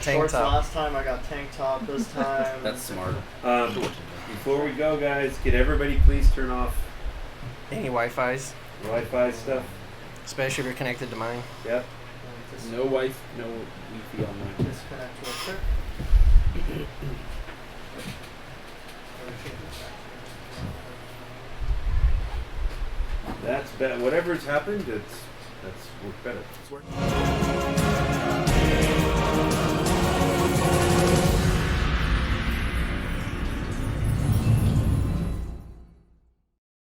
tank shorts top. last time. I got tank top this time. That's smart. Before we go, guys, can everybody please turn off Any Wi-Fi's, Wi-Fi stuff? especially if you're connected to mine. Yep. No wife, no Wi-Fi on mine. Disconnect real quick. That's better. Whatever's happened, that's worked better. It's worked.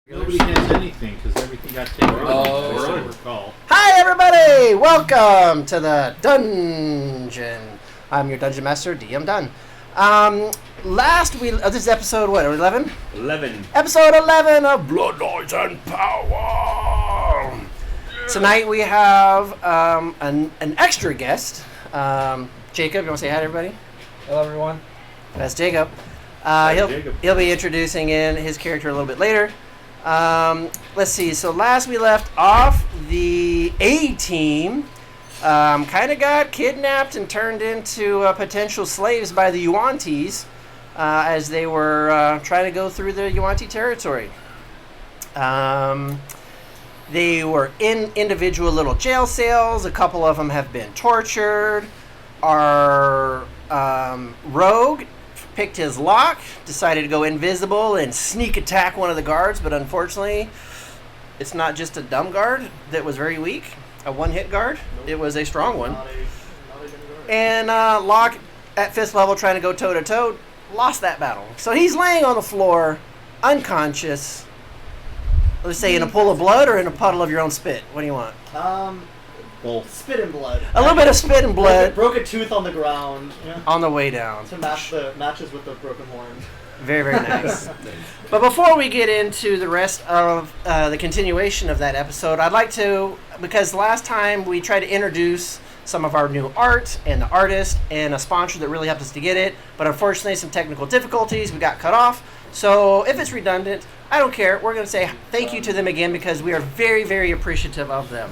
Nobody has anything because everything got taken We're over. on. As We're I on. recall. Hi, everybody! Welcome to the dungeon. I'm your dungeon master, DM Dunn. This is episode what? 11? 11. Episode 11 of Bloodlines and Power. Tonight we have an extra guest. Jacob, you want to say hi to everybody? Hello, everyone. That's Jacob. Jacob. He'll be introducing in his character a little bit later. Let's see. So last we left off, the A team kind of got kidnapped and turned into potential slaves by the Yuan-Tis as they were trying to go through the Yuan-Ti territory. They were in individual little jail cells. A couple of them have been tortured. Our rogue picked his lock, decided to go invisible and sneak attack one of the guards, but unfortunately, it's not just a dumb guard that was very weak, a one-hit guard. Nope. It was a strong one. Not a good guard. And Locke, at 5th level, trying to go toe-to-toe, lost that battle. So he's laying on the floor, unconscious. Let's say in a pool of blood or in a puddle of your own spit. What do you want? Both. Spit and blood. A little bit of spit and blood Broke a tooth on the ground. Yeah. on the way down. To matches with the broken horn. Very, very nice. But before we get into the rest of the continuation of that episode, I'd like to, because last time we tried to introduce some of our new art and the artist and a sponsor that really helped us to get it, but unfortunately some technical difficulties, we got cut off. So if it's redundant, I don't care. We're going to say thank you to them again because we are very, very appreciative of them.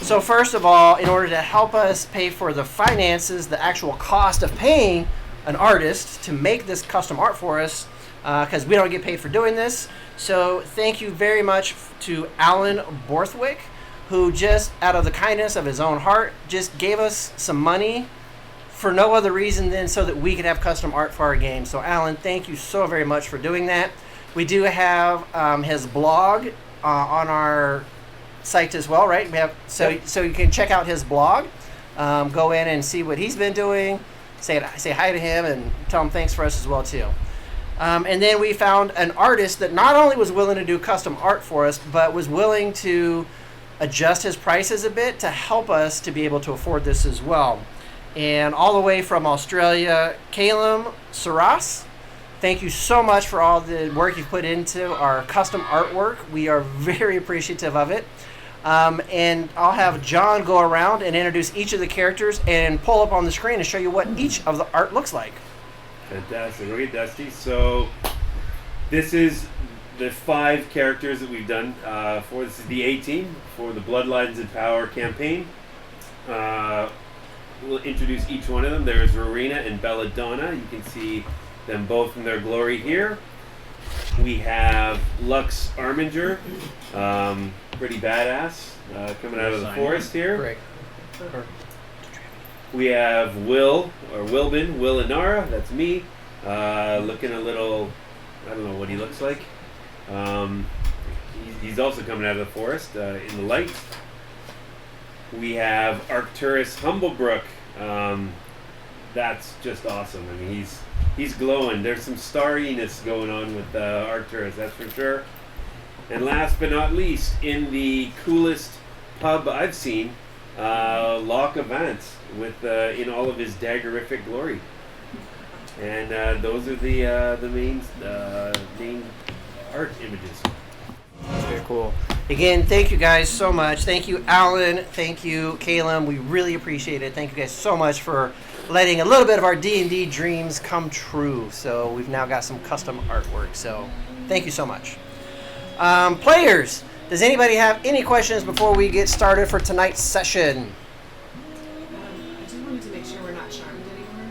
So first of all, in order to help us pay for the finances, the actual cost of paying an artist to make this custom art for us, because we don't get paid for doing this. So thank you very much to Alan Borthwick, who just out of the kindness of his own heart just gave us some money for no other reason than so that we could have custom art for our game. So Alan, thank you so very much for doing that. We do have his blog on our site as well, right? We have so you can check out his blog, go in and see what he's been doing, say hi to him and tell him thanks for us as well too. And then we found an artist that not only was willing to do custom art for us, but was willing to adjust his prices a bit to help us to be able to afford this as well. And all the way from Australia, Calum Saras, thank you so much for all the work you've put into our custom artwork. We are very appreciative of it. And I'll have John go around and introduce each of the characters and pull up on the screen and show you what each of the art looks like. Fantastic. Okay, Dusty. So this is the 5 characters that we've done for this is the A team for the Bloodlines and Power campaign. We'll introduce each one of them. There's Rowena and Belladonna. You can see them both in their glory here. We have Lux Arminger, pretty badass, coming out of the forest here. Great. We have Will Inara, that's me, looking a little, I don't know what he looks like. He's also coming out of the forest in the light. We have Arcturus Humblebrook. That's just awesome. I mean, he's glowing. There's some starriness going on with Arcturus, that's for sure. And last but not least, in the coolest pub I've seen, Locke Avance with in all of his daggerific glory. And those are the main art images. Very cool. Again, thank you guys so much. Thank you, Alan. Thank you, Calum. We really appreciate it. Thank you guys so much for letting a little bit of our D&D dreams come true. So we've now got some custom artwork. So thank you so much. Players, does anybody have any questions before we get started for tonight's session? I just wanted to make sure we're not charmed anymore.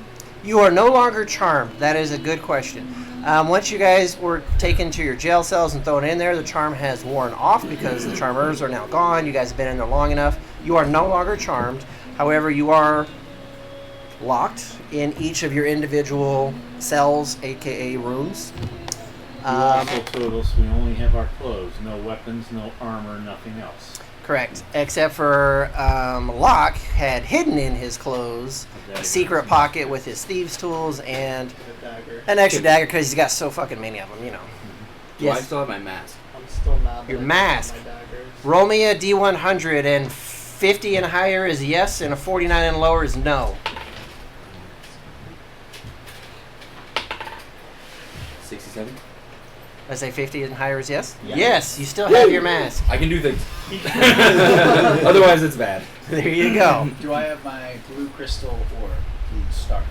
You are no longer charmed. That is a good question. Once you guys were taken to your jail cells and thrown in there, the charm has worn off because the charmers are now gone. You guys have been in there long enough. You are no longer charmed. However, you are locked in each of your individual cells, aka rooms. You also told us we only have our clothes, no weapons, no armor, nothing else. Correct. Except for Locke had hidden in his clothes a secret pocket with his thieves' tools and The dagger. an extra dagger because he's got so fucking many of them, you know. Do I Yes. still have my mask? I'm still mad. Your that I mask. don't have my daggers. Roll me a D100 and 50 and higher is yes and a 49 and lower is no. 67. I say 50 and higher is yes? Yeah. Yes, you still have your mask. I can do things. Otherwise, it's bad. There you go. Do I have my blue crystal or blue star?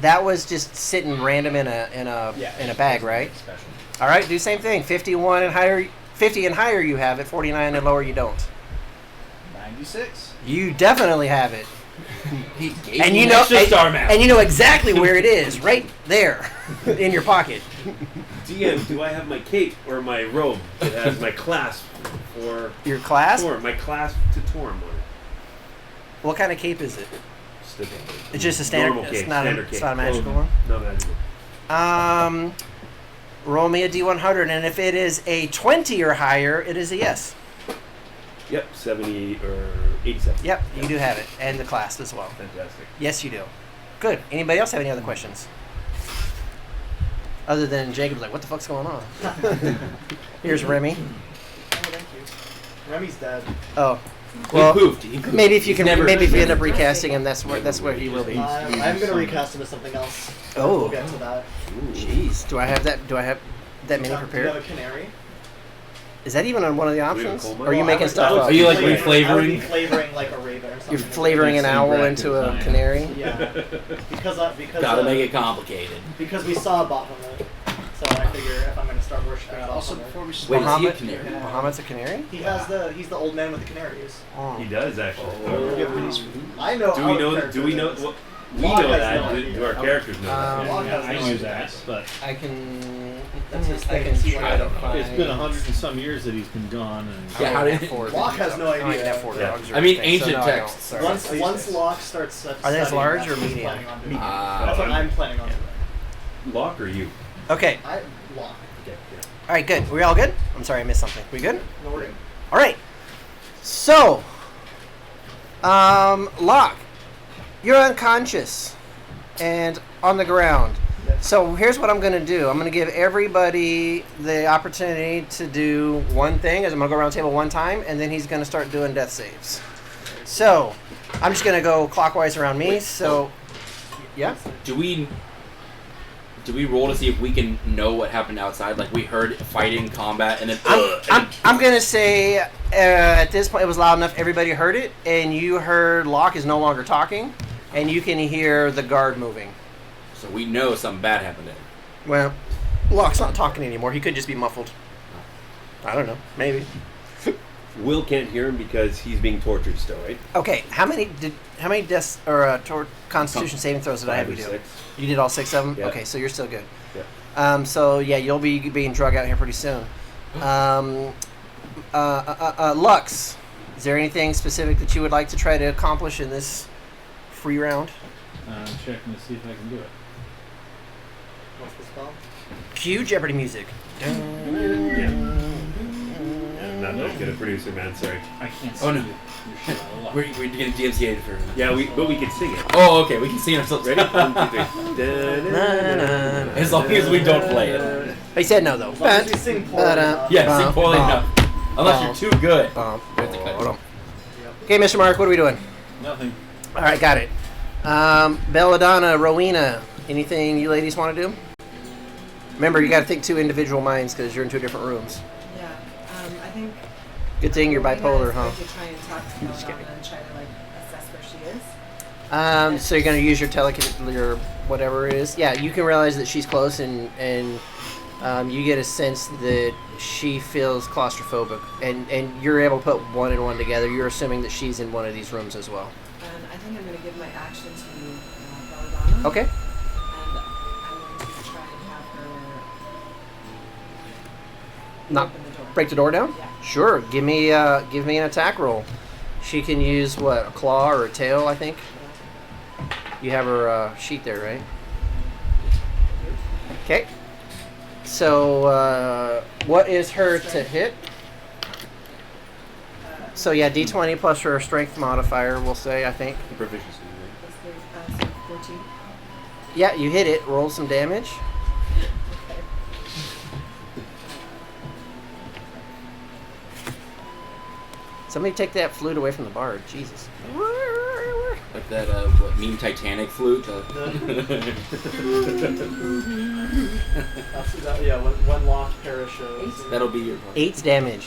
That was just sitting random in a bag, right? Special. All right, do same thing. 51 and higher, 50 and higher you have it. 49 and lower you don't. 96. You definitely have it. He gave And me you an know extra star mask. and you know exactly where it is, right there in your pocket. DM, do I have my cape or my robe that has my clasp for Your class? Torm? My clasp to Torm on it. What kind of cape is it? Just a- It's just a standard. normal It's cape, not standard a, cape. it's not a magical one. No magical. Roll me a D100, and if it is a 20 or higher, it is a yes. Yep, 70 or 87. Yep, you do have it, and the class as well. Fantastic. Yes, you do. Good. Anybody else have any other questions? Other than Jacob's like, what the fuck's going on? Here's Remy. Oh, thank you. Remy's dead. Oh, He well, poofed. He poofed. maybe if you can, Never- maybe if you end up recasting him, that's where he will be. I'm gonna recast him as something else. Oh. We'll get to that. Jeez, do I have that? Do I have that many Do you prepared? have a canary? Is that even on one of the have a options? coal mine? Or are you I making would- stuff I would up? Are you, like, I would be reflavoring? flavoring like a raven or something. You're flavoring an That's owl the into a design. canary? Yeah. Because Gotta make it complicated. Because we saw Baphomet. So I figure if I'm gonna start worshiping Also, Baphomet. before we Wait, is start, he a Muhammad, canary? Muhammad's a canary? He's the old man with the canaries. Oh. He does actually. I know. Do we our know? character Do we know? does. Well, we Locke know has that. no Do idea. our characters know that? Locke has I no knew idea. that, but I can. That's his I thing, can is he try went to out and find. it's been 100 and some years that he's been gone, and Yeah, how did Locke has no I don't even idea. have 4 Yeah. dogs or I mean, anything, so ancient no, I don't. texts. Sorry. Once Locke starts Are they studying, as large that's or what he's medium? planning on doing. Ah. That's what I'm planning on doing. Locke or you? Okay. Locke. Okay. Yeah. All right, good. We all good? I'm sorry, I missed something. We good? No, we're good. All right. So, Locke, you're unconscious and on the ground. Yes. So here's what I'm going to do. I'm going to give everybody the opportunity to do one thing. As I'm going to go around the table one time, and then he's going to start doing death saves. So I'm just going to go clockwise around me. So, yeah. Do we roll to see if we can know what happened outside? Like we heard fighting, combat, and then I'm going to say at this point it was loud enough everybody heard it, and you heard Locke is no longer talking, and you can hear the guard moving. so we know something bad happened then. Well, Locke's not talking anymore. He could just be muffled. I don't know. Maybe. Will can't hear him because he's being tortured still, right? Okay. How many deaths or Constitution saving throws did I have 5 you or do? 6. You did all 6 of them. Yeah. Okay, so you're still good. Yeah. So yeah, you'll be being drug out here pretty soon. Lux, is there anything specific that you would like to try to accomplish in this free round? I'm checking to see if I can do it. What's the spell? Cue Jeopardy music. Yeah. Not that good a producer, man. Sorry. I can't Oh, no. see it. You're sure. We're getting DMCA'd for. Yeah, but we can sing it. Oh, okay. We can see ourselves. Ready? 1, 2, 3. Da-da-da-da. As long as we don't play it. He said no though. As long as you sing poorly enough. Yeah, sing poorly Bum, enough. Unless you're too good. Bum, We have to cut it. hold on. Okay, Mr. Mark, what are we doing? Nothing. All right, got it. Belladonna, Rowena, anything you ladies want to do? Remember, you got to think 2 individual minds because you're in 2 different rooms. Yeah, I think. Good thing you're Rowena bipolar, is huh? going to try and talk to Just kidding. Belladonna and try to like assess where she is. So you're gonna use your your whatever it is. Yeah, you can realize that she's close, and you get a sense that she feels claustrophobic, and you're able to put 1 and 1 together. You're assuming that she's in one of these rooms as well. And I think I'm going to give my action to Belladonna. Okay. Not Open the door. break the door down? Yeah. Sure. Give me an attack roll. She can use what, a claw or a tail, I think. You have her sheet there, right? Okay. So what is her to hit? So yeah, D20 plus her strength modifier, we'll say, I think. Proficiency. Plus so 14. Yeah, you hit it. Roll some damage. Okay. Somebody take that flute away from the bard. Jesus. Like that what meme Titanic flute. Yeah, one locked pair of shows. That'll be your. 8 damage.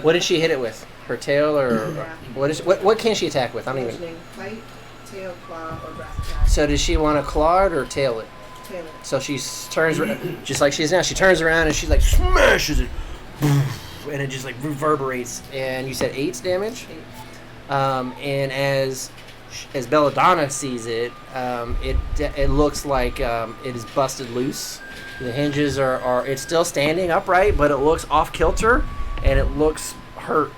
What did she hit it with? Her tail or Yeah. what can she attack with? I don't even. Mentioning bite, tail, claw, or breath attack. So does she want to claw it or tail it? Tail it. So she turns just like she is now. She turns around and she like smashes it, and it just like reverberates. And you said 8 damage. 8. And as Belladonna sees it, it looks like it is busted loose. The hinges are it's still standing upright, but it looks off kilter, and it looks hurt.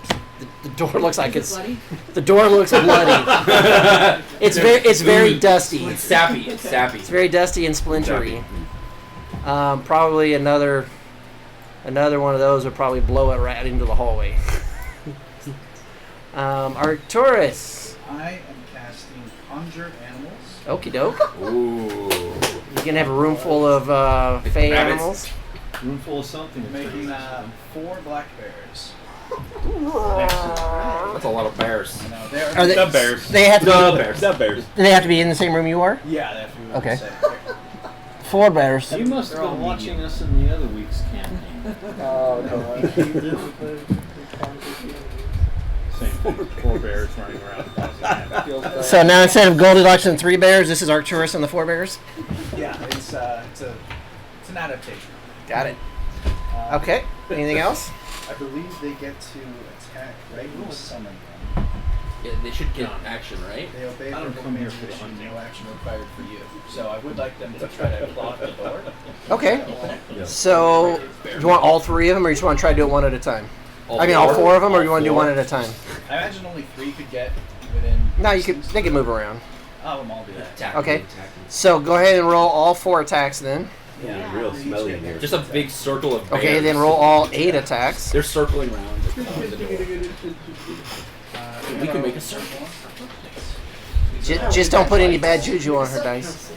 The door looks like Is it bloody? the door looks bloody. It's very dusty. It's sappy. It's sappy. It's very dusty and splintery. Probably another one of those would probably blow it right into the hallway. Arcturus. I am casting Conjure Animals. Okie doke. Ooh. You can have a room full of fey Rabbits. animals. Room full of something. Making 4 black bears. That's a lot of bears. You know, they're Are they, The bears. They have to The be, bears. The bears. they have to be in the same room you are? yeah, they have to be Okay. safe. 4 bears. You must have They're all been watching medium. us in the other week's campaign. Oh no. Same thing. 4 bears running around causing havoc. So now instead of Goldilocks and 3 bears, this is Arcturus and the 4 bears? Yeah, it's an adaptation. Got it. Um, Okay. Anything else? I believe they get to attack right when you summon them. Yeah, they should get action, right? They obey I don't verbal come here for the commands, hunting. no action required for you. So I would like them to try to block the door. Okay. So, do you want all 3 of them, or you just want to try to do it one at a time? All 4 of them, or you want to do one at a time? I imagine only 3 could get within. No, you could. distance. They can move around. I'll them all do that. Attack Okay. them, attack them. So go ahead and roll all 4 attacks then. Yeah. Real smelly in here. Just a big circle of bears. Okay, then roll all 8 attacks. They're circling around the door. We can make a circle. Just don't put any bad juju on her dice.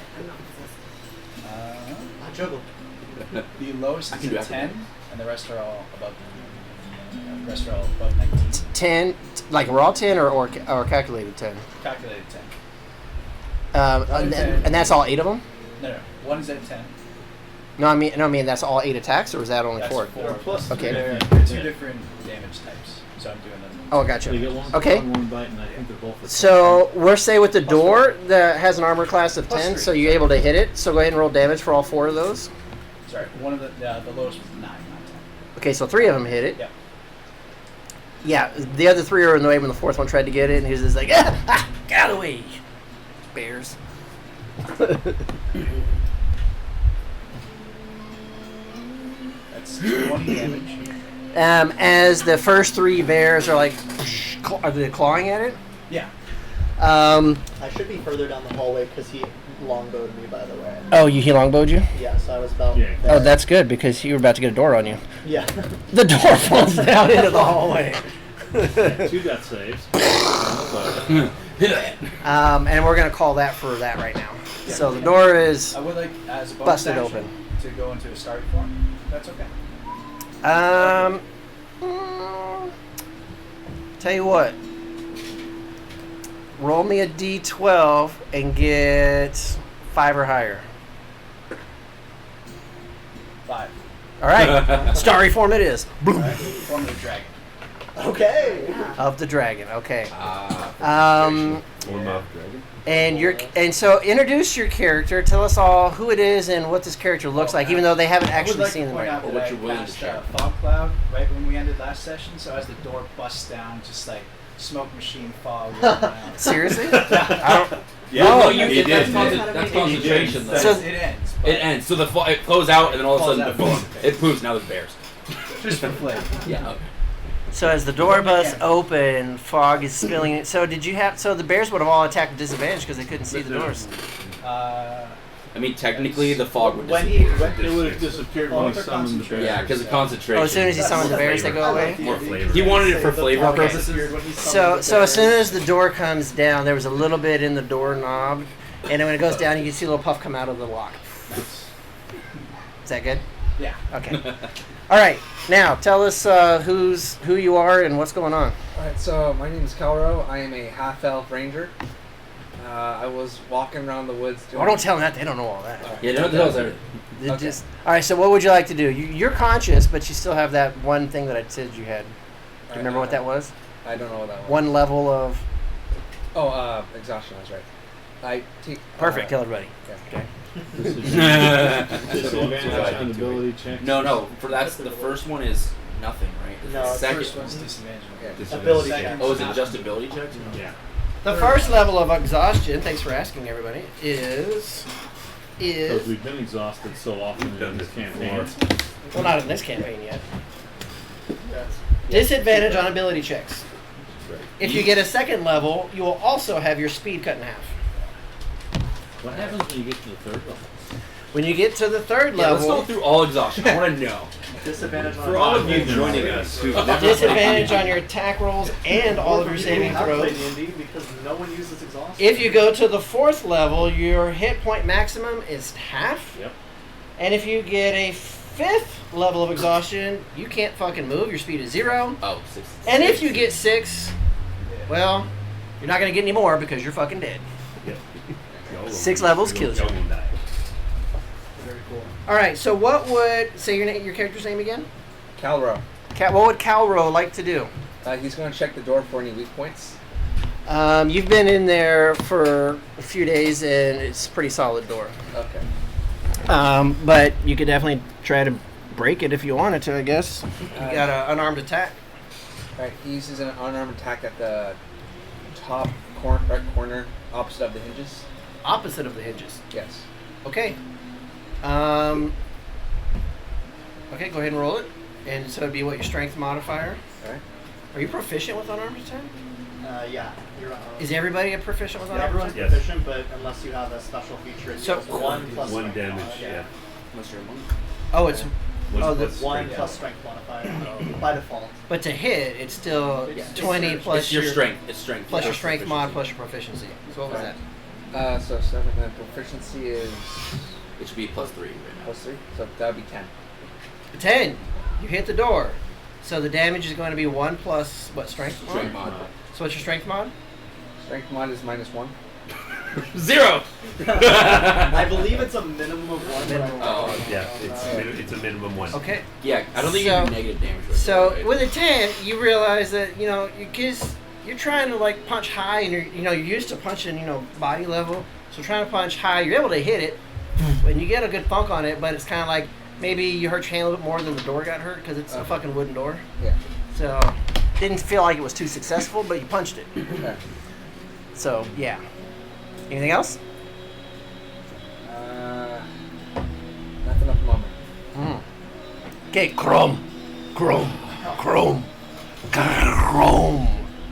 The lowest I is can do a after 10, and the rest are all above. The rest are all above 19. 10, like raw 10 or calculated 10. Calculated 10. And that's all 8 of them? No, one is at 10. No, I mean that's all 8 attacks, or is that only That's 4? 4. Plus Okay. They're 2 different damage types, so I'm doing them. Oh, They gotcha. get one Okay. claw and one bite, and I think they're both. So we're say with the door that has an armor class of 10, 3. so you're able to hit it. So go ahead and roll damage for all 4 of those. Sorry, one of the lowest was 9, not 10. Okay, so 3 of them hit it. Yep. Yeah, the other 3 are in the way when the 4th one tried to get it, and he was just like, get away, bears. That's 20 damage. As the first 3 bears are like, are they clawing at it? Yeah. I should be further down the hallway because he longbowed me, by the way. Oh, he longbowed you? Yes, I was about. Yeah. Oh, that's good because you were about to get a door on you. Yeah. The door falls down into the hallway. 2 got saves. And we're gonna call that for that right now. So the door is I would like, as a bonus busted action, open. to go into a starry form. That's okay. Tell you what. Roll me a d12 and get 5 or higher. 5. All right, starry form it is. Alright, form of the dragon. Okay. Of the dragon. Okay. Ah, Warm up, dragon. And so introduce your character. Tell us all who it is and what this character looks like, even though they haven't actually seen them I would right like to now. point What out you're that willing I to cast share. a fog cloud right when we ended last session, so as the door busts down, just like smoke machine fog. Seriously? Yeah. Yeah, No, no, he did. that's concentration. Though. So it ends. but- It ends. So it clows out, and then all of a Falls sudden, out. boom, it poofs. Now there's bears. Just for flavor. Yeah. Okay. So as the door busts open, fog is spilling it. So did you have? So the bears would have all attacked with disadvantage because they couldn't see the doors. I mean, technically, the fog would When disappear. he It would have disappeared when we summoned the bears. Yeah, because of concentration. Oh, as soon as he summoned the bears, they go away. More flavor. He wanted it for flavor Okay. purposes. So as soon as the door comes down, there was a little bit in the doorknob, and then when it goes down, you can see a little puff come out of the lock. Is that good? Yeah. Okay. All right. Now tell us who you are and what's going on. Alright, so my name is Calro. I am a half-elf ranger. I was walking around the woods doing... Oh, don't tell them that. They don't know all that. Yeah, don't tell us everything. Okay. All right. So what would you like to do? You're conscious, but you still have that one thing that I said you had. Do you remember what that was? I don't know what that was. One level of. Oh, exhaustion, that's right. I take... Perfect. Tell everybody. Okay. Disadvantage on ability checks. No. For that's the first one is nothing, right? No, the the second First one's disadvantage. Okay. Ability Second. check. Oh, is it just ability checks? Yeah. The first level of exhaustion. Thanks for asking, everybody. Is Because we've been exhausted so often in this campaign. well, not in this campaign yet. Disadvantage on ability checks. If you get a second level, you will also have your speed cut in half. What happens when you get to the third level? When you get to the third Yeah, let's go level, through all exhaustion. I want to know. Disadvantage on For all of you joining us who've never disadvantage on your attack rolls and all of your saving I play throws. D&D because no one uses exhaustion. If you go to the fourth level, your hit point maximum is half. Yep. And if you get a fifth level of exhaustion, you can't fucking move. Your speed is 0. Oh, 6. And if you get 6, well, you're not going to get any more because you're fucking dead. Yep. 6 levels kills you. Very cool. All right, so what would say your character's name again? Calro. What would Calro like to do? He's going to check the door for any weak points. You've been in there for a few days, and it's a pretty solid door. Okay. But you could definitely try to break it if you wanted to, I guess. You got an unarmed attack. Alright, he uses an unarmed attack at the top right corner opposite of the hinges. Opposite of the hinges. Yes. Okay. Okay, go ahead and roll it. And so it'd be what, your strength modifier? Alright. Are you proficient with unarmed attack? Yeah. You're, Is everybody proficient with yeah, unarmed everyone's attack? Yes. proficient, but unless you have a special feature, it's So- just 1 plus One strength damage, modifier. yeah. Unless you're a monk. Oh, it's One the- plus 1 strength. plus strength modifier by default. but to hit, it's still It's 20 plus It's your strength. It's strength. plus your plus strength mod proficiency. plus your proficiency. So what was Right. that? So 7, then proficiency is It should be +3 right now. +3, so that would be 10. 10. You hit the door. So the damage is going to be 1 plus what, strength mod? Strength mod. So what's your strength mod? Strength mod is -1. 0! I believe it's a minimum of 1. Minimum. Oh, Yeah, it's a minimum 1. Okay. Yeah, I don't think you So- do negative damage. Right So there, right? with a 10, you realize that, because you're trying to like punch high and you're used to punching, body level. So trying to punch high, you're able to hit it and you get a good thunk on it, but it's kind of like maybe you hurt your hand a little bit more than the door got hurt because it's a fucking wooden door. Yeah. So didn't feel like it was too successful, but you punched it. Okay. So yeah. Anything else? Nothing at the moment. Okay, chrome.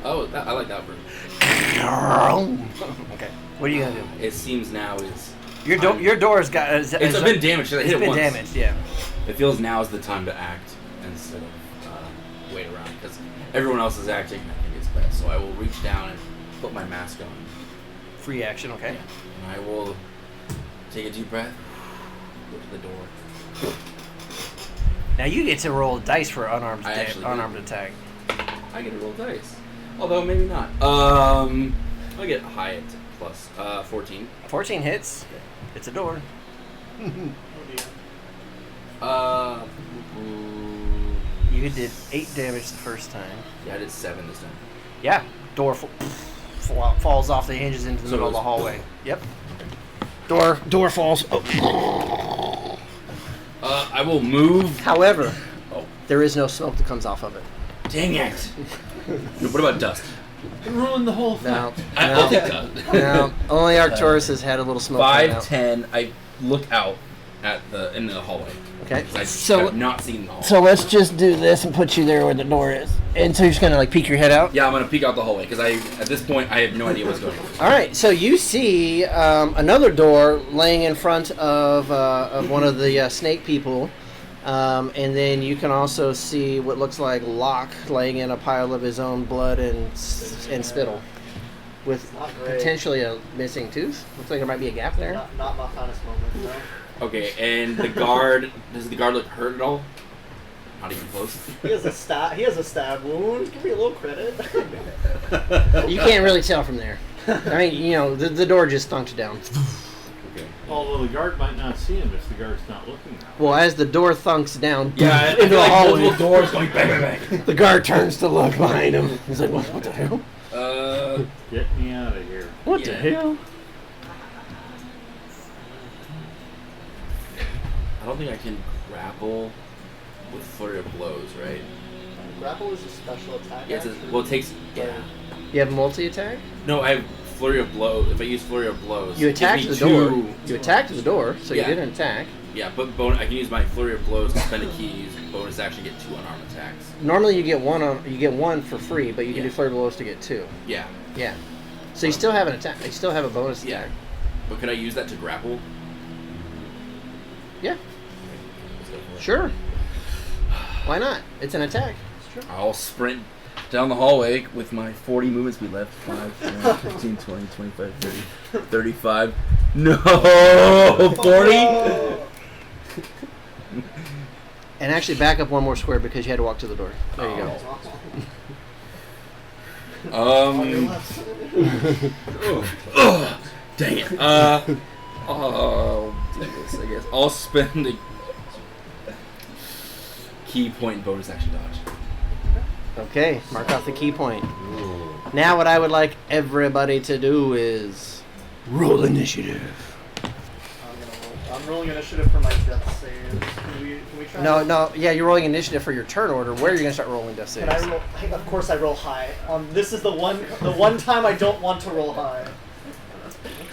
Oh, I like that version. Okay. What are you gonna do? It seems now is Your door's got. it's been damaged. I hit It's it been once. damaged. Yeah. It feels now is the time to act instead of wait around because everyone else is acting. I think it's best. So I will reach down and put my mask on, Free action. Okay. and I will take a deep breath, go to the door. Now you get to roll dice for unarmed I actually do. unarmed attack. I get to roll dice, although maybe not. I get high at plus 14. 14 hits. It's a door. You did 8 damage the first time. Yeah, I did 7 this time. Yeah. Door falls off the hinges into the So middle of the it's- hallway. Yep. Door falls. Oh. I will move. However, Oh, there is no smoke that comes off of it. dang it! What about dust? It ruined the whole thing. No. I'll take dust. No. Only Arcturus has had a little smoke. come 5, out. 10. I look out. in the hallway. Okay. 'Cause I So have not seen the hallway. so let's just do this and put you there where the door is. And so you're just gonna like peek your head out. Yeah, I'm gonna peek out the hallway because at this point I have no idea what's going on. All right. So you see another door laying in front of one of the snake people. And then you can also see what looks like Locke laying in a pile of his own blood and spittle, with Not great. potentially a missing tooth. Looks like there might be a gap there. Not my finest moment, no. Okay, and the guard does the guard look hurt at all? Not even close. He has a stab wound. Give me a little credit. You can't really tell from there. I mean, you know, the door just thunked down. Okay. Although the guard might not see him if the guard's not looking now. Well, as the door thunks down Yeah, into the hallway, multiple doors going bang, bang, bang. the guard turns to look behind him. He's like, what the hell? Get me out of here. What the hell? I don't think I can grapple with flurry of blows, right? Grapple is a special attack. Yeah, action. well, it takes. Yeah. You have multi-attack? No, I have flurry of blows. If I use flurry of blows, You it gives attacked me the door. two- You attacked the door, so Yeah. you didn't attack. Yeah, but I can use my flurry of blows to spend a key, use bonus action, get 2 unarmed attacks. Normally you get one for free, but you can Yeah. do flurry blows to get 2. Yeah. Yeah. So you still have an attack. You still have a bonus Yeah. attack. But could I use that to grapple? Yeah. Let's go for it. Sure. Why not? It's an attack. I'll sprint down the hallway with my 40 movement speed left. 5, 10, 15, 20, 25, 30, 35. No! 40? And actually back up one more square because you had to walk to the door. There you go. On your Um. left. Dang it. I'll do this, I guess. I'll spend a key point bonus action dodge. Okay, mark off the key point. Now what I would like everybody to do is roll initiative. I'm rolling initiative for my death saves. Can we try? No, yeah, you're rolling initiative for your turn order. Where are you going to start rolling death Can I saves? roll? Of course, I roll high. This is the one time I don't want to roll high.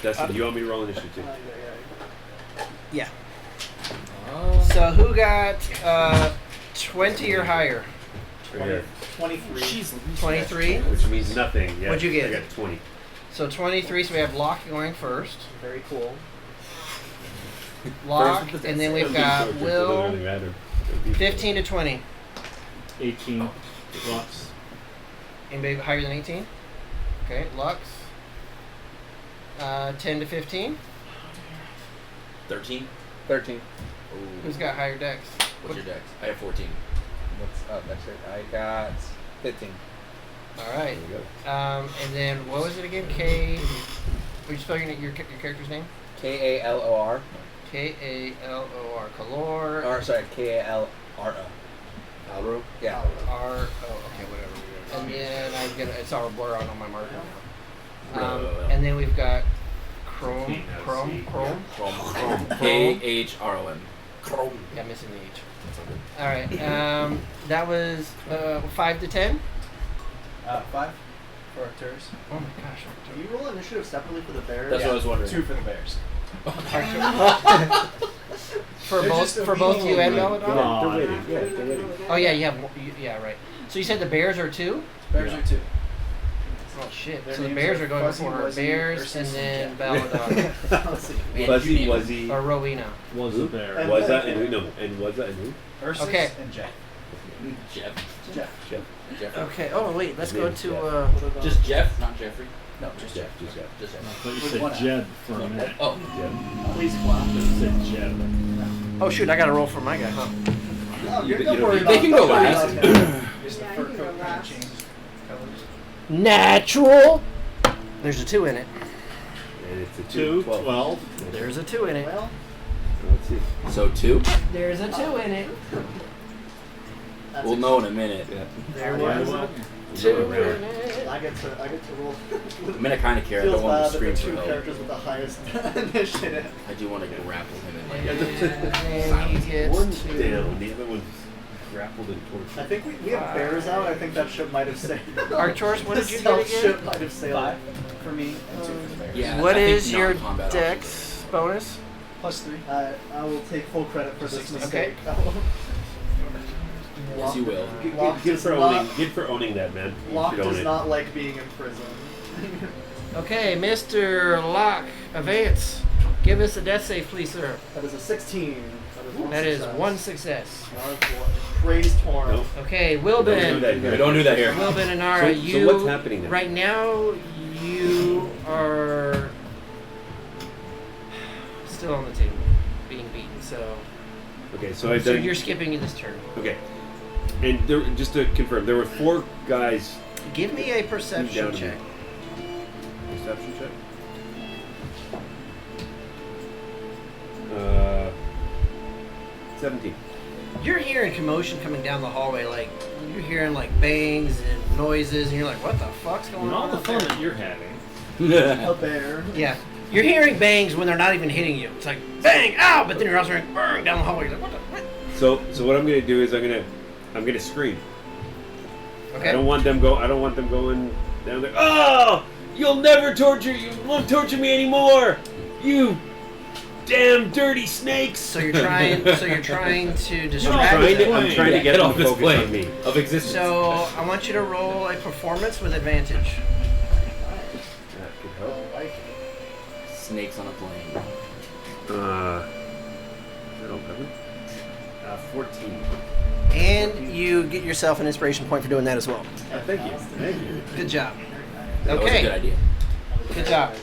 Dustin, do you want me to roll initiative? Yeah. So who got 20 or higher? Right here. 23. 23? Which means nothing. Yeah, What'd you get? I got 20. So 23, so we have Locke going first. Very cool. Locke, and then we've got Doesn't Will, really matter. 15 to 20. 18 Lux. Anybody higher than 18? Okay, Lux. 10 to 15. 13? 13. Who's got higher dex? What's your dex? I have 14. What's up? That's it. I got 15. All right. There we go. And then what was it again? K. Were you spelling your character's name? Kalor. K-A-L-O-R. Kalor. Or sorry, Kalro. Alro? Yeah. R. Oh, okay, whatever. And then it's all blur on my marker now. And then we've got Chrome. K-H-R-O-M. Chrome. Yeah, missing the H. All right. That was 5 to 10. 5 for Arcturus. Oh my gosh. Do you roll initiative separately for the bears? That's what I was wondering. 2 for the Bears. For They're both just you and obedient. Belladonna? They're waiting. Yeah, they're waiting. Oh yeah, yeah, right. So you said the bears are 2? Bears are 2. Oh shit. Their So the names bears are are going Fuzzy, before her. Wuzzy, Bears Ursus, and then and Belladonna. Man, Fuzzy, you need- Wuzzy. Or Rowena. Was Who? it there? And- Was that and who? No, and was that and who? Ursus Okay. and Jeff. Jeff. Jeff. Jeff. Jeff. Okay. Oh wait, let's go to Just Jeff, not Jeffrey. No, just Jeff. Just Jeff. Just I Jeff. thought you With said one eye. Jed for a minute. Oh, Jeff. Please clap. You said Jed. Oh shoot, I got to roll for my guy, huh? Oh, You don't don't worry need- about they can go don't worry last. about that. Just the Yeah, fur you can coat go kind of last. changed colors. Natural. There's a 2 in it. And it's a 2, 12. 12. There's a 2 in it. Well, Let's see. so 2? There's a 2 in it. that's We'll know in a minute. Yeah. There Yeah, was a well, 2 Roll around. in it. I get to roll. I mean, I kind of care. I Feels don't want bad to that scream the for 2 help. characters with the highest initiative. I do want to grapple him And and like. then he gets One's to. down, the other one's grappled and tortured. I think we have bears out. I think that ship might have sailed. Arcturus, what did you The get stealth again? ship might have sailed. 5 for me and 2 for the Bears. Yeah. What I think is your non-combat dex bonus? +3. I will take full credit for this 16. mistake. Yes, you will. Good for owning that, man. You Locke should own does it. not like being in prison. Okay, Mr. Locke, advance. Give us a death save, please, sir. That is a 16. That is one success. Praise torn. Nope. Okay, We don't do Wilbin. that here. We don't do that here. Wilbin and Nara, So you. what's happening then? Right now, you are still on the table, being beaten. So, Okay, so I've so done. you're skipping this turn. Okay. And there, just to confirm, there were 4 guys. Give me a perception Down to check. Perception check. 17. You're hearing commotion coming down the hallway, like you're hearing like bangs and noises, and you're like, "What the fuck's going And all on?" the up fun there? that you're having. A bear. Yeah, you're hearing bangs when they're not even hitting you. It's like bang, ow! But then you're also hearing bang down the hallway. You're like, "What the?" What? So what I'm gonna do is I'm gonna scream. Okay. I don't want them going down there. Oh! You won't torture me anymore. You damn dirty snakes. So you're trying. to distract I'm them. trying to get Get them off to this focus on plane me. of existence. So I want you to roll a performance with advantage. That could help. Snakes on a plane. Is that 11? 14. And you get yourself an inspiration point for doing that as well. Thank you. Thank you. Good job. That was a good Okay. idea. Good job.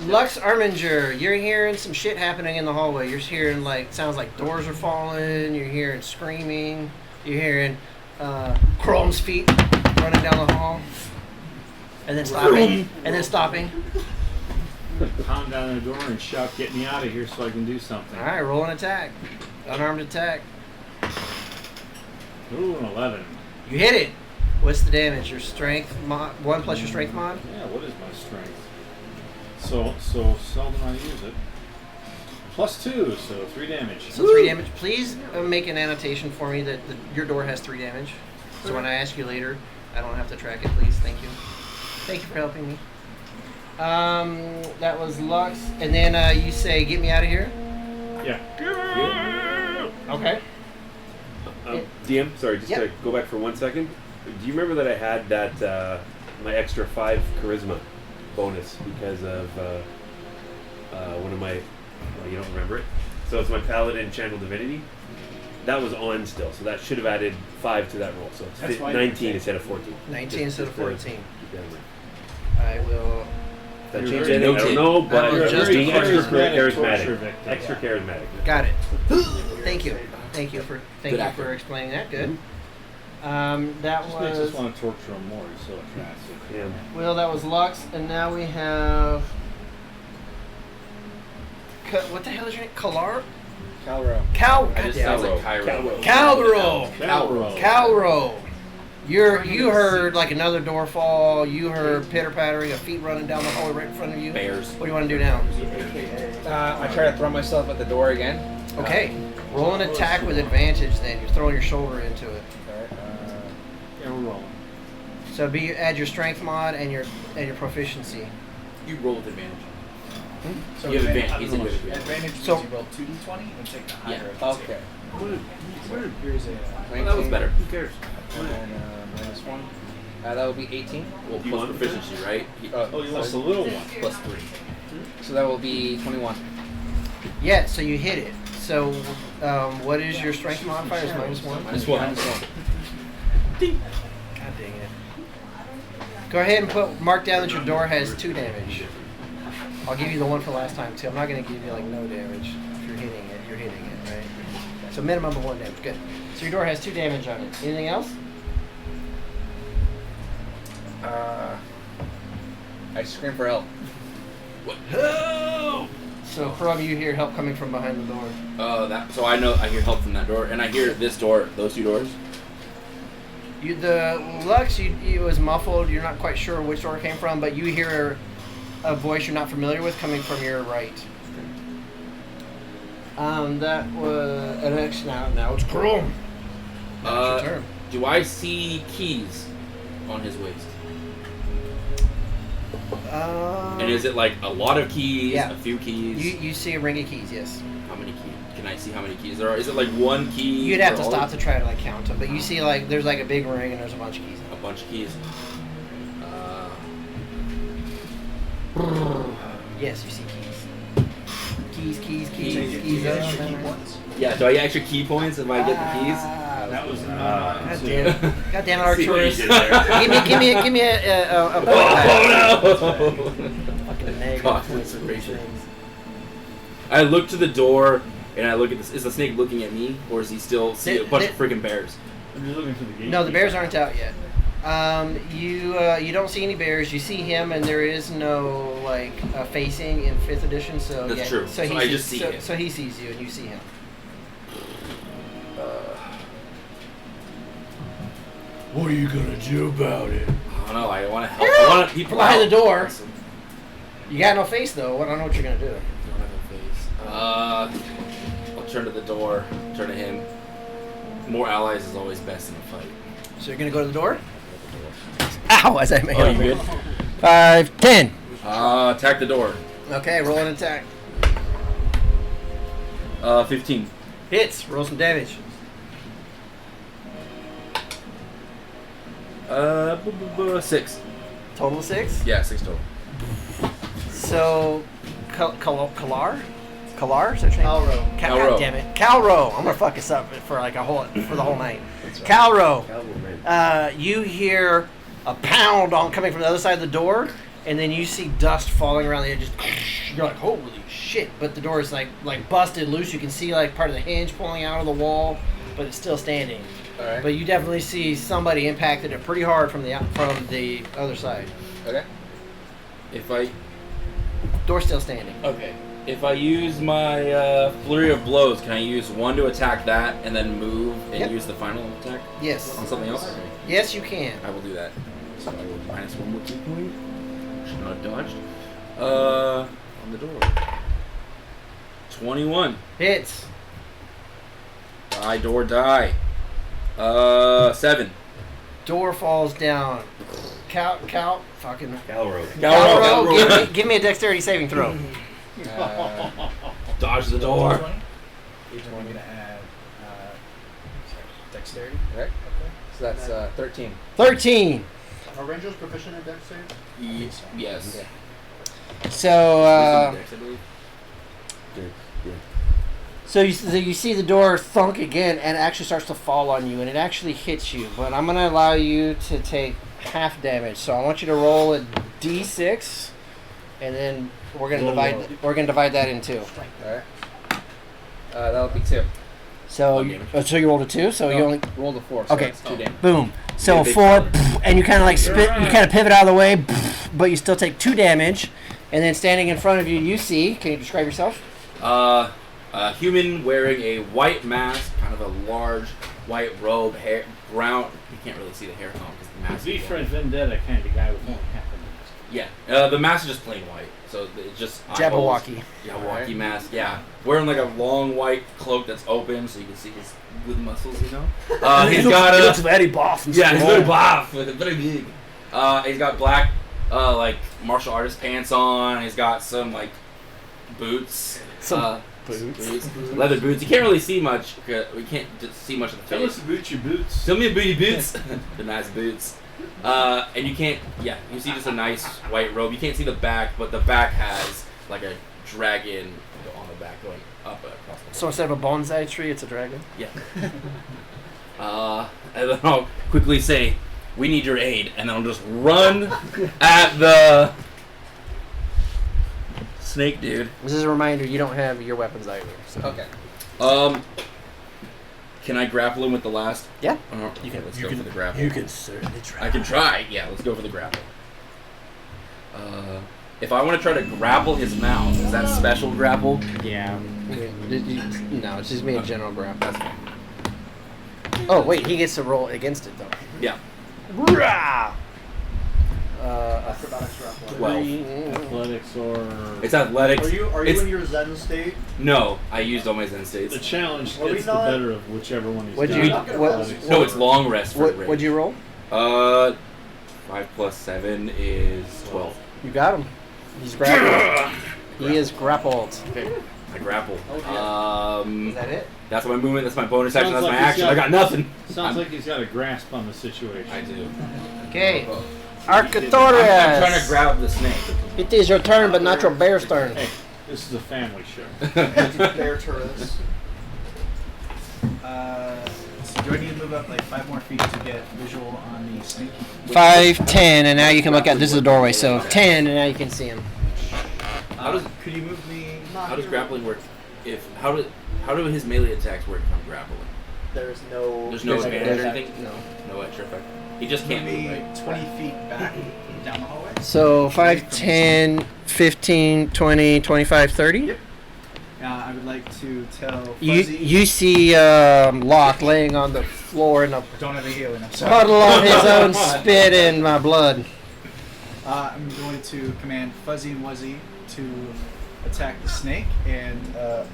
Lux Arminger, you're hearing some shit happening in the hallway. You're hearing sounds like doors are falling. You're hearing screaming. You're hearing Krohn's feet running down the hall, and then stopping, and then stopping. Pound down the door and shout, "Get me out of here so I can do something." All right, roll an attack, unarmed attack. Ooh, an 11. You hit it. What's the damage? Your strength mod, 1 plus your strength mod. Yeah, what is my strength? So seldom I use it. +2, so 3 damage. So 3 damage. Please make an annotation for me that your door has 3 damage. So when I ask you later, I don't have to track it. Please, thank you. Thank you for helping me. That was Lux, and then you say, "Get me out of here." Yeah. Okay. DM, sorry, just Yep. to go back for 1 second. Do you remember that I had that my extra 5 charisma bonus because of one of my? Well, you don't remember it. So it's my paladin channel divinity. That was on still, so that should have added 5 to that roll. So it's That's why 19 you- instead of 14. 19 instead of Just to 14. keep that in mind. I will. If that You're changes very anything, I don't know, but You're a just very being extra charismatic torture charismatic. victim. Extra charismatic. Got it. Thank you. Thank you for Good acting. explaining that. Good. That Just makes us was want to torture him more. He's so attractive. Yeah. Will. That was Lux, and now we have. What the hell is your name? Kalar? Calro. Cal. I just sounds like Cairo. Calro. Calro. Calro. You heard like another door fall. You heard pitter pattering of feet running down the hallway right in front of you. Bears. What do you want to do now? I try to throw myself at the door again. Okay. Roll an attack with advantage. Then you're throwing your shoulder into it. Yeah, we're rolling. So add your strength mod and your proficiency. You roll with advantage. So You have advantage- advantage. He's in with advantage. Advantage means So- you roll 2d20 and take the higher Yeah. of the two. Okay. Here's a. Well, that was better. Who cares? And then -1. That would be 18. Well, You plus want proficiency, right? Oh, you lost a little one. Plus 3. So that will be 21. Yeah. So you hit it. So what is your strength modifier? Is -1. -1. -1. God dang it. Go ahead and mark down that your door has 2 damage. I'll give you the one for last time too. I'm not going to give you like no damage. If you're hitting it, you're hitting it, right? So minimum of 1 damage. Good. So your door has 2 damage on it. Anything else? I scream for help. Help! So from you hear help coming from behind the door. So I know I hear help from that door, and I hear this door, those 2 doors. The Lux, it was muffled. You're not quite sure which door it came from, but you hear a voice you're not familiar with coming from your right. That was an X now it's Chrome. Now it's your turn. Do I see keys on his waist? And is it like a lot of keys, Yeah. a few keys? You see a ring of keys, yes. How many keys? Can I see how many keys there are? Is it like one key? You'd have for to all stop of- to try to like count them, but you see like there's like a big ring and there's a bunch of keys. A bunch of keys. Yes, you see keys. Keys. Keys extra key points. Yeah, do I get extra key points if I get the keys? That was God damn it, God damn it, See what you Arturus. did there. give me a point back. Oh Fucking negative God, points for these concentration. things. I look to the door and I look at this. Is the snake looking at me, or is he still see a bunch of They- freaking bears? I'm just looking for the gate. No, the bears aren't out yet. You don't see any bears. You see him, and there is no like facing in 5th edition. So That's yeah, true. So, So he I sees, just see him. So he sees you, and you see him. What are you gonna do about it? I don't know. I want to help. I want to people Behind out. the door. You got no face though. I don't know what you're gonna do. Don't have a face. I'll turn to the door. Turn to him. More allies is always best in a fight. So you're gonna go to the door. Ow! As I make Oh, you good? 5, 10. Attack the door. Okay, roll an attack. 15. Hits. Roll some damage. 6. Total of 6. Yeah, 6 total. So, Kalar? Kalar? Is that your name? Calro. Calro. God damn it. Calro. I'm gonna fuck this up for like for the whole night. Calro. You hear a pound coming from the other side of the door, and then you see dust falling around the edges. You're like, holy shit! But the door is like busted loose. You can see like part of the hinge pulling out of the wall, but it's still standing. Alright. But you definitely see somebody impacted it pretty hard from the other side. Okay. If I Door's still standing. Okay. If I use my flurry of blows, can I use one to attack that and then move and Yep. use the final attack Yes. on something else? Yes, you can. I will do that. So I will minus 1 more key point. Should not have dodged. On the door. 21. Hits. Die, door, die. 7. Door falls down. Fucking. Calro. Calro, give me a dexterity saving throw. Dodge the door. I'm going to add dexterity. Right. So that's 13. 13. Are Rangers proficient in dex saves? Yes. So, Dex, I believe. so you see the door thunk again, and it actually starts to fall on you, and it actually hits you. But I'm gonna allow you to take half damage. So I want you to roll a d6, and then we're gonna divide that in 2. Alright. That'll be 2. So Okay. so you rolled a 2. So you only rolled a 4. So okay. That's 2 damage. Boom. So Yeah, big 4, and you kind of like spit. You kind of pivot out of the way, but you still take 2 damage. And then standing in front of you, you see. Can you describe yourself? A human wearing a white mask, kind of a large white robe, hair brown. You can't really see the hair tone because the mask. V is for white. Vendetta kind of guy with only half a mask. Yeah, the mask is just plain white, so it's just eyeballs. Jabberwocky. Jabberwocky mask. Yeah, wearing like a long white cloak that's open, so you can see his good muscles. You know, he's got a very buff. yeah, he's very buff, very big. He's got black like martial artist pants on. He's got some like boots. Some boots. Leather boots. You can't really see much. We can't just see much of the Tell us face. about your boots. Tell me about your boots. The nice boots. And you can't. Yeah, you see just a nice white robe. You can't see the back, but the back has like a dragon on the back going up across the. So instead of a bonsai tree, it's a dragon. Yeah. And then I'll quickly say, "We need your aid," and then I'll just run at the snake dude. This is a reminder: you don't have your weapons either. So. Okay. Can I grapple him with the last? Yeah. You can. Let's go for the grapple. You can certainly try. I can try. Yeah, let's go for the grapple. If I want to try to grapple his mouth, is that special grapple? Yeah. No, it's just me a general grapple. That's fine. Oh wait, he gets to roll against it though. Yeah. Acrobatics or athletics? 12. Athletics or... It's athletics. Are you It's- in your Zen state? No, I used all my Zen states. The challenge Are we gets the not- better of whichever one he's What'd got. you- Not gonna what- roll. Athletics. No, it's long rest for What? the range. What'd you roll? 5 plus 7 is 12. You got him. He's grappled. He is grappled. Okay. I grapple. Is that it? That's my movement. That's my bonus action. Sounds That's like my he's action. got- I got nothing. Sounds like he's got a grasp on the situation. I do. Okay. I'm trying to Arcturus. grab the snake. It is your turn, but not your bear's turn. Hey, this is a family show. Bear turrets. So do I need to move up like 5 more feet to get visual on the snake? 5, 10, and now you can look at. This is a doorway, so 10, and now you can see him. Could you move me? How does grappling work? How do his melee attacks work if I'm grappling? There's no advantage or anything. No. No extra effect. He just Move can't me move, right? 20 feet back down the hallway. So 5, 10, 15, 20, 25, 30. Yep. I would like to tell You Fuzzy. you see Locke laying on the floor in a I don't have a healing. I'm sorry. puddle of his own spit and blood. I'm going to command Fuzzy and Wuzzy to attack the snake, and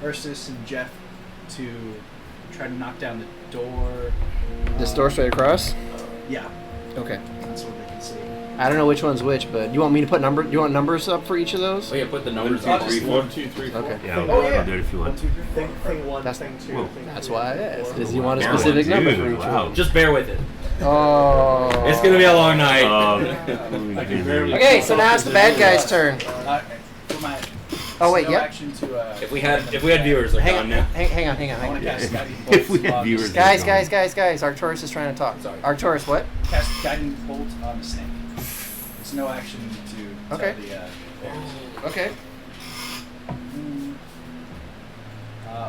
Ursus and Jeff to try to knock down the door. This door straight across. Yeah, Okay. that's what they can see. I don't know which one's which, but you want me to put number? You want numbers up for each of those? Oh yeah, put the numbers 1, on. 2, 3, 4. 1, 2, 3, 4. Okay. Yeah, Oh, I'll, yeah. I'll do it if you want. 1, 2, 3, 4. Thing 1, That's- thing 2, Whoa. thing That's 3, why I thing asked. 4. Does he want a Yeah, specific dude, number for each wow. one? Just bear with it. Oh. It's gonna be a long night. I can barely Okay, so now it's the bad guy's turn. For my Oh wait, no yep. action to, If we had viewers, like Hang on on, now. hang on. I want to cast guiding If bolt we had on viewers. the Guys, Arcturus is trying to talk. Sorry. Arcturus, what? cast guiding bolt on the snake. It's no action to Okay. tell the bears. Okay.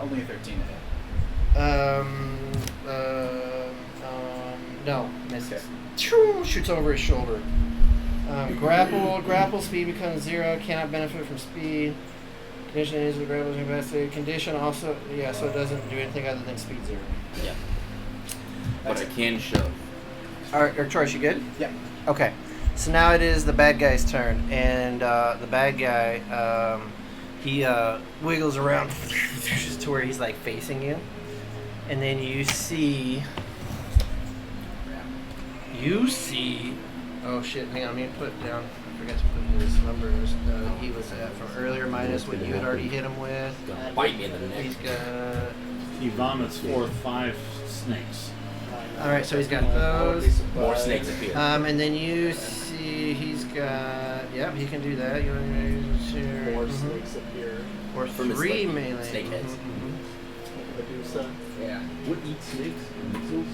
Only a 13 to hit. No, misses. Shoots over his shoulder. Grapple speed becomes 0, cannot benefit from speed. Condition is the grapple is invested. Condition also, so it doesn't do anything other than speed 0. Yeah. But I can shove. Arcturus, you good? Yep. Okay. So now it is the bad guy's turn, and the bad guy, he wiggles around to where he's like facing you, and then you see. Oh shit! Hang on, let me put down. I forgot to put his numbers. He was at from earlier minus what you had already hit him with. Gonna bite me in the neck. He's got. He vomits forth 5 snakes. All right, so he's got those. More snakes appear. And then you see he's got. Yep, he can do that. You want to More snakes appear. Or From his, 3 like, melee. snake heads. Medusa. Yeah. What eats snakes?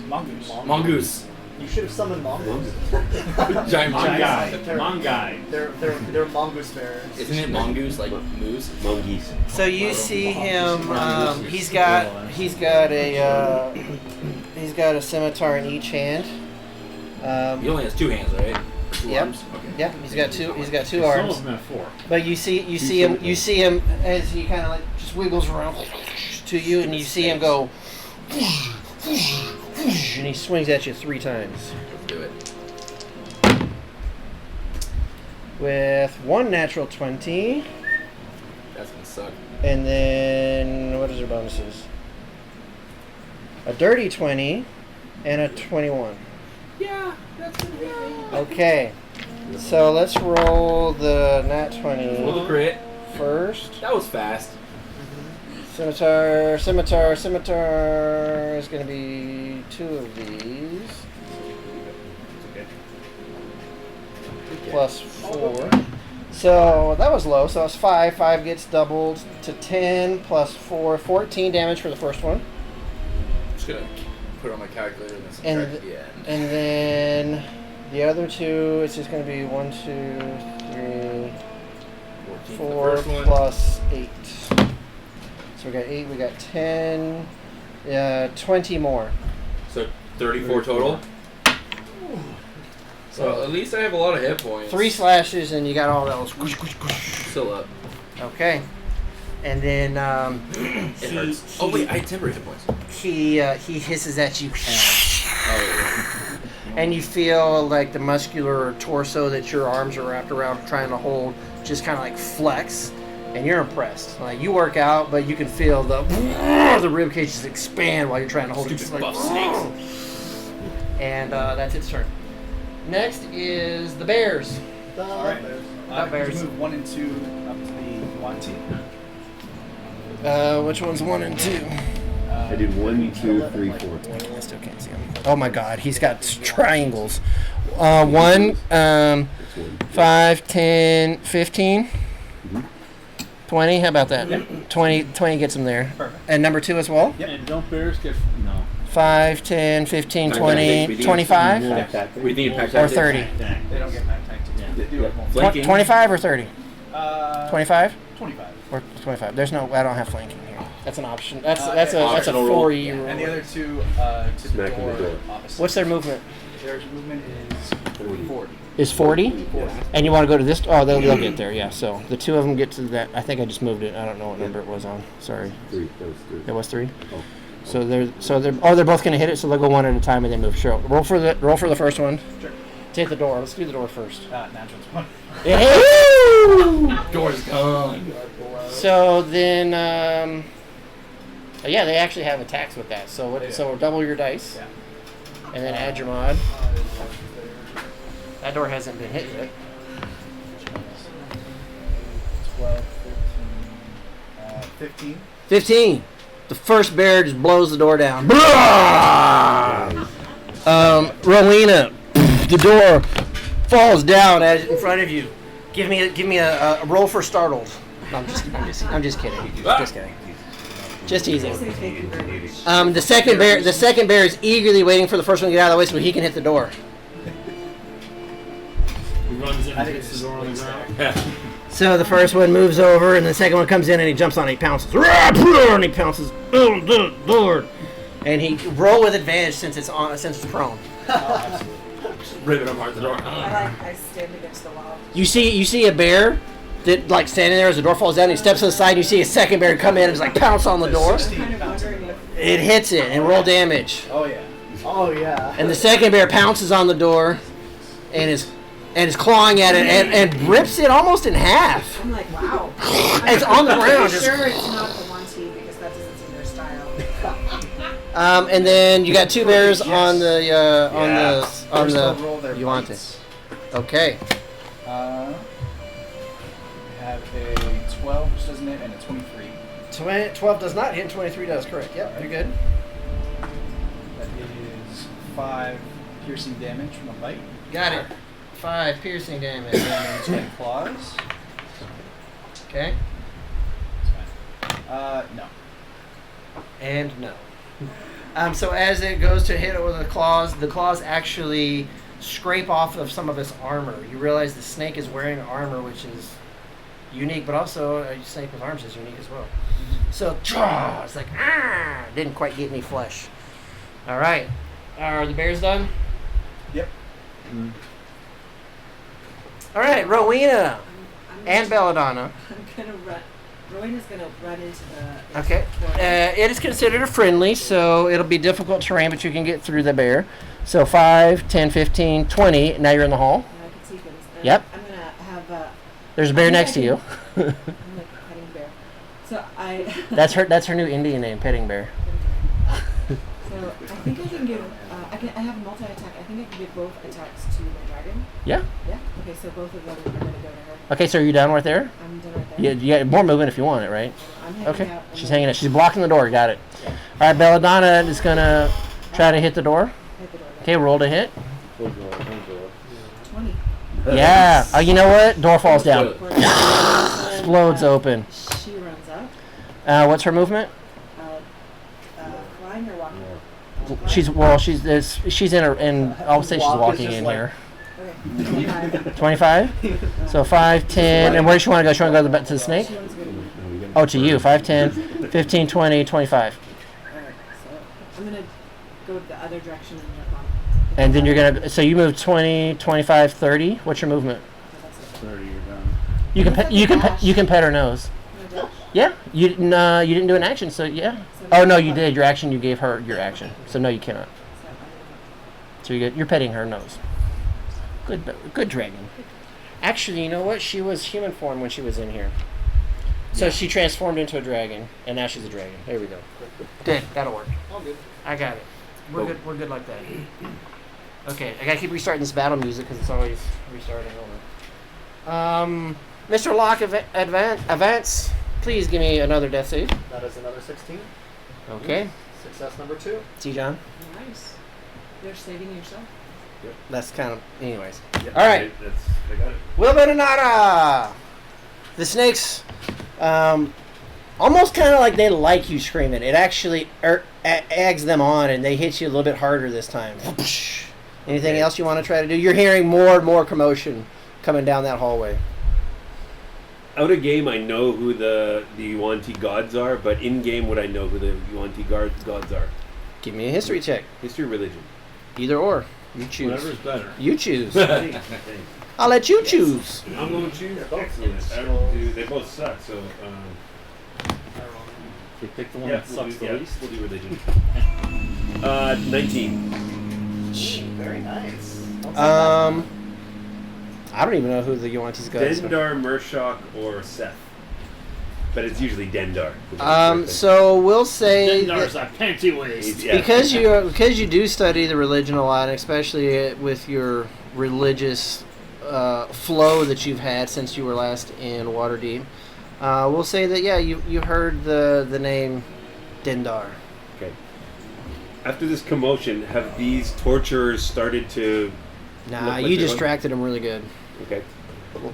Mongoose. Mongoose. You should have summoned mongoose. Giant Mongai. They're- Mongai. They're mongoose bears. Isn't it mongoose like moose? Monkeys. So you see him. He's got a scimitar in each hand. He only has 2 hands, right? 2 Yep. arms? Okay. Yep, he's got two Some arms. of them have 4. But you see him as he kind of like just wiggles around to you, and you see him go, and he swings at you 3 times Let's do it. with 1 natural 20, That's gonna suck. and then what is their bonuses? A dirty 20 and a 21. Yeah, that's gonna be me. Okay, so let's roll the nat 20 Roll the crit. first. That was fast. Scimitar is going to be 2 of these. Plus 4. So that was low, so it's 5. 5 gets doubled to 10 plus 4. 14 damage for the first one. I'm just gonna put it on my calculator and then And- subtract the end. And then the other 2, it's just going to be 1, 2, 3, 14 4 the first one. plus 8. So we got 8, we got 10, 20 more. So 34 total. So at least I have a lot of hit points. 3 slashes and you got all those. Still up. Okay. And then It hurts. Oh wait, I had temporary hit points. he hisses at you. Oh And you feel like the muscular torso that your arms are wrapped around trying to hold just kind of like flex. And you're impressed. Like you work out, but you can feel the rib cage just expand while you're trying to hold it. Stupid Just like, buff snakes. And that's its turn. Next is the bears. The Alright. bears. Could bears. you move 1 and 2 up to the Yuan-Ti? Which one's 1 and 2? I did 1, 2, 3, 4. I still can't see him. Oh my God, he's got triangles. 1, 5, 10, 15, 20. How about that? 20 gets him there. Perfect. And number 2 as well? And don't bears get no. 5, 10, 15, 20, 25, We think pack or 30. They don't get back tactics. They do it once. Flanking. 25 or 30? 25. 25 or 25? There's no. I don't have flanking here. That's an option. That's a optional rule. 4E rule. And the other 2 to the Smacking the door door. opposite. What's their movement? Their movement is 40. Is 40? And you want to go to this? Oh, they'll get there. Yeah. So the 2 of them get to that. I think I just moved it. I don't know what number it was on. Sorry. 3. That was 3. It was 3. Oh. So they're both gonna hit it. So they'll go one at a time and then move. Sure. Roll for the first one. Sure. To hit the door. Let's do the door first. Natural's 1. Door's gone. So then, yeah, they actually have attacks with that. So so double your dice, Yeah. and then add your mod. That door hasn't been hit yet. 12, 13, 15. 15. The first bear just blows the door down. Rowena, the door falls down in front of you. Give me a roll for startled. No, I'm just kidding. Just kidding. Just teasing. The second bear is eagerly waiting for the first one to get out of the way so he can hit the door. He runs in and hits the door on the ground. So the first one moves over, and the second one comes in, and he jumps on it, he pounces. And he pounces on the door. And he roll with advantage since it's prone. Ripping apart the door. I stand against the wall. You see a bear that like standing there as the door falls down. He steps to the side. And you see a second bear come in and just like pounce on the door. I'm kind of wondering if It hits it and roll damage. Oh, yeah. Oh yeah. And the second bear pounces on the door, and is clawing at it and rips it almost in half. I'm like, wow. It's on the I'm ground. pretty sure it's not the one team because that doesn't seem their style. And then you got 2 bears Yes. on the First they'll roll their Yuan-Ti. bites. Okay. We have a 12, which doesn't hit, and a 23. 12 does not hit. 23 does. Correct. Yep. You're good. That is 5 piercing damage from a bite. Got it. 5 piercing damage. And 10 claws. Okay. That's fine. No. And no. So as it goes to hit it with the claws actually scrape off of some of its armor. You realize the snake is wearing armor, which is unique, but also a snake with arms is unique as well. So it's like didn't quite get any flesh. All right, are the bears done? Yep. All right, Rowena I'm and Belladonna. I'm gonna run. Rowena's gonna run into the. Okay. It is considered a friendly, so it'll be difficult terrain, but you can get through the bear. So 5, 10, 15, 20. Now you're in the hall. I can see things. And Yep. I'm gonna have. There's a bear next to you. I'm like petting bear. So I. That's her new Indian name, Petting Bear. So I think I can give. I have a multi-attack. I think I can give both attacks to the dragon. Yeah. Yeah. Okay. So both of them are gonna go to her. Okay, so are you down right there? I'm done right there. Yeah, you got more movement if you want it, right? I'm hanging Okay. out. and She's then hanging out. She's blocking the door. Got it. All right, Belladonna is gonna try to hit the door. hit the door. Okay, roll to hit. 20. Yeah. Oh, you know what? Door falls down. Explodes open. She runs up. What's her movement? Flying or walking? She's in I'll say she's Walk is walking just in like- here. Okay. 25. So 5, 10, and where does she want to go? She want to go to the snake? She wants to go to me. Oh, to you. 5, 10, 15, 20, 25. Alright, so I'm gonna go the other direction and jump on. And then you're gonna. So you move 20, 25, 30. What's your movement? Okay, that's it. 30, you're done. You can Looks pet. like You can a pet. dash. You can pet her nose. Can I dash? Yeah. You didn't do an action. So yeah. So Oh no, you what? did. Your action. You gave her your action. So no, you cannot. So So you're petting her nose. Good dragon. Actually, you know what? She was human form when she was in here. So she transformed into a dragon, and now she's a dragon. There we go. Good. That'll work. All good. I got it. We're good. We're good like that. Okay, I gotta keep restarting this battle music because it's always restarting over. Mr. Locke, advance. Please give me another death save. That is another 16. Okay. Success number 2. See, John? Nice. You're saving yourself. That's kind of... Anyways. Yep, All right. I got it. Wilbenanada! The snakes, almost kind of like they like you screaming. It actually eggs them on, and they hit you a little bit harder this time. Anything else you want to try to do? You're hearing more and more commotion coming down that hallway. Out of game, I know who the Yuan-Ti gods are, but in game, would I know who the Yuan-Ti gods are? Give me a history check. History or religion? Either or. You choose. Whatever's better. You choose. I'll let you choose. I'm going to choose. Excellent. I don't do. They both suck, so. You pick the one Yeah, that sucks the least. we'll do religion. 19. Very nice. I don't even know who the Yuan-Ti's gods are. Dendar, Murshok, or Seth. But it's usually Dendar. So we'll say Dendar's a panty waist. Yeah. because you do study the religion a lot, and especially with your religious flow that you've had since you were last in Waterdeep, we'll say that you heard the name Dendar. Okay. After this commotion, have these torturers started to... Nah, look like you they're distracted them really good. Okay.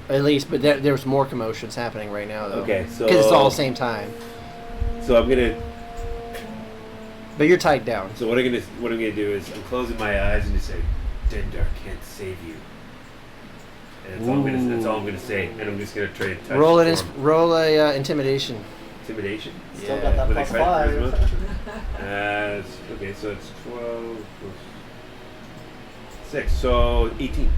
At least, but there's more commotions happening right now, though. Okay, so... Because it's all the same time. So I'm gonna... But you're tied down. So what I'm gonna do is I'm closing my eyes and just say, Dendar can't save you. And that's all I'm gonna say. And I'm just gonna try to touch Roll form. intimidation. Intimidation. Still got that With plus charisma. 5. Okay, so it's 12 plus 6, so 18.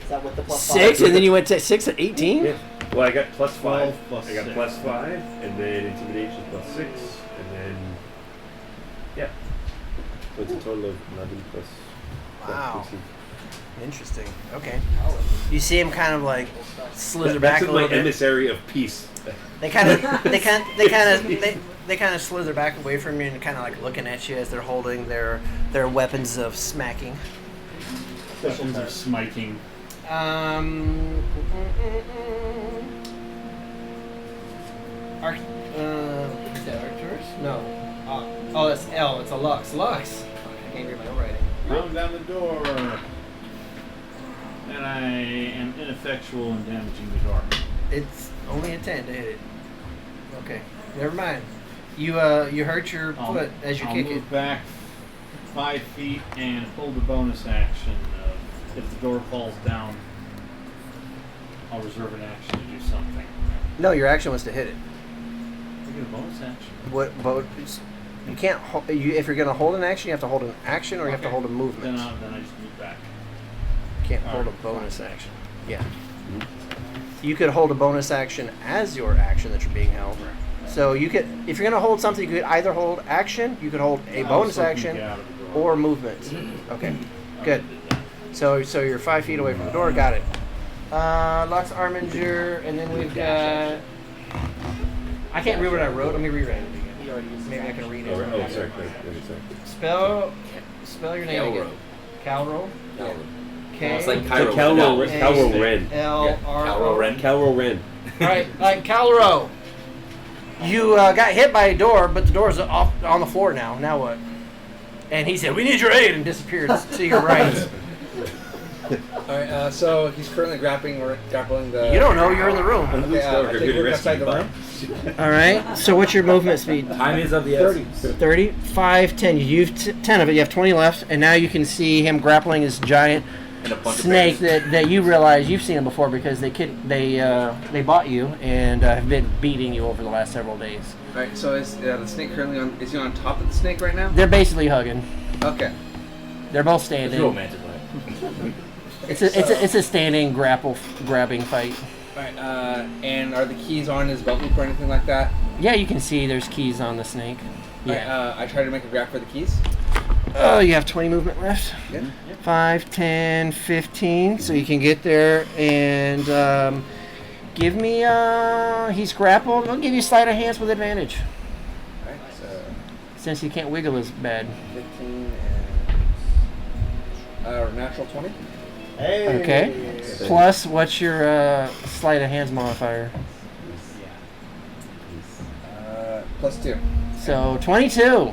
Is that with the plus 6, 5? and then you went to 6 to 18? Yeah. Well, I got plus 5. 12 plus I got 6. plus 5, and then intimidation plus 6, and then yeah. So it's a total of 11 plus. Wow. 16. Interesting. Okay. You see him kind of like slither That's back a with little my bit. emissary of peace. They kind of slither back away from you and kind of like looking at you as they're holding their weapons of smacking. Weapons of smiting. Is that Arcturus? No. Oh, that's L. It's a Lux. Lux. I can't read my own writing. Pound down the door. And I am ineffectual in damaging the door. It's only a 10 to hit it. Okay. Never mind. You hurt your foot as you I'll kick move it. back 5 feet and hold the bonus action. If the door falls down, I'll reserve an action to do something. No, your action was to hit it. I get a bonus action. What? But you can't. If you're gonna hold an action, you have to hold an action, or you have to Okay. hold a movement. Then I just move back. You can't hold a bonus action. Yeah. You could hold a bonus action as your action that you're being held. So you could, if you're gonna hold something, you could either hold action, you could hold a I was bonus hoping to action, get out of the door. or movement. Okay. Good. I did that. So you're 5 feet away from the door. Got it. Lux Arminger, and then we've got. I can't read what I wrote. Let me rewrite it again. Maybe I can read it. Oh, sorry. Spell your name again. Calro. K. It's like Calro Cairo. Ren. L R O. Calro Ren. All right, like Calro. You got hit by a door, but the door's off on the floor now. Now what? And he said, "We need your aid," and disappeared to your right. Alright, so he's currently grappling the... You don't know. You're in the room. Okay, I take a look outside the room. All right. So what's your movement speed? Time is of the essence. 30, 5, 10. You used 10 of it. You have 20 left, and now you can see him grappling his giant And a bunch snake of bears. that you realize you've seen him before because they bought you and have been beating you over the last several days. Alright, so is the snake currently on... Is he on top of the snake right now? They're basically hugging. Okay. They're both It's standing. romantic, right? It's a standing grabbing fight. Alright, and are the keys on his belt loop or anything like that? Yeah, you can see there's keys on the snake. Yeah. I try to make a grab for the keys. Oh, you have 20 movement left. Yeah. 5, 10, 15. So you can get there and give me. He's grappled. I'll give you sleight of hands with advantage Alright, so since he can't wiggle as bad. 15 and natural 20. Hey. Okay. Plus, what's your sleight of hands modifier? +2. So 22.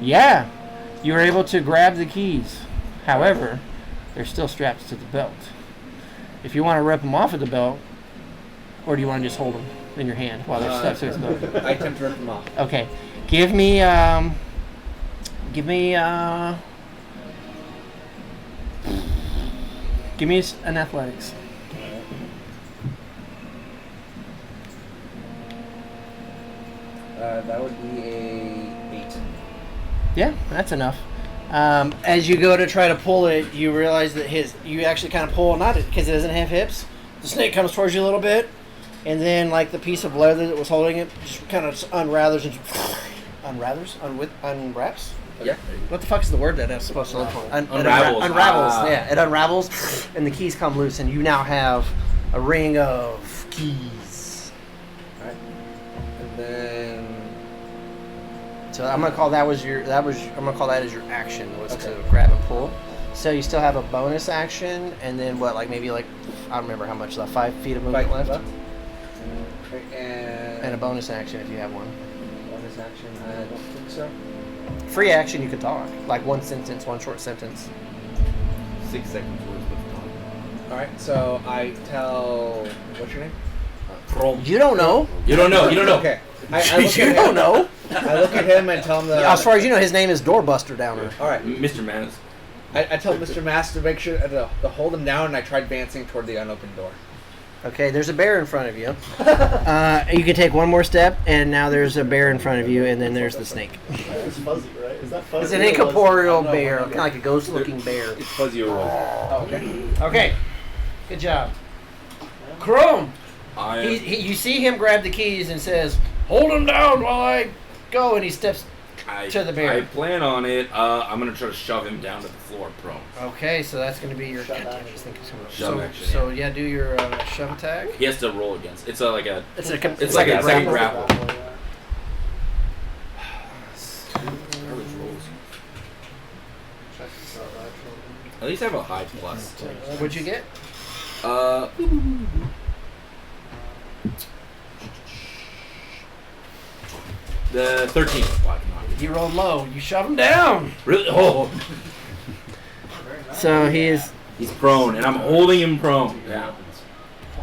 Yeah, you were able to grab the keys. However, they're still strapped to the belt. If you want to rip them off of the belt, or do you want to just hold them in your hand while they're stuck to the belt? I attempt to rip them off. Okay, give me an athletics. That would be a 8. Yeah, that's enough. As you go to try to pull it, you realize that you actually kind of pull, not because it doesn't have hips. The snake comes towards you a little bit, and then like the piece of leather that was holding it just kind of unwraps. Yeah. What the fuck is the word that I'm supposed to look for? Unravels. Unravels. Ah. Yeah, it unravels, and the keys come loose, and you now have a ring of keys. Alright. And then. So I'm gonna call I'm gonna call that as your action was to grab and pull. So you still have a bonus action, and then what? Like maybe I don't remember how much left. 5 feet of movement 5 left, Okay, and a bonus action if you have one. bonus action. I don't think so. Free action you could talk, like one sentence, one short sentence. 6 seconds worth of time. Alright, so I tell. What's your name? You don't know. You don't know. Okay. I look You at don't him. know. I look at him and tell him that. As far as you know, his name is Doorbuster Downer. Alright. Mr. Manners. I tell Mr. Mass to make sure to hold him down, and I try advancing toward the unopened door. Okay, there's a bear in front of you. You can take one more step, and now there's a bear in front of you, and then there's the snake. It's fuzzy, right? Is that fuzzy? It's an or was- incorporeal bear, kind of like a ghost-looking bear. It's fuzzy roll. Oh, okay. Okay, good job. Chrome, I you see him grab the keys and says, "Hold him down while I go," and he steps to the bear. I plan on it. I'm gonna try to shove him down to the floor, prone. Okay, so that's going to be your Shove God damn, I action. just think it's gonna- Shove so, action, So yeah, do your shove attack. He has to roll against. It's like a. It's It's like like a a second grapple. grapple. Yeah. Garbage rolls. Check this out, actually. At least I have a high plus. What'd you get? The 13 was black and white. You rolled low. You shove him down. Really? Oh, Very nice. So he is. he's prone, and I'm holding him prone. Yeah.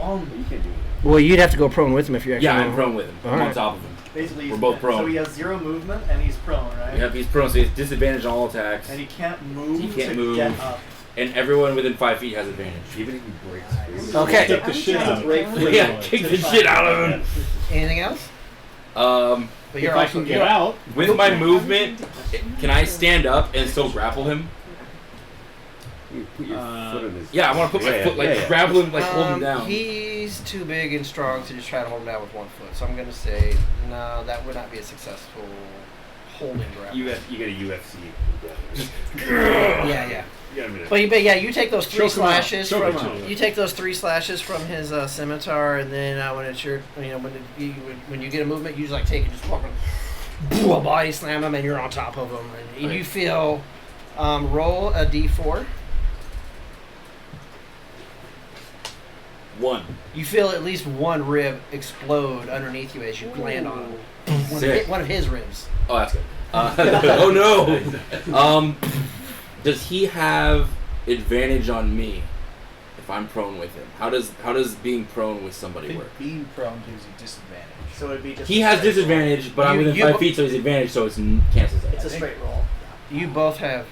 You can do it. Well, you'd have to go prone with him if you actually. Yeah, I'm prone with him. I'm on Alright. top of him. Basically, We're he's- both prone. So he has 0 movement and he's prone, right? Yep, he's prone, so he's disadvantage on all attacks, And he can't move He can't to move. get up. and everyone within 5 feet has advantage. Even if he breaks free. Okay. Kick the shit out of Break him. free. Yeah, kick the shit out of him. Anything else? But If I can get out, With my movement, can I stand up and still grapple him? You put your foot on his. Yeah, I want to put my Yeah, foot, like, yeah. grapple him, like, hold him down. He's too big and strong to just try to hold him down with one foot. So I'm going to say, no, that would not be a successful holding grapple. You get a UFC. Yeah. You got a minute. But yeah, you take those 3 Choke him out. slashes Choke from him out. you take those 3 slashes from his scimitar, and then when it's your when you get a movement, you just like take it, just walk, a body slam him, and you're on top of him, and Right. you feel roll a d4. 1. You feel at least one rib explode underneath you as you land on him. Sick. One of his ribs. Oh, that's good. Oh no. Does he have advantage on me if I'm prone with him? How does being prone with I somebody think work? being prone gives you disadvantage. So it'd be just He a has straight disadvantage, but I'm You- within you 5 bo- feet, so he's advantage, so it's cancels roll. It's a out. straight roll. You both have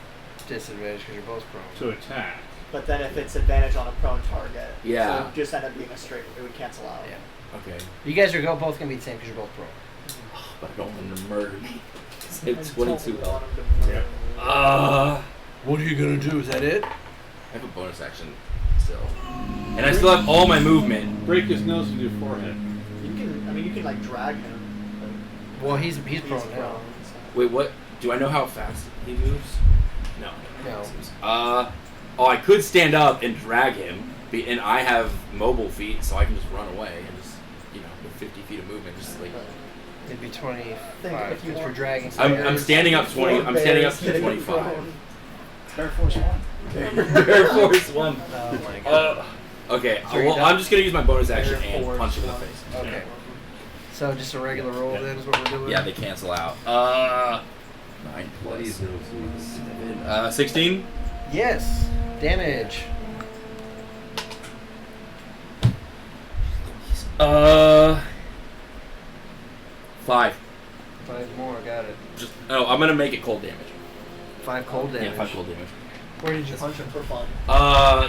disadvantage because you're both prone. to attack. But then if it's advantage on a prone target, Yeah. so it would just end up being a straight. It would cancel out. Yeah. Okay, You guys are both gonna be the same because you're both prone. but I don't want him to murder me. I It's 22. totally want him to move. What are you gonna do? Is that it? I have a bonus action still, and I still have all my movement. Break his nose with your forehead. You can. I mean, you can like drag him. Well, he's He's prone now. prone. So. Wait, what? Do I know how fast he moves? No. No. I could stand up and drag him, and I have mobile feet, so I can just run away and just, with 50 feet of movement, just like. It'd be Think 25 if you because we're want- dragging. I'm standing up 20. I'm standing up Bears to hitting 25. prone. Bear Force 1. Bear Force 1. Oh my god. Okay, So you're well, done? I'm just gonna use my bonus action Bear and Force punch him in the 1. face. Okay. So just a regular roll then is what we're doing? Yeah, they cancel out. 9 Please plus no, please. 16. Yes. Damage. 5. 5 more, got it. I'm gonna make it cold damage. 5 cold damage. Yeah, 5 cold damage. Where did you punch him for fun?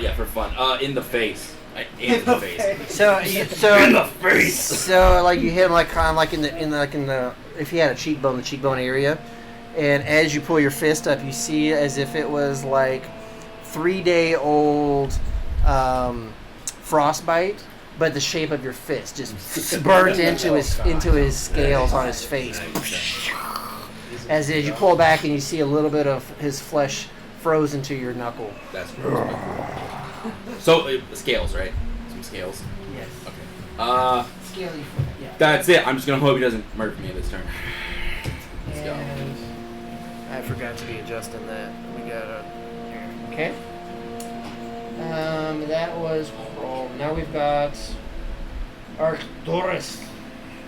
Yeah, for fun. In the face. In the face. So in the face. So like you hit him like kind of like in the if he had a cheekbone, the cheekbone area, and as you pull your fist up, you see as if it was like 3-day-old frostbite, but the shape of your fist just burnt into his scales on his face. As you pull back and you see a little bit of his flesh frozen to your knuckle. That's gross. So scales, right? Some scales. Yes. Okay. Scaly. Yeah. That's it. I'm just gonna hope he doesn't murder me this turn. Let's go. And I forgot to be adjusting that. We got okay. That was roll. Now we've got Arcturus.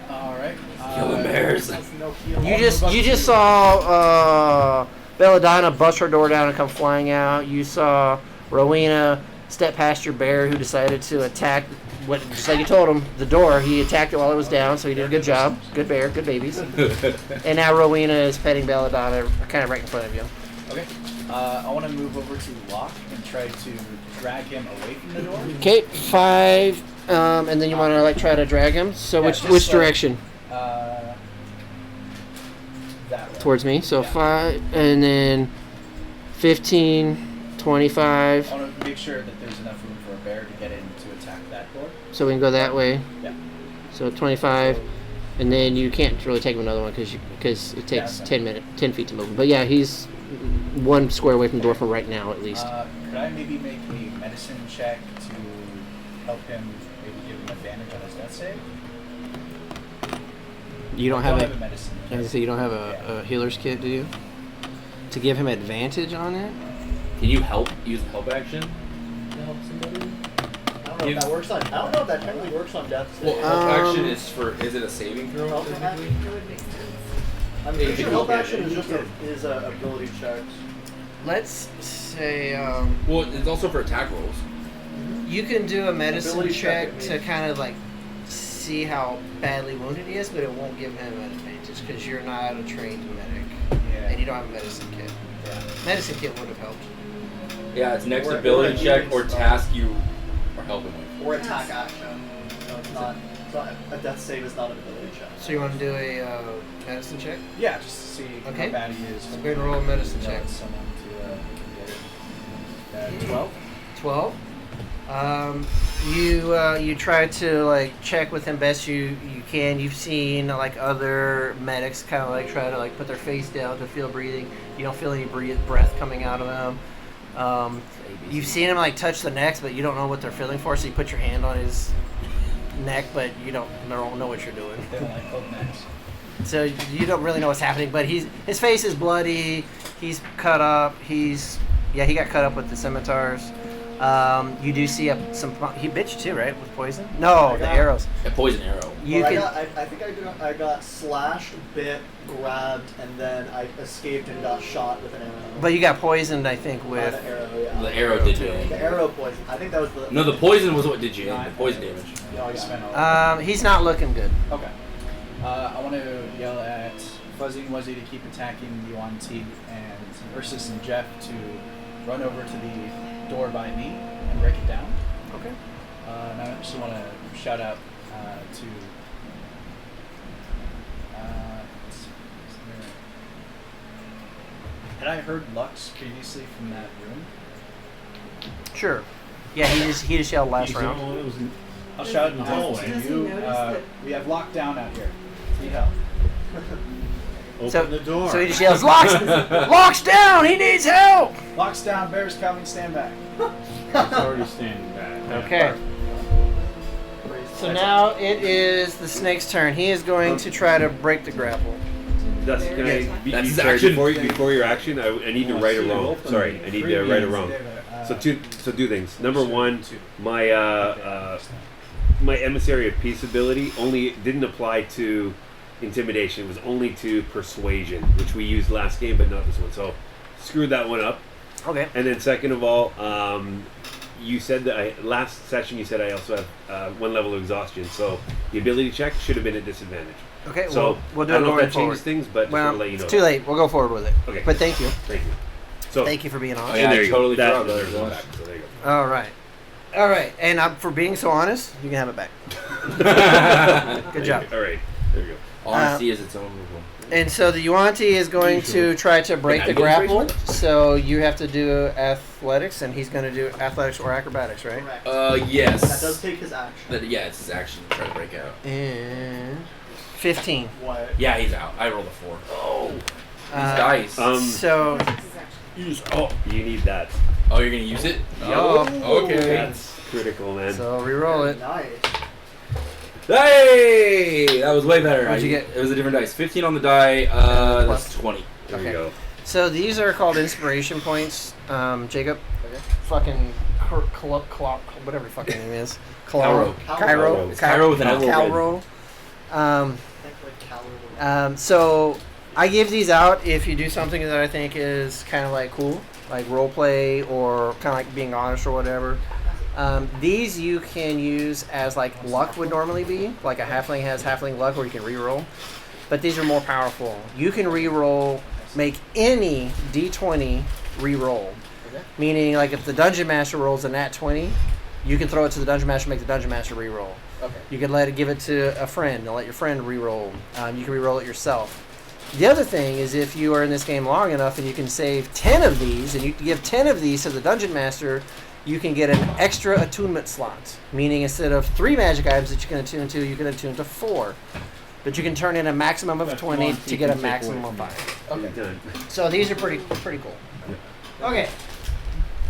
All right. Killing bears. That's no heal. You just saw Belladonna bust her door down and come flying out. You saw Rowena step past your bear, who decided to attack. Just like you told him, the door. He attacked it while it was down, so he did a good job. Good bear, good babies. And now Rowena is petting Belladonna, kind of right in front of you. Okay. I want to move over to Locke and try to drag him away from the door. Okay, 5, and then you want to like try to drag him. So Yeah, which just, direction? That way. Towards me. So Yeah. 5, and then 15, 25. I want to make sure that there's enough room for a bear to get in to attack that door. So we can go that way. Yeah. So 25, and then you can't really take him another one because it takes Yeah, 10 feet to move him. But yeah, he's 1 square away from the door for right now at least. Could I maybe make a medicine check to help him, maybe give him advantage on his death save? You don't I have have a. a medicine. I was gonna say you don't have a healer's kit, do you? To give him advantage on it. Can you use help action to help somebody? I don't know if that works on. I don't know if that technically works on death Well, save. help action is it a saving throw? Help Technically? That would make sense. I'm pretty sure help action is just a ability checks. Let's say Well, it's also for attack rolls. you can do a medicine Ability check check, to kind of like see how badly wounded he is, but it won't give him an advantage because you're not a trained medic and you don't have a medicine kit. Yeah. Medicine kit would have helped. Yeah, it's next Or- ability or a check healing or spell. task you are helping with. Or attack action. So it's not. A death save is not an ability check. So you want to do a medicine check? Yeah, just to see Okay. how bad he is. So go ahead and roll a medicine check. Someone to get it. 12. 12. You try to like check with him best you can. You've seen like other medics kind of like try to like put their face down to feel breathing. You don't feel any breath coming out of them. You've seen him like touch the necks, but you don't know what they're feeling for. So you put your hand on his neck, but you don't know what you're doing. They don't like cold necks. So you don't really know what's happening. But his face is bloody. He's cut up. He got cut up with the scimitars. You do see he bit you too, right? With poison? No, the arrows. A poison arrow. You Well, can. I think I got slashed, bit, grabbed, and then I escaped and got shot with an arrow. But you got poisoned, I think, By with. the arrow, yeah. The arrow did you. The arrow poison. I think that was the. No, the poison was what did you in. The poison damage. You always spend all He's not looking good. Okay. I want to yell at Fuzzy and Wuzzy to keep attacking Yuan T and Ursus and Jeff to run over to the door by me and break it down. Okay. And I just want to shout out to. Had I heard Lux previously from that room? Sure. Yeah, he just yelled last round. I'll shout in the Does- hallway. does he notice that- We have lockdown out here. Need help. Open the door. So he just yells, "Locks down! He needs help!" Locks down. Bears coming. Stand back. It's already standing back. Okay. So now it is the snake's turn. He is going to try to break the grapple. Dustin, can I be That's his sorry, action. before your action? I need to right or wrong. Sorry, I need to right or wrong. So two things. Number one, my my emissary of peace ability only didn't apply to intimidation. It was only to persuasion, which we used last game, but not this one. So screwed that one up. Okay. And then second of all, you said that last session you said I also have one level of exhaustion. So the ability check should have been at disadvantage. Okay. So we'll do I it don't know going if that forward. changes things, but just Well, want to let you know. it's too late. We'll go forward with it. Okay. But thank you. Thank you. So Thank you for being on. Oh, and yeah, there I you totally go. That forgot about deserves that. it back. So there you go. All right. All right. And for being so honest, you can have it back. Good job. All right. There you go. Honesty is its own rule. And so the Yuanti is going to try to break the Can I get a grapple. So you have to do athletics, and he's going to do athletics or acrobatics, right? Correct. Yes. That does take his action. Yeah, it's his action to try to break out. And 15. What? Yeah, he's out. I rolled a 4. Oh. These dice. So You need that. Oh, you're gonna use it? Yup. Oh, okay. That's critical, man. so re-roll it. Nice. Hey! That was way better. What'd you get? It was a different dice. 15 on the die. Plus. That's 20. There Okay. you go. So these are called inspiration points. Jacob, fucking whatever the fucking name is. Cairo. Cairo. It's Cairo with an L. Cairo. Calorie. So I give these out if you do something that I think is kind of like cool, like role play or kind of like being honest or whatever. These you can use as like luck would normally be, like a halfling has halfling luck, or you can reroll. But these are more powerful. You can reroll, make any d20 reroll. Okay. Meaning, like if the dungeon master rolls a nat 20, you can throw it to the dungeon master, make the dungeon master reroll. Okay. You can give it to a friend and let your friend re-roll. You can re-roll it yourself. The other thing is if you are in this game long enough and you can save 10 of these, and you give 10 of these to the dungeon master, you can get an extra attunement slot. Meaning instead of 3 magic items that you can attune to, you can attune to 4. But you can turn in a maximum of That's 20 one to you get a can take maximum away of from 5. You're done. So these are pretty cool. Okay.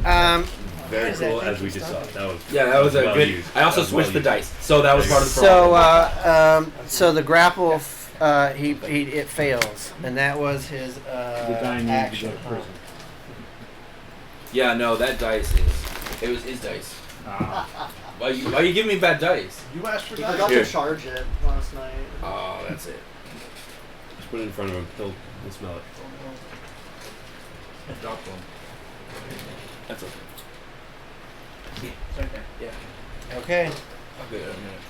Very Is that cool, as we thinking just stuff? saw. That was Yeah, that was a well good. used. I also That was switched well the used. dice, so that was part of the problem. So the grapple, it fails, and that was his The guy needed to action. go to prison. Yeah, no, that dice is. It was his dice. Ah. Why are you giving me bad dice? You asked for He that. forgot Here. to charge it last night. Oh, that's it. Just put it in front of him. He'll smell it. Dropped one. That's okay. Okay. I'll get it in a minute.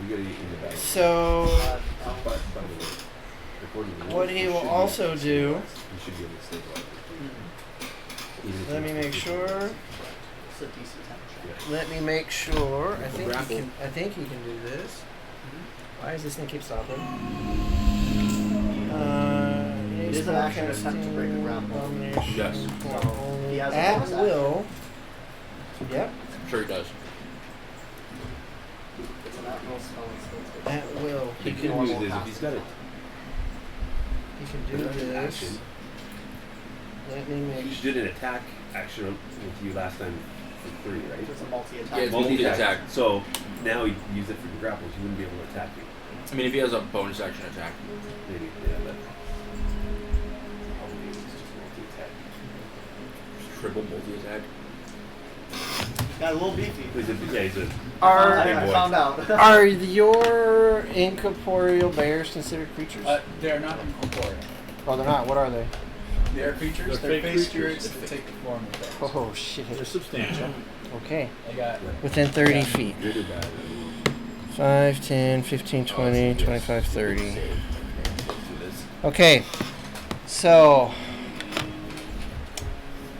We gotta eat in the bag. So By the way, according to the what rules, he you will should also be able to do. You should be able to stabilize it. Even if Let it's me make 50. sure. It's a DC 10 check. Let me make sure. I think Grapple. he can. I think he can do this. Why does this thing keep stopping? It is an action attempt to break the grapple. Yes. He has a At bonus action. will. Yep. I'm sure he does. It's an at-will spell. It's still At will. He He can can. use this if he's got it. He can do this. Action. Let me make He sure. did an attack action with you last time for 3, right? It's a multi-attack. Yeah, it's multi-attack. So now he used it for the grapples. He wouldn't be able to attack you. I mean, if he has a bonus action attack. Maybe. Yeah, but probably it's just multi-attack. Triple multi-attack. Got a little beefy. He's a Are I found out. are your incorporeal bears considered creatures? They're not incorporeal. Oh, they're not. What are they? They're creatures. They're They're fake face creatures. spirits that take the form of bears. Oh shit. They're substantial. Okay. They got Within 30 feet. good or bad. 5, 10, 15, 20, 25, 30. Okay. So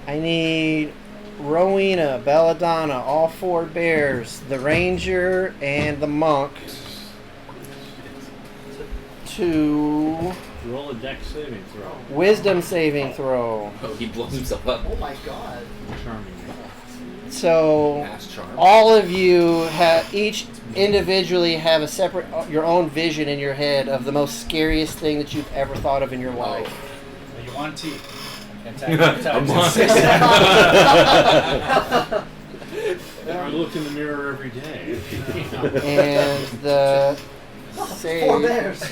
I need Rowena, Belladonna, all 4 bears, the ranger, and the monk to Roll a dex saving throw. wisdom saving throw. Oh, he blows himself up. Oh my god. Charming. So Mass charm. all of you have each individually have a separate your own vision in your head of the most scariest thing that you've ever thought of in your life. you want tea. Attack. A monk. I look in the mirror every day. And the save. 4 bears.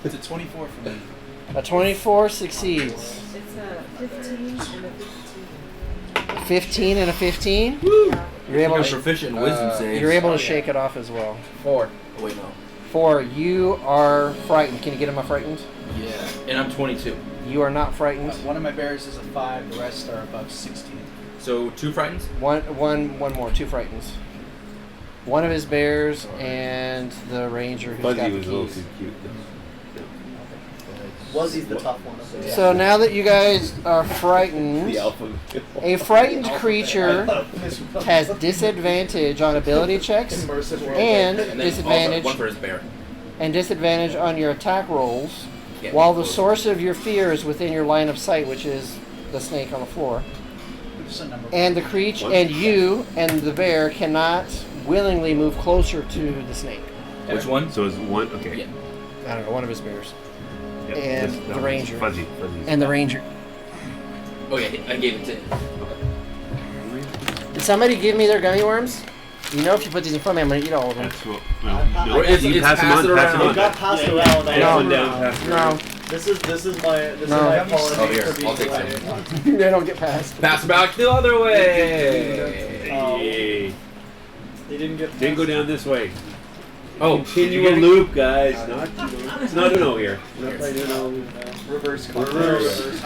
It's a 24 for me. A 24 succeeds. It's a 15 and a 15. 15 and a 15. Yeah. You're able I'm to. proficient in wisdom saves. You're able to shake it off as well. 4. Oh, wait, no. 4. You are frightened. Can you get him a frightened? Yeah. And I'm 22. You are not frightened. One of my bears is a 5. The rest are above 16. So 2 frightens? One more. 2 frightens. One of his bears and the ranger who's got Fuzzy the was a little keys. too cute. Wuzzy's the tough one. Of the So now that you guys are frightened, The alpha. a frightened creature has disadvantage on ability checks Immersive world. and And then disadvantage also one for his bear. and disadvantage on your attack rolls, Yeah. while the source of your fear is within your line of sight, which is the snake on the floor. Just a number. And the creature and you and the bear cannot willingly move closer to the snake. Which one? So it's one. Okay. Yeah. I don't know, one of his bears. Yep, And that the one's ranger. Fuzzy. And the ranger. Oh, yeah, I gave it to him. Did somebody give me their gummy worms? You know, if you put these in front of me, I'm going to eat all of them. That's what. I- It's you pass pass it them on. Pass them around. It on. got passed Yeah, around. Pass No. one down. Pass it No, around. This is my No. my apology Oh, here, for being I'll take late. they don't get passed. Pass back the other way. Hey. They didn't get. Didn't go down this way. Oh, Continue a loop, guys. It's not an O here. Not quite an O. Reverse. Reverse.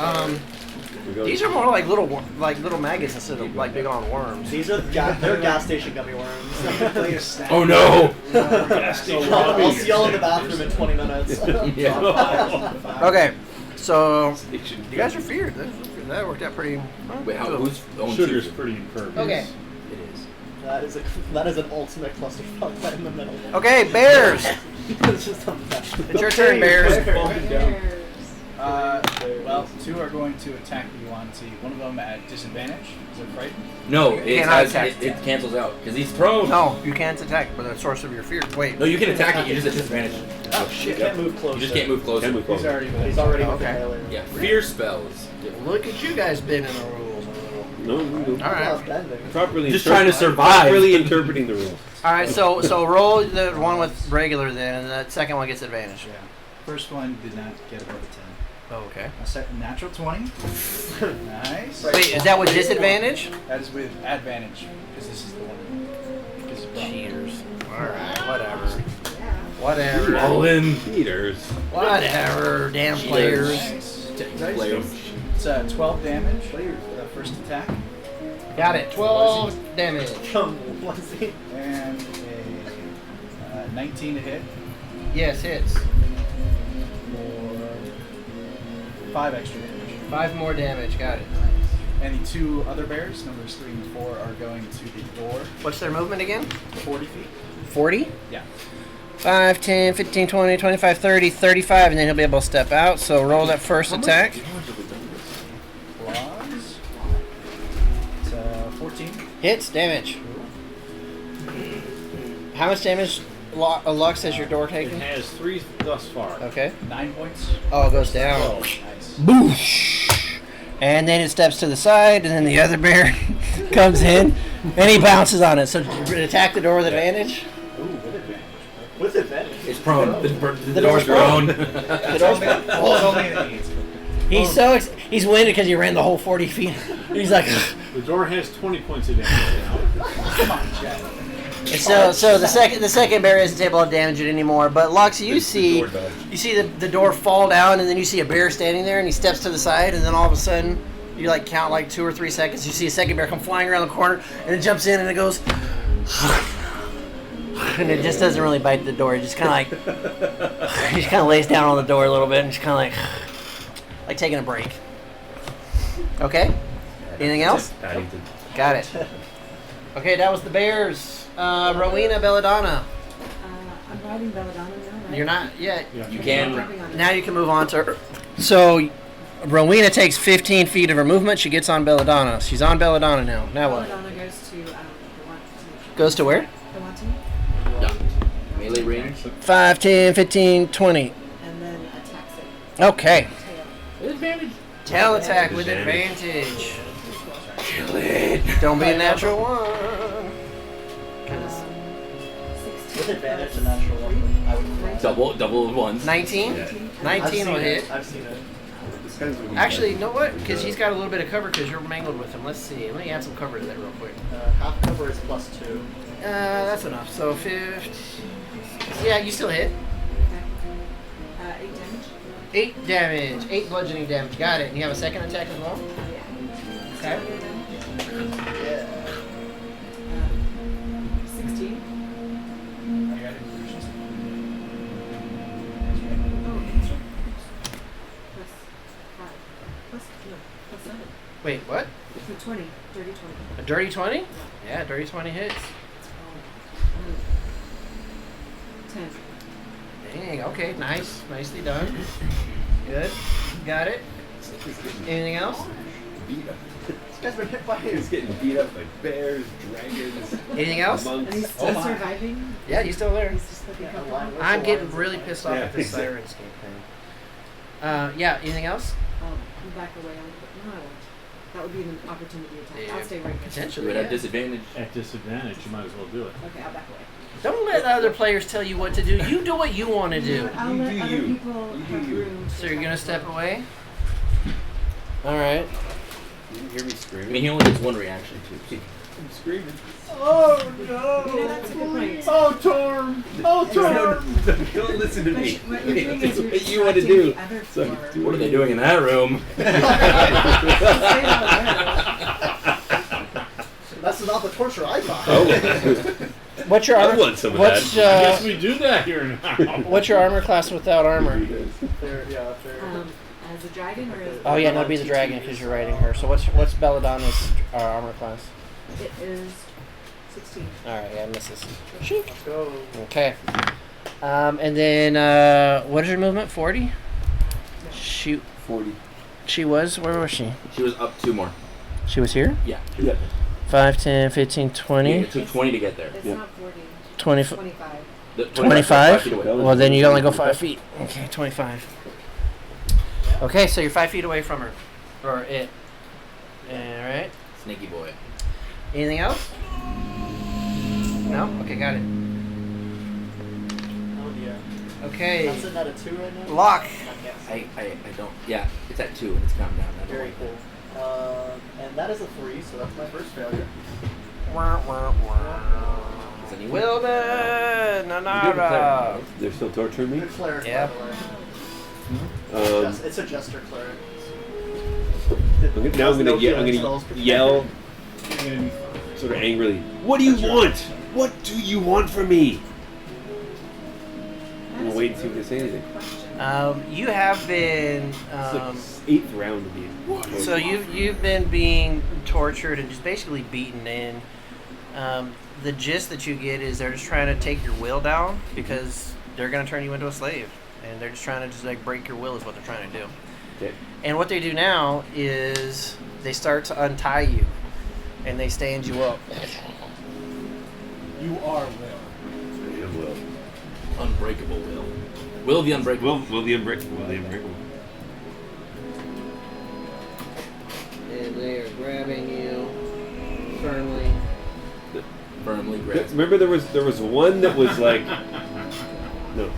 We go. These are more like little maggots instead of like big on worms. These are they're gas station gummy worms. Play a stack. Oh no! I'll see y'all in the bathroom in 20 minutes. Yeah. Okay, so you guys are feared. That worked out pretty. Wait, how? good. Who's own Sugar's two? pretty impervious. Okay. It is. That is an ultimate clusterfuck right in the middle. Okay, bears. It's just a mess. It's your turn, bears. Bears. Well, 2 are going to attack the Yuan-Ti. One of them at disadvantage. Is it frightened? No, it Cannot has, attack. it cancels out because he's prone. No, you can't attack, but the source of your fear. Wait. No, you can attack it. You just at disadvantage. Oh shit! Can't move closer. You just can't move closer. Can't move He's closer. already He's already Okay. okay. Yeah, fear spells. Look at you guys bending the rules a little. No, no. All right. Properly. Just trying to survive. Properly interpreting the rules. All right. So roll the one with regular then, and the second one gets advantage. Yeah. First one did not get above a 10. Oh, okay. A second natural 20. Nice. Wait, is that with disadvantage? That is with advantage because this is the one. Because it's brown. Cheaters. All right. Whatever. Yeah. Whatever. All in. Cheaters. Whatever. Damn players. Nice. Players. It's 12 damage for the first attack. Got it. 12 damage. Wuzzy. And a 19 to hit Yes, hits. for 5 extra damage. 5 more damage. Got it. And the 2 other bears, numbers 3 and 4, are going to the door What's their movement again? 40 feet. 40? Yeah. 5, 10, 15, 20, 25, 30, 35, and then he'll be able to step out. So roll that first attack. Claws. It's 14. Hits, damage. How much damage Lux has your door It taken? has 3 thus far. Okay. 9 points. Oh, it goes down. Nice. Boosh! And then it steps to the side, and then the other bear comes in, and he bounces on it. So attack the door with advantage. Ooh, with advantage. With advantage. It's prone. The door's door's prone. The door's Well, it's only an 8. He's winded because he ran the whole 40 feet. He's like, The door has 20 points of damage now. Come on, Chad. and so the second bear isn't able to damage it anymore. But Lux, you see the door fall down, and then you see a bear standing there, and he steps to the side, and then all of a sudden you like count like 2 or 3 seconds. You see a second bear come flying around the corner, and it jumps in, and it goes, and it just doesn't really bite the door. It just kind of like he just kind of lays down on the door a little bit, and just kind of like taking a break. Okay. Anything else? Paddington. Got it. Okay, that was the bears. Rowena Belladonna. I'm riding Belladonna now, right? You're not yet. You can. Jumping on it. Now you can move on to her. So, Rowena takes 15 feet of her movement. She gets on Belladonna. She's on Belladonna now. Now what? Belladonna goes to, the one. Goes to where? The one to, Yeah. Melee range. 5, 10, 15, 20. and then attacks it. Okay. Tail. Advantage. Tail attack with Advantage. advantage. Kill it. Don't be a natural one. 'Cause- With advantage, a natural one. I would Double ones. 19? Yeah. 19 will hit. I've seen it. This guy's really Actually, you bad. know what? Because he's got a little bit of cover because you're mangled with him. Let's see. Let me add some cover to that real quick. Half cover is +2. That's enough. So 50. Yeah, you still hit. Okay. 8 damage. 8 damage. 8 bludgeoning damage. Got it. And you have a second attack as well? Yeah. Okay. Yeah. 16. I got it. Oh, that's right. Plus 5. Plus 7. Wait, what? So 20. Dirty 20. A dirty 20? Yeah, dirty 20 hits. 10. Dang, okay. Nice. Nicely done. Good. Got it. Anything else? Beat up. This guy's been hit by He's getting beat up by bears, dragons, Anything else? And he's monks. still my. surviving. Yeah, he's still there. He's just looking Yeah, up. why- I'm getting really pissed off Yeah, at this exactly. Sirenscape thing. Yeah, anything else? I'm back away a little bit. No, I won't. That would be an opportunity attack. Yeah, I'll stay right here. You Potentially. would Yeah. have disadvantage. At disadvantage, you might as well do it. Okay, I'll back away. Don't let other players tell you what to do. You do what you want to do. I'll You let do other you. people You do have you. room. So you're gonna step away? Alright. You didn't hear me I screaming? mean, he only gets one reaction too. I'm screaming. Oh You know, that's a good point. Oh, Torm! Oh, Torm! Don't listen to But me. what you're doing is you're What you want to distracting do. the other So floor. do What are they doing in that room? That's not the torture I thought. Oh. What's your I armor? want some of What's that. I guess we do that here now. what's your armor class without armor? They're As a dragon or as Oh yeah, that'd be the dragon because you're riding her. So what's Belladonna's armor class? It is 16. All right, yeah, misses. Let's go. Okay. And then what is your movement? 40. Shoot. 40. She was. Where was she? She was up 2 more. She was here. Yeah. 5, 10, 15, Yeah, 20, it took 20 to get there. It's Yeah. not 40. 20, 25. The 25? feet away. Well, then you only go 5 feet. Okay, 25. Okay, so you're 5 feet away from her. Or it. Alright. Sneaky boy. Anything else? No? Okay, got it. Oh, yeah. Okay. That's sitting at a 2 right now? Lock. I can't see. I don't. Yeah, it's at 2 and it's counting down. I don't Very like cool. And that is a 3, so that's my first failure. that. Is anyone? Well done, Nanara. They're still torturing me? Good cleric, Yeah. by the way. It's a jester cleric. Now I'm No gonna healing spells. yell sort of angrily. What do you want? What do you want from me? I'm gonna wait and see if they say anything. You have been. It's like 8th round of being. So you've been being tortured and just basically beaten in. The gist that you get is they're just trying to take your will down because they're gonna turn you into a slave, and they're just trying to just like break your will is what they're trying to do. Okay. And what they do now is they start to untie you, and they stand you up. You are Will. I am Will. Unbreakable will. Will the unbreakable. Will the unbreakable. Will the unbreakable. And they are grabbing you firmly. Firmly grasped. Remember there was one that was like no.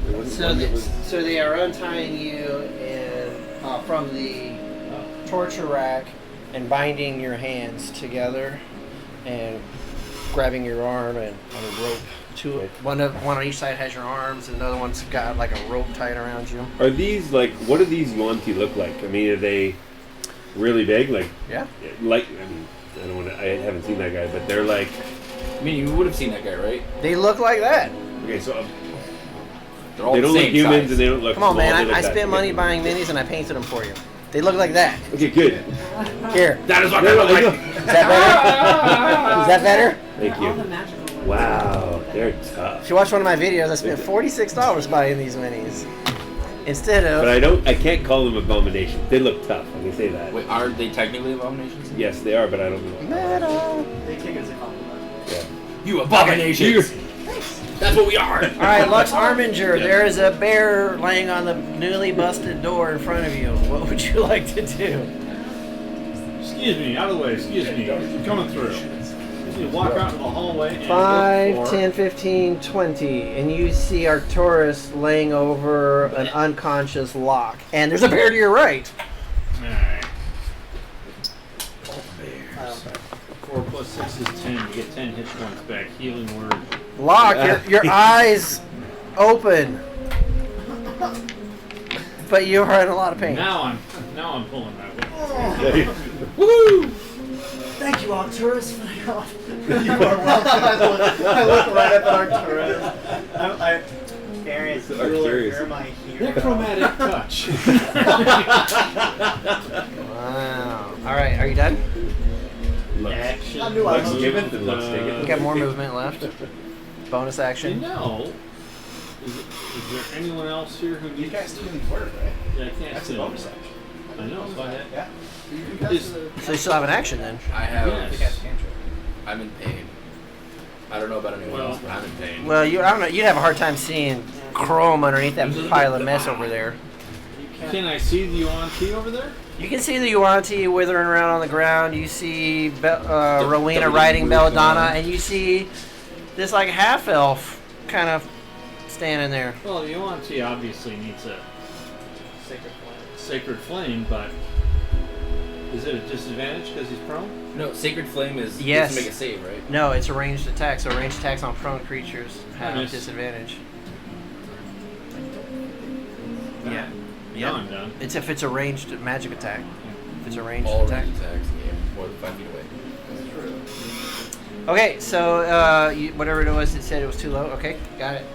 There wasn't So, one that was so they are untying you and from the torture rack and binding your hands together and grabbing your arm and on a rope. One on each side has your arms, and the other one's got like a rope tied around you. Are these like what do these Yuan-Ti look like? I mean, are they really big? Like Yeah. like I mean, I don't want to. I haven't seen that guy, but they're like I mean, you would have seen that guy, right? They look like that. okay. So They're all they the don't look same humans size. and they don't look. Come on, small, man. they look I that spent big. money buying minis, and I painted them for you. They look like that. Okay, good. Here. That is what No, they no, look I like. know. Is that better? Is that better? Thank All the you. magical ones. Wow, they're If tough. you watch one of my videos, I spent $46 buying these minis. Instead of... But I can't call them abominations. They look tough. I can say that. Wait, are they technically abominations? Yes, they are, but I don't know. Metal. They take it as a compliment. Yeah. You abominations! That's what we are! Alright, Lux Arminger, there is a bear laying on the newly busted door in front of you. What would you like to do? Excuse me, out of the way. Excuse me. I'm coming through. You walk out in the hallway and 5, look for 10, 15, 20, and you see Arcturus laying over an unconscious Locke. And there's a bear to your right. Alright. Um, 4 plus 6 is 10. You get 10 hit points back. Healing word. Locke, your eyes open. But you are in a lot of pain. Now I'm pulling my whip. Woo! Thank you, Arcturus. You are welcome. I look right up at Arcturus. Arius, you Arcturus. are my hero. Necromantic touch. Wow. Alright, are you done? Action. I knew I Let's was give it. Let's take We it. got more movement left. Bonus You action. know, is there anyone else here who You needs cast Healing Word, right? Yeah, I can't That's see a them. bonus action. I know, so I had. Yeah. Is- So you still have an action then. I have. Yes. You cast cantrip. I'm in pain. I don't know about anyone Well- else, but I'm in pain. Well, I don't know. You'd have a hard time seeing Chrome underneath that pile of mess over there. Can I see the Yuan-Ti over there? You can see the Yuan-Ti withering around on the ground. You see Rowena WWE riding move Belladonna, going on. and you see this like half elf kind of standing there. Well, the Yuan-Ti obviously needs a Sacred Flame. sacred flame, but is it a disadvantage because he's prone? No, Sacred Flame is Yes. to make a save, right? No, it's a ranged attack. So ranged attacks on prone creatures have Nice. disadvantage. Yeah. Now I'm done. It's if it's a ranged magic attack. If it's a ranged All attack. range attacks, yeah, more than 5 feet away. That's true. Okay, so whatever it was, it said it was too low. Okay, got it.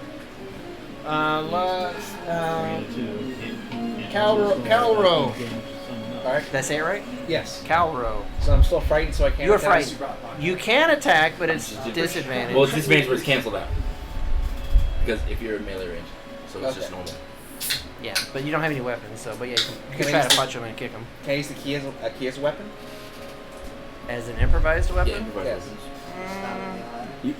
Calro. Alright. Did I say it right? Yes. Calro. So I'm still frightened, so I can't You are attack. frightened. You can attack, but it's disadvantage. Well, it's disadvantage, but it's canceled out. Because if you're in melee range, so it's just Okay. normal. Yeah, but you don't have any weapons, so but yeah, you can Can I try use to the- punch him and kick him Can I use the key as a weapon? as an improvised Yeah, weapon. improvised Yes. weapons.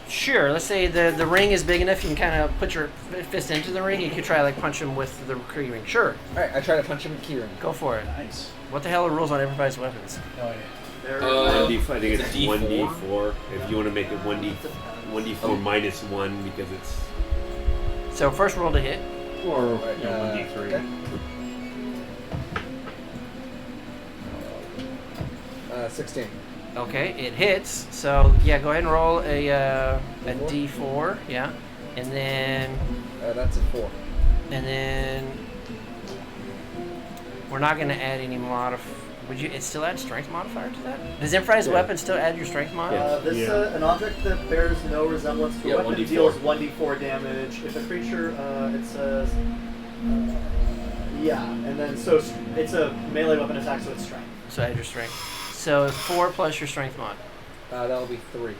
Sure. Let's say the ring is big enough, you can kind of put your fist into the ring. You could try like punch him with the key ring. Sure, Alright, I try to punch him with key ring. go for it. Nice. What the hell are rules on improvised weapons? No idea. There Uh, 1d4, I think it's it's a D4. 1d4. If you want to make it 1d4 Oh. minus 1 because it's. So first roll to hit. Or Alright, 1d3. okay. 16. Okay, it hits. So yeah, go ahead and roll a d4. Yeah, and then That's a 4. we're not going to add any Would you? It still add strength modifier to that? Does improvised weapon still add your strength modifier? This Yeah. an object that bears no resemblance to a Yeah, weapon 1d4. deals 1d4 damage. If a creature, it says, yeah, and then so it's a melee weapon attack, so it's strength. So add your strength. So 4 plus your strength mod. That'll be 3.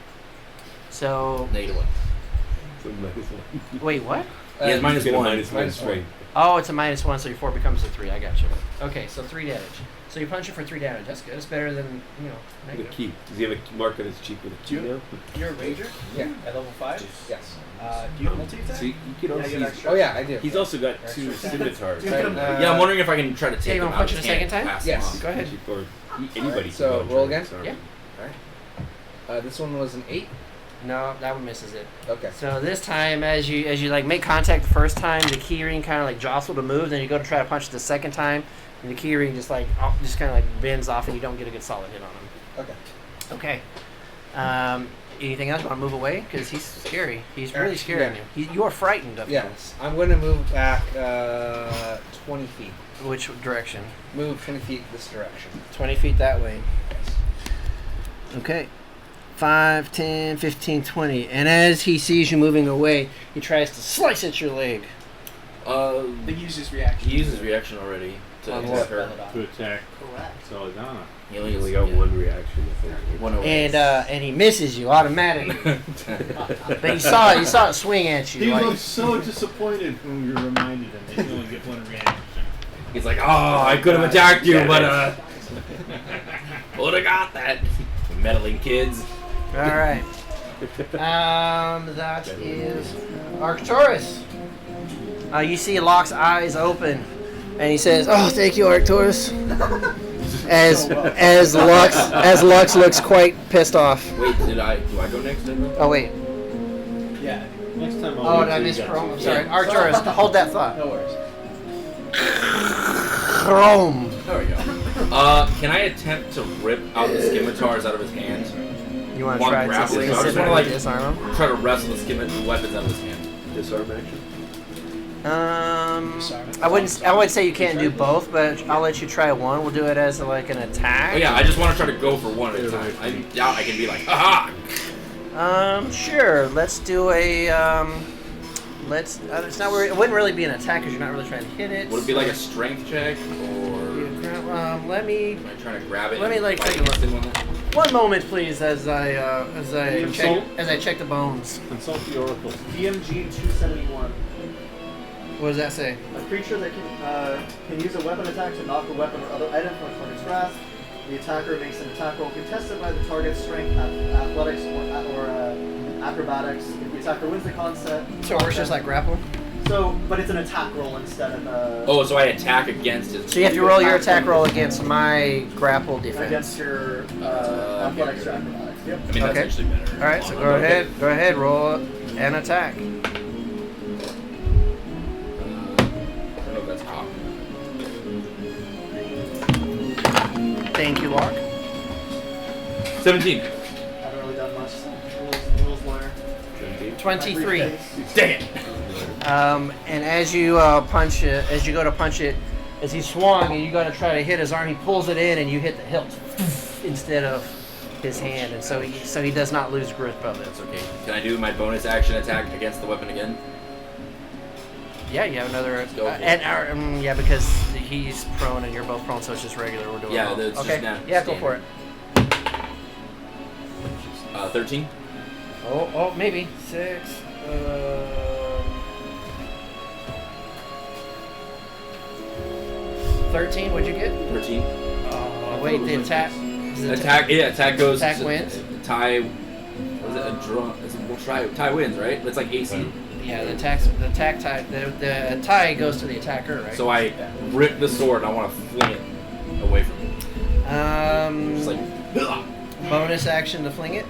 So -1. So minus 1. wait, what? He has minus Get a 1. minus 1 minus strength. Oh, it's a -1, so your 4 becomes a 3. I got you. Okay, so 3 damage. So you punch it for 3 damage. That's good. It's better than The negative. key. Does he have a mark on his cheek with a key now? You're a ranger Yeah. at level 5. Yes. Do you have multi attack? So you can also Yeah, you get use, extra. Oh yeah, I do. he's also got 2 Extra scimitars. Dude, Right, can- Yeah, I'm wondering if I can try to take you him wanna out. punch it a I can't second time? pass Yes. him on. Go ahead. Or anybody Alright, can so go and roll try again? this arm. Yeah. This one was an 8. No, that one misses it. Okay. So this time, as you like make contact the first time, the key ring kind of like jostle to move. Then you go to try to punch it the second time, and the key ring just kind of like bends off, and you don't get a good solid hit on him. Okay. Okay. Anything else? You want to move away? Because he's scary. He's really scaring Yeah. you. You are frightened of him. Yes. I'm going to move back 20 feet. Which direction? Move 20 feet this direction. 20 feet that way. Okay. 5, 10, 15, 20. And as he sees you moving away, he tries to slice at your leg. They use his reaction. He uses reaction already to On attack what? her. To attack Correct. Celadonna. He He only got one reaction. I think. One away. And he misses you automatically. But he saw it swing at you. He like- looks so disappointed when you reminded him that he only get one reaction. He's like, oh, I could have attacked you, but would have got that. Meddling kids. All right. That is Arcturus. You see Locke's eyes open, and he says, "Oh, thank you, Arcturus." as Lux looks quite pissed off. Wait, do I go next? Then? Oh wait. Yeah. Next time I'll Oh, wait did I till miss you guys- Chrome? I'm sorry. Yeah. Arcturus, hold that thought. No worries. Chrome. There we go. Can I attempt to rip out the scimitars out of his hand? You want to One try grab to it, so I just wanna, like- disarm him? Try to wrestle the weapons out of his hand. Disarm action. I wouldn't say you can't do both, but I'll let you try one. We'll do it as like an attack. Oh yeah, I just want to try to go for one at a time. I doubt I can be like, haha. Sure. Let's do a Let's. It's not. It wouldn't really be an attack because you're not really trying to hit it. Would it be like a strength check or? Let me. Am I trying to grab it? Let me, and like, fight take a look. against him on that? One moment, please, as I Consult. check the bones. Consult the oracle. DMG 271. What does that say? A creature that can use a weapon attack to knock a weapon or other item from a target's grasp. The attacker makes an attack roll contested by the target's strength, athletics, or acrobatics. If the attacker wins the concept. So it works just like grapple. So, but it's an attack roll instead of. Oh, so I attack against his. So you have to roll your attack roll against my grapple defense. Against your athletics or acrobatics. Yep. I mean, that's Okay. actually better. All right, so go ahead. Go ahead. Roll an attack. I don't know if that's top. Thank you, Lark. 17. Haven't really done much. Rules learner. 23. Dang it. And as you punch it, as you go to punch it, as he swung and you go to try to hit his arm, he pulls it in and you hit the hilt instead of his hand, and so he does not lose grip of it. That's okay. Can I do my bonus action attack against the weapon again? Yeah, you have another. Go for it. Yeah, because he's prone and you're both prone, so it's just regular. We're doing. Yeah, both. it's okay. just now. Yeah, go for it. 13. Oh, maybe 6. 13. What'd you get? 13. Oh, wait, the attack. Attack. Yeah, attack goes. Attack wins. Tie. Was it a draw? We'll try. Tie wins, right? It's like AC. Yeah, the attack tie. The tie goes to the attacker, right? So I rip the sword and I want to fling it away from him. Just like. bonus action to fling it.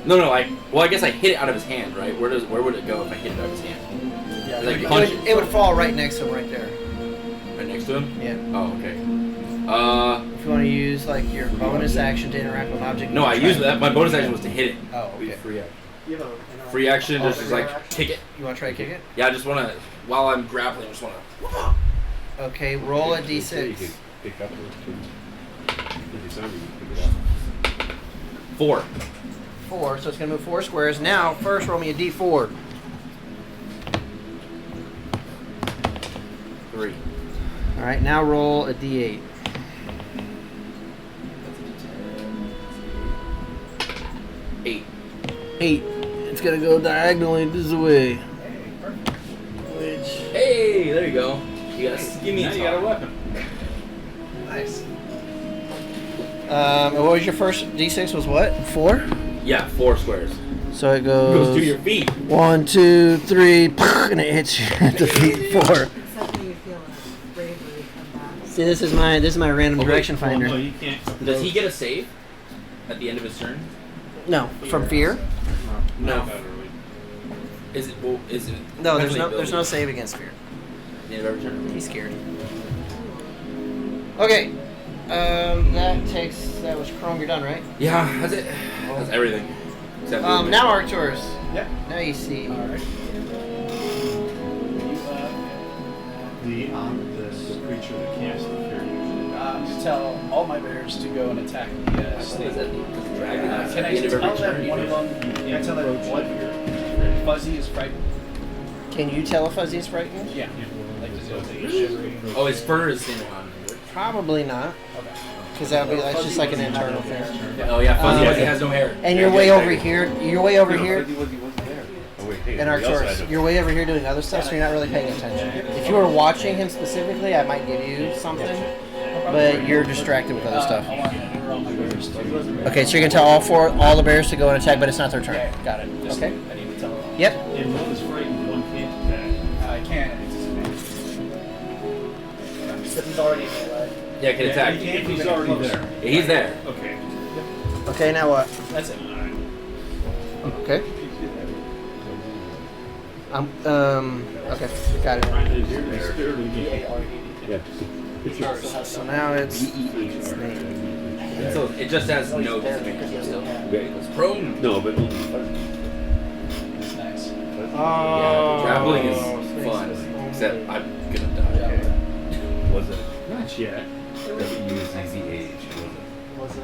No. I guess I hit it out of his hand, right? Where would it go if I hit it out of his hand? Yeah, Like It punch would, it would fall right next to him, right there. right next to him. Yeah. Oh, okay. If you want to use like your bonus action to interact with an object. No, I used that. My bonus action was to hit it. Oh, okay. Free action. You have a Free action, Oh, just like kick it. You want to try to kick it? Yeah, I just want to. While I'm grappling, I just want to. Okay, roll a You d6. can pick up the disarm, you can pick it up. 4. 4, so it's gonna move 4 squares. Now, first roll me a d4. 3. All right, now roll a d8. That's a 8. 8. It's gonna go diagonally this way. Which Hey, there you go. You got a skinny Now you got a weapon. nice. And what was your first d6? Was what? 4. Yeah, 4 squares. So it It goes goes to your feet. 1, 2, 3, and it hits you at the feet. 4. Except when you feel bravery come back. See, this is my random Okay, direction Well, finder. no, you can't. Does he get a save at the end of his turn? No, from fear. No. Not really. Is it? Well, is it? No, depends on the there's no ability. save against fear. At the end of every turn. He's scared. Okay. That was Chrome. You're done, right? Yeah, that's it. That's everything. Except movement. Now Arcturus. Yep. Now you see. Alright. The creature that casts the fear usually. To tell all my bears to go and attack the I think snake. it's at the dragon. That's Can at I the end of tell every turn. them one of them? Can I tell them what Fuzzy is frightened? Can you tell if Fuzzy is frightened? Yeah. Like does it like shivery? Oh, his fur is standing on. Probably not, Okay. because that'd be like just like an internal thing. Oh yeah, Fuzzy Um, has no hair. And you're way over here. You're way over here. Fuzzy wasn't there. Oh, wait, hey, And we also Arcturus, had a- you're way over here doing other stuff, so you're not really paying attention. If you were watching him specifically, I might give you something, but you're distracted with other stuff. I want all my bears to. Okay, so you're gonna tell all the bears to go and attack, but it's not their turn. Got it. Just- Okay. I need to tell them. Yep. And one is frightened, one can't attack. I can't. It's disadvantage. This is already melee. Yeah, can attack. If he's already there. Yeah, he's there. Okay. Okay, now what? That's it. Okay. Okay, got it. Yeah. So now it's So it just has no disadvantage still. It's prone. No, but That's nice. Yeah, grappling is fun. Except I'm gonna die. was it? Not yet. Doesn't use easy age. Was it?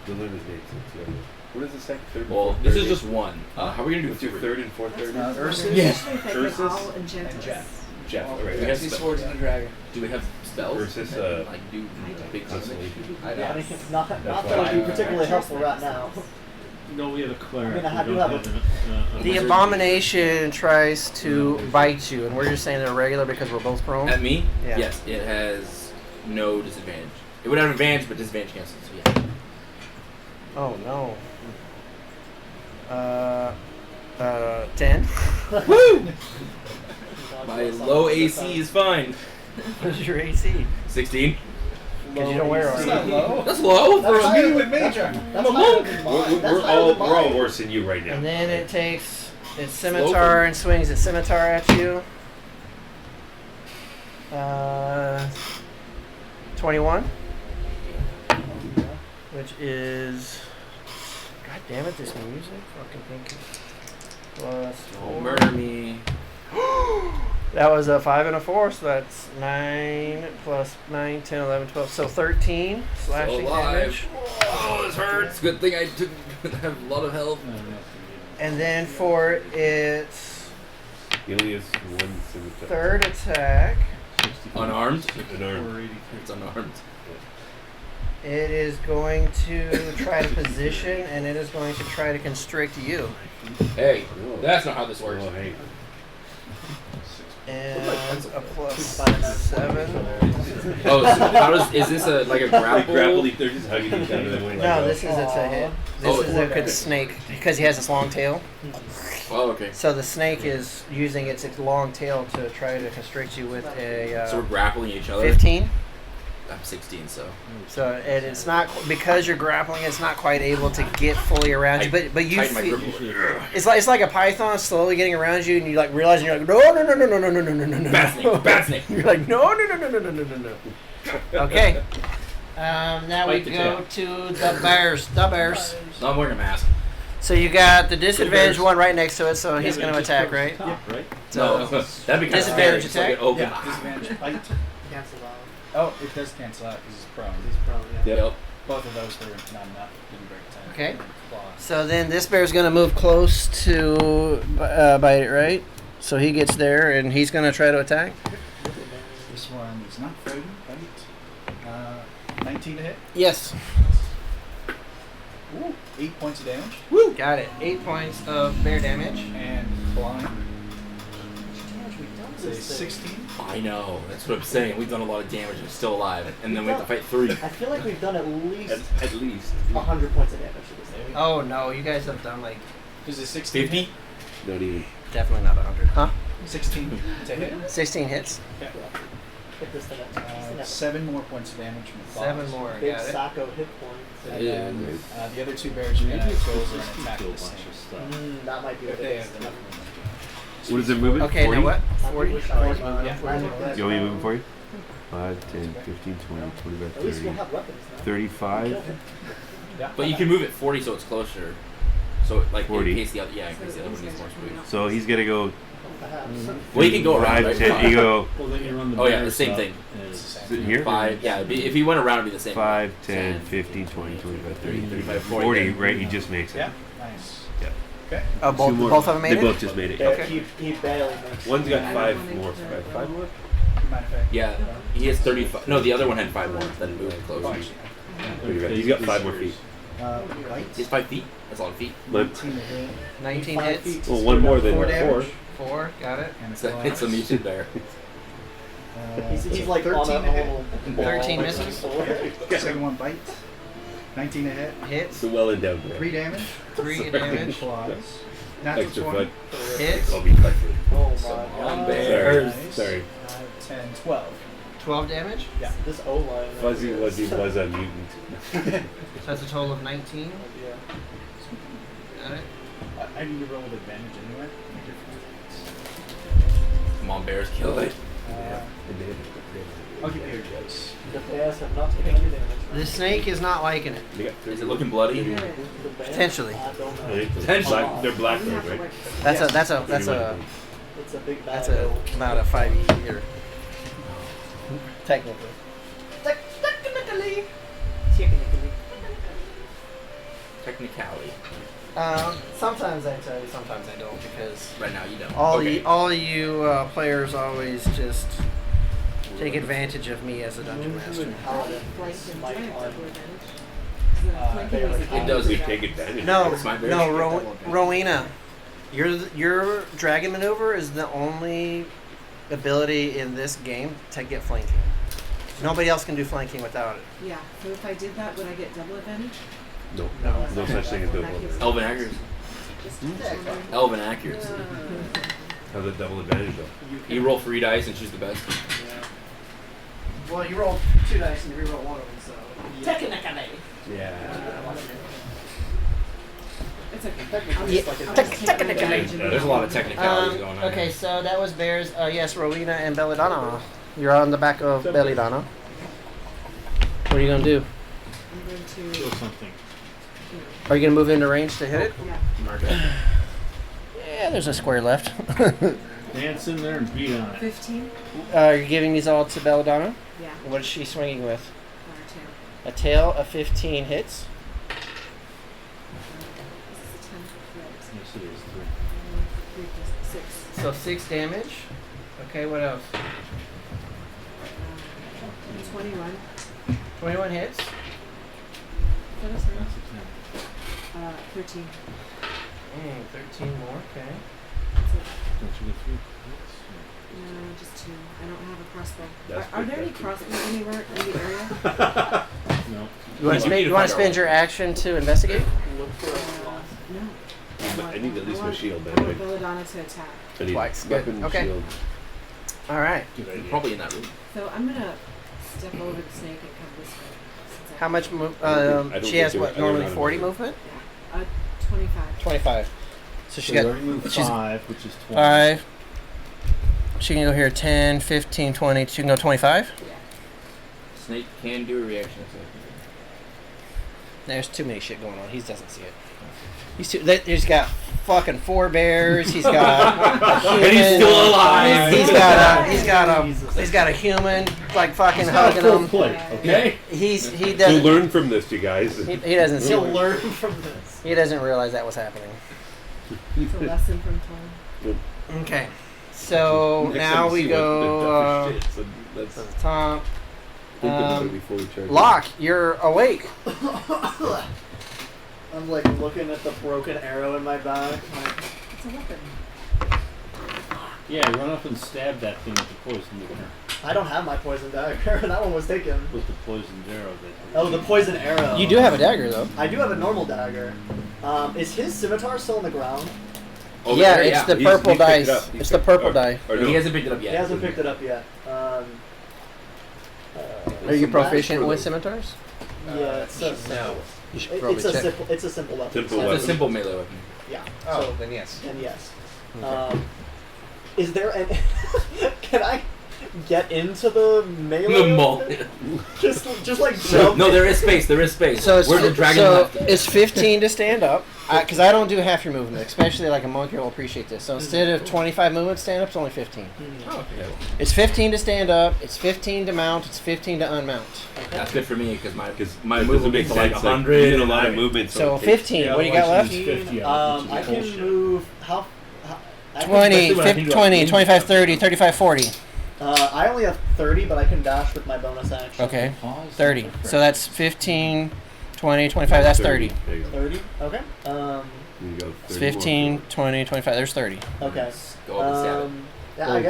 The learner's name. What is the second, third? Well, this is just one. How are we gonna do What's your three? third and fourth third? Ursus. Yeah. Ursus And Jeff. And Jeff. Jeff. All right. We have Two swords and a dragon. Do we have spells? Versus, that, like do big constellation. I Yeah, I know. mean, not that would be particularly helpful right now. No, we have a cleric. I mean, I We do don't have have a the wizard. abomination tries to bite you, and we're just saying they're regular because we're both prone. At me? Yeah. Yes, it has no disadvantage. It would have advantage, but disadvantage cancels. So yeah. Oh no. 10. Woo! My low AC is fine. What's your AC? 16. Because you don't wear It's armor. not low. That's low for That's a higher Me than- with mage armor. That's I'm a higher monk. than We're, mine. That's we're higher all than we're all mine. worse than you right now. And then it takes its scimitar and swings its scimitar at you. 21. Which is. God damn it, this music. Fucking thinking. Plus Don't 4. murder me. That was a 5 and a 4, so that's 9 plus 9, 10, 11, 12. So 13 slashing Still alive. damage. Oh, this hurts. Good thing I took have a lot of health. And then for its He only has one scimitar. third attack, Unarmed. An arm. It's unarmed. it is going to try to position, and it is going to try to constrict you. Hey, that's not how this works. Oh, hey. And a plus 7. Oh, so how does is this a like a They grapple? grapple. They're just hugging each other. They went like, No, oh. this is a hit. This Oh, is a good snake because he has this long tail. Oh, okay. So the snake is using its long tail to try to constrict you with a So we're grappling each other. 15. I'm 16, so So and it's not because you're grappling. It's not quite able to get fully around you, but you tighten my feel, grip. it's like a python slowly getting around you, and you like realizing you're like no. Bad snake. Bad snake. You're like no. Okay. Now we Fight the go to the bears. The bears. No, I'm wearing a mask. So you got the disadvantage bears. one right next to it, so he's going to attack, right? Right? No, that'd be kind of Disadvantage scary. attack? So I get open. Yeah, disadvantage bite. Cancel out. Oh, it does cancel out because he's prone. He's probably, yeah. Yep. Both of those were not enough. Didn't break 10. Okay. Claws. So then this bear's going to move close to bite it, right? So he gets there, and he's going to try to attack. This one is not frightened. Bite. 19 to hit. Yes. Ooh, 8 points of damage. Woo! Got it. 8 points of bear damage. And blind. Damage we've done Say this thing. 16. I know. That's what I'm saying. We've done a lot of damage and we're still alive, and then we have to fight 3. I feel like we've done at least At least. 100 points of damage to this thing. Oh no, you guys have done like Does it 16 50? hit? Not even. definitely not 100. Huh? 16 to hit. 16 hits. Okay. Hit this thing up. This thing up. 7 more points of damage from the claws. 7 more. Big Got it. Sacco hit points. And Yeah. then the other 2 bears are going to go over and attack Kill a the bunch snake. of stuff. That might be If what they it have is. enough. What is it moving? Okay, 40? now what? I 40? wish I was- Yeah. I think that- You want me moving for you? 5, 10, 15, 20, 25, At least 30, we'll have weapons now. 35. Yeah. But you can move it 40 so it's closer. So, like, 40. in case the other, in case the other one needs more speed. So he's gonna go Perhaps. Well, you can go around, 5, right? 10. You go Well, then you run the Oh, yeah, the bears same up thing. as- here. 5, yeah, if he went around, it'd be the same. 5, 10, 15, 20, 25, 30, 35, 40. Right, he just makes it. Yeah. Nice. Yeah. Okay. Both, Two more. both of them made They it? both just made it. Yeah, Okay. he barely makes it. One's got 5 more. 5 more? You mind if I- Yeah, he has 35. No, the other one had 5 more. Then moved closer. He's got 5 more feet. Bite. He's 5 feet. That's a lot of feet. 19 to hit. 19 5 hits. feet to Well, one spread more out than 4 four. damage. 4, got it. And So it's a mutant bear. He's like on 13 a to hit. little 13 ball. misses. Second one bite. 19 to hit. Hits. It's a well endowed bear. 3 damage. 3 damage. Claws. Natural Extra 20. foot. Hits. I'll be cut. Oh my Come on, god. bear. Nice. Sorry. 10, 12. 12 damage. Yeah. This O line. Fuzzy Wuzzy was a mutant. So that's a total of 19. Yeah. Got it. I need to roll with advantage anyway. Come on, Bears, kill it. I'll give you your jokes. The bears have not taken any damage. The snake is not liking it. Is it looking bloody? The bears, Potentially. I don't know. Potentially. They're black, You have to right? work. That's Yes. that's a It's a big bad. that's about a 5e or technically. Technically. Technicality. Sometimes I tell you, sometimes I don't, because Right now, you don't. all Okay. you players always just take advantage of me as a dungeon master. Flank and Smite giant on- double advantage. Flanking was a It does. We take advantage. No, It's my bear. no, Rowena, your dragon maneuver is the only ability in this game to get flanking. Nobody else can do flanking without it. Yeah, so if I did that, would I get double advantage? No, no such thing as double. Elven accuracy. Just Elven accuracy. How's a double advantage though? You roll 3 dice and choose the best. Well, you roll 2 dice and you reroll one of them, so technically. Yeah. It's okay. Yeah, I'll just take technically. advantage of There's a lot of technicalities going on. Okay, so that was Bears. Yes, Rowena and Belladonna. You're on the back of Belladonna. What are you gonna do? I'm going to. Kill something. Are you gonna move into range to hit it? Yeah. Mark it. Yeah, there's a square left. Dance in there and beat on it. 15? You're giving these all to Belladonna. Yeah. What is she swinging with? Or 2. A tail of 15 hits. This is a 10 right. Yes, it is. 3 plus 6. So 6 damage. Okay, what else? 21. 21 hits. That is That's right. a 10. 13. 13 more. Okay. That's it. Don't you get 3 hits? No, just 2. I don't have a crossbow. That's Are there any good. crossbows anywhere in the area? No. You want to spend your action to investigate? Look for a slot. No. I need at least my shield, I by the want way. Belladonna to attack. I need Twice. weapon, Good. Okay. shield. All right. Good idea. Probably in that room. So I'm gonna step over the snake and come this way. Since I How much move? I don't She has think what? I don't know Normally how to 40 move. movement. 25. 25. So she So got. you already moved she's 5, which is 20. 5. She can go here 10, 15, 20. She can go 25. Yeah. Snake can do a reaction. There's too many shit going on. He doesn't see it. He's got fucking 4 bears. He's got a human. And he's still alive. He's got a human like fucking It's not a hugging full him. plate, okay? He So doesn't. learn from this, you guys. He doesn't see. You'll learn from this. He doesn't realize that was happening. It's a lesson from 20. Okay. So Next now time we see what the go toughest shit, so to let's the top. think about it before we charge. Locke, you're awake. I'm like looking at the broken arrow in my back. Like, It's a weapon. Yeah, run up and stab that thing with the poison dagger. I don't have my poison dagger. That one was taken. With the poisoned arrow that. Oh, the poison arrow. You do have a dagger though. I do have a normal dagger. Is his scimitar still on the ground? Over Yeah, there, it's the He's purple picked it dice. up. He's It's the picked- purple or- die. or He no. hasn't picked it up yet. He hasn't picked it up yet. Are you Some match proficient for with them. scimitars? Yeah, it's a No. You should probably it's a check. simple. It's a simple weapon. Simple so- It's weapon. a simple melee weapon. Yeah. Oh, So then yes. and yes. Okay. Is there an? Can I get into the melee? The mole. Just like jump. No, there is space. There is space. So it's Where's the dragon so left? it's 15 to stand up, because I don't do half your movement, especially like a monkey will appreciate this. So instead of 25 movement stand up, it's only 15. Oh, okay. It's 15 to stand up, it's 15 to mount, it's 15 to unmount. That's good for me because Because my it move will doesn't be make to like sense. 100. You need a and lot I- of movement. So it takes- 15. What do you got otherwise left? you lose 50 out, which I is can bullshit. move. How? I can- 20, especially when I 50, think 20, about 25, 30, 35, 40. I only have 30, but I can dash with my bonus action. Okay, Pause. 30. So that's 15, 20, 25, that's 30. There you go. 30. Okay. You go It's 30 more. 15, 20, 25, there's 30. Okay. Go up and stab it. Yeah, I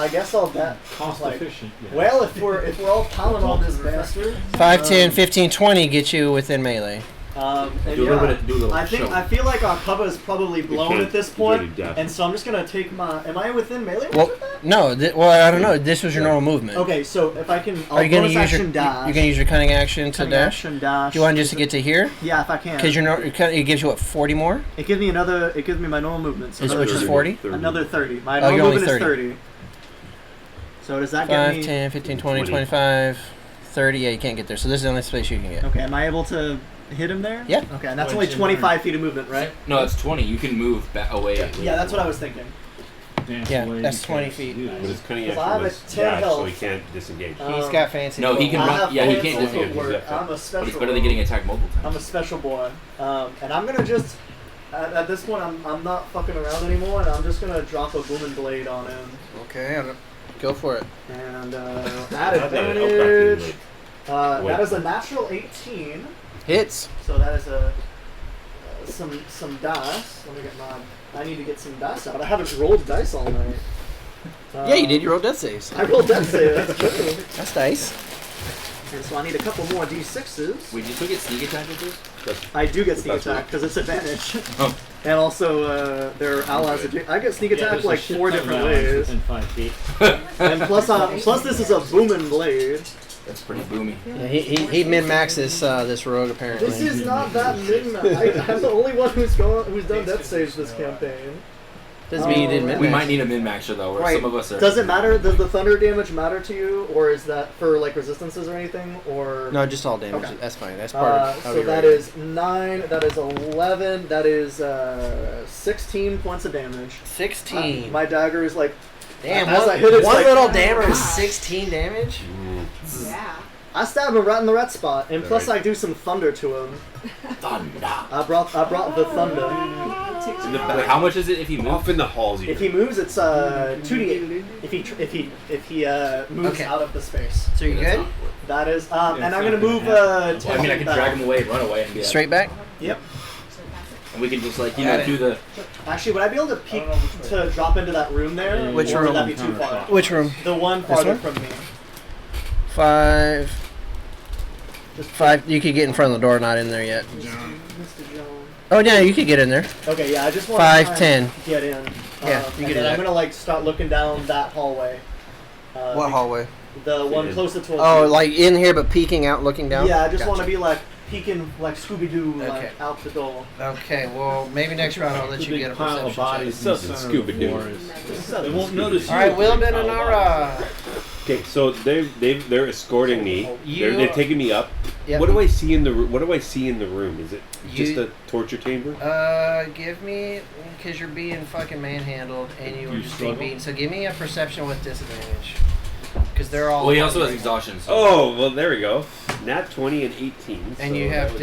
guess I'll get Cost like. efficient. Yeah. Well, if we're all pounding on this bastard. 5, 10, 15, 20 get you within melee. And Do a little bit. Do a little I think show. I feel like our cover is probably blown can't- at this you point, already dashed. and so I'm just gonna take my. Am I within melee range Well, with that? No, well, I don't know. This was your normal movement. Okay, so if I can, Are you gonna bonus use your? action dash. You're gonna use your cunning action to Cunning dash. action dash. Do you want just to get to here? Yeah, if I can. Because it gives you what 40 more? It gives me another. It gives me my normal movement. So Is another which is 30. 40? Another 30. My Oh, you're normal only movement 30. is 30. So does that get 5, me? 10, 15, 20, 20. 25, 30. Yeah, you can't get there. So this is the only space you can get. Okay, am I able to hit him there? Yeah. Okay, and that's only 25 feet of movement, right? No, it's 20. You can move away. Yeah, that's what I was thinking. Dance Yeah, away that's because 20 feet. you- But his cunning Because action I have was a 10 dash, so health. he can't disengage. He's got fancy. No, he can I run. have Yeah, he fancy can't disengage. footwork. Yeah. I'm a special. But he's better than getting attacked multiple I'm a times. special boy, and I'm gonna just. At this point, I'm not fucking around anymore, and I'm just gonna drop a booming blade on him, Okay, go for it. and Not at that advantage. Wait. That is a natural 18. Hits. So that is a some dice. Let me get my. I need to get some dice out. I haven't rolled dice all night. Yeah, you did. You rolled death saves. I rolled death save. That's true. That's nice. And so I need a couple more d6s. Wait, you still get sneak attack with this? I do get sneak That's attack right. because it's advantage. Oh. And also, there are allies. I get sneak attack there's a like shit 4 ton of different allies ways. within 5 feet. And plus this is a booming blade. That's pretty boomy. Yeah, he min maxes this rogue apparently. This is not that min. I'm the only one who's done death saves this campaign. Doesn't mean you didn't min We max. might need a min maxer though, where Right. some of us are. Does it matter? Does the thunder damage matter to you, or is that for like resistances or anything, or? No, just all damage. Okay. That's fine. That's part of. So that is 9. That is 11. That is 16 points of damage. 16. My dagger is like. Damn, as one, I hit it, it's one like- little damage is 16 damage. Yeah. I stab him right in the red spot, and plus I do some thunder to him. Thunder. I brought the thunder. In the Wait, back. how much is it if you move? Off in the halls. If he moves, it's 2d8. If he moves Okay. out of the space, So you good? that is. Yeah, And it's I'm not gonna move gonna 10 I mean, I feet can drag back. him away, run away, and be like, Straight back. Yep. and we can just like Got it. do the. Actually, would I be able to peek to drop into that room there? Which or room? would that be too far? Which room? The one This farther one? from me. 5. Just 5. You could get in front of the door. Not in there yet. Mr. Jones. Oh yeah, you could get in there. Okay, yeah, I just want 5, to 10. get in. Yeah, you and can do then that. I'm gonna like start looking down that hallway. What hallway? The one closer towards. Oh, me. like in here, but peeking out, looking down. Yeah, I just Gotcha. want to be like peeking like Scooby Doo, Okay. like out the door. Okay, well maybe next round I'll let It's you a get big a pile perception of check. bodies in the Something center of the Scooby-Doo. floor They won't notice All right, you. Wilbin Big and pile of Nara. Okay, so they're escorting me. You- They're taking me up. Yep. What do I see in the room? What do I see in the room? Is it just You- a torture chamber? Give me, because you're being fucking manhandled and you were You just being struggle? beaten. So give me a perception with disadvantage. Because they're all. Well, he also has hungry. exhaustion. So. Oh, well, there we go. Nat 20 and 18. And so you that have would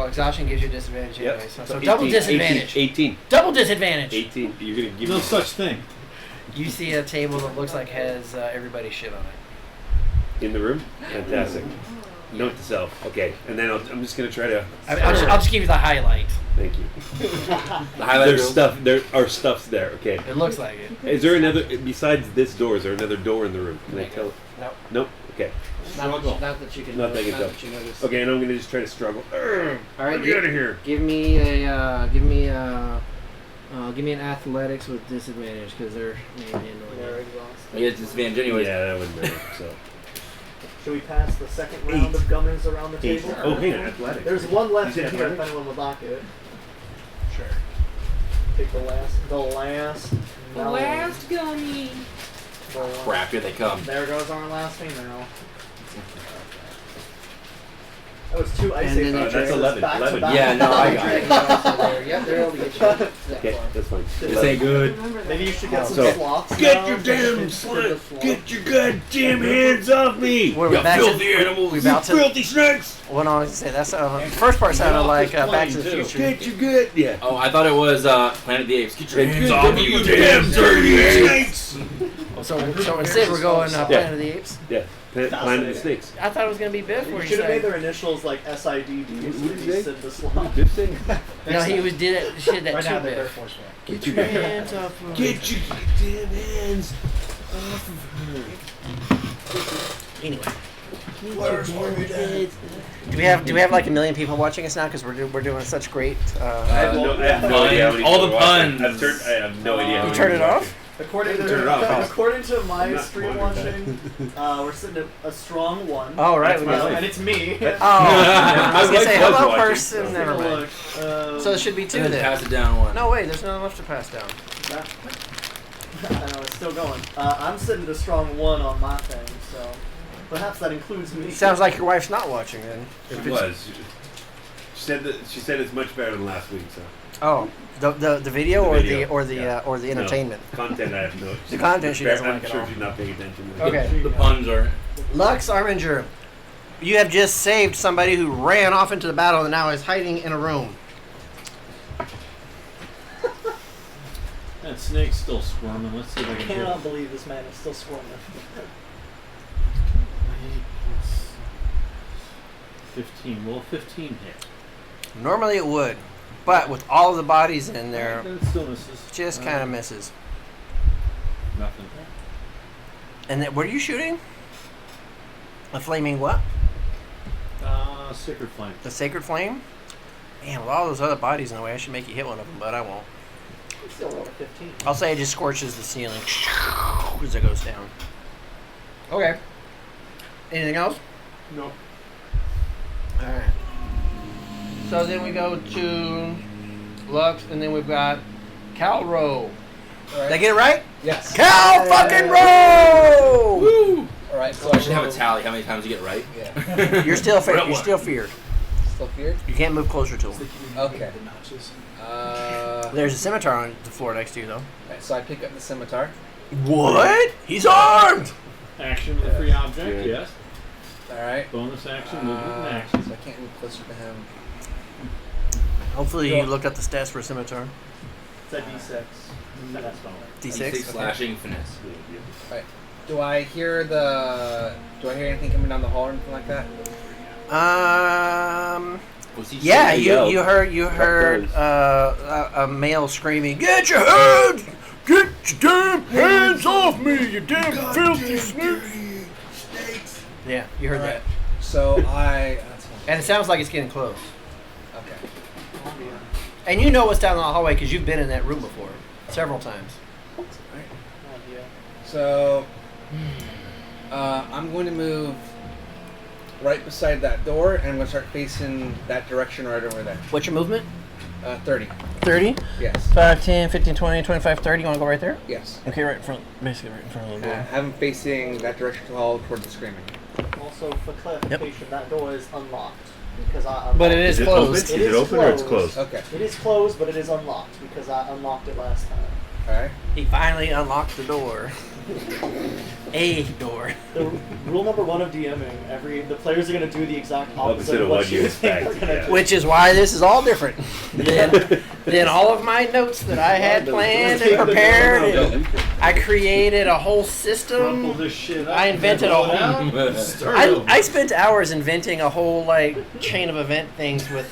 exhaustion gives you disadvantage be- Yep. anyway. So, So double 18, disadvantage. 18. Double disadvantage. 18. You're going to give No me such thing. You see a table that looks like has everybody's shit on it. in the room? Fantastic. Note to self. Okay, and then I'm just going to try to... I'll just give you the highlight. Thank you. The highlight There's reel. stuff. There are stuffs there. Okay. It looks like it. Is there another besides this door? Is there another door in the room? Can I tell? Nope. Nope. Okay. Not that you can. Not that I can tell. that you notice. Okay, and I'm gonna just try to struggle. All right. Let me out of here. Give me an athletics with disadvantage because they're manhandling. They're you. exhausted. He has disadvantage anyways. Yeah, that wouldn't matter. So. Should we pass the second round of gummins around the 8. table? Oh, hang on. Athletics. There's one left You in said here if athletics? anyone would like it. Sure. Take the last. The no. last gummy. The last. Crap, here they come. There goes our last female. That was 2 ice And age then that's races 11, back to 11. back. Yeah, no, I got it. Yep, they're able to get you that Okay, far. that's fine. This ain't good. Remember that. Maybe you should get some So- sloths. Get now. your damn Get the sloth. Get your goddamn hands off me! We're You back to- filthy animals. we about to. Filthy snakes! Well, no, I was gonna say that's first part sounded like Back to the Too. Future. Get your good. Yeah. Oh, I thought it was Planet of the Apes. Get your hands Get off me, you damn damn dirty dirty snakes! So instead we're going Planet of the Apes. Yeah. Planet of the Snakes. I thought it was gonna be Biff. You Where he should have made said, their initials like SIDD. What did you say? Sid the Sloth. Biff say? no, he was did it. She did that Right now too, they're Air Biff. Force One. Get your hands off of Get your damn hands off of her. Anyway. Do we have like 1 million people watching us now because we're doing such great? I have no idea how many All the people are watching. puns. I have no idea how You many turn it people are off? watching. According Turn it off. to according to my I'm not stream monitoring watching, we're sitting at a strong 1. Oh, right. That's We my got life. And it's me. Oh, I was My gonna say wife was hello, watching, person. so- Never mind. So it should be 2 And then then. pass it down one. No, wait. There's not enough to pass down. I know it's still going. I'm sitting at a strong 1 on my thing, so perhaps that includes me. Sounds like your wife's not watching then. She was. She said it's much better than last week. So Oh, the video The or video, or the entertainment. No, content I have no. The content she doesn't I'm like at sure all. she's not paying attention. To Okay. The puns are. Lux Arminger, you have just saved somebody who ran off into the battle and now is hiding in a room. That snake's still squirming. Let's see if I I can cannot believe this man is still squirming. 15. Will 15 hit? Normally it would, but with all of the bodies in there, Then it still misses. just kind of misses. Nothing. And what are you shooting? A flaming what? Sacred flame. The sacred flame? Man, with all those other bodies in the way, I should make you hit one of them, but I won't. I'm still rolled a 15. I'll say it just scorches the ceiling as it goes down. Okay. Anything else? Nope. Alright. So then we go to Lux, and then we've got Calro. Did I get it right? Yes. Cal fucking Row! Woo! All right. So I should have a tally. How many times you get it right? Yeah. You're still feared. What You're one? still feared. Still feared? You can't move closer to him. Okay. The notches. There's a scimitar on the floor next to you, though. Right, so I pick up the scimitar. What? He's armed! Action with a free object, Good. yes. All right. Bonus action, movement, and action. So I can't move closer to him. Hopefully Yeah. you looked up the stats for a scimitar. It's a D6. That's fine. D6? D6 slashing finesse. Do I hear anything coming down the hall or anything like that? Was he Yeah, saying you yo? heard does? a male screaming, "Get your hands! Get your damn hands off me, you damn filthy snake!" Yeah, you heard that. So that's fine. And it sounds like it's getting close. Okay. And you know what's down the hallway because you've been in that room before. Several times. So I'm going to move right beside that door, and I'm going to start facing that direction right over there. What's your movement? 30. 30? Yes. 5, 10, 15, 20, 25, 30. You want to go right there? Yes. Okay, right in front. Basically right in front of the door. Have him facing that direction to the hall towards the screaming. Also, for clarification, that door is unlocked because I unlocked But it is Is it closed. open? Is it open or it's closed? Okay. It is closed, but it is unlocked because I unlocked it last time. All right. He finally unlocked the door. A door. The rule number 1 of DMing: the players are going to do the exact Opposite opposite of of what what you you think they're expect, going to yeah. do. Which is why this is all different than all of my notes that I had planned and prepared. And I created a whole Crumple system. this shit up. I invented a roll it whole- out, start over. I spent hours inventing a whole chain of event things with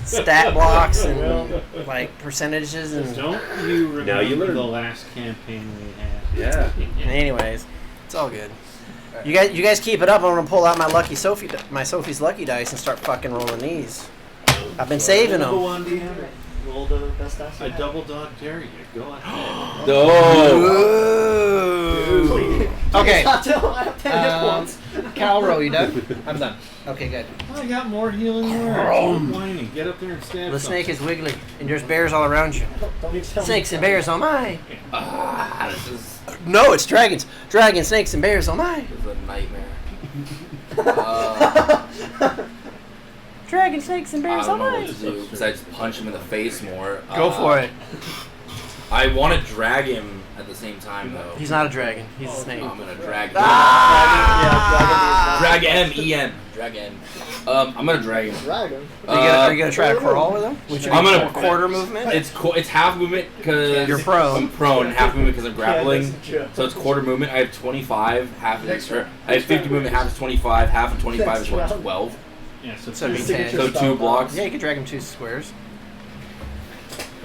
stat blocks and like percentages and. Don't you remember Now you learn. the last campaign we had? Yeah. Anyways, it's all good. You guys keep it up. I'm gonna pull out my Sophie's lucky dice and start fucking rolling these. I've been saving Number them. 1 DM. Roll the best dice. I double dog dare you. Go ahead. No. Ooh. Okay. I have 10 hit points. Calro, you done? I'm done. Okay, good. I got more healing words. Stop whining. Get up there and stab The something. snake is wiggly, and there's bears all around you. Don't even tell me. Snakes and bears, oh my! This is No, it's dragons. Dragons, snakes, and bears, oh my! a nightmare. Dragons, snakes, and I bears, oh don't know what my! to do besides punch him in the face more. Go for it. I want to drag him at the same time though. He's not a dragon. He's a snake. I'm gonna drag him. Ah! Drag M, E-M. Drag M. I'm gonna drag him. Dragon. Are you gonna try to crawl with him? Which I'm means gonna- quarter movement. It's half movement because You're prone. I'm prone. Half movement because I'm grappling. Yeah, that's true. So it's quarter movement. I have 25. Half is I have 50 movement. Half is 25. Half of 25 is what? 12. Yeah, so So it'd be Signature 10. So 2 blocks. Yeah, you can drag him 2 squares.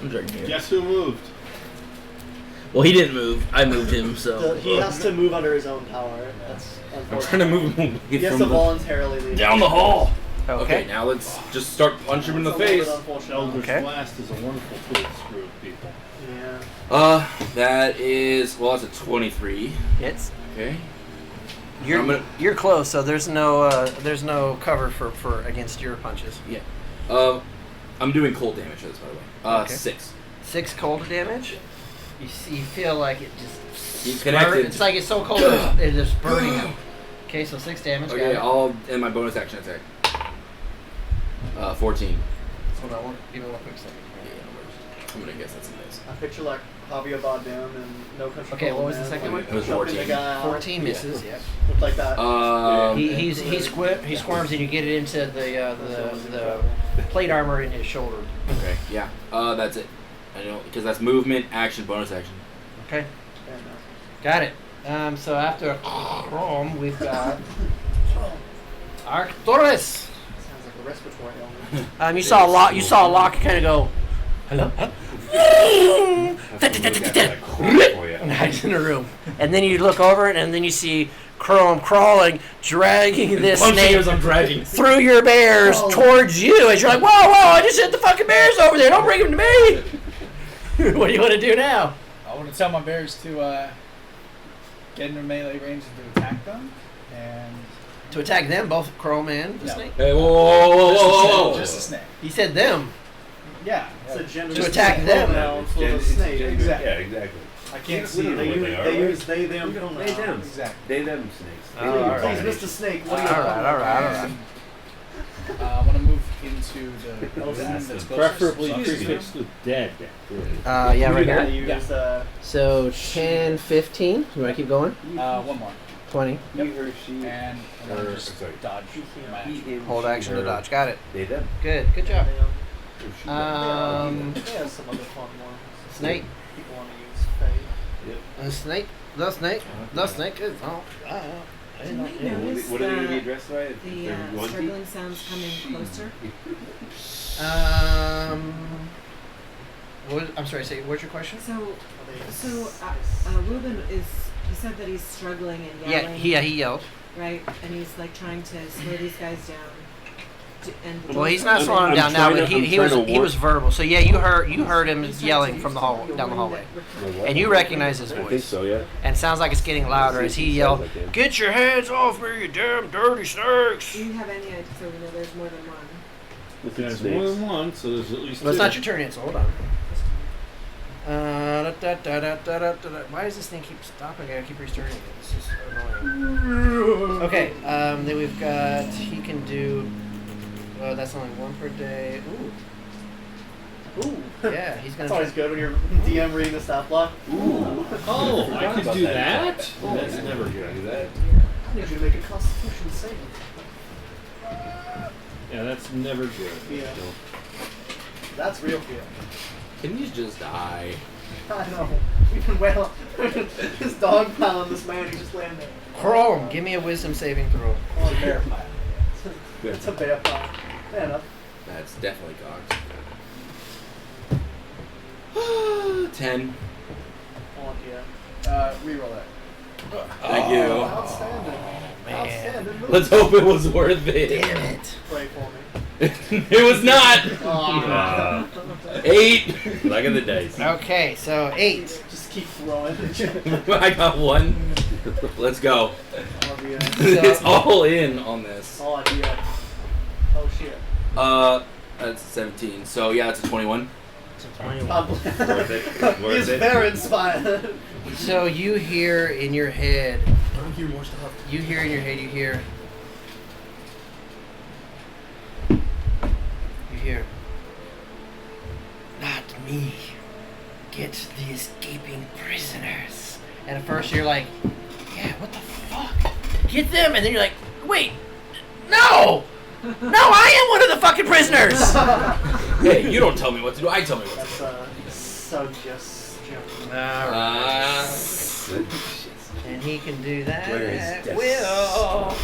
I'm dragging him. guess who moved? Well, he didn't move. I moved him, so. He has to move under his own power. That's I'm unfortunate. trying to move him He has from to the, voluntarily leave. down the hall. Okay. Now let's just start punching him in the It's a little face. bit unfortunate. Eldritch Okay. Blast is a wonderful tool to screw with people. Yeah. That is that's a 23. Hits. Okay. You're I'm gonna- you're close, so there's no cover for against your punches. Yeah. I'm doing cold damage to this, by the way. Okay. 6. 6 cold damage. You feel like it just You connected. It's like it's so cold that it's just burning him. Okay, so 6 damage. Okay, got it. I'll end my bonus action attack. 14. Hold on, give me one quick second. I'm gonna guess that's a miss. I picture like Javier Bardem and No Country for Okay, Old what was the Men, second like, one? It was jumping 14. the guy out. 14 misses. Yeah. Looked like that. He squirms and you get it into the plate armor in his shoulder. Okay, yeah. That's it. I know because that's movement, action, bonus action. Okay, Yeah, no. got it. So after Chrome, we've got Arcturus. Sounds like a respiratory ailment. You saw a lock. You saw a lock kind of go. Hello. For you. Nice in the room, and then you look over it, and then you see Chrome crawling, dragging this snake I'm dragging. through your bears Oh. towards you. As you're like, whoa, I just hit the fucking bears over there. Don't bring them to me. What do you want to do now? I want to tell my bears to get into melee range and to attack them, and To attack them, both Chrome and the No. snake. Hey, whoa. just a snake. He said them. Yeah, It's a gender To attack them. pronoun for the It's snake. gender- Exactly. Yeah, exactly. I can't We see don't it. know what they are, They right? use they them pronouns. They them. Exactly. They them snakes. Oh, They them all right. Please, Mr. Snake, what All are you right. I want to move into the room That's that's the- closest. Preferably Excuse me. fixed with dead. Yeah, right Yeah, here. use So 10, 15. You want to keep going? One more. 20. He, her, she, And I want or, to just sorry. dodge my he, action. him, Hold she, action to her, dodge. Got it. They them. Good job. Or she, them. They have some other fun ones. Snake. People want to use fade. The snake. The snake. The snake is on. You might Yeah, notice what are they going to be that addressed by? If the they're one struggling sounds coming closer. I'm sorry. Say, what's your question? So Ruben he said that he's struggling and yelling. Yeah, he yelled. Right, and he's like trying to slow these guys down. Well, he's not I'm- slowing him I'm down now, trying but to- I'm he trying to he warn- was verbal. So yeah, you heard him yelling from the hall down the hallway, and you recognize his I think voice. so, yeah. And it sounds like it's getting louder as he yelled, Sounds like it. "Get your hands off me, you damn dirty snakes!" Do you have any idea? So we know there's more than one. With There's snakes. more than one, so there's at least Well, it's two. not your turn yet, so hold on. Why does this thing keep stopping? I gotta keep restarting it. This is annoying. Okay, then we've got, he can do, well, that's only one per day. Ooh. Yeah, he's gonna That's always good when you're DM reading the stat block. Oh, I forgot could about do that. that? Oh, That's yeah. never Do good. that. I need you to make a Constitution save. Yeah, that's never good. Yeah. That's real fear. Can you just die? I know. We've been well. His dog pound this man. He just laying there. Chrome, give me a wisdom saving throw. Oh, a bear pile. Good. It's a bear pile. Fair enough. That's definitely cocked. 10. Oh, yeah. Reroll that. Thank you. Outstanding. Outstanding. Let's hope it was worth it. Damn it. Pray for me. It was not. Oh. 8. Luck of the dice. Okay, so 8. Just keep throwing. I got 1. Let's go. Oh, yeah. It's all in on this. Oh, yeah. Oh, shit. That's 17. So yeah, that's a 21. God Worth bless. it. Worth He's it. very inspired. So you hear in your head, Don't hear more stuff. you hear, not me. Get the escaping prisoners. And at first you're like, yeah, what the fuck? Get them, and then you're like, wait, no! No, I am one of the fucking prisoners! Hey, you don't tell me what to do. I tell me what to do. That's suggestion. And he can do that Where is at this? will.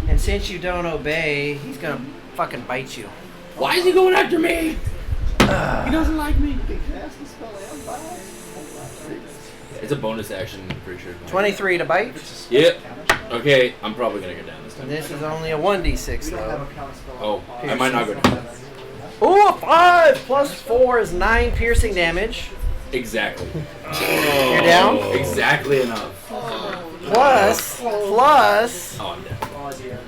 And since you don't obey, he's gonna fucking bite you. Why is he going after me? He doesn't like me. You can cast the spell and bite. It's a bonus action creature. 23 to bite. Yep. Okay, I'm probably gonna go down this This is only a 1d6 We don't have though. a counter spell. Oh, on I might not go piercing. down. Ooh, a 5 plus 4 is 9 piercing damage. Exactly. You're down? Exactly enough. Plus. Oh, I'm dead. Oh dear.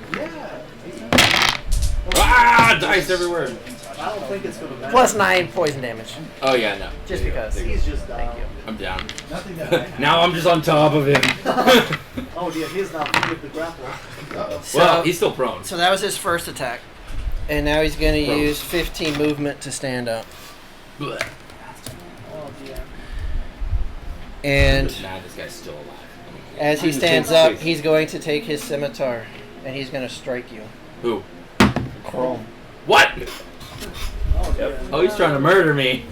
Ah, dice everywhere. I don't think it's gonna matter. Plus 9 poison damage. Oh yeah, no. Just There you go. because. There you He's just down. Thank you. go. I'm down. Nothing that I have. Now I'm just on top of him. Oh dear, he's not with the grapple. Well, he's still prone. So that was his first attack. And now he's going to Prone. use 15 movement to stand up. Blech. Oh dear. And Nah, this guy's still alive. as he stands up, he's going to take his scimitar. And he's going to strike you. Who? Chrome. What? Oh dear. Oh, he's trying to murder me.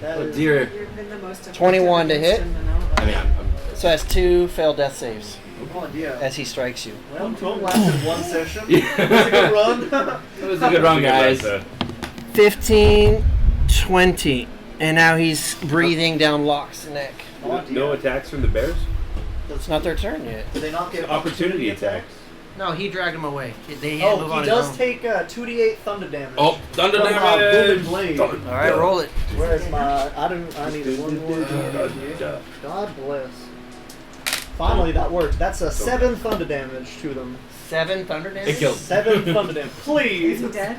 That Oh is- dear. You've been the most 21 to hit. I mean, I'm So that's 2 failed death saves Oh dear. as he strikes you. Well, 12 lasted one session. Yeah. That's a good run. It was a good run, guys. 15, 20. And now he's breathing down Locke's neck. Oh dear. No attacks from the bears? It's not their turn yet. Did they not get Opportunity attacks. No, he dragged him away. They Oh, he does take 2d8 thunder damage. Oh, thunder From, damage. Booming Blade. All right, roll it. Where's my? I need one more. God bless. Finally, that worked. That's a 7 thunder damage to them. 7 thunder damage? It killed. 7 thunder damage. Is Please. he dead?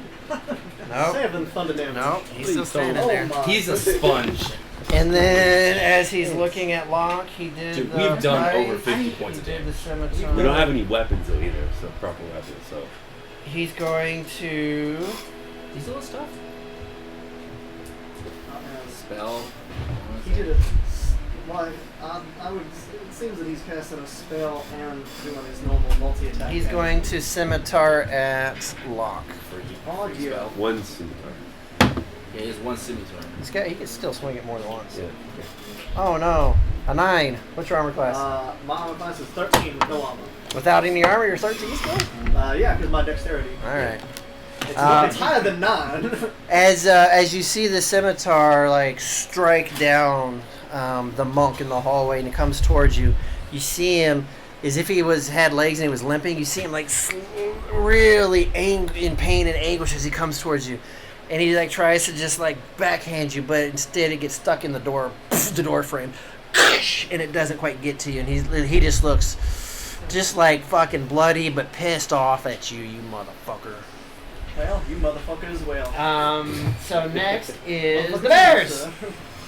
No. 7 thunder damage. No, he's still Please standing don't. there. Oh my. He's a sponge. And then as he's looking at Locke, he did Dude, the we've done right, over 50 he points of did damage. the scimitar. We don't have any weapons though either, so proper weapons. So He's going to... He's still stuff. Spell. He did a. Why? I would. It seems that he's casting a spell and doing his normal multi-attack. He's going to scimitar at Locke. For you. Oh dear. Spell. one scimitar. Yeah, he has one scimitar. He can still swing it more than once. Yeah. Oh no, a 9. What's your armor class? My armor class is 13 with no armor. Without any armor, you're 13 still? Yeah, because my dexterity. All right. It's higher than 9. As you see the scimitar like strike down the monk in the hallway, and it comes towards you, you see him as if he had legs and he was limping. You see him like really in pain and anguish as he comes towards you, and he like tries to just like backhand you, but instead it gets stuck in the door frame, and it doesn't quite get to you, and he just looks just like fucking bloody but pissed off at you, you motherfucker. Well, you motherfucker as well. So next is the bears.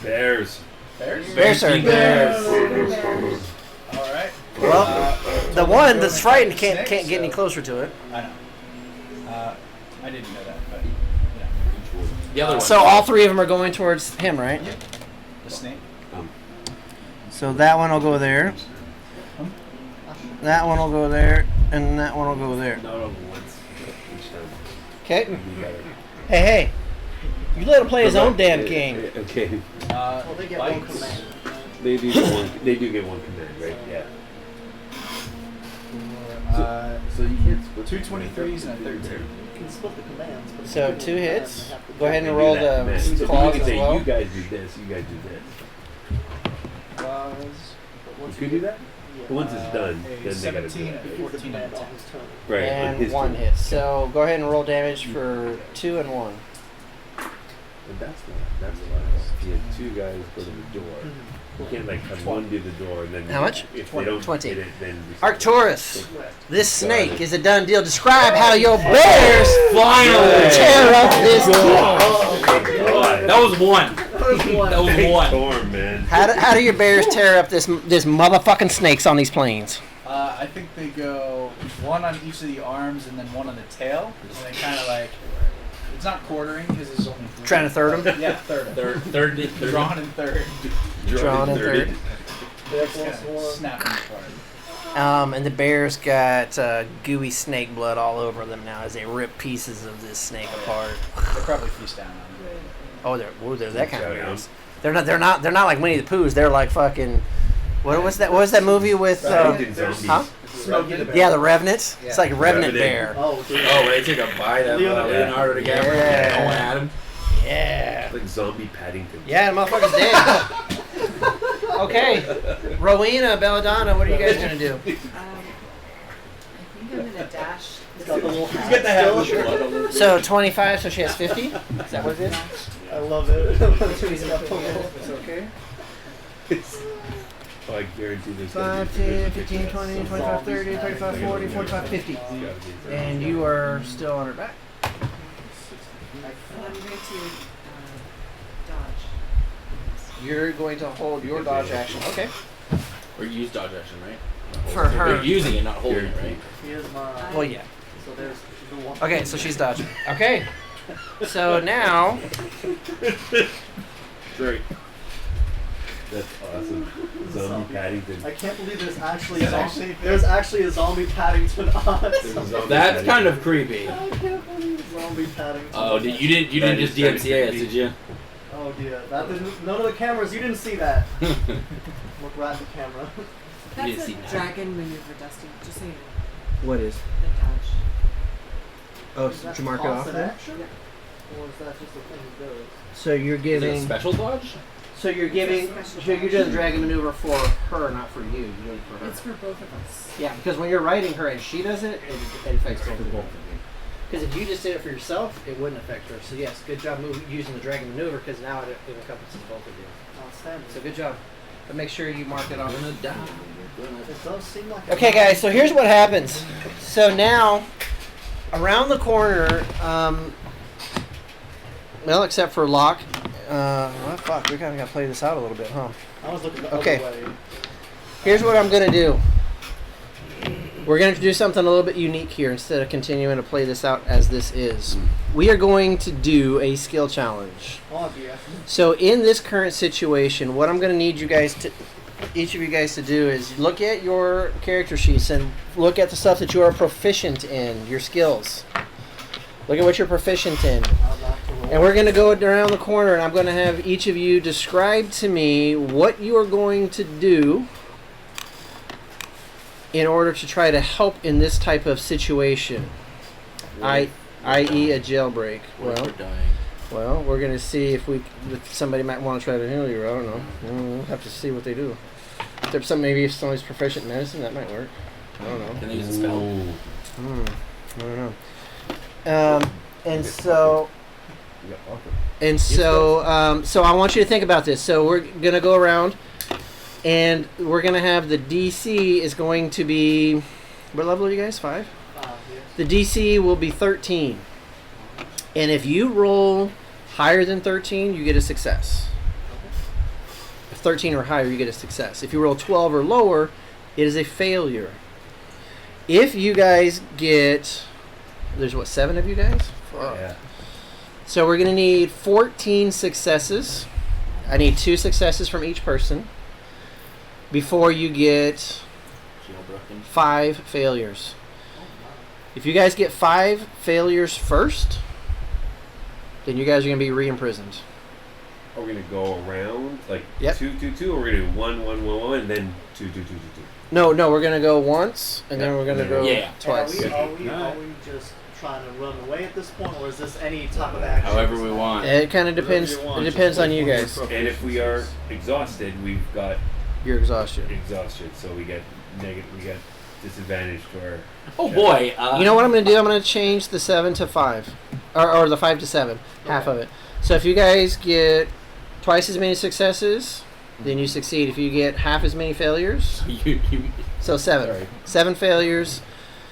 Bears. Bears turn. Bears. All right. Well, the one that's frightened can't get any closer to it. I know. I didn't know that, but yeah. The other one. So all 3 of them are going towards him, right? The snake. So that one will go there. That one will go there, and that one will go there. Not over once each time. Okay. You got it. Hey, you let him play his own damn game. Okay. Well, they get one bites. command. They do get one. They do get one command, right? Yeah. So you hits with 2 23s and a 13. You can split the commands. But So if 2 you hits. have to Go ahead They and do roll that the command. So you claws can as say, well. you guys do this. You guys do this. But once You could do that. Yeah. But once it's done, a then they gotta do 17 that. and He gets the 14 command on on top. his turn. Right. on And his 1 turn. hit. So go ahead and roll damage for 2 and 1. But that's why. If you had 2 guys go to the door, you can't like have one do the door and then. How much? If they don't 20. hit it, then. Arcturus, this snake is a done deal. Describe how your bears Finally! tear up this door. That was one. That was one. Storm, man. How do your bears tear up this motherfucking snakes on these plains? I think they go 1 on each of the arms and then 1 on the tail. And they kind of like, it's not quartering because it's only 3. Trying to third them? Yeah, third. Third. Drawn in third. Drawn in third. They're Just kinda plus 1. snapping apart. And the bears got gooey snake blood all over them now as they rip pieces of this snake apart. They probably feast down on it. Oh, they're that kind of Chow down. bears. They're not like Winnie the Poohs. They're like fucking. What was that movie with? Paddington zombies. Huh? Smokey the Bear. Yeah, the Revenant. It's like a Revenant Revenant. bear. Oh, dude. Oh, where they took a bite of Leonardo DiCaprio. Yeah. No one had him. Yeah. It's like zombie Paddington. Yeah, the motherfucker's dead. Okay, Rowena, Belladonna, what are you guys gonna do? I think I'm gonna the dash. It's got the little He's hat got the hat still. with the So 25, so she has 50? Is that what it is? I love it. She's got the little- It's okay. Oh, I guarantee there's 5, 10, 15, 20, 25, 30, 35, 40, 45, 50. And you are still on her back. And I'm going to dodge. You're going to hold your dodge action. Okay. Or use dodge action, right? For her. You're using it, not holding it, right? Here's my. Well, yeah. So there's the one. Okay, so she's dodging. Okay. So now, Great. That's awesome. Zombie Paddington. I can't believe there's actually a zombie Paddington on. There's a zombie That's Paddington. kind of creepy. I can't believe zombie Paddington. Oh, you didn't That just is kind of DMCA us, creepy. did you? Oh dear, that didn't. None of the cameras. You didn't see that. Look right at the camera. didn't That's see a that. dragon maneuver, Dusty. Just so you know. what is? The dodge. Oh, Is that did you mark it off constant there? action? Or is that just a thing it does? So you're Is it a giving. special dodge? So you're giving. So you're doing the dragon maneuver for her, not for you. You're doing it for her. It's for both of us. Yeah, because when you're riding her and she does it, it affects both of you. Because if you just did it for yourself, it wouldn't affect her. So yes, good job using the dragon maneuver because now it encompasses both of you. Outstanding. So good job. But make sure you mark it off. Gonna die. It does seem like. Okay, guys. So here's what happens. So now, around the corner, well, except for Locke. Well, fuck. We kind of got to play this out a little bit, huh? I was looking the Okay. other way. Here's what I'm gonna do. We're going to do something a little bit unique here instead of continuing to play this out as this is. We are going to do a skill challenge. Oh dear. So in this current situation, what I'm going to need you guys to, each of you guys to do is look at your character sheets and look at the stuff that you are proficient in, your skills. Look at what you're proficient in. And we're going to go around the corner and I'm going to have each of you describe to me what you are going to do in order to try to help in this type of situation, i.e. a jailbreak. We're dying. Well, we're going to see if somebody might want to try to heal you. I don't know. We'll have to see what they do. If there's maybe if somebody's proficient in medicine, that might work. I don't know. Can they use a spell? I don't know. So I want you to think about this. So we're going to go around. And we're going to have the DC is going to be, what level are you guys? 5? Yes. The DC will be 13. And if you roll higher than 13, you get a success. If 13 or higher, you get a success. If you roll 12 or lower, it is a failure. If you guys get, there's what, 7 of you guys? Yeah. So we're going to need 14 successes. I need 2 successes from each person before you get Jailbroken. 5 failures. If you guys get 5 failures first, then you guys are going to be re-imprisoned. Are we gonna go around like Yep. 2, 2, 2, or we're gonna do 1, 1, 1, 1, and then 2, 2, 2, 2, 2? No, we're going to go once, and then we're going to go Yeah. twice. Are we just trying to run away at this point, or is this any type of action? However we want. It kind of depends. It depends on you guys. And if we are exhausted, we've got Your exhaustion. exhaustion, so we get disadvantage to our. Oh boy. You know what I'm going to do? I'm going to change the 7 to 5. Or the 5 to 7. Half of it. So if you guys get twice as many successes, then you succeed. If you get half as many failures, so 7. Sorry. 7 failures.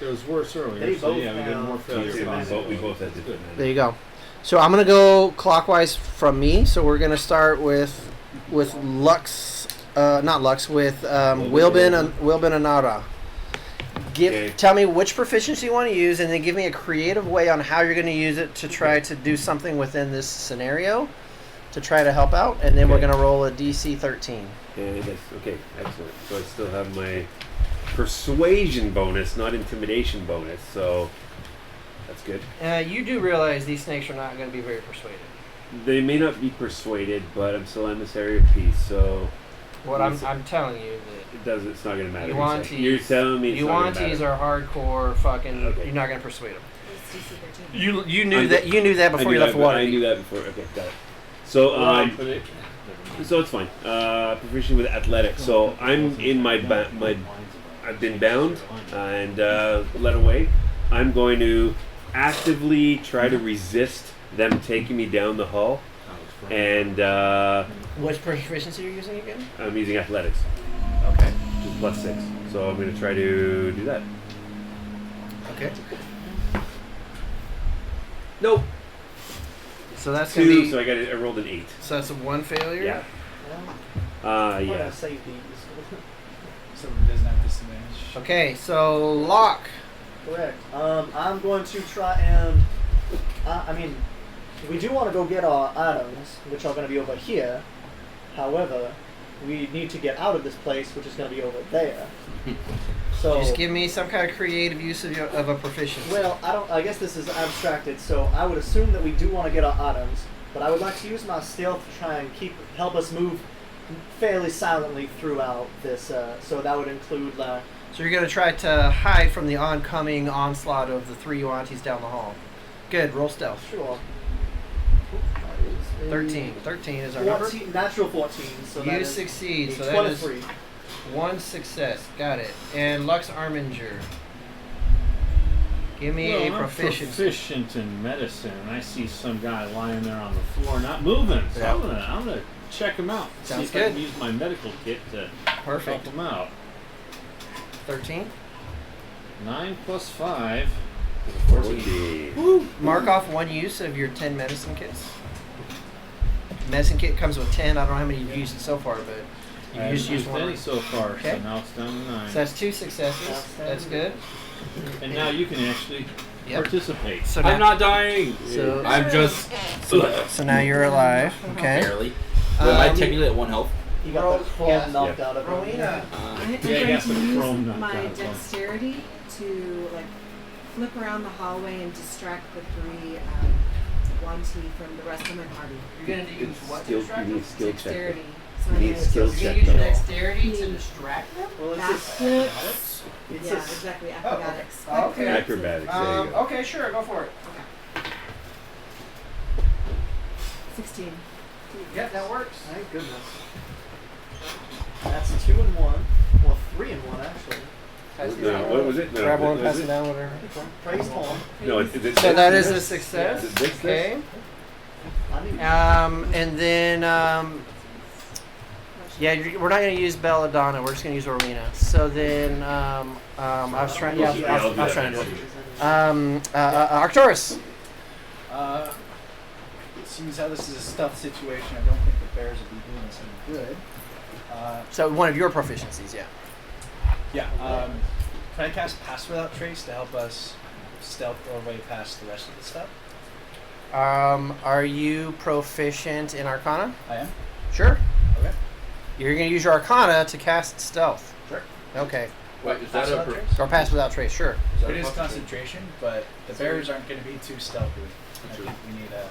It was worse earlier, They so both yeah, we did more have failures. We both had disadvantage. There you go. So I'm going to go clockwise from me. So we're going to start with Lux, not Lux, with Wilbin and Nara. Okay. Tell me which proficiency you want to use, and then give me a creative way on how you're going to use it to try to do something within this scenario to try to help out, and then we're Okay. going to roll a DC 13. Okay, excellent. So I still have my persuasion bonus, not intimidation bonus, so that's good. You do realize these snakes are not going to be very persuaded. They may not be persuaded, but I'm still emissary of peace, so What I'm telling you it's not going to matter. Yuan-Tis- You're telling me it's not going to Yuan-Tis matter. are hardcore fucking. Okay. You're not going to persuade them. It's DC 13. You knew that. You knew that I before knew you left that, water. I knew that before. Okay, got it. So, so it's fine. Proficient with athletics. So I'm in my I've been bound and led away. I'm going to actively try to resist them taking me down the hall, and Which proficiency are you using again? I'm using athletics, Okay. which is +6. So I'm going to try to do that. Okay. Nope. So that's gonna 2. be. So I rolled an 8. So that's a 1 failure. Yeah. I'm Yeah. gonna save these. So it doesn't have disadvantage. Okay. So Locke. Correct. I'm going to try and. I mean, we do want to go get our items, which are going to be over here. However, we need to get out of this place, which is going to be over there. So. Just give me some kind of creative use of a proficiency. Well, I guess this is abstracted, so I would assume that we do want to get our items, but I would like to use my stealth to try and help us move fairly silently throughout this. So that would include So you're gonna try to hide from the oncoming onslaught of the 3 Yuan-Tis down the hall. Good. Roll stealth. sure. 13. 13 is our number. 14, natural 14. So that You is succeed. a So that is 23. 1 success. Got it. And Lux Arminger. Give me Well, a I'm proficiency. proficient in medicine, and I see some guy lying there on the floor, not moving. So Yeah. I'm gonna check him out. Sounds see if I good. can use my medical kit to Perfect. help him out. 13. 9 plus 5. 14. Mark off 1 use of your 10 medicine kits. Medicine kit comes with 10. I don't know how many you've used so far, but you I just haven't used used 1. any so far, Okay. so now it's down to 9. So that's 2 successes. That's good. And now you can actually Yep. participate. So I'm now, not dying. So- I'm just so now you're alive. Okay. barely. Am I Um, technically at 1 health? You got the chrome knocked out of him. Rowena. I'm Yeah, going got to some use chrome knocked my out as well. dexterity to like flip around the hallway and distract the 3 1T from the rest of my party. You're gonna use what to Skill, distract you them? need skill check. Dexterity. You So I'm need gonna skill You're gonna check use your though. dexterity to distract them? Well, it's backflips. It's Yeah, a- exactly. okay. Acrobatics. Oh, okay. Acrobatics. There you go. Okay, sure, go for it. 16. Yep, that works. Thank goodness. That's 2 and 1. Well, 3 and 1 actually. No, what was it? No, Grab one, what was pass it it? down, whatever. Praise Tom. No, is it So this? that is a success. Is it this? Okay. I need And then, yeah, we're not going to use Belladonna. We're just going to use Rowena. So then, I was trying. Yeah, I was trying to do it. Arcturus. Seems how this is a stealth situation, I don't think the bears will be doing us any good. So one of your proficiencies, yeah. Yeah. Can I cast Pass Without Trace to help us stealth our way past the rest of the stuff? Are you proficient in Arcana? I am. Sure. Okay. You're going to use your Arcana to cast stealth. Sure. Okay. Wait, is Pass that a Without per- Trace? Or pass without trace, sure. is that It a is concentration? concentration, but the bears aren't going to be too stealthy. I think we need a.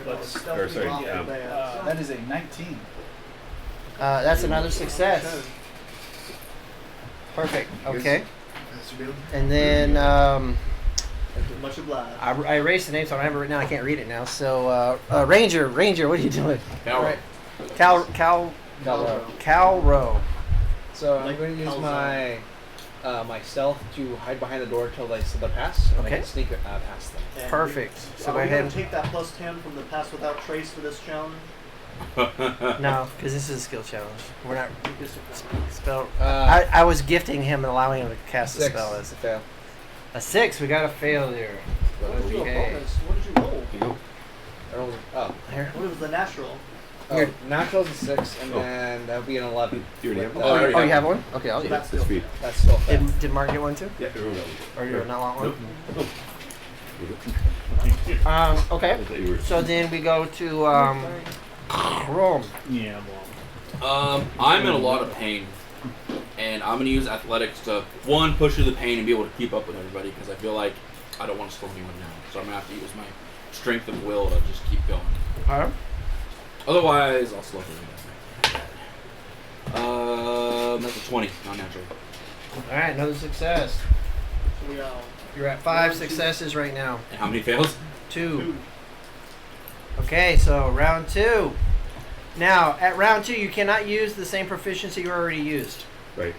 Let's Or sorry, That is a 19. That's another success. Perfect. Okay. And then Much obliged. I erased the name, so I don't have it written down. I can't read it now. So Ranger, what are you doing? Cal- Right. Cal Row. So I'm Like going to use Calzone. my stealth to hide behind the door till they pass, and Okay. I can sneak past them. And Perfect. So are go we ahead. going to take that plus 10 from the pass without trace for this challenge? No, because this is a skill challenge. We're not spell. Uh, I was gifting him and allowing him to cast the 6 spell to as fail. a 6. We got a failure. What did you Okay. bonus? What did you roll? Here. What was the natural? Here. Natural's a 6, and then that would be an 11. You already have With, one? I already Oh, have you have one? Okay, I'll So use it. that's This still feet. That's still fail. Did Mark get one too? Yeah, everyone else. Or you not want one? Nope. Okay. I thought you were. So then we go to Rome. Yeah, well. I'm in a lot of pain, and I'm gonna use athletics to push through the pain and be able to keep up with everybody because I feel like I don't want to slow anyone down. So I'm gonna have to use my strength of will to just keep going. Alright. Otherwise, I'll slow through them. That's a 20, not natural. Alright, another success. So we You're at 5 successes right now. And how many fails? 2. Okay, so round 2. Now, at round 2, you cannot use the same proficiency you already used. Right.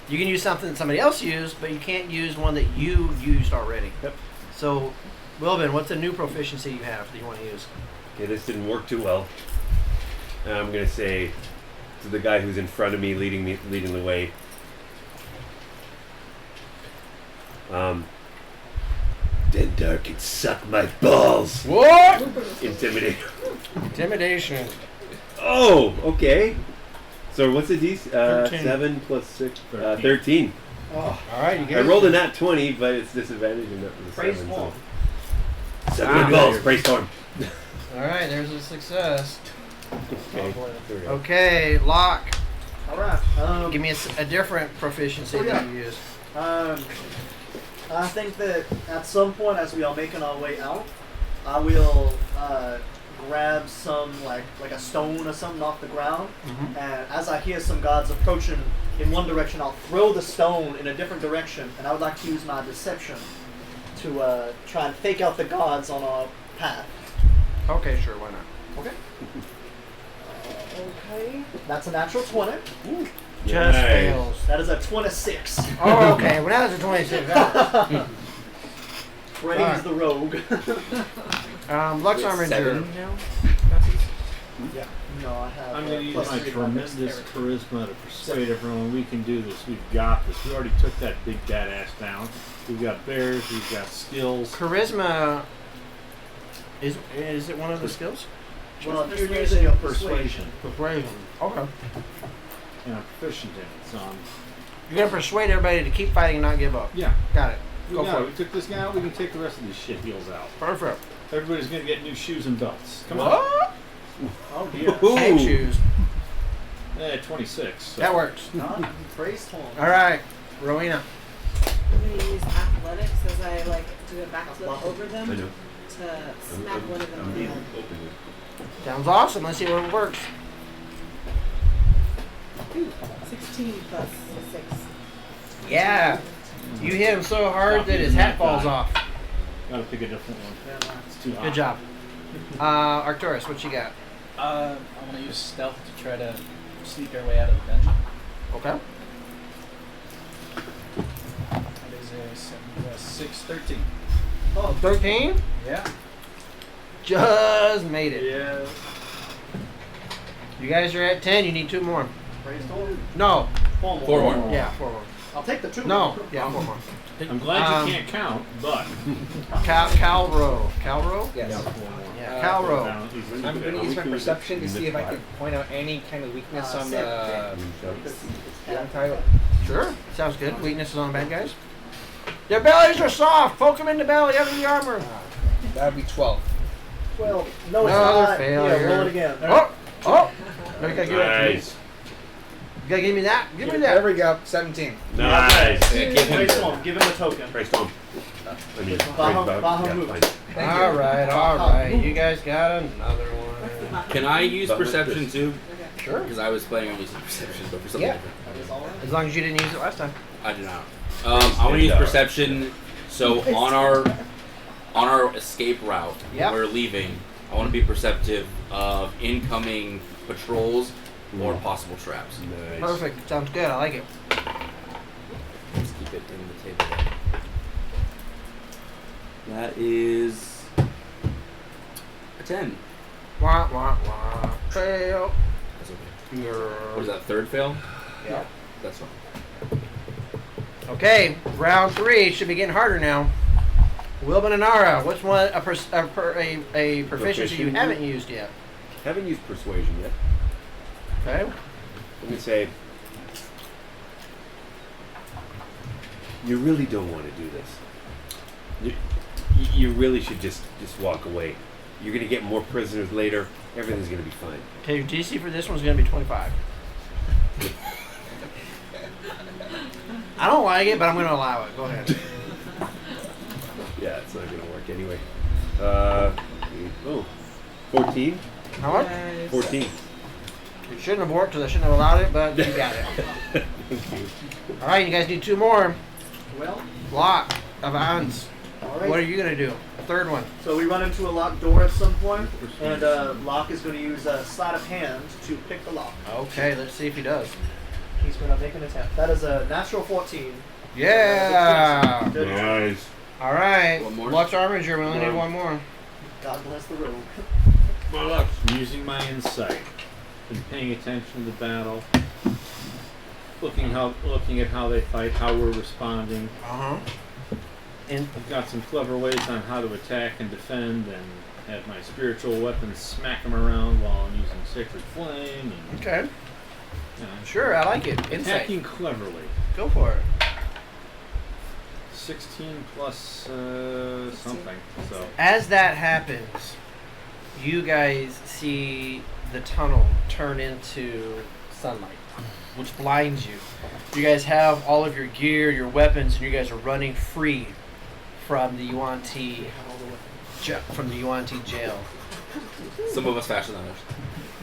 You can use something that somebody else used, but you can't use one that you used already. Yep. So, Wilbin, what's a new proficiency you have that you want to use? Okay, this didn't work too well. I'm gonna say to the guy who's in front of me, leading the way. Dendar can suck my balls. What? Intimidate. Intimidation. Oh, okay. So what's the DC? 13. 7 plus 6. 13. 13. Oh, all right. You I get rolled a nat 20, but it's disadvantage and that was a Praise 7. Storm. So. 7 balls. Praise Storm. All right. There's a success. Okay. There we go. Okay, Locke. All right. Give me a different proficiency Oh, yeah. that you use. I think that at some point, as we are making our way out, I will grab some like a stone or something off the ground, Mhm. and as I hear some guards approaching in one direction, I'll throw the stone in a different direction, and I would like to use my deception to try and fake out the guards on our path. Okay, sure. Why not? Okay. Okay. That's a natural 20. Just Nice. fails. That is a 26. Oh, okay. Well, now it's a 26. Praise Alright. the rogue. Lux Armiger. 7 now? No, I have. I'm going to use plus my 3 tremendous dexterity. charisma to persuade everyone we can do this. We've got this. We already took that big badass down. We've got bears. We've got skills. Charisma. Is it one of the skills? Well, if you're using your persuasion. Persuasion. Okay. And I'm proficient in it. So You're gonna persuade everybody to keep fighting and not give up. yeah. Got it. We Go got for it. it. We took this guy out. We can take the rest of these shit heels out. Perfect. Everybody's going to get new shoes and belts. Come on. What? Oh dear. Egg shoes. 26. So. That works. Praise Tom. All right, Rowena. I'm gonna use athletics as I like do a backflip over I them know. to smack one of them I'm in the being head. open. Sounds awesome. Let's see what it works. 16 plus 6. Yeah. You hit him so hard that his hat falls off. Got to pick a different one. It's too hot. Good job. Arcturus, what you got? I'm gonna use stealth to try to sneak our way out of the dungeon. Okay. That is a 7 plus 6, 13. Oh, 13? Yeah. Just made it. Yeah. You guys are at 10. You need 2 more. Praise Tom. No. 4 more. 4 more. Yeah, 4 more. I'll take the 2. No. Yeah, 4 more. I'm glad you Um, can't count, but. Calro. Calro? Yes. Yeah, Calro. I'm going to use my perception to see if I can point out any kind of weakness on the young title. Sure. Sounds good. Weaknesses on the bad guys. Their bellies are soft. Poke them in the belly under the armor. That would be 12. Well, no, it's Another not. failure. Yeah, roll it again. Oh! Oh! No, you gotta give it to me. Nice. You gotta give me that. Give me There that. we go. 17. Nice. Yeah, give him Praise Tom. Give him a token. Praise Tom. I mean, praise Bahamut. Bahamut. Thank All you. right, all right. You guys got another one. Can I use But with perception this- too? Sure. Because I was planning on using perception, but for something Yeah. different. That is all right. As long as you didn't use it last time. I do not. I want to use perception. So on our escape route, Yep. when we're leaving, I want to be perceptive of incoming patrols or possible traps. Nice. Perfect. Sounds good. I like it. Let's keep it in the table. That is a 10. Wah, wah, wah. Fail. That's okay. Your... What is that? Third fail? Yeah. That's fine. Okay, round 3 should be getting harder now. Wilbin and Nara, what's one a proficiency you Proficiency? haven't used yet? Haven't used persuasion yet. Okay. Let me say, you really don't want to do this. You really should just walk away. You're gonna get more prisoners later. Everything's gonna be fine. Okay, your DC for this one's gonna be 25. I don't like it, but I'm gonna allow it. Go ahead. Yeah, it's not gonna work anyway. 14? How much? 14. It shouldn't have worked because I shouldn't have allowed it, but you got it. Thank you. All right, you guys need 2 more. Well, Block of Ans. all right. What are you gonna do? Third one. So we run into a locked door at some point, and Locke is going to use a sleight of hand to pick the lock. Okay, let's see if he does. He's going to make an attempt. That is a natural 14. Yeah. Good. Nice. All right. One more? Watch Arminger. We only need Wow. one more. God bless the rogue. Well, look. Using my insight, been paying attention to the battle, looking at how they fight, how we're responding. Uh huh. And I've got some clever ways on how to attack and defend, and have my spiritual weapons smack them around while I'm using Sacred Flame. And, okay. you know, Sure, I like it. Insight. attacking cleverly. Go for it. 16 plus something. So As that happens, you guys see the tunnel turn into sunlight, which blinds you. You guys have all of your gear, your weapons, and you guys are running free from the Yuan-Ti jail. Some of us faster than others.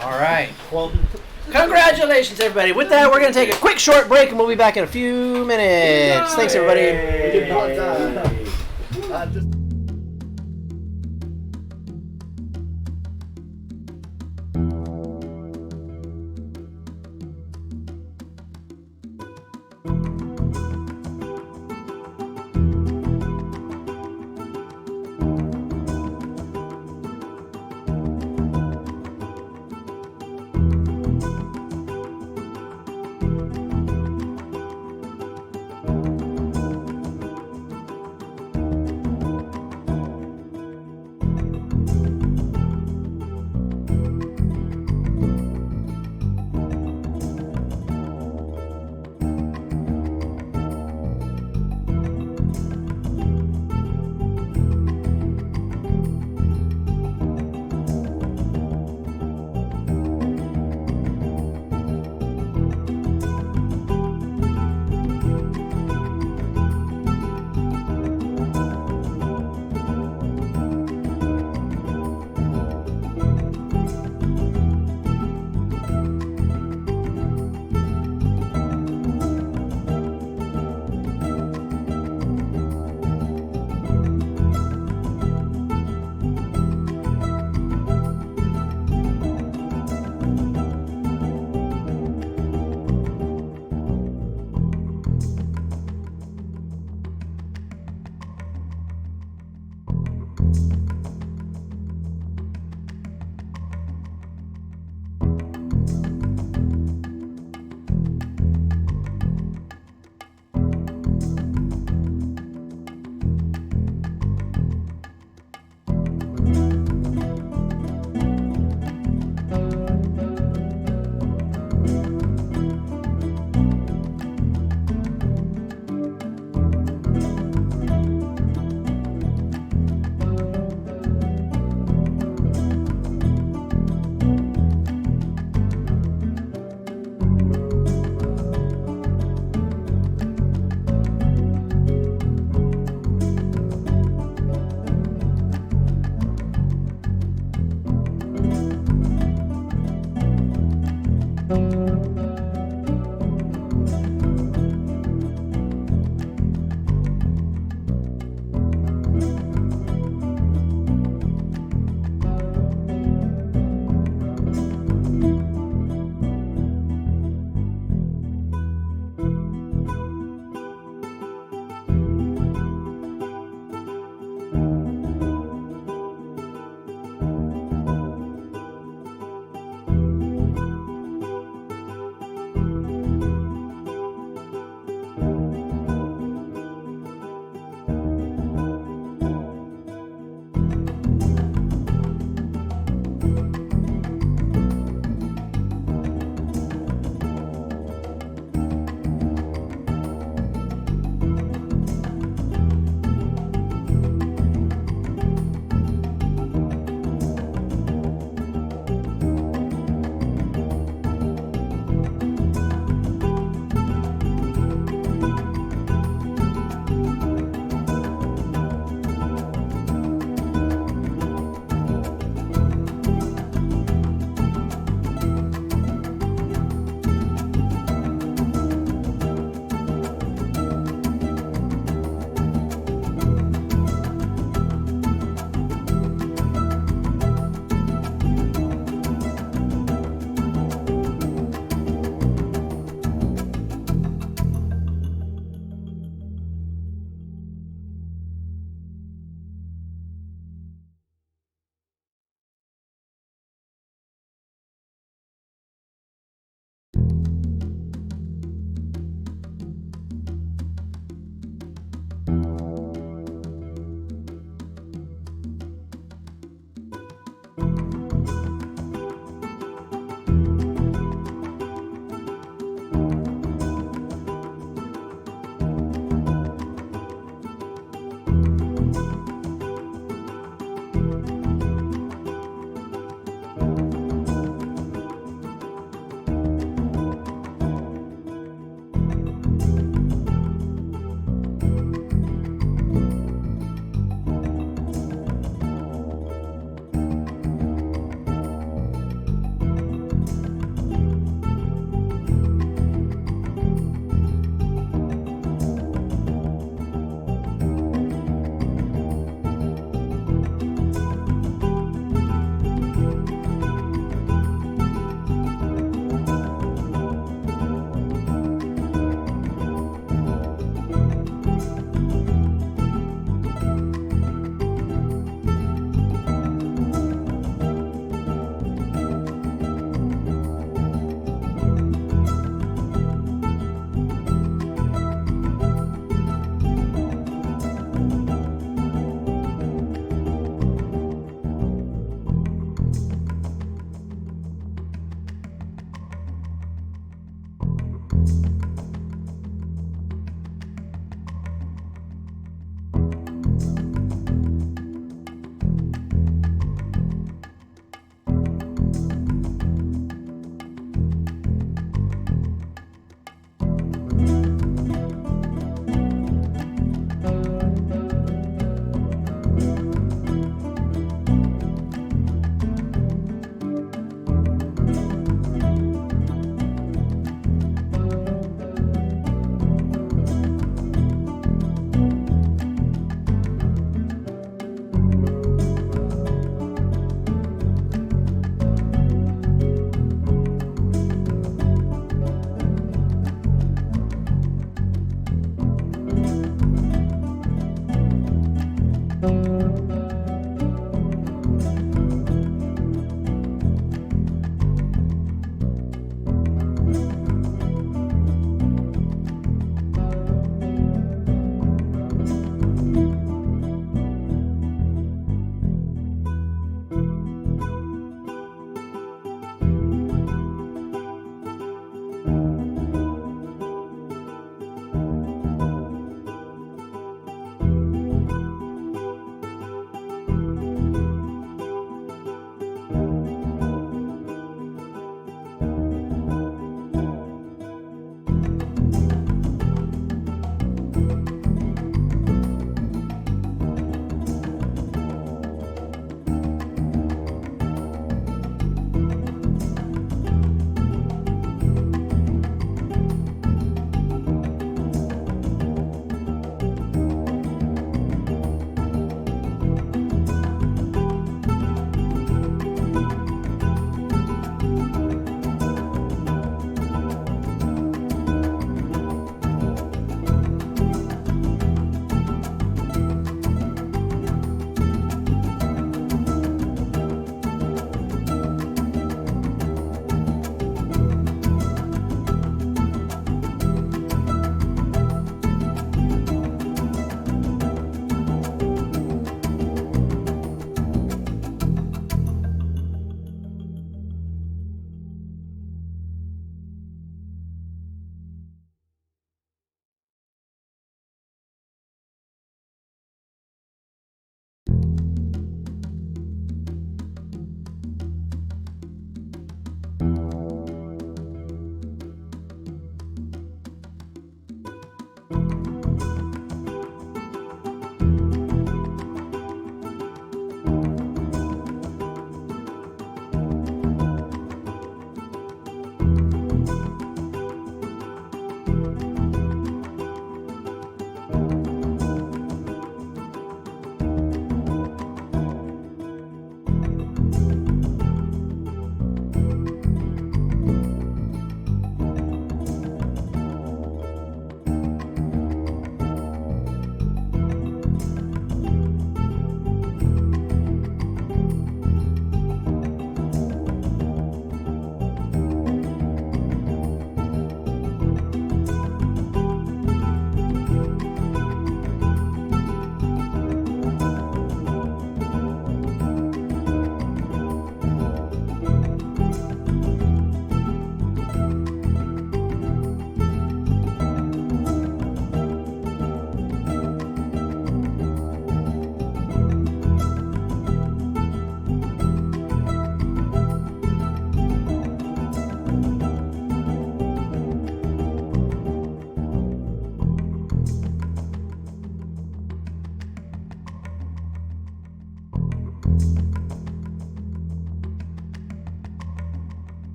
All right. Well, Congratulations, everybody. With that, we're going to take a quick short break, and we'll be back in a few minutes. Thanks, everybody. we did not die. Just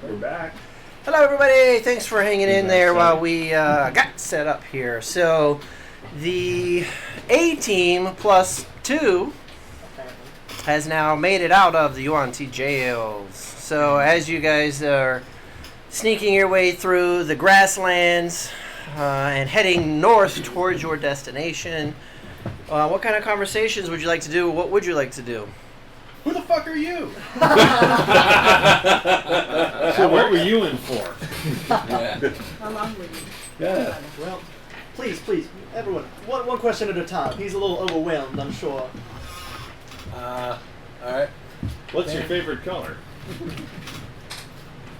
We're back. Hello, everybody. Thanks for hanging in there Sorry. while we got set up here. So, the A team plus 2 has now made it out of the Yuan-Ti jails. So, as you guys are sneaking your way through the grasslands and heading north towards your destination, what kind of conversations would you like to do? What would you like to do? Who the fuck are you? So what were you in for? Yeah. How long were you? Yeah. Well, please, everyone, one question at a time. He's a little overwhelmed, I'm sure. Alright. What's your favorite color?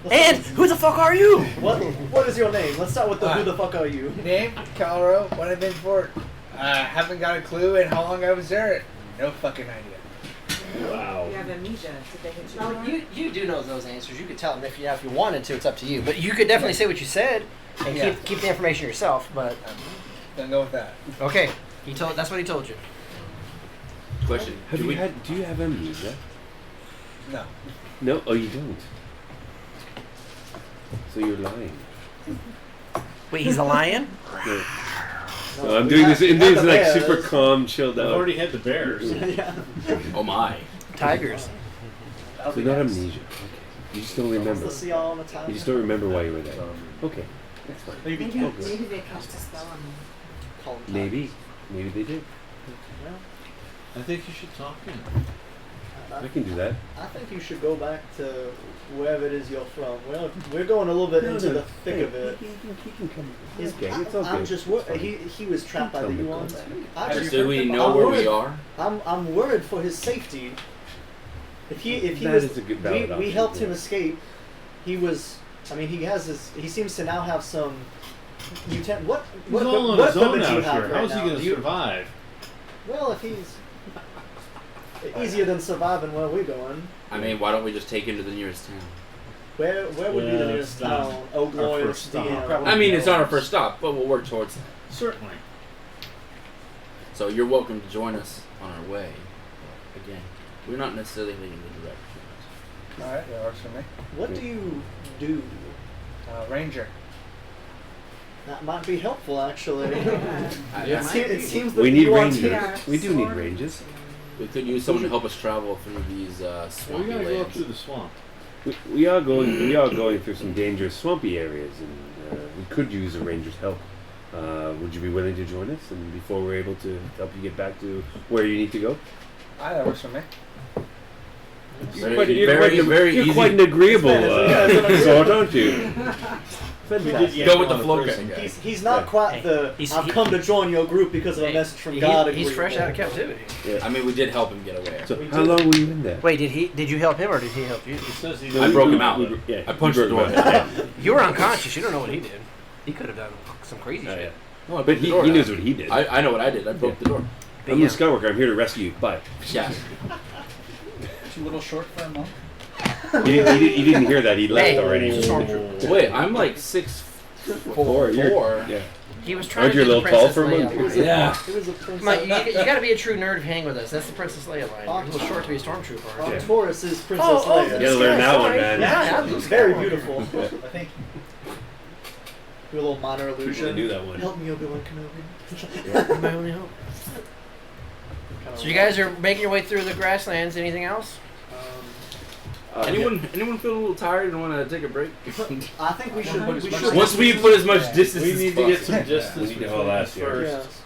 And who the fuck are you? What is your name? Let's start with the who the fuck are you? Name, Calro, what I've been for. Haven't got a clue and how long I was there. No fucking idea. Wow. You have amnesia. Did they hit you? Well, hard? you do know those answers. You could tell them if you wanted to. It's up to you. But you could definitely say what you said and Yeah. keep the information yourself. But Gonna go with that. okay, that's what he told you. Question. Have Do you we- had? Do you have amnesia? No. No. Oh, you don't. So you're lying. Wait, he's a lion? No. No, So I'm we doing had- this in we had this the like bears. super calm, chilled I've out. already had the bears. Yeah. Oh my. Tigers. That'll So be not next. amnesia. Okay. You just don't What's remember. the sea all the time? You just don't remember why you were there. Okay. That's fine. Maybe Okay. they cast a spell on me. Call them Maybe. Maybe they did. Well, I think you should talk to him. I can do that. I think you should go back to wherever it is you're from. Well, we're going a little bit into the thick of it. It's okay. It's okay. I'm just worried. He was trapped by the Yuans. Do we know where we are? I'm worried for his safety. If he That was, is a good valid we option, helped him yeah. escape. He was. I mean, he seems to now have some. He's all on his own out here. How's he going to survive? Well, if he's easier than surviving where we're going. I mean, why don't we just take him to the nearest town? Where would be the nearest town? Oak our Lawyers, first stop. DM. I mean, it's not our first stop, but we'll work towards that. Certainly. So you're welcome to join us on our way. Again, we're not necessarily leading the direction. Alright, that works for me. What do you do? Ranger. That might be helpful, actually. Yeah. It seems that We need you want rangers. Yeah. We do need rangers. We could use someone to help us travel through these Well, we swampy gotta go up lands. through the swamp. We are going through some dangerous swampy areas, and we could use a ranger's help. Would you be willing to join us, and before we're able to help you get back to where you need to go? That works for me. Very easy. quite an agreeable sort, aren't you? Go with the flow. He's not quite the I've come to join your group because of a message from God. He's fresh out of captivity. I mean, we did help him get away. So how long were you in there? Wait, did you help him or did he help you? He says he's I broke him out. Yeah, I punched the door. You were unconscious. You don't know what he did. He could have done some crazy shit. No, I But broke the he door knows down. what he did. I know what I did. I broke the door. I'm the Skywalker. I'm here to rescue you. Bye. Yeah. Too little short for a monk. You didn't hear that. He left Hey, already. he's a stormtrooper. Wait, I'm like 6'4". Yeah. He was trying Aren't to you a do the little tall Princess for a Leia monk? line. Yeah. It was a princess. Come on, you got to be a true nerd to hang with us. That's the Princess Leia line. You're a little short to be a stormtrooper. aren't you? Taurus is Princess Oh, Leia. You gotta learn that one, sorry. man. Yeah, I'm It's very beautiful. I think Do a little minor People illusion. knew that one. Help me, Obi-Wan Kenobi. My only hope. So you guys are making your way through the grasslands. Anything else? Anyone feel a little tired and want to take a break? I think we should. Once we put as much distance We as need to get possible. some distance We need to between haul us ass here. first. Yes.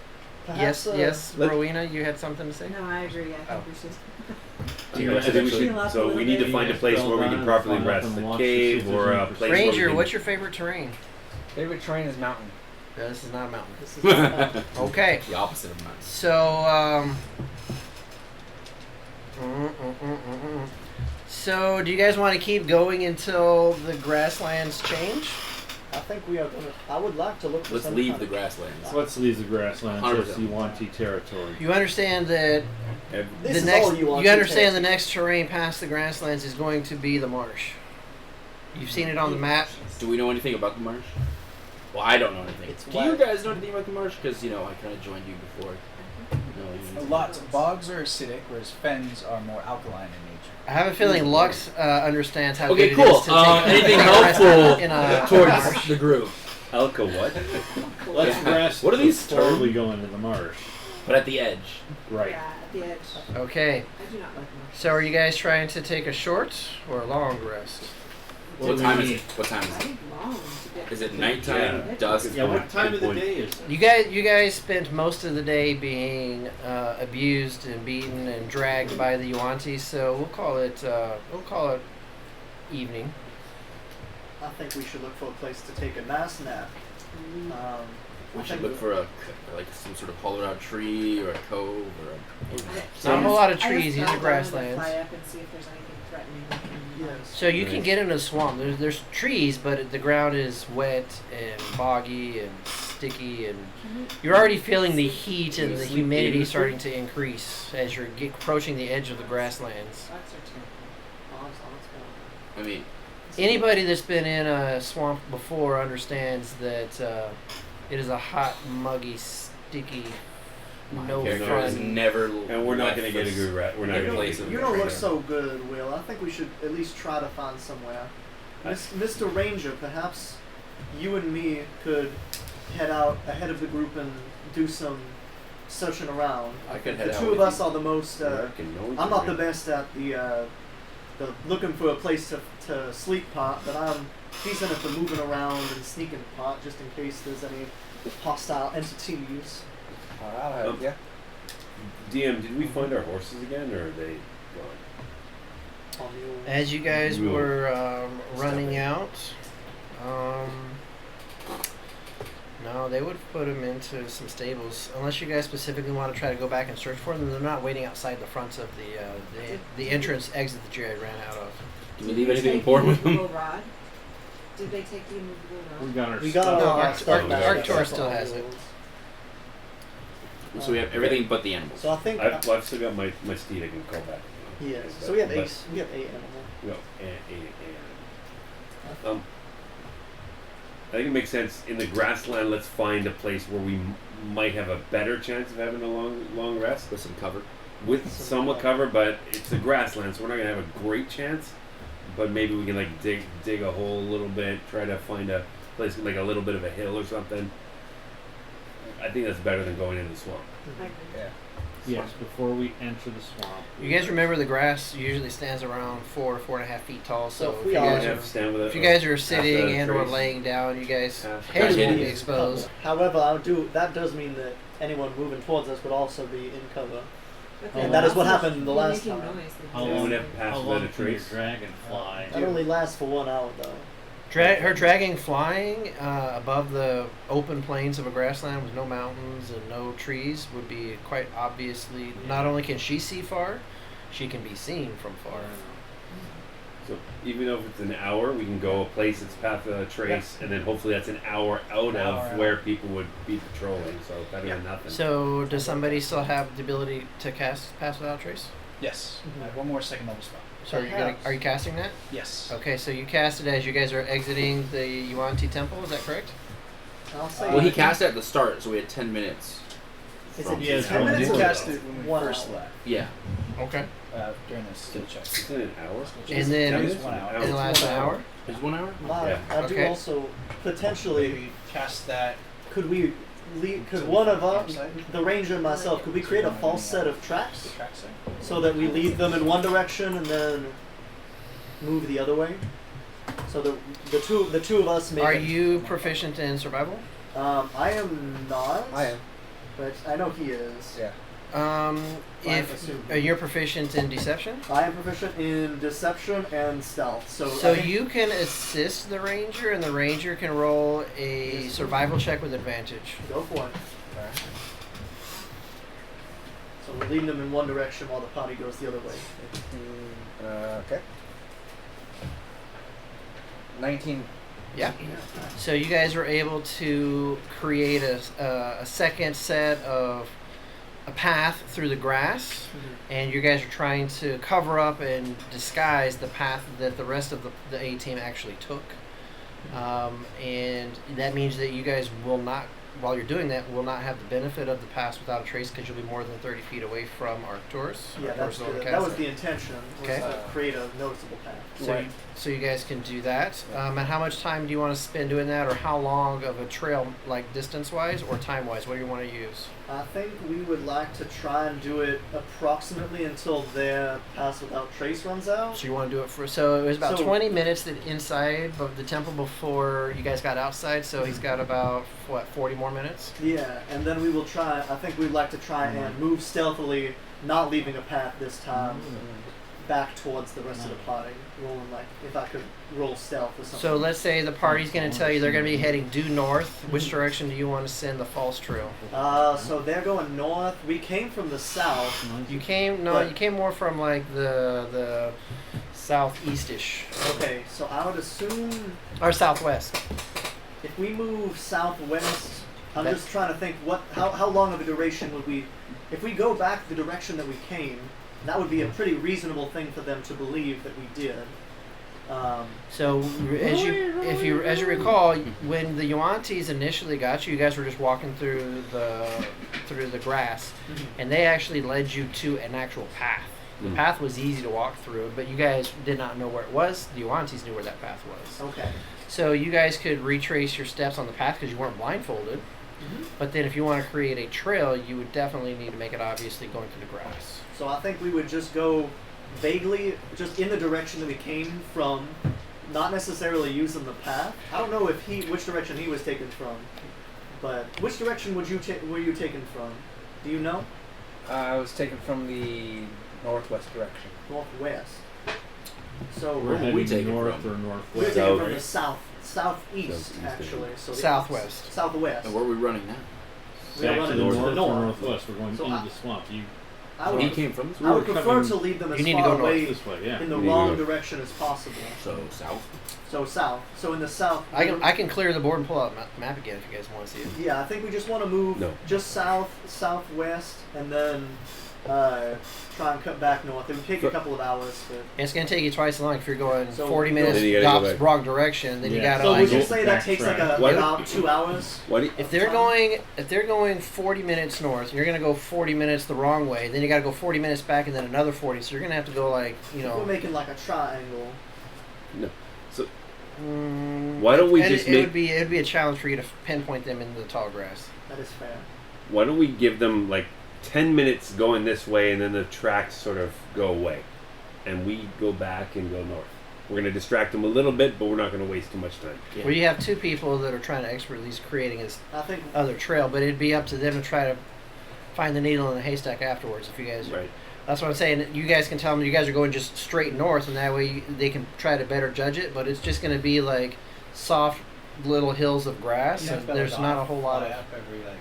Yes, Perhaps, yes, let- Rowena, you had something to say? No, I agree. I think we should. So we need to find a place where we can properly rest. A cave or a place where we Ranger, can... what's your favorite terrain? Favorite terrain is mountain. No, this is not a mountain. This is Okay, The opposite of mine. so so do you guys want to keep going until the grasslands change? I think we are gonna. I would like to look for Let's some leave kind the of- grasslands. Let's leave the grasslands. 100%. That's Yuan-Ti territory. You understand that This the is next all you want. you understand the next terrain past the grasslands is going to be the marsh. You've seen it on the map. Do we know anything about the marsh? Well, I don't know anything. It's Do you wet. guys know anything about the marsh? Because, you know, I kind of joined you before. No, a lot. Bogs are acidic, whereas fens are more alkaline in nature. I have a feeling Lux understands how Okay, good it cool. is to take Anything take a rest helpful in a towards marsh. the group. Elka what? Let's rest. What are these before we terms? go into the marsh? But at the edge. Right. Yeah, at the edge. Okay, I do not like them. so are you guys trying to take a short or a long rest? What time is it? What time is I it? think long to get. Is it nighttime, Yeah. dusk? Yeah, what time of the point. day is it? You guys spent most of the day being abused and beaten and dragged by the Yuan-Ti, so we'll call it evening. I think we should look for a place to take a nice nap. We I should think look for like some sort of hollowed out tree or a cove or Not a whole lot of I trees, just these are fly down grasslands. Fly up and see if there's anything threatening. Yes. So you can get in a swamp. There's trees, but the ground is wet and boggy and sticky, and you're already feeling the heat and the humidity starting to increase as you're approaching the edge of the grasslands. Bugs are terrible. I mean, Anybody that's been in a swamp before understands that it is a hot, muggy, sticky, no character is fun. never. And we're not going to get a good rest. We're not You going to place get him. You don't look so good, Will. I think we should at least try to find somewhere. Mr. Ranger, perhaps you and me could head out ahead of the group and do some searching around. I could The head out two of with us you. are the most. I'm not the best at the looking for a place to sleep part, but I'm decent at the moving around and sneaking part, just in case there's any hostile entities. I'll help you. DM, did we find our horses again, or are they gone? on mule. As you guys Mule. were running out, no, they would put them into some stables. Unless you guys specifically want to try to go back and search for them, they're not waiting outside the fronts of the entrance exit that you had ran out of. Did we leave anything important with them? Immovable rod? Did they take the immovable rod? We got our We stuff. got No, our Arc- stuff Arc- back. Arcturus Except still for has it. mules. So we have everything but the animals. So I think I've still got my steed I can call back. yes. So we have But- 8. We have 8 animals. No, I think it makes sense in the grassland. Let's find a place where we might have a better chance of having a long rest With some cover. with somewhat cover, but it's the grassland, so we're not gonna have a great chance. But maybe we can like dig a hole a little bit, try to find a place like a little bit of a hill or something. I think that's better than going in the swamp. I agree. Yeah. Yes, before we enter the swamp. You guys remember the grass usually stands around 4.5 feet tall. So So if if we you all guys have are to stand with if you guys are sitting the and or trees. laying down, you guys Half- heads will be half- exposed. However, that does mean that anyone moving towards us would also be in cover. But And then that is what also happened the be last making time. noise. How Yeah. long, We'd have to pass how without long a can your trace. dragon fly? That only lasts for 1 hour though. Her dragging flying above the open plains of a grassland with no mountains and no trees would be quite obviously. Not only can she see far, she can be seen from far. So even though if it's an hour, we can go a place that's path of a trace, and then hopefully that's an hour out An hour of out. where people would be patrolling. So better than nothing. So does somebody still have the ability to cast Pass Without Trace? Yes. I have one more second level spell. So are you casting that? Yes. Okay, so you cast it as you guys are exiting the Yuan-Ti temple. Is that correct? I'll say. Well, he cast it at the start, so we had 10 minutes. Is from- it Yeah, 10 we minutes? did or cast it when we 1 first hour? left. Yeah. Okay. During the skill check. It's in an hour. And then That in was It's 1 an hour. hour. the last hour. Is 1 hour? My, I do Okay. also potentially. Maybe cast that. Could we leave? Could So one we of can us, campsite? the ranger and myself, could we create a false set of tracks The track site. so that we lead them in one direction and then move the other way? So the two of us make. Are it- you proficient in survival? I am not. I am. But I know he is. Yeah. I If assume. you're proficient in deception, I am proficient in deception and stealth. So. so I think- you can assist the ranger, and the ranger can roll a survival check with advantage. Go for it. So we're leading them in one direction while the party goes the other way. Okay. 19. Yeah. So you guys were able to create a second set of a path through the grass, and you guys are trying to cover up and disguise the path that the rest of the A team actually took. And that means that you guys will not, while you're doing that, will not have the benefit of the Pass Without a Trace because you'll be more than 30 feet away from Arcturus. Yeah, Arcturus that was Caster. the intention. Was Okay. to create a noticeable path. So you guys can do that. And how much time do you want to spend doing that, or how long of a trail, like distance-wise or time-wise? What do you want to use? I think we would like to try and do it approximately until their Pass Without Trace runs out. So you want to do it for? So it was about So- 20 minutes inside of the temple before you guys got outside. So he's got about 40 more minutes. Yeah, and then we will try. I think we'd like to try and move stealthily, not leaving a path this time, back towards the rest of the party. Rolling like if I could roll stealth or something. So let's say the party's going to tell you they're going to be heading due north. Which direction do you want to send the false trail? So they're going north. We came from the south. You came you came more from like the southeast-ish Okay, so I would assume or southwest. if we move southwest, I'm That- just trying to think how long of a duration would we, if we go back the direction that we came, that would be a pretty reasonable thing for them to believe that we did. So as you recall, when the Yuan-Tis initially got you, you guys were just walking through the grass, and they actually led you to an actual path. The path was easy to walk through, but you guys did not know where it was. The Yuan-Tis knew where that path was. Okay. So you guys could retrace your steps on the path because you weren't blindfolded. But then if you want to create a trail, you would definitely need to make it obviously going through the grass. So I think we would just go vaguely, just in the direction that we came from, not necessarily using the path. I don't know which direction he was taken from, but which direction were you taken from? Do you know? I was taken from the northwest direction. Northwest. So We're Where are we heading taking north from? or we're northwest. taking South. from the southeast, Southeast, actually. So the Southwest. Southwest. And where are we running now? We are running Actually, to the north or north. northwest. We're going So into I- the swamp. You I would, He came from I would we're prefer coming- to lead them as You need to far go north. away this way, yeah. in the You need to wrong go- direction as possible. so south. So south. So in the south. I can clear the board and pull out map again if you guys want to see it. Yeah, I think we just want to move No. just southwest, and then try and cut back north. It would take a couple of hours. But It's gonna take you twice as long if you're going So 40 you go- minutes Then you the gotta go opposite back. wrong direction. Then you Yeah. gotta so like. would you say that takes like backtrack. about 2 hours? What? Do you, If they're going 40 minutes north, and you're gonna go 40 minutes the wrong way, then you gotta go 40 minutes back and then another 40. So you're gonna have to go like We're making like a triangle. Why don't we and just it make? would be a challenge for you to pinpoint them in the tall grass. That is fair. Why don't we give them like 10 minutes going this way, and then the tracks sort of go away, and we go back and go north. We're gonna distract them a little bit, but we're not gonna waste too much time. Yeah. Well, you have two people that are trying to expertly creating this I think other trail, but it'd be up to them to try to find the needle in the haystack afterwards. If you guys, Right. that's what I'm saying. You guys can tell them you guys are going just straight north, and that way they can try to better judge it. But it's just going to be like soft little hills of grass, You and have there's not a whole lot of. up every like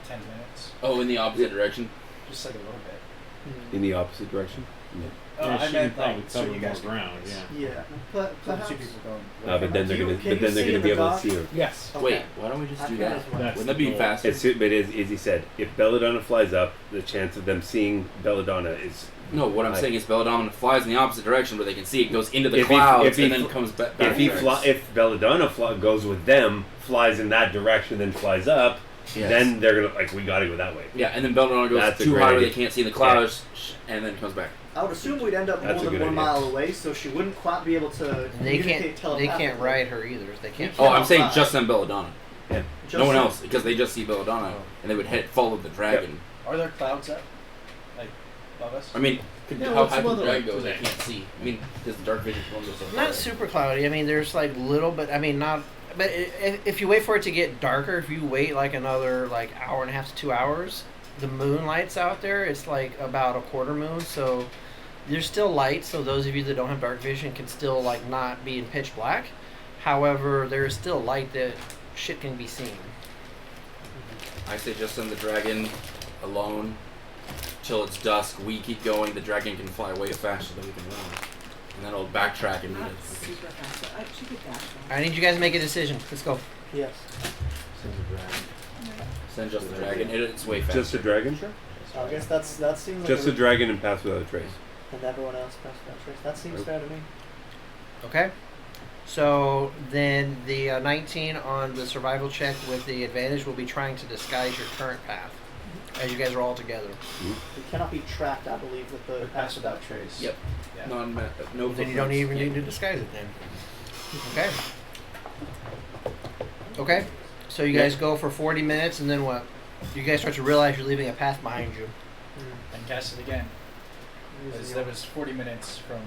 10 minutes, Oh, in the opposite direction. just like a little bit. In the opposite direction. Oh, Yeah, I she meant can probably like so cover you more guys can ground, yeah. yeah. But So the perhaps two people going. But then they're Can gonna, you but then they're see gonna in be the able to dark? see her. Yes. Okay. Wait, why don't we just I do can that? as well. That's Wouldn't that be the faster? But as he said, if Belladonna flies up, the chance of them seeing Belladonna is. No, what I'm Right. saying is Belladonna flies in the opposite direction where they can see it goes into the If he- clouds if he and then fl- comes back. If Belladonna goes with them, flies in that direction, then flies up, Yes. then they're gonna like we gotta go that way. Yeah, and then Belladonna goes That's a too great high where idea. they can't see the clouds, and then comes back. I would assume we'd end up That's a more than good 1 idea. mile away, so she wouldn't quite be able to And they communicate can't. They telepathically. can't ride her either. They can't. Oh, I'm cannot saying fly. just them Belladonna. Just No one so- else, because they just see Belladonna, and they would follow the dragon. Are there clouds up, like above us? I mean, Yeah, how what's high the can the weather dragon like go? They today? can't see. I mean, does the dark vision go so far? Not super cloudy. I mean, there's like little, but I mean not. But if you wait for it to get darker, if you wait like another like hour and a half to 2 hours, the moonlight's out there. It's like about a quarter moon, so there's still light. So those of you that don't have dark vision can still like not be in pitch black. However, there is still light that shit can be seen. I say just send the dragon alone till it's dusk. We keep going. The dragon can fly way faster than we can run, and then it'll backtrack and meet Not us. super fast, but I should get that. I need you guys to make a decision. Let's go. Yes. Send the dragon. Send just the dragon. It's way faster. Just a dragon, sure. So I guess that seems like Just a, a dragon and pass without a trace. and everyone else press that trace. That seems fair to me. Okay. So then the 19 on the survival check with the advantage will be trying to disguise your current path as you guys are all together. It cannot be tracked, I believe, with the Pass without trace. Yep. Yeah. No Then you don't footprints. even Yeah. need to disguise it then. Okay. Okay. So you guys go for 40 minutes and then what? You guys start to realize you're leaving a path behind you. And cast it again. Because that was 40 minutes from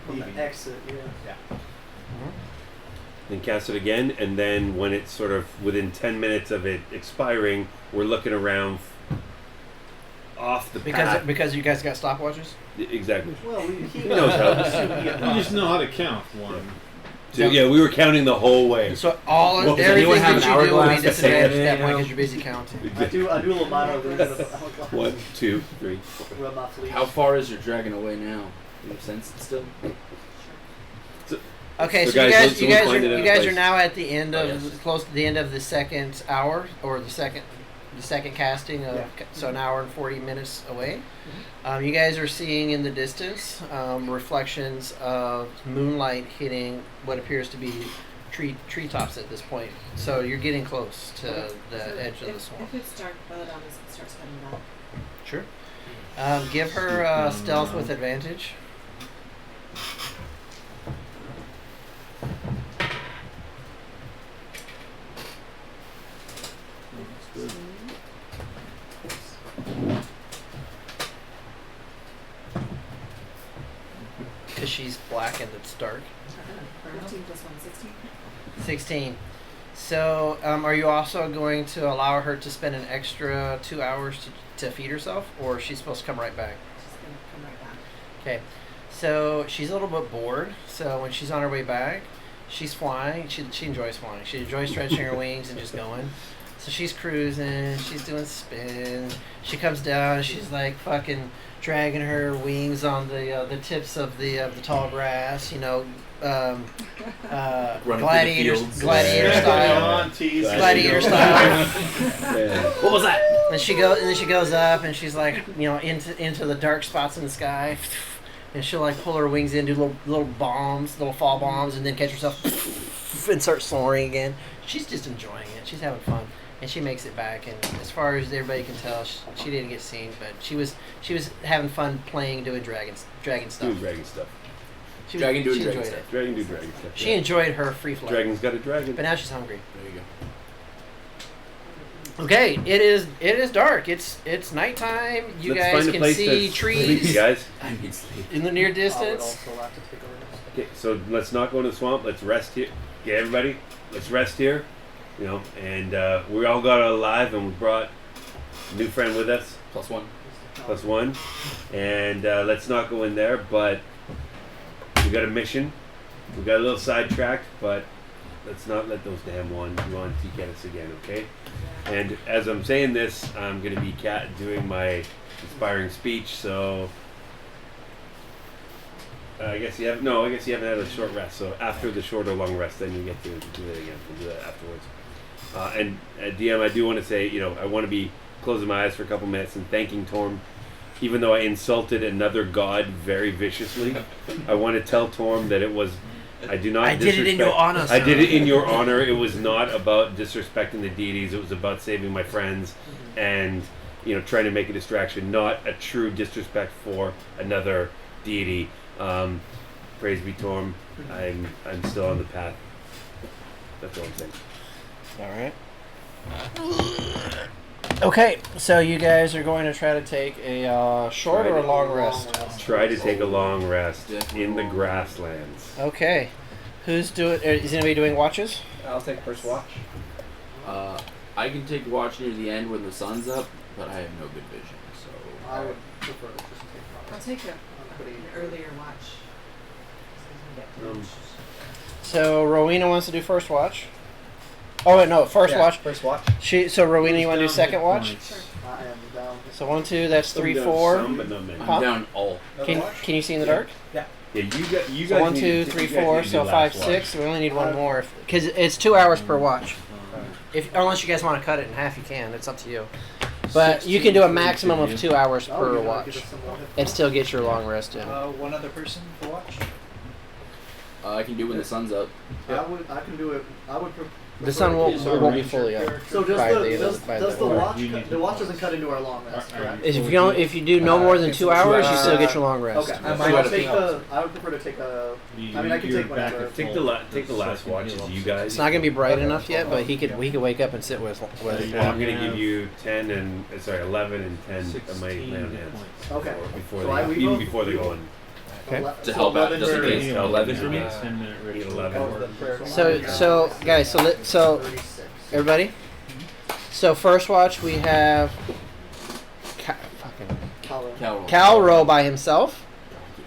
From leaving. the exit, yeah. Yeah. Then cast it again, and then when it's sort of within 10 minutes of it expiring, we're looking around off the path. Because you guys got stopwatches? Exactly. Well, he knows how. You just know how to count one. So, yeah, we were counting the whole way. So all Well, does everything anyone have that an you do will be hourglass to say disadvantaged at that anything, point you know? because you're busy counting. I do a little minor version of the hourglass. 1, 2, 3, 4. Rub my fleece. How far is your dragon away now? Do you have sense still? Okay, So so, guys, let's- you we'll guys find it are in you a guys place. are now at the end of Oh, yes. close to the end of the second hour or the second casting of so an hour and 40 minutes away. You guys are seeing in the distance reflections of moonlight hitting what appears to be treetops at this point. So you're getting close to the So edge of the swamp. If it's dark, Belladonna starts coming back. Sure. Give her stealth with advantage. Because she's black and it's dark. 15 plus 1, 16. 16. So, are you also going to allow her to spend an extra 2 hours to feed herself, or is she supposed to come right back? She's going to come right back. Okay. So she's a little bit bored. So when she's on her way back, she's flying. She enjoys flying. She enjoys stretching her wings and just going. So she's cruising. She's doing spins. She comes down. She's like fucking dragging her wings on the tips of the tall grass. You know, gladiator style. Gladiator style. What was that? And she goes up and she's like, you know, into the dark spots in the sky. And she'll like pull her wings in, do little bombs, little fall bombs, and then catch herself and start soaring again. She's just enjoying it. She's having fun, and she makes it back. And as far as everybody can tell, she didn't get seen, but she was having fun playing, doing dragon stuff. Doing dragon stuff. She Dragon doing enjoyed dragon it. stuff. Dragon do dragon stuff. She enjoyed her free flight. Dragon's got a dragon. But now she's hungry. There you go. Okay, it is dark. It's nighttime. You Let's guys find a can place see that's trees sleepy, guys. I need sleep. in the near I would distance. also like to take a rest. Okay, so let's not go in the swamp. Let's rest here. Okay, everybody, let's rest here. You know, and we all got alive, and we brought a new friend with us, +1, and let's not go in there. But we got a mission. We got a little sidetracked, but let's not let those damn ones get us again, okay? And as I'm saying this, I'm going to be doing my inspiring speech, so I guess you haven't had a short rest, so after the short or long rest, then you get to do it again. We'll do that afterwards. And DM, I do want to say, you know, I want to be closing my eyes for a couple minutes and thanking Torm. Even though I insulted another god very viciously, I want to tell Torm that it was... I did it in your honor, sir. I did it in your honor. It was not about disrespecting the deities. It was about saving my friends and, you know, trying to make a distraction, not a true disrespect for another deity. Praise be Torm. I'm still on the path. That's all I'm saying. All right. Okay, so you guys are going to try to take a short or a long rest? Try to take a long rest in the grasslands. Okay. Who's doing... Is anybody doing watches? I'll take first watch. I can take watch near the end when the sun's up, but I have no good vision, so... I would prefer to just take I'll take an earlier watch. So Rowena wants to do first watch. Oh wait, no, first watch. First watch. So Rowena, you want to do second watch? Sure. I am down. So 1, 2, that's Some 3, down 4. some, but not many. Huh? I'm down all. Can you see in the dark? Yeah, you guys. So 1, need 2, to- 3, you guys 4. need to So do 5, last 6. We only need one more, because it's 2 hours per watch. Unless you guys want to cut it in half, you can. It's up to you. But you can do a maximum of 2 hours Oh, per you wanna watch, give us some more? and still get your long rest in. One other person for watch. I can do when the sun's up. I can do it. I would. The sun won't be fully up. So By does the or- watch the watch doesn't cut into our long rest, correct? If you do no more than 2 hours, you still get your long rest. Okay. I So might I'll have take to- I would prefer to take a. I mean, I can take whatever. Take the last watches, you guys. It's not gonna be bright enough yet, but he could wake up and sit with I'm gonna give you 11 and 10 of my lay on hands. Okay. Before So they, even before they go on. Okay. To help out, just in 11 case. for- 11 for me? 10-minute ritual. 11. So guys, so 36. everybody. So first watch we have Calro by himself.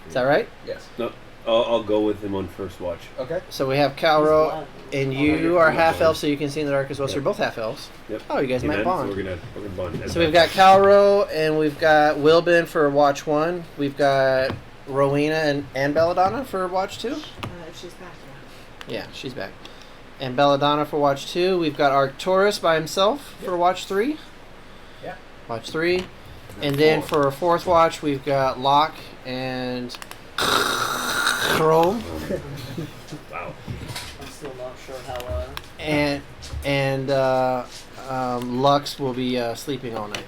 Is that right? Yes. No, I'll go with him on first watch. Okay. So we have Calro, and you are half elf, so you can see in the dark as well. So you're both half elves. Yep. Oh, you guys might Amen. bond. So we're gonna bond. So we've got Calro, and we've got Wilbin for watch 1. We've got Rowena and Belladonna for watch 2. If she's back. Yeah, she's back. And Belladonna for watch 2. We've got Arcturus by himself for watch 3. Yeah. Watch 3. And then for a fourth watch, we've got Locke and Chrome. Wow. I'm still not sure how. And Lux will be sleeping all night.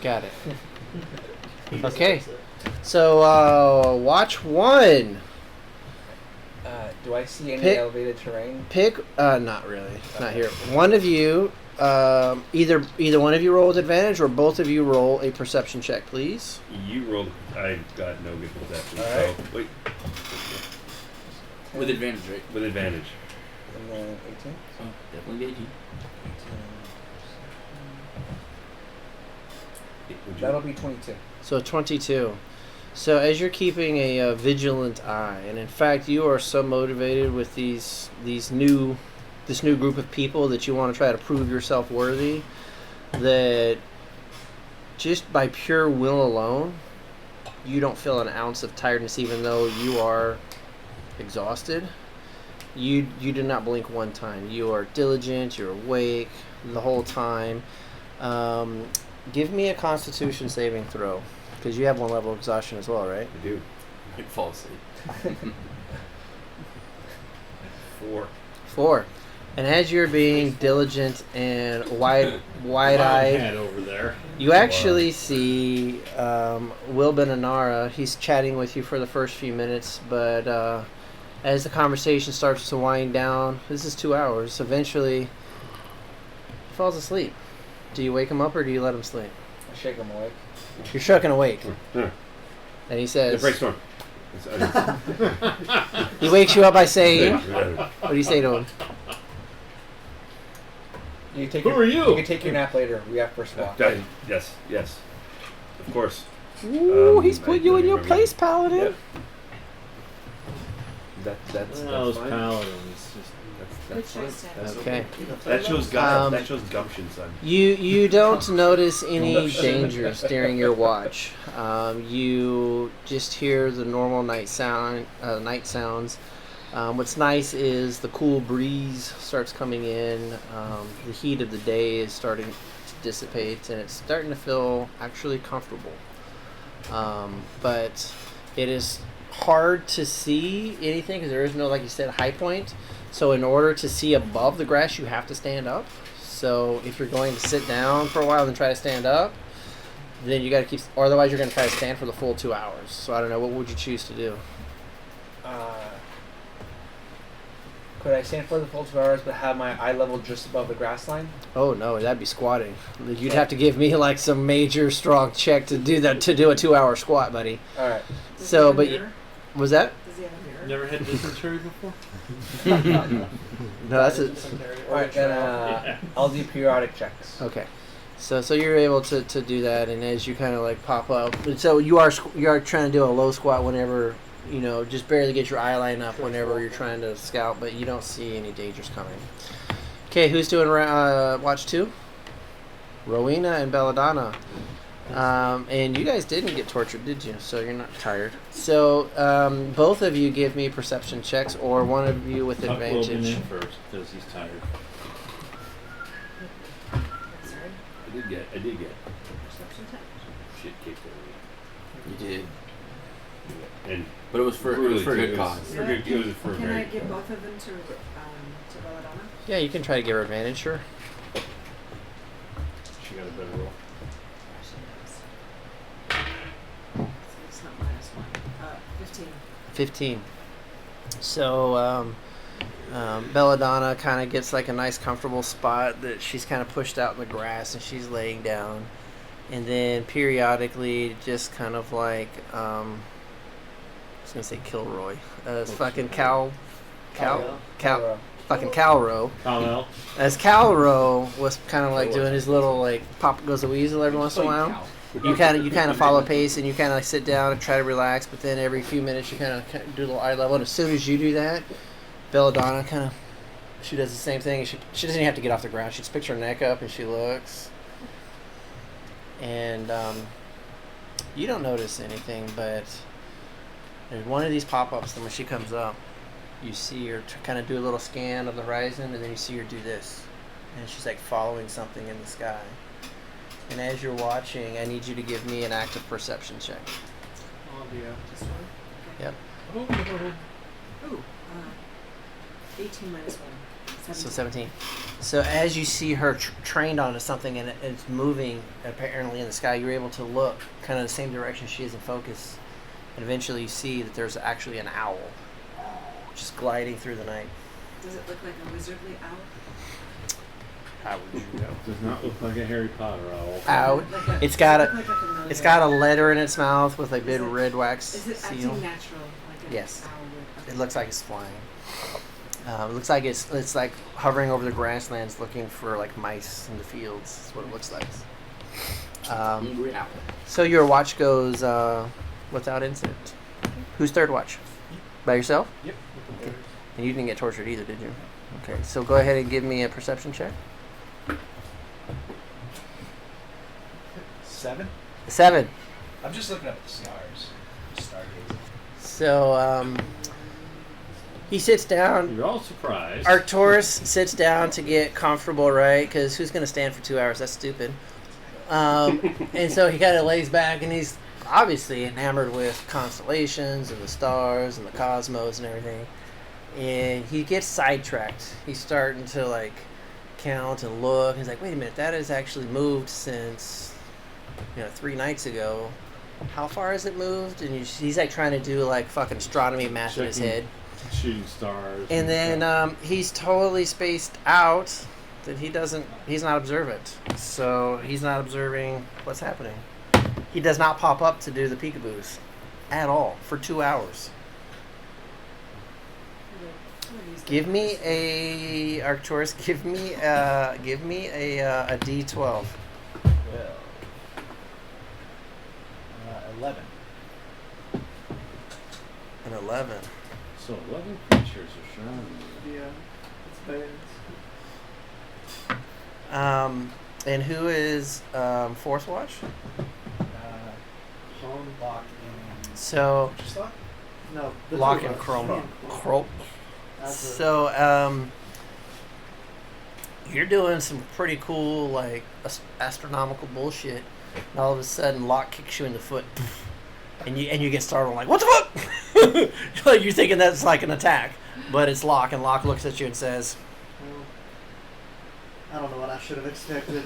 Got it. Okay. So watch 1. Do I see any Pick- elevated terrain? Pick. Not really. Not here. One of you. Either one of you roll with advantage, or both of you roll a perception check, please. You rolled. I got no good perception. Alright. So wait. With advantage, right? With advantage. And then 18? Oh, definitely 18. Would you- That'll be 22. So 22. So as you're keeping a vigilant eye, and in fact, you are so motivated with this new group of people that you want to try to prove yourself worthy, that just by pure will alone, you don't feel an ounce of tiredness, even though you are exhausted. You do not blink one time. You are diligent. You're awake the whole time. Give me a Constitution saving throw. Because you have 1 level of exhaustion as well, right? I do. You fall asleep. 4. 4. And as you're being diligent and wide-eyed, Head over there. you actually see Will Benanara. He's chatting with you for the first few minutes, but as the conversation starts to wind down, this is 2 hours, eventually he falls asleep. Do you wake him up or do you let him sleep? I shake him awake. You're shucking awake. Yeah. And he says... Brainstorm. He wakes you up by saying... What do you say to him? You take Who your, are you? You can take your nap later. We have first walk. Yes. Of course. Ooh, he's I put you don't in your remember. place, Paladin. Yeah. That's Those fine. paladins. That's fine. That's Okay. That shows gumption, son. You don't notice any dangers during your watch. You just hear the normal night sounds. What's nice is the cool breeze starts coming in. The heat of the day is starting to dissipate, and it's starting to feel actually comfortable. But it is hard to see anything because there is no, like you said, high point. So in order to see above the grass, you have to stand up. So if you're going to sit down for a while and try to stand up, then you got to keep, or otherwise you're going to try to stand for the full 2 hours. So I don't know, what would you choose to do? Could I stand for the full 2 hours but have my eye level just above the grass line? Oh no, that'd be squatting. You'd have to give me like some major strong check to do that, to do a 2 hour squat, buddy. All right. Does So, he have a but mirror? was that? Does he have a mirror? Never had dysentery before? No, that's it. All right, then I'll do periodic checks. Okay. So you're able to do that, and as you kind of like pop up, and so you are trying to do a low squat whenever, you know, just barely get your eye line up whenever you're trying to scout, but you don't see any dangers coming. Okay, who's doing watch 2? Rowena and Belladonna. And you guys didn't get tortured, did you? So you're not tired. So both of you give me perception checks, or one of you with Tuck Logan advantage. in first because he's tired. Sorry. I did get Perception check. shit kicked out You did. of me. And But it was for a good cause. For good, it was for Can I very. give both of them to Belladonna? Yeah, you can try to give her advantage, sure. She got a better roll. So it's not -1. 15. 15. So Belladonna kind of gets like a nice comfortable spot that she's kind of pushed out in the grass, and she's laying down, and then periodically just kind of like I was gonna say Kilroy, it's fucking Calro. Kal-El. As Calro was kind of like doing his little like pop goes a weasel every once in a while. You kind of follow pace, and you kind of like sit down and try to relax, but then every few minutes you kind of do a little eye level, and as soon as you do that, Belladonna kind of, she does the same thing. She doesn't even have to get off the ground. She just picks her neck up and she looks, and you don't notice anything, but there's one of these pop-ups, and when she comes up, you see her kind of do a little scan of the horizon, and then you see her do this, and she's like following something in the sky. And as you're watching, I need you to give me an active perception check. All of you. Just one? Yep. Ooh. 18 minus 1. So 17. So as you see her trained onto something, and it's moving apparently in the sky, you're able to look kind of the same direction she is in focus. And eventually you see that there's actually an owl just gliding through the night. Does it look like a wizardly owl? How would you know? Does not look like a Harry Potter owl. Owl. Like a- It's got does a it look like familiar- it's got a letter in its mouth with a big Is it- red wax Is it seal. acting natural? Like an Yes. owl would? It looks like it's flying. It looks like it's like hovering over the grasslands, looking for like mice in the fields. That's what it looks like. Hungry apple. So your watch goes without incident. Who's third watch? By yourself? Yep. Okay. And you didn't get tortured either, did you? Okay, so go ahead and give me a perception check. 7. 7. I'm just looking up at the stars. Just stargazing. So he sits down. You're all surprised. Arcturus sits down to get comfortable, right? Because who's going to stand for 2 hours? That's stupid. And so he kind of lays back, and he's obviously enamored with constellations and the stars and the cosmos and everything. And he gets sidetracked. He's starting to like count and look. He's like, wait a minute, that has actually moved since 3 nights ago. How far has it moved? And he's like trying to do like fucking astronomy math in his head. Shooting stars. And then he's totally spaced out that he's not observant. So he's not observing what's happening. He does not pop up to do the peekaboos at all for 2 hours. Give me a Arcturus. Give me a D12. Well, 11. An 11. So 11 creatures are surrounding you. Yeah, it's bad. And who is fourth watch? Lock and So just lock. No, the Lock two and of us. Chrome. Yeah. So you're doing some pretty cool like astronomical bullshit, and all of a sudden Locke kicks you in the foot, and you get startled like, what the fuck? You're thinking that's like an attack, but it's Locke, and Locke looks at you and says, I don't know what I should have expected.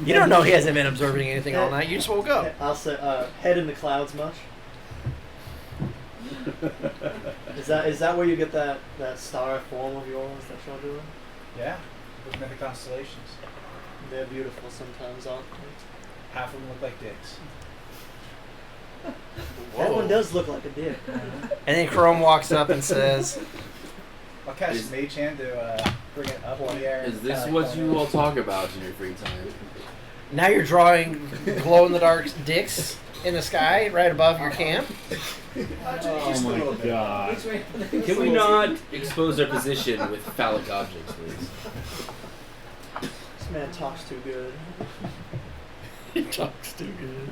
you don't know he hasn't been observing anything all night. You just woke up. I'll say, head in the clouds much? Is that where you get that star form of yours that y'all doing? Yeah. Looking at the constellations. They're beautiful sometimes, aren't they? Half of them look like dicks. That one does look like a dick. And then Chrome walks up and says, I'll cast Mage Hand to bring it up in the air. Is and this kinda what cone you it. all talk about in your free time? now you're drawing glow-in-the-dark dicks in the sky right above your camp. Oh my god. Can we not expose our position with phallic objects, please? This man talks too good. He talks too good.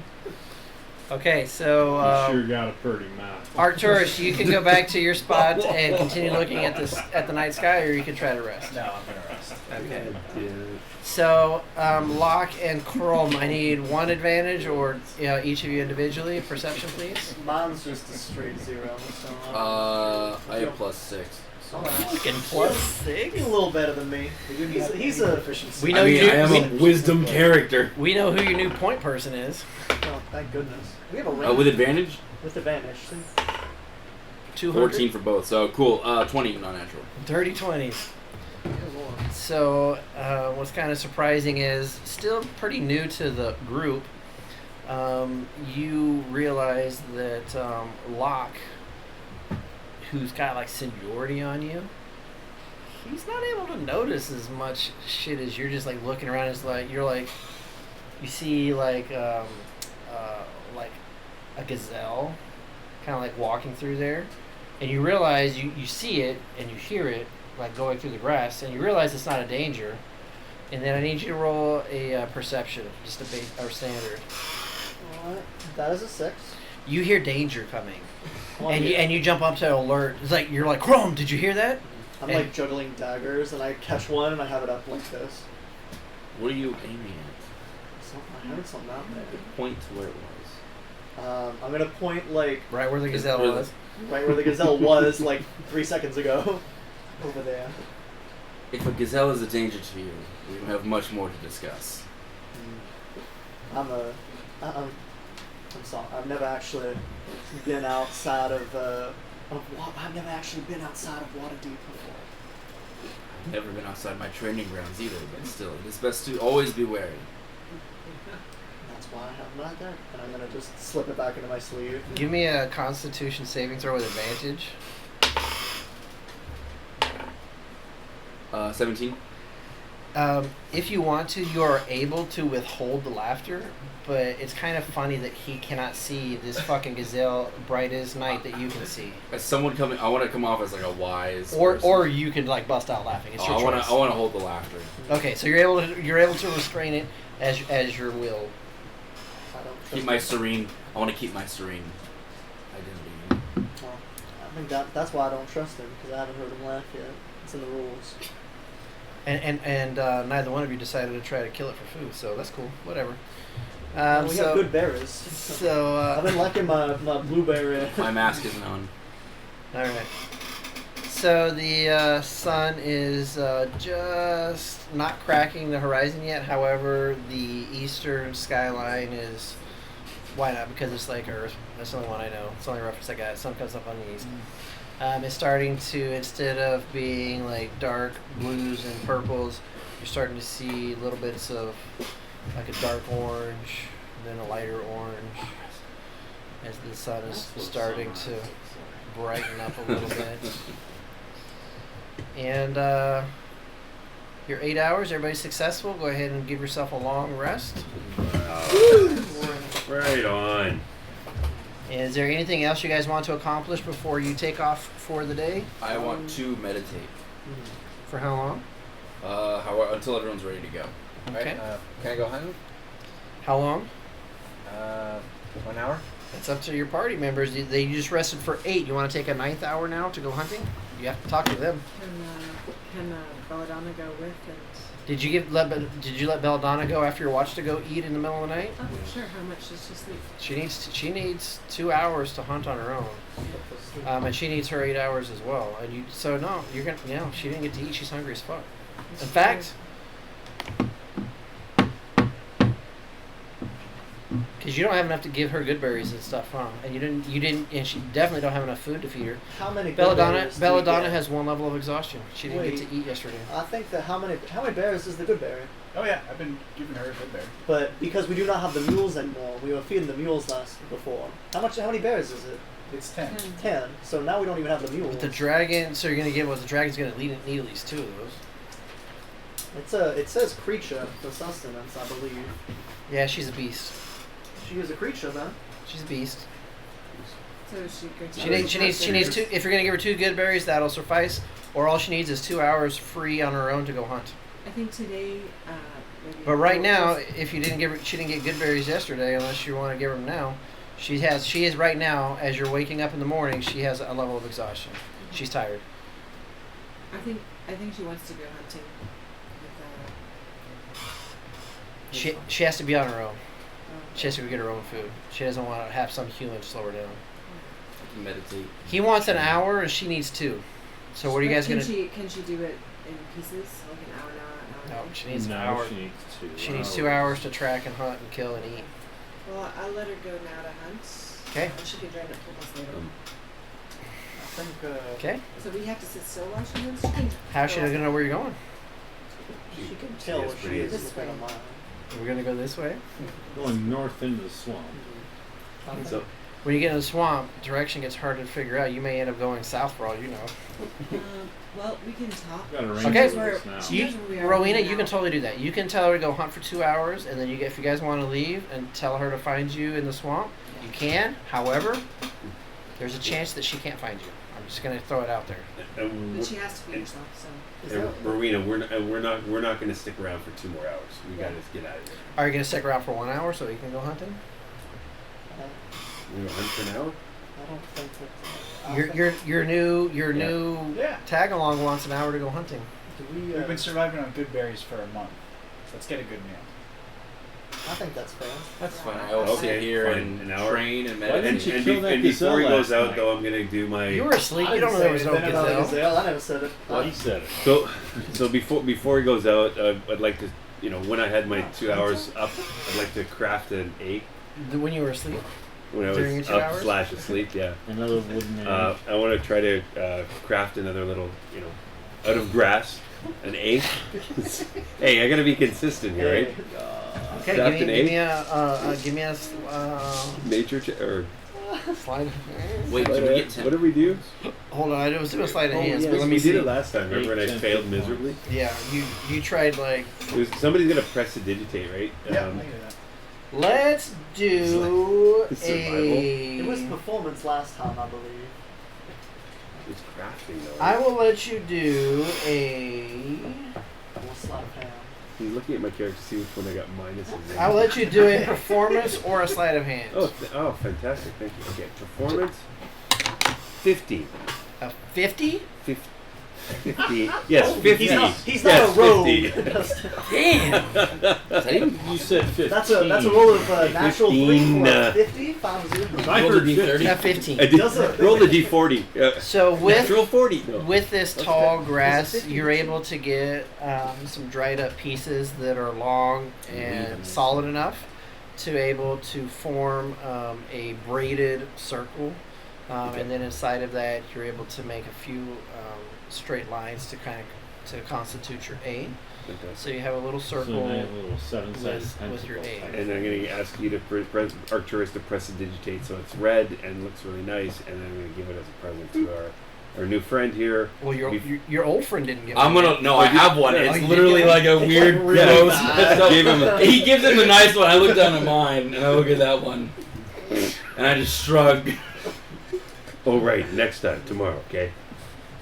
Okay, so You sure got a pretty mouth. Arcturus, you can go back to your spot and continue looking at the night sky, or you can try to rest. No, I'm gonna rest. Okay. So Locke and Chrome, I need one advantage, or each of you individually. Perception, please. Mine's just a straight 0. So I have +6. Fucking +6. He's a little better than me. He's a efficiency. We know I mean, you. I am a wisdom character. We know who your new point person is. Oh, thank goodness. We have a range With advantage? with advantage. 200. 14 for both, so cool. 20 non-natural. Dirty 20s. Dear Lord. So what's kind of surprising is, still pretty new to the group, you realize that Locke, who's got like seniority on you, he's not able to notice as much shit as you're just like looking around. It's like you're like, you see like a gazelle kind of like walking through there, and you realize you see it and you hear it like going through the grass, and you realize it's not a danger. And then I need you to roll a perception, just a base or standard. Alright, that is a 6. You hear danger coming, Well, and you jump up to alert. It's like you're like, Chrome, did you hear that? I'm and- like juggling daggers, and I catch one and I have it up like this. What are you aiming at? I heard something out there. Point to where it was. I'm gonna point like Right where the gazelle Really? was. right where the gazelle was like 3 seconds ago. Over there. If a gazelle is a danger to you, we will have much more to discuss. I'm sorry. I've never actually been outside of I've never actually been outside of Waterdeep before. I've never been outside my training grounds either, but still, it is best to always be wary. That's why I have them right there, and I'm gonna just slip it back into my sleeve. Give me a Constitution saving throw with advantage. 17. If you want to, you are able to withhold the laughter, but it's kind of funny that he cannot see this fucking gazelle bright as night that you can see. As someone coming, I want to come off as like a wise. Or person. you can like bust out laughing. It's your I choice. want to hold the laughter. Okay, so you're able to restrain it as your will. I don't trust Keep my it. serene. I want to keep my serene identity. Well, I think that's why I don't trust him, because I haven't heard him laugh yet. It's in the rules. And neither one of you decided to try to kill it for food, so that's cool. Whatever. We have good berries. So I've been liking my blueberry. My mask isn't on. all right. So the sun is just not cracking the horizon yet. However, the eastern skyline is. Why not? Because it's like Earth. That's the only one I know. It's the only reference I got. Sun comes up on the east. It's starting to, instead of being like dark blues and purples, you're starting to see little bits of like a dark orange, then a lighter orange, as the sun is starting to brighten up a little bit. And your 8 hours, everybody's successful. Go ahead and give yourself a long rest. Right on. Is there anything else you guys want to accomplish before you take off for the day? I want to meditate. For how long? Until everyone's ready to go. Okay. Can I go hunting? How long? 1 hour. It's up to your party members. They just rested for 8. You want to take a 9th hour now to go hunting? You have to talk to them. Can Belladonna go with and? Did you let Belladonna go after your watch to go eat in the middle of the night? Oh, sure. How much does she sleep? She needs 2 hours to hunt on her own, and she needs her 8 hours as well. And you, so no, you're gonna she didn't get to eat. She's hungry as fuck. In fact, because you don't have enough to give her good berries and stuff, huh? And you didn't, and she definitely don't have enough food to feed her. How many Belladonna berries do we get? has 1 level of exhaustion. She didn't get Wait. to eat yesterday. I think that how many berries is the good berry? Oh yeah, I've been giving her a good berry. But because we do not have the mules anymore, we were feeding the mules before. How many berries is it? It's 10. 10. So now we don't even have the mules. The dragon. So you're gonna give. Well, the dragon's gonna need at least 2 of those. It says creature for sustenance, I believe. Yeah, she's a beast. She is a creature then. She's a beast. So she could. She needs 2. If you're gonna give her 2 good berries, that'll suffice. Or all she needs is 2 hours free on her own to go hunt. I think today. Maybe But right now, if you she didn't get good berries yesterday, unless you want to give them now. She is right now, as you're waking up in the morning, she has a level of exhaustion. She's tired. I think she wants to go hunting. She has to be on her own. She has to go get her own food. She doesn't want to have some human slow her down. I can meditate. He wants an hour, and she needs 2. So what are you guys gonna? Can she do it in pieces, like an hour, No, she needs an No, hour. she needs 2. She needs 2 hours to track and hunt and kill and eat. Well, I'll let her go now to hunt. Okay. And she can join up with us later. I think. Okay. So we have to sit still while she hunts. She can How's she go gonna know where you're going? She can tell is what she pretty is easy. within a mile. We're gonna go this way. Going north into the swamp. I think- So When you get in the swamp, direction gets harder to figure out. You may end up going south for all you know. Well, we can talk. Got a range Okay. of this now. She knows where we are Rowena, right you now. can totally do that. You can tell her to go hunt for 2 hours, and then if you guys want to leave and tell her to find you in the swamp, you can. However, there's a chance that she can't find you. I'm just gonna throw it out there. But she has to feed herself, so. Is and that- Rowena, we're not going to stick around for 2 more hours. We got to get out of here. Are you gonna stick around for 1 hour so you can go hunting? We're going to hunt for an hour. I don't think that. Your new Yeah. tag along wants an hour to go hunting. Do we? We've been surviving on good berries for a month. Let's get a good meal. I think that's fair. That's fine. I will Okay, sit here fine. and An hour. train and Why meditate. didn't you kill that And gazelle before he goes last out, night? though, I'm going to do my. You were asleep. I You don't know didn't there was say no anything about gazelle. I never said it. Well, he said it. So before he goes out, I'd like to, when I had my 2 hours up, I'd like to craft an egg. When you were asleep. When I During was your 2 up hours? / asleep, yeah. Another wooden egg. I want to try to craft another little, out of grass, an egg. Hey, I got to be consistent here, right? Okay, Craft give an me egg? a Nature or Sleight of hand. Wait, did we get 10? What did we do? Hold on, I was doing sleight of hands, yeah, but let me we see. did it last time. Remember when I 10 failed points. miserably? Yeah, you tried like. Somebody's gonna prestidigitate, right? Yeah, I hear that. Let's do It's It was a. performance last time, I believe. It's crafting though. I will let you do a. Or sleight of hand. He's looking at my character to see which one I got minuses in. I will let you do a performance or a sleight of hand. Oh, fantastic! Thank you. Okay, performance. 50. A 50? 50. Yes, 50. He's yes, not a rogue. 50. Damn! Is that even? You said 15. That's a roll of natural 15, 50. 50. I Roll heard the D30. Not 15. I did, Does it? roll the d40. So Natural 40. No. with this That's tall good. grass, Is it 50? you're able to get some dried up pieces that are long and solid enough to able to form a braided circle. And then inside of that, you're able to make a few straight lines to to constitute your A. Fantastic. So you have a little So circle. now you have a little 7-sided with pencil. your A. And I'm going to ask you to Arcturus to prestidigitate so it's red and looks really nice, and then I'm going to give it as a present to our new friend here. Well, your old friend didn't get I'm one. gonna. No, I have one. Oh, It's you literally did like a weird really gross. bad. So Gave him a- he gives him the nice one. I look down at mine and I look at that one, and I just shrug. Oh, right. Next time, tomorrow, okay?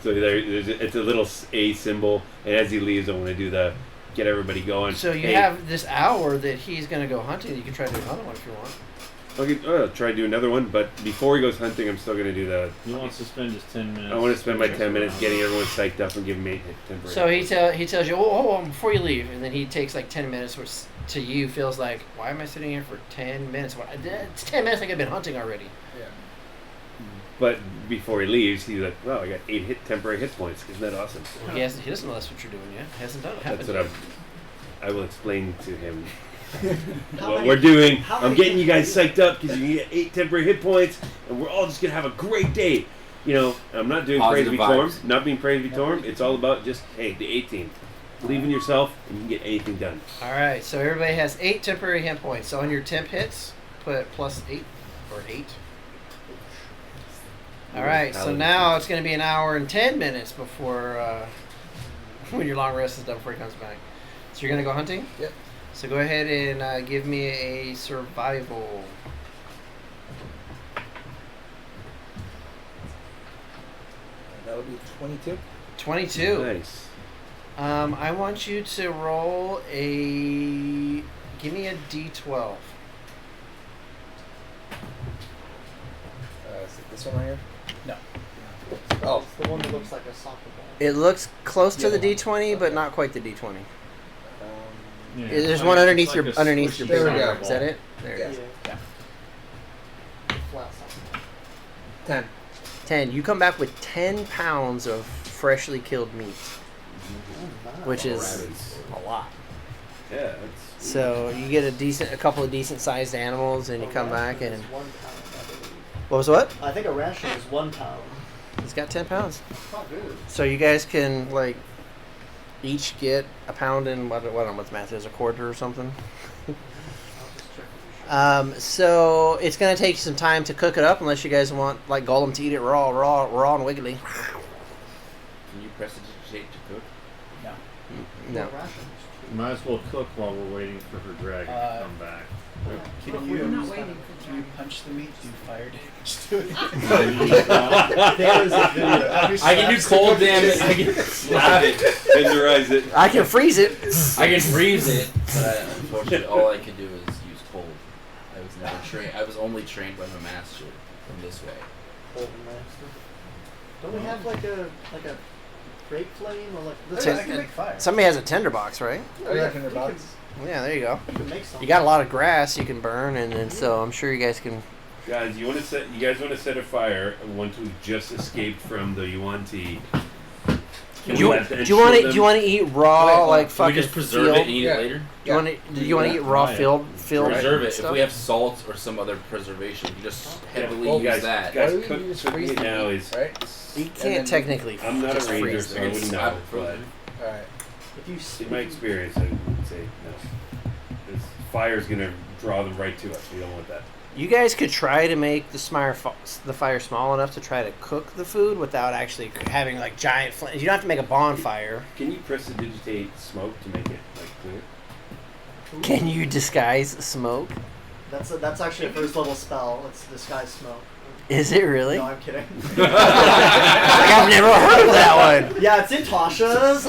So it's a little A symbol, and as he leaves, I want to do the get everybody going. So you Hey, have this hour that he's going to go hunting. You can try to do another one if you want. Okay, I'll try to do another one, but before he goes hunting, I'm still going to do the. He wants to spend his 10 minutes. I want to spend my 10 minutes getting everyone psyched up and giving me temporary. So he tells you, oh, before you leave, and then he takes like 10 minutes, which to you feels like, why am I sitting here for 10 minutes? It's 10 minutes like I've been hunting already. But before he leaves, he's like, "Wow, I got 8 temporary hit points. Isn't that awesome?" Well, he doesn't know that's what you're doing yet. He hasn't done it. That's happened what I will explain to him How what many- we're doing. how I'm many- getting you guys psyched up because you get 8 temporary hit points, and we're all just gonna have a great day. You know, I'm not doing Positive praise Vitorm, vibes. not being praise Vitorm. It's all about just hey, the 18. Believe in yourself, and you can get anything done. All right, so everybody has 8 temporary hit points. So on your temp hits, put plus 8 or 8. All right, so now it's going to be an hour and 10 minutes before when your long rest is done before he comes back. So you're going to go hunting? Yep. So go ahead and give me a survival. That would be 22. 22. Nice. I want you to roll a. Give me a d12. Is it this one right here? No. Oh, It's the one that looks like a soccer ball. It looks close to Yeah. the d20, but not quite the d20. Yeah, There's it's one like- underneath it's your like a underneath your squishy There we big go. arm. Is that it? There. Yeah. It is. Yeah. Flat soccer ball. 10. 10. You come back with 10 pounds of freshly killed meat, which is a lot. Yeah, that's. So you get a couple of decent sized animals, and you come back and It's 1 pound, I believe. what was what? I think a ration is 1 pound. He's got 10 pounds. Not good. So you guys can like each get a pound and what I don't know what the math is, a quarter or something. I'll just check for sure. So it's gonna take some time to cook it up, unless you guys want like Gollum to eat it raw and wiggly. Can you prestidigitate to cook? No. Rations. Might as well cook while we're waiting for her dragon to come back. Can We're not you waiting for can you Dragon. punch the meat? Do fire damage to it? There is a video. I can do cold damage. I can slap it. Tenderize it. I can freeze it. I can freeze it. But unfortunately, all I can do is use cold. I was never trained. I was only trained by my master from this way. Golden Master. Don't we have like a grape flame or like? I can make fire. Somebody has a tinderbox, right? Oh, yeah, in their we box. Yeah, there you go. We can make something. You got a lot of grass you can burn, and then so I'm sure you guys can. Guys, you guys want to set a fire? One who just escaped from the Yuan-Ti. Do you want to eat raw Wait, like Can we fucking just preserve field? it and eat Yeah. it later? Do you want to eat raw Right. field Preserve it. stuff? If we have salt or some other preservation, you just heavily Well, use guys, that. Why guys, do we cook use cooking freeze it the now meat, is. right? You And can't then- technically. I'm not just a ranger, freeze so them. I wouldn't know. But Alright. If you in my experience, I would say no. This fire's gonna draw them right to us. We don't want that. You guys could try to make the fire small enough to try to cook the food without actually having like giant flames. You don't have to make a bonfire. Can you prestidigitate smoke to make it like clear? Can you disguise smoke? That's actually a first level spell. It's disguise smoke. Is it really? No, I'm kidding. Like, I've never heard of that one. Yeah, it's in Tasha's.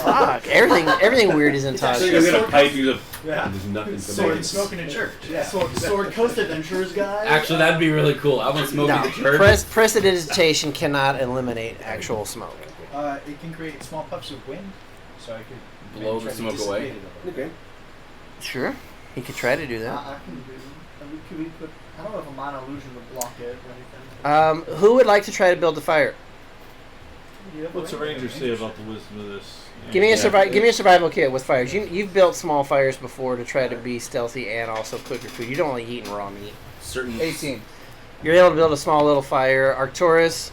Fuck. Everything weird is in It's Tasha. actually You're gonna pipe you the. Yeah. There's nothing to Sword make. and smoke in a church. Yeah. Sword Coast Adventures guy. Actually, that'd be really cool. I want smoke in No, the church. prestidigitation cannot eliminate actual smoke. It can create small puffs of wind, so I could Blow maybe the try to smoke dissipate away. it a little. Okay. Sure, he could try to do that. I can do. Could we put? I don't know if a minor illusion would block it or anything. Who would like to try to build the fire? What's the ranger say about the wisdom of this? Give me a survival kit with fires. You've built small fires before to try to be stealthy and also cook your food. You don't like eating raw meat. Certain 18. You're able to build a small little fire. Arcturus,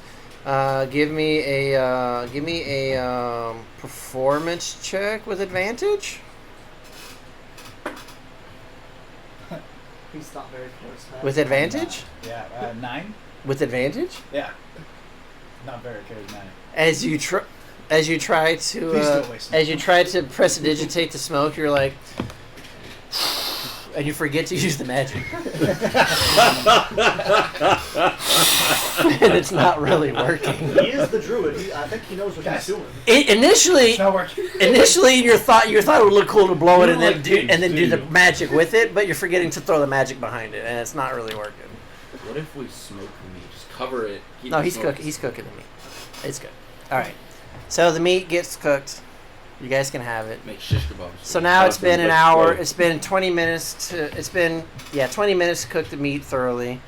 give me a performance check with advantage. He's not very close. Man. With advantage? Yeah, 9. With advantage? Yeah. Not very charismatic. As you try to Please don't waste as you try to prestidigitate the smoke, you're like, and you forget to use the magic, and it's not really working. He is the druid. I think he knows what he's doing. Initially, It's not working. you thought it would look cool to blow it You and don't then like do pigs, the do you? magic with it, but you're forgetting to throw the magic behind it, and it's not really working. What if we smoke the meat? Just cover it. Keep No, the he's smoke. cooking. He's cooking the meat. It's good. All right. So the meat gets cooked. You guys can have it. Make shish kebabs. So now it's been an Awesome. hour. Let's go. It's been 20 minutes to. It's been 20 minutes to cook the meat thoroughly.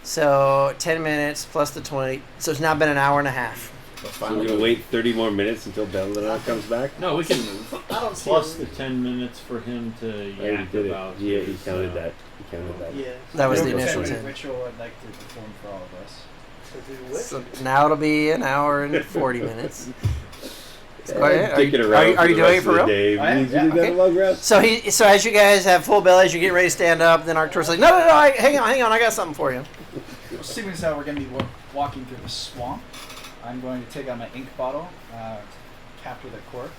So 10 minutes plus the 20. So it's now been an hour and a half. That's So fine. we're gonna wait 30 more minutes until Belladonna comes back. No, we can move. I don't see. Plus the 10 minutes for him to I already yak did it. about. Yeah, he his, counted that. He counted that. Yeah. That was the There's initial a 10. ritual I'd like to perform for all of us. To do what? So now it'll be an hour and 40 minutes. Yeah, All right, dick it around are you the doing rest it for of the real? day. I am, We need to yeah, do that okay. a long rest. So as you guys have full bellies, you're getting ready to stand up. Then Arcturus like, no, hang on, I got something for you. Well, seeing as how we're going to be walking through the swamp, I'm going to take out my ink bottle, capture the cork.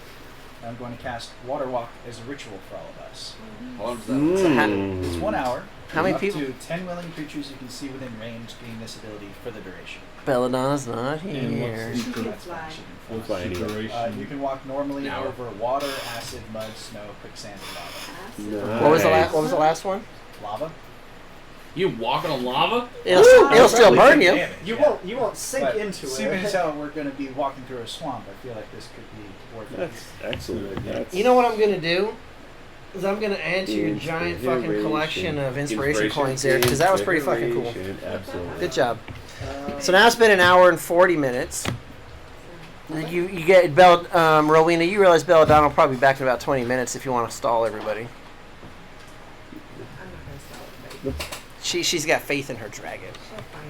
I'm going to cast Water Walk as a ritual for all of us. How long does that It's Mm. 1 hour. How many up people? to 10 willing creatures you can see within range gain this ability for the duration. Belladonna's not And here. what's She the can fly. We'll fly anyway. You can walk normally An hour. over water, acid, mud, snow, quicksand, and lava. What was the Nice. last one? Lava? You walking on lava? It'll still Probably burn you. take damage, You yeah. won't sink But into seeing as it. how we're going to be walking through a swamp, I feel like this could be worth it. That's excellent. That's You know what I'm gonna do? Is I'm gonna add to your giant fucking collection of inspiration coins there because that was pretty fucking cool. Absolutely. Good job. So now it's been an hour and 40 minutes. You get Rowena. You realize Belladonna will probably be back in about 20 minutes if you want to stall everybody. I'm not going to stop everybody. She's got faith in her dragon.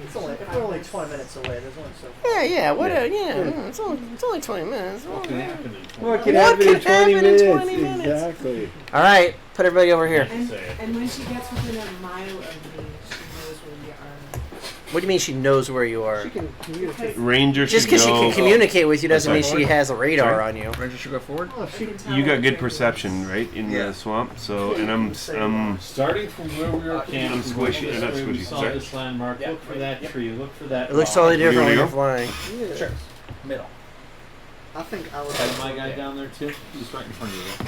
It's only 20 minutes away. There's only so. Yeah. Yeah. It's only 20 minutes. What can happen in 20 What can What happen can in 20 happen in minutes? 20 minutes? Exactly. All right, put everybody over here. And, Say it. and when she gets within a mile of me, she knows where we are. What do you mean she knows where you are? She can communicate. Ranger Just should because she go. can communicate with you doesn't mean Sorry. she has a radar Sorry? on you. Ranger should go forward. Oh, she, You got good perception, right, in Yeah. the swamp. So, and I'm Starting from where we were camped, I'm squishy, this not way we squishy, saw sorry. this landmark. Yeah. Look for that tree. Look for that. It looks rock. totally different when You you're wanna flying. Sure. Middle. I think I would. Is my guy down there too? He's right in front of you.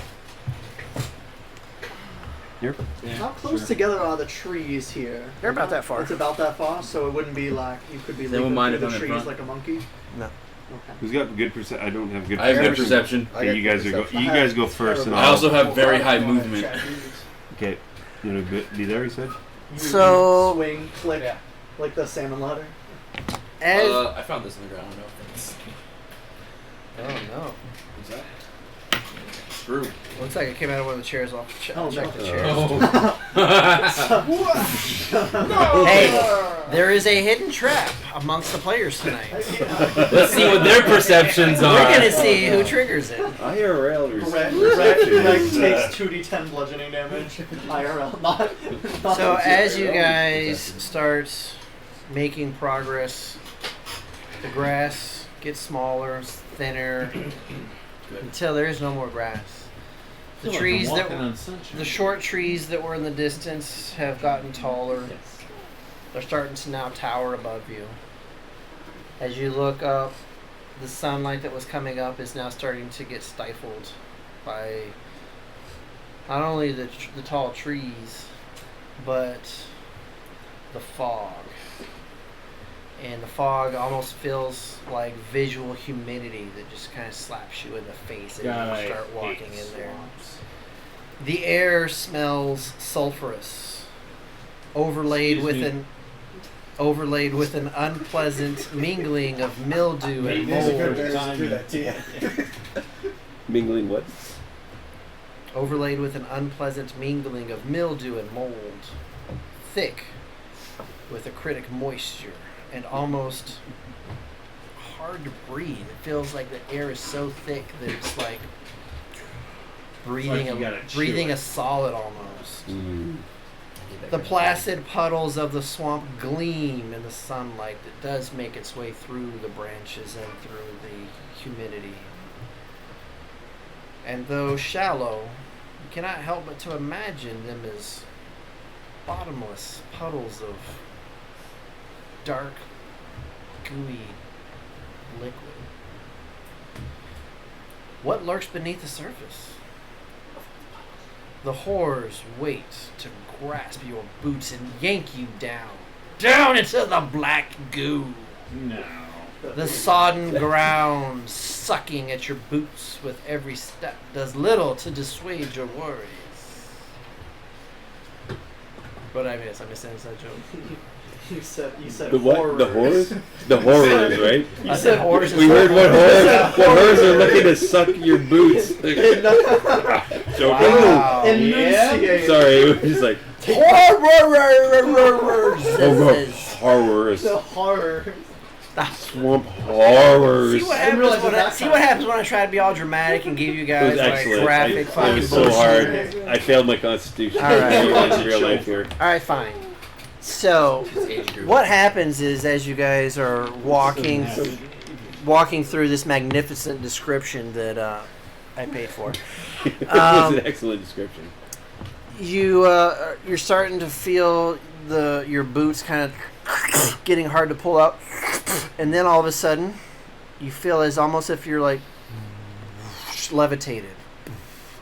Here? Yeah, How close sure. together are the trees here? They're about that far. It's about that far, so it wouldn't be like you could be They won't leaping mind through if the I'm in trees front. like a monkey. No. Okay. Who's got good perception? I don't have good I have perception. good perception. Okay, you guys are go. perception. You guys go first, and I also have very high Wanna movement. try these? Okay, you know, be there. He said. You So- swing, click, Yeah. like the salmon ladder. As I found this in the ground. I don't know if it's. oh no. What's that? screw. Looks like it came out of one of the chairs. I'll check Oh, the no. chairs. Hey, there is a hidden trap amongst the players tonight. Let's see what their perceptions are. We're gonna see who triggers it. IRL Greg takes 2d10 bludgeoning damage. IRL, not So as you IRL. guys start making progress, the grass gets smaller, thinner, until there is no more grass. The Feel like trees I'm that walking on sunshine. the short trees that were in the distance have gotten taller. They're starting to now tower above you. As you look up, the sunlight that was coming up is now starting to get stifled by not only the tall trees, but the fog. And the fog almost feels like visual humidity that just kind of slaps you in the face as God, you I start hate walking in there. swamps. The air smells sulfurous, overlaid with an unpleasant mingling of mildew and Maybe it's a mold. good time. Do that to you. Mingling what? Overlaid with an unpleasant mingling of mildew and mold, thick with acritic moisture, and almost hard to breathe. It feels like the air is so thick that it's like breathing you gotta chew breathing it. a solid almost. Mm. The placid puddles of the swamp gleam in the sunlight that does make its way through the branches and through the humidity. And though shallow, you cannot help but to imagine them as bottomless puddles of dark, gooey liquid. What lurks beneath the surface? The horrors wait to grasp your boots and yank you down into the black goo. No. The sodden ground sucking at your boots with every step does little to dissuade your worries. What did I miss? I missed an inside joke. You said The what? The horrors? The horrors, right? I said horrors. We heard what horrors are looking to suck your boots. Wow. Enunciate. Sorry, it was just like horrors. The horror. Swamp horrors. See what I didn't realize happens when that I, see what happens when I try to be all dramatic and give you It guys was like excellent. graphic It fucking was so bullshit. hard. I failed my constitution. All right. In real life here. All right, fine. So, what happens is as you guys are walking through this magnificent description that I paid for, It was an excellent description. you're starting to feel your boots kind of getting hard to pull out, and then all of a sudden, you feel as almost if you're like levitated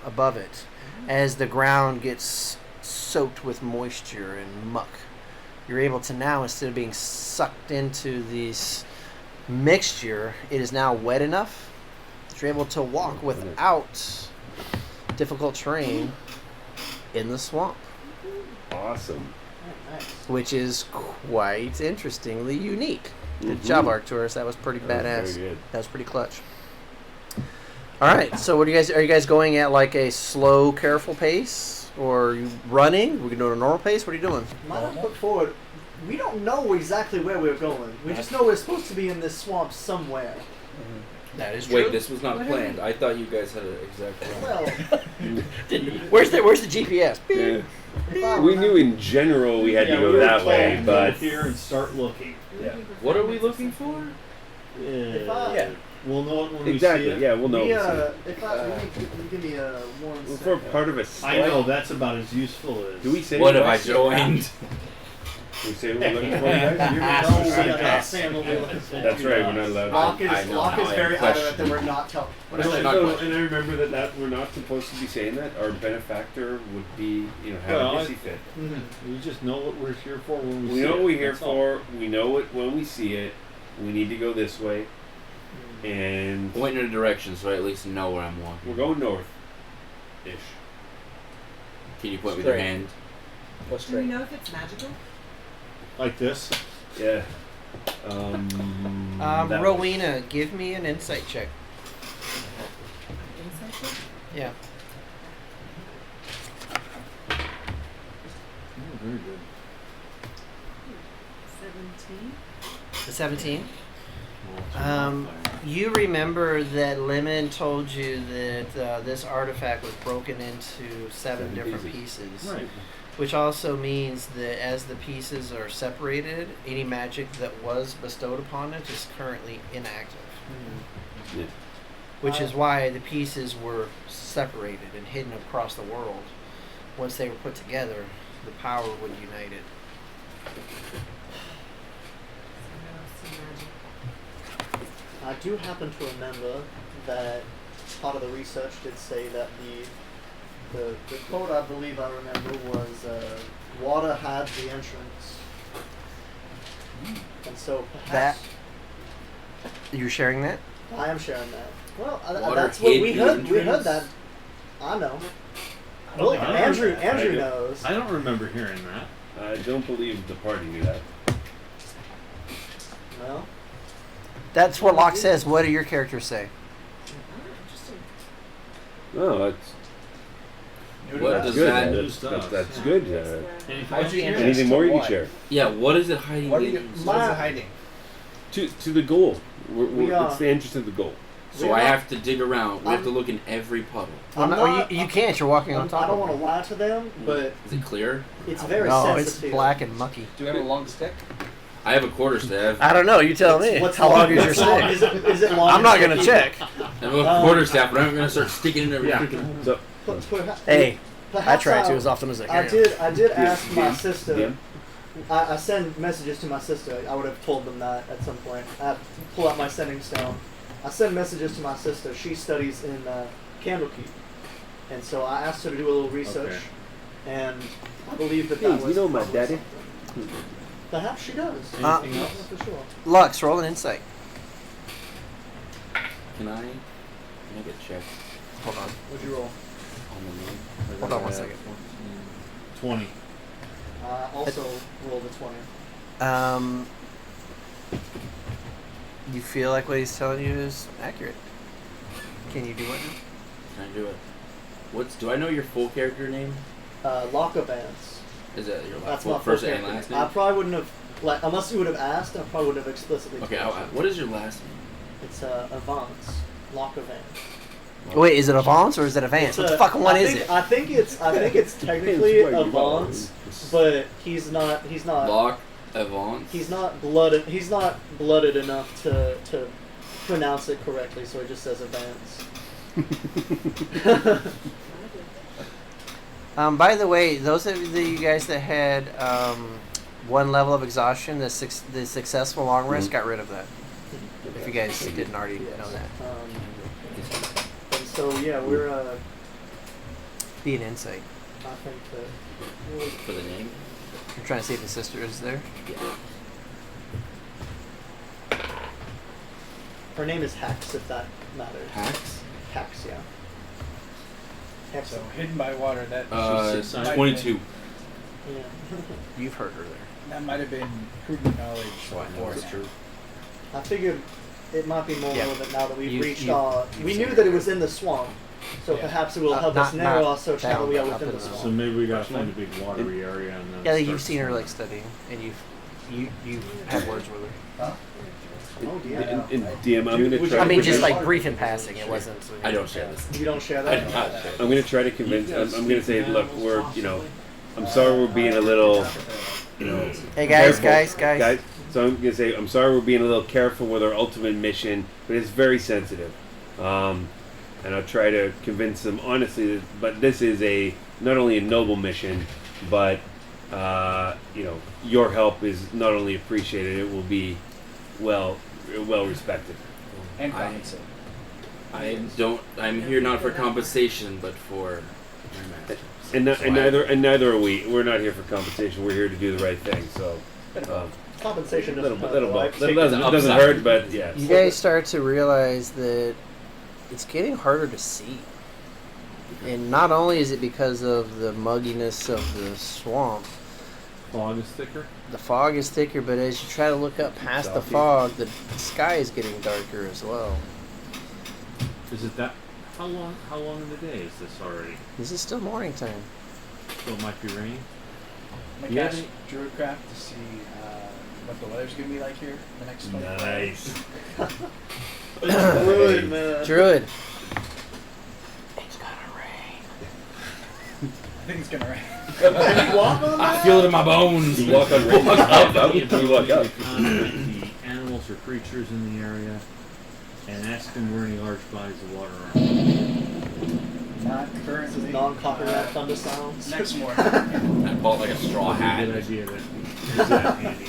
above it, as the ground gets soaked with moisture and muck. You're able to now, instead of being sucked into this mixture, it is now wet enough that you're able to walk without difficult terrain in the swamp, Awesome. which is quite interestingly unique. Good job, Arcturus. That was pretty That was badass. very good. That was pretty clutch. All right, so what are you guys going at like a slow, careful pace? Or are you running? We're doing a normal pace? What are you doing? Line up forward. We don't know exactly where we're going. We just know we're supposed to be in this swamp somewhere. That is Wait, this was not planned. I thought you guys had an exact plan. Well, Where's the GPS? Yeah. if I We remember- knew in general we had to Yeah, go we were that way, told to but go here and start looking. yeah. What are we looking for? If I- Yeah. We'll know it when we Exactly. see it. Yeah, we'll know. We, We'll see. if I, you give me a one Well, second. for part of a I know that's about as useful as. Do we say What have I what? joined? We say we're looking for you guys? No, we are not saying what we're looking for. That's right. We're not allowed. Locke I know Locke how is I very am adamant that we're not telling. But I No, should not no, question. and I remember that we're not supposed to be saying that. Our benefactor would be, have Well, a hissy fit. We just know what we're here for when we We see know it. what we're here That's all. for. We know it when we see it. We need to go this way, and Point in a direction so I at least know where I'm walking. we're going north, ish. Can you point with your Straight. hand? Go Do we straight. know if it's magical? Like this. Yeah. that way. Rowena, give me an insight check. Insight check? Yeah. Oh, very good. 17. The 17. Well, it's a modifier. You remember that Lemon told you that this artifact was broken into seven different pieces. Right. Which also means that as the pieces are separated, any magic that was bestowed upon it is currently inactive. Yeah. Which is why the pieces were separated and hidden across the world. Once they were put together, the power would unite it. I do happen to remember that part of the research did say that the quote I believe I remember was water had the entrance, and so perhaps You're sharing that? I am sharing that. Well, Water that's what hid we the heard. We heard entrance? that. I know. I don't Andrew remember- knows. I don't remember hearing that. I don't believe the party knew that. Well, That's what Locke says. What do your characters say? No, that's What that's does good. that? That's good. Anything How'd else? you answer? Anything more you can What? share? Yeah. What is it hiding? What are you? in? What is it hiding? To the goal. We are- It's the entrance to the goal. So I have to dig around. We have to look in every puddle. I'm Well, no, not- you can't. You're walking on top I don't of want to lie to them, but Is it clear? it's very No, it's sensitive. black and mucky. Do we have a long stick? I have a quarterstaff. I don't know. You tell me. What's How long is your long? stick? Is it long? I'm not going to check. I have a quarterstaff, but I'm gonna start sticking in every Yeah. freaking. So Hey, I Perhaps try to as often as I I can. did ask my sister. DM? I send messages to my sister. I would have told them that at some point. I have to pull out my sending stone. I send messages to my sister. She studies in Candlekeep, and so I asked her to do a little research, and I believe that Hey, was. you know my probably daddy? something. Perhaps she does. Anything Not else? for sure. Lux, roll an insight. Can I make a check Hold on. What'd you roll? on the name? Hold on one second. 20. Also rolled a 20. You feel like what he's telling you is accurate. Can you do it? Can I do it? Do I know your full character name? Locker bands. Is that your That's full my first full and character. last I name? probably wouldn't have, unless you would have asked, I probably wouldn't have explicitly. Okay. told you. What is your last name? It's Avance. Locker Vance. Wait, is it Avance or is it Avance? What the fucking one is it? I think it's technically Avance, but he's not Locke Avance. he's not blooded enough to pronounce it correctly, so he just says Avance. By the way, those of you guys that had one level of exhaustion, the successful long rest got rid of that. If you guys didn't already know that. And so yeah, we're Be an insight. I think that For the name? You're trying to see if the sister is there? Yeah. her name is Hex, if that matters. Hacks? Hex, yeah. Hex. So hidden by water. That might have 22. Yeah. You've heard her there. That might have been prudent knowledge. So I know it's true. I figured it might be more Yeah. relevant now that we've You- reached you- our. you've We seen knew it. that it was in the swamp, so Yeah. perhaps it will help us Not- narrow not our search now down, that we are but within up the in the- So swamp. maybe we gotta find a big watery area and then. Yeah, start you've seen her like exploring. studying, and you've had words with her. Oh, yeah. In DM, I'm going to Would try. you- I mean, to just convince- like brief in passing. It wasn't. I don't share this. You don't share I that? do not share. I'm going to try to convince. I'm going to say, look, we're, I'm sorry we're being a little, Hey guys, careful. guys. So I'm going to say, I'm sorry we're being a little careful with our ultimate mission, but it's very sensitive. And I'll try to convince them honestly, but this is not only a noble mission, but, your help is not only appreciated, it will be well respected. And compensated. I'm here not for compensation, but for my master. And neither are we. We're not here for compensation. We're here to do the right thing. So, Compensation doesn't hurt. little though. I've bit. taken It doesn't upside. hurt, but yeah. You guys start to realize that it's getting harder to see. And not only is it because of the mugginess of the swamp, Fog is thicker. the fog is thicker, but as you try to look up past the fog, the sky is getting darker as well. Is it that How long in the day is this already? This is still morning time. So it might be raining. I'm gonna Yeah. cast Druidcraft to see what the weather's gonna be like here the next 24 hours. Nice. Druid, man. Druid. It's gonna rain. I think it's gonna rain. Can you walk on I that? feel it in my bones. You walk up. You walk up. Contact the animals or creatures in the area and ask them where any large bodies of water are. Not This is currently. non-copyright thunder sounds. Next morning. I bought like a straw hat. Good idea that is that handy.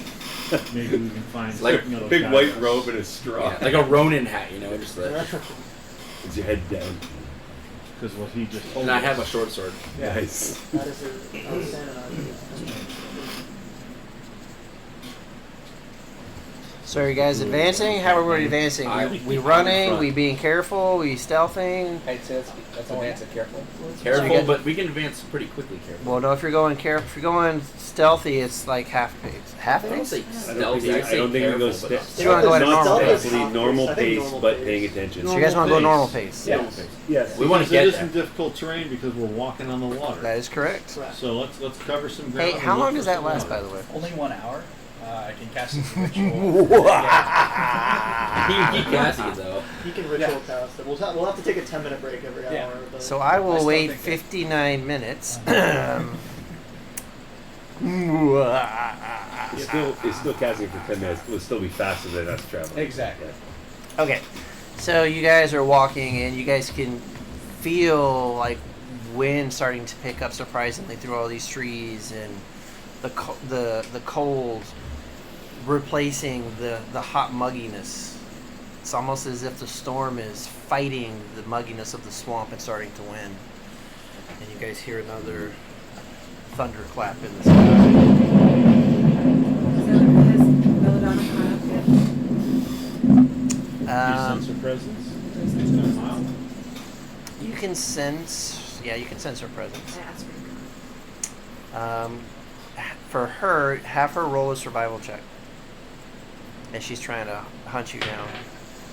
Maybe we can find It's like certain a other big white guys. robe and a straw. Yeah, like a Ronin hat, you know, just like. With your head down. Because what he just told And I us. have a short sword. Yeah. Nice. That is an outstanding idea. So are you guys advancing? How are we advancing? We running? We being careful? We stealthing? I'd say that's advanced and careful. Careful, get- but we can advance pretty quickly. Careful. Well, no. If you're going stealthy, it's like half pace. Half I don't pace? say I don't stealthy. think, say I don't think we careful, go but stealth. not So you wanna go at a Not normal pace? stealthily, normal I think pace, normal but pace. paying attention. So you guys want to go pace. normal pace? Yes. Yes. We want to Because get it is there. some difficult terrain because we're walking on the water. That is correct. Correct. So let's cover some ground. Hey, and how look long for does that some last, water. by the way? Only 1 hour. I can cast it ritual. You can keep casting it though. You can ritual cast it. We'll have to take a 10-minute break every Yeah. hour. But So I I will still wait think that- 59 minutes. It's still casting for 10 minutes. It will still be faster than us traveling. Exactly. Okay, so you guys are walking and you guys can feel like wind starting to pick up surprisingly through all these trees and the cold replacing the hot mugginess. It's almost as if the storm is fighting the mugginess of the swamp and starting to win. And you guys hear another thunderclap in the sky. Has Belladonna caught up yet? Do you sense her presence? Does It's it- been a while. You can sense, yeah, you can sense her presence. I asked her to come. For her, have her roll a survival check. And she's trying to hunt you down.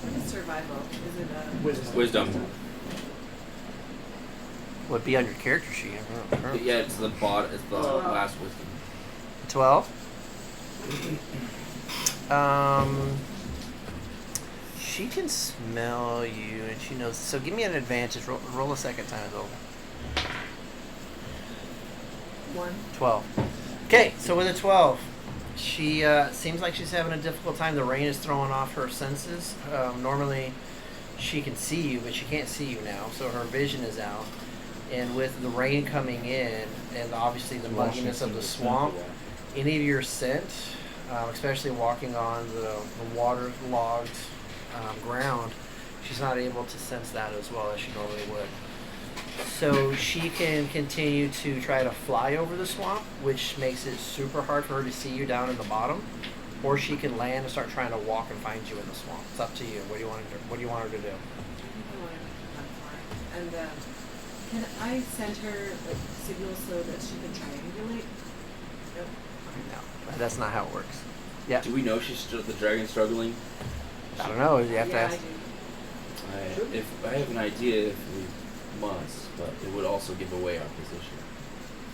What is survival? Is it a Wisdom. Would be on your character sheet. Yeah, it's the bot. It's the last wisdom. 12. She can smell you, and she knows. So give me an advantage. Roll a second time as well. 1? 12. Okay, so with a 12, she seems like she's having a difficult time. The rain is throwing off her senses. Normally, she can see you, but she can't see you now, so her vision is out. And with the rain coming in, and obviously the mugginess of the swamp, any of your scent, especially walking on the water-logged ground, she's not able to sense that as well as she normally would. So she can continue to try to fly over the swamp, which makes it super hard for her to see you down in the bottom, or she can land and start trying to walk and find you in the swamp. It's up to you. What do you want her to, what do you want her to do? And can I send her like signals so that she can triangulate? No. No, that's not how it works. Yeah, Do we know she's the dragon struggling? I don't know. You have to Yeah, ask. I do. If I have an idea, if we must, but it would also give away our position.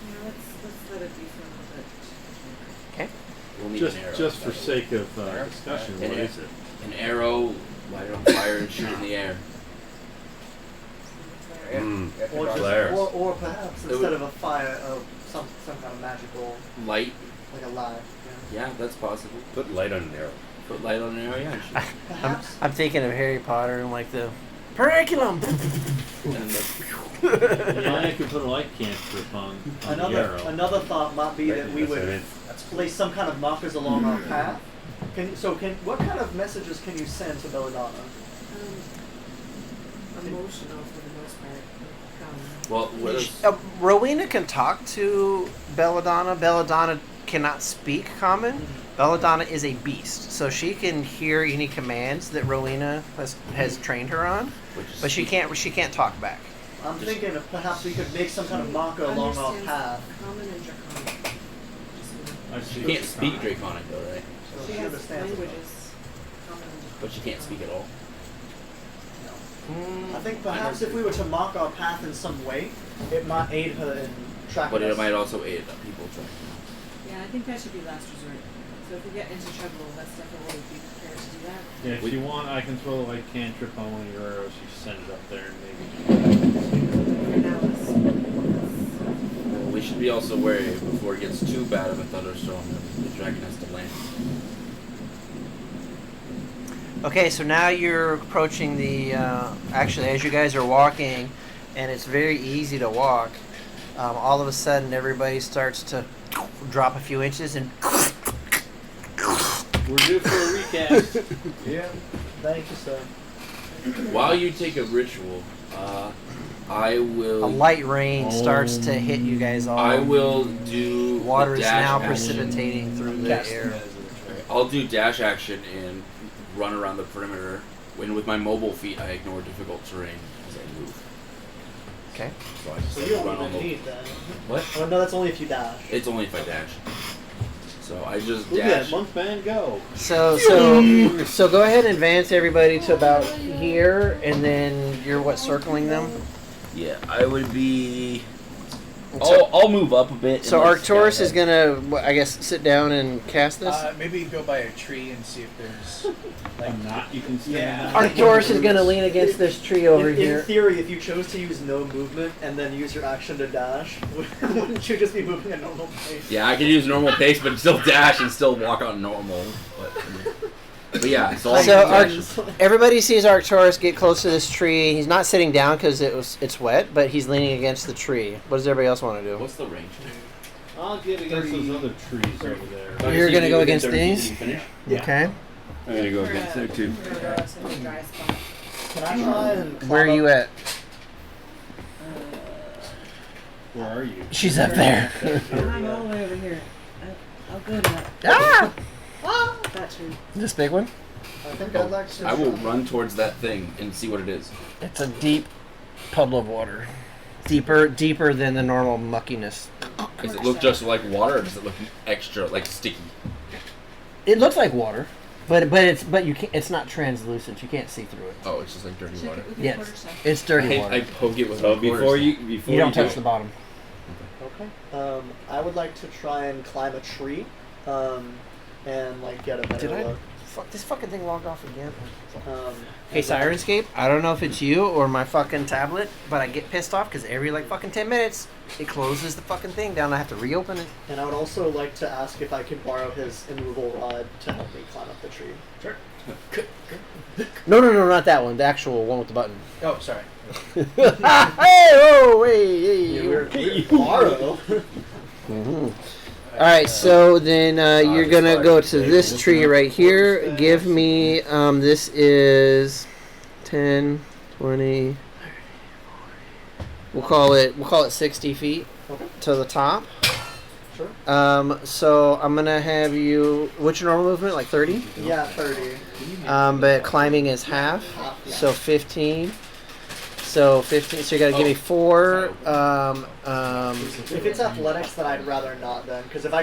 Yeah, let's let it be for a little bit. Okay. We'll need Just an arrow. just for sake of discussion, An what arrow. is it? An arrow, light it on fire, and shoot it in the air. Yeah. Mm. You have to Or, draw just, Flare. or perhaps It instead would- of a fire, some kind of magical, Light, like a light. yeah, that's possible. Put light on an arrow. Put light on an arrow, yeah, and shoot. Perhaps. I'm thinking of Harry Potter and like the periculum. And the- Yeah, I could put a light cantrip on the arrow. Another thought might be that we That's would it. place some kind of markers along our path. What kind of messages can you send to Belladonna? Emotional for the most part. well, what is, Rowena can talk to Belladonna. Belladonna cannot speak common. Belladonna is a beast, so she can hear any commands that Rowena has trained her on, which is but she can't talk back. I'm thinking if perhaps we could make some kind of marker along our Understands path. Common and draconic. I You can't speak Draconic though, right? So She she has understands it. languages. Common and draconic. But you can't speak at all. I think perhaps if we were to mark our path in some way, it might aid her in tracking But it us. might also aid people tracking. Yeah, I think that should be last resort. So if we get into trouble, let's definitely be prepared to do that. Yeah, if you want, I can throw like cantrip on one of your arrows. You send it up there and maybe. For now, let's We should be also wary before it gets too bad of a thunderstorm that the dragon has to land. Okay, so now you're approaching the. Actually, as you guys are walking, and it's very easy to walk. All of a sudden, everybody starts to drop a few inches, and We're due for a recast. Yeah. Thank you, sir. While you take a ritual, I will. a light rain starts to hit you guys all. I will do. Water the is dash now action. precipitating through the Cast air. it as a tray. I'll do dash action and run around the perimeter. When with my mobile feet, I ignore difficult terrain as I move. Okay. So I just So like, you run don't on even the. need that. What? Oh no, that's only if you dash. It's only if I dash. So I just Look at that dash. monk man go. So go ahead and advance everybody to about here, and then you're circling them. Yeah, I would be. So- I'll move up a bit. So and let Arcturus Sky is gonna, I guess, sit down and cast this. Maybe go by a tree and see if there's like Like not, you can stand Yeah. on. Arcturus is gonna lean against this tree over in here. theory, if you chose to use no movement and then use your action to dash, wouldn't you just be moving at normal pace? Yeah, I can use normal pace, but still dash and still walk on normal. But yeah, so I'll So dash. everybody sees Arcturus get close to this tree. He's not sitting down because it's wet, but he's leaning against the tree. What does everybody else want to do? What's the range? I'll get against those other trees over there. You're gonna go against these? Finish? Yeah. Okay. I'm gonna go against there too. We're gonna go to a dry spot. Can I try and climb Where are you up- at? Where are you? She's up there. I'm all the way over here. I'll go to that. That tree. This big one? I think I'd like to. I will run towards that thing and see what it is. It's a deep puddle of water. Deeper than the normal muckiness. Does it look just like water, or does it look extra like sticky? It looks like water, but you can't. It's not translucent. You can't see through it. Oh, it's just like dirty Check water. it with your Yes, quarterstaff. it's dirty I water. poke it with So my before quarters. you You don't do touch the bottom. Okay. I would like to try and climb a tree, and like get a better Did I? look. Fuck, this fucking thing logged off again. Hey, and then- Sirenscape, I don't know if it's you or my fucking tablet, but I get pissed off because every like fucking 10 minutes it closes the fucking thing down. I have to reopen it. And I would also like to ask if I could borrow his immovable rod to help me climb up the tree. Sure. No, not that one. The actual one with the button. oh sorry. Hey, oh, hey, hey. We're borrow. Mhm. All right, so then you're gonna go to this tree right here. Give me this is 10, 20. We'll call it 60 feet Okay. to the top. Sure. So I'm gonna have you. What's your normal movement? Like 30. Yeah, 30. But climbing is half, so 15. So 15. So you gotta give me 4. If it's athletics, then I'd rather not then, because if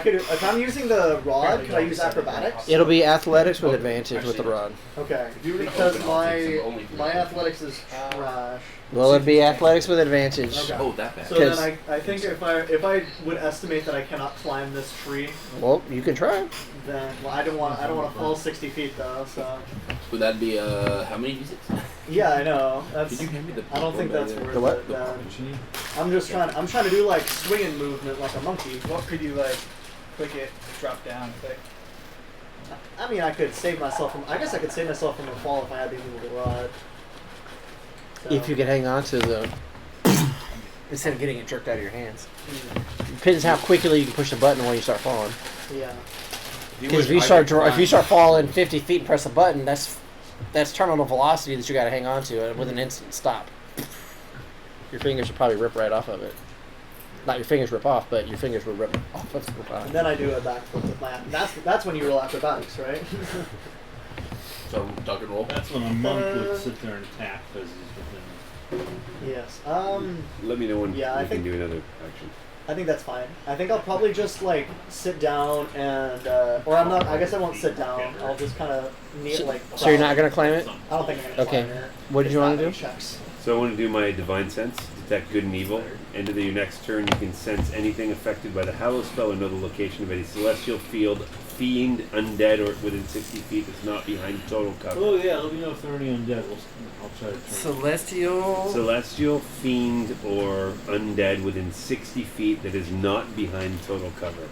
I'm using the rod, can I use acrobatics? It'll be athletics with advantage with the rod. Okay. Because my athletics is trash. Well, it'd be athletics with advantage. Okay. Oh, that bad. So then 'Cause- I think if I would estimate that I cannot climb this tree, Well, you can try. then I don't want to fall 60 feet though. So Would that be how many d6? yeah, I know. That's. Could you hand me the I don't think paper that's there? worth The what? it. Then. What you need? I'm trying to do like swinging movement like a monkey. What could you like click it, drop down, click? I mean, I could save myself from. I guess I could save myself from a fall if I had the immovable rod. So, If you can hang on to the instead of getting it jerked out of your hands. mm, Depends how quickly you can push the button when you start falling. yeah. Because if you start falling 50 feet and press a button, that's terminal velocity that you got to hang on to with an instant stop. Your fingers will probably rip right off of it. Not your fingers rip off, but your fingers will rip off of the And bottom. then I do a backflip with my. That's when you roll acrobatics, right? So duck and roll. That's when a monk would sit there and tap as he's within. yes. Let me know when Yeah, I we can think- do another action. I think that's fine. I think I'll probably just like sit down and, or I'm not. I guess I won't sit down. I'll just kind of So you're not gonna climb it? I don't think I'm gonna Okay. climb it. What did you It's want that to many do? checks. So I want to do my divine sense, detect good and evil. End of your next turn, you can sense anything affected by the Hallow spell or know the location of any celestial field, fiend, undead, or within 60 feet that's not behind total cover. Oh yeah, let me know if there are any undead. I'll try to turn. Celestial. Celestial, fiend, or undead within 60 feet that is not behind total cover.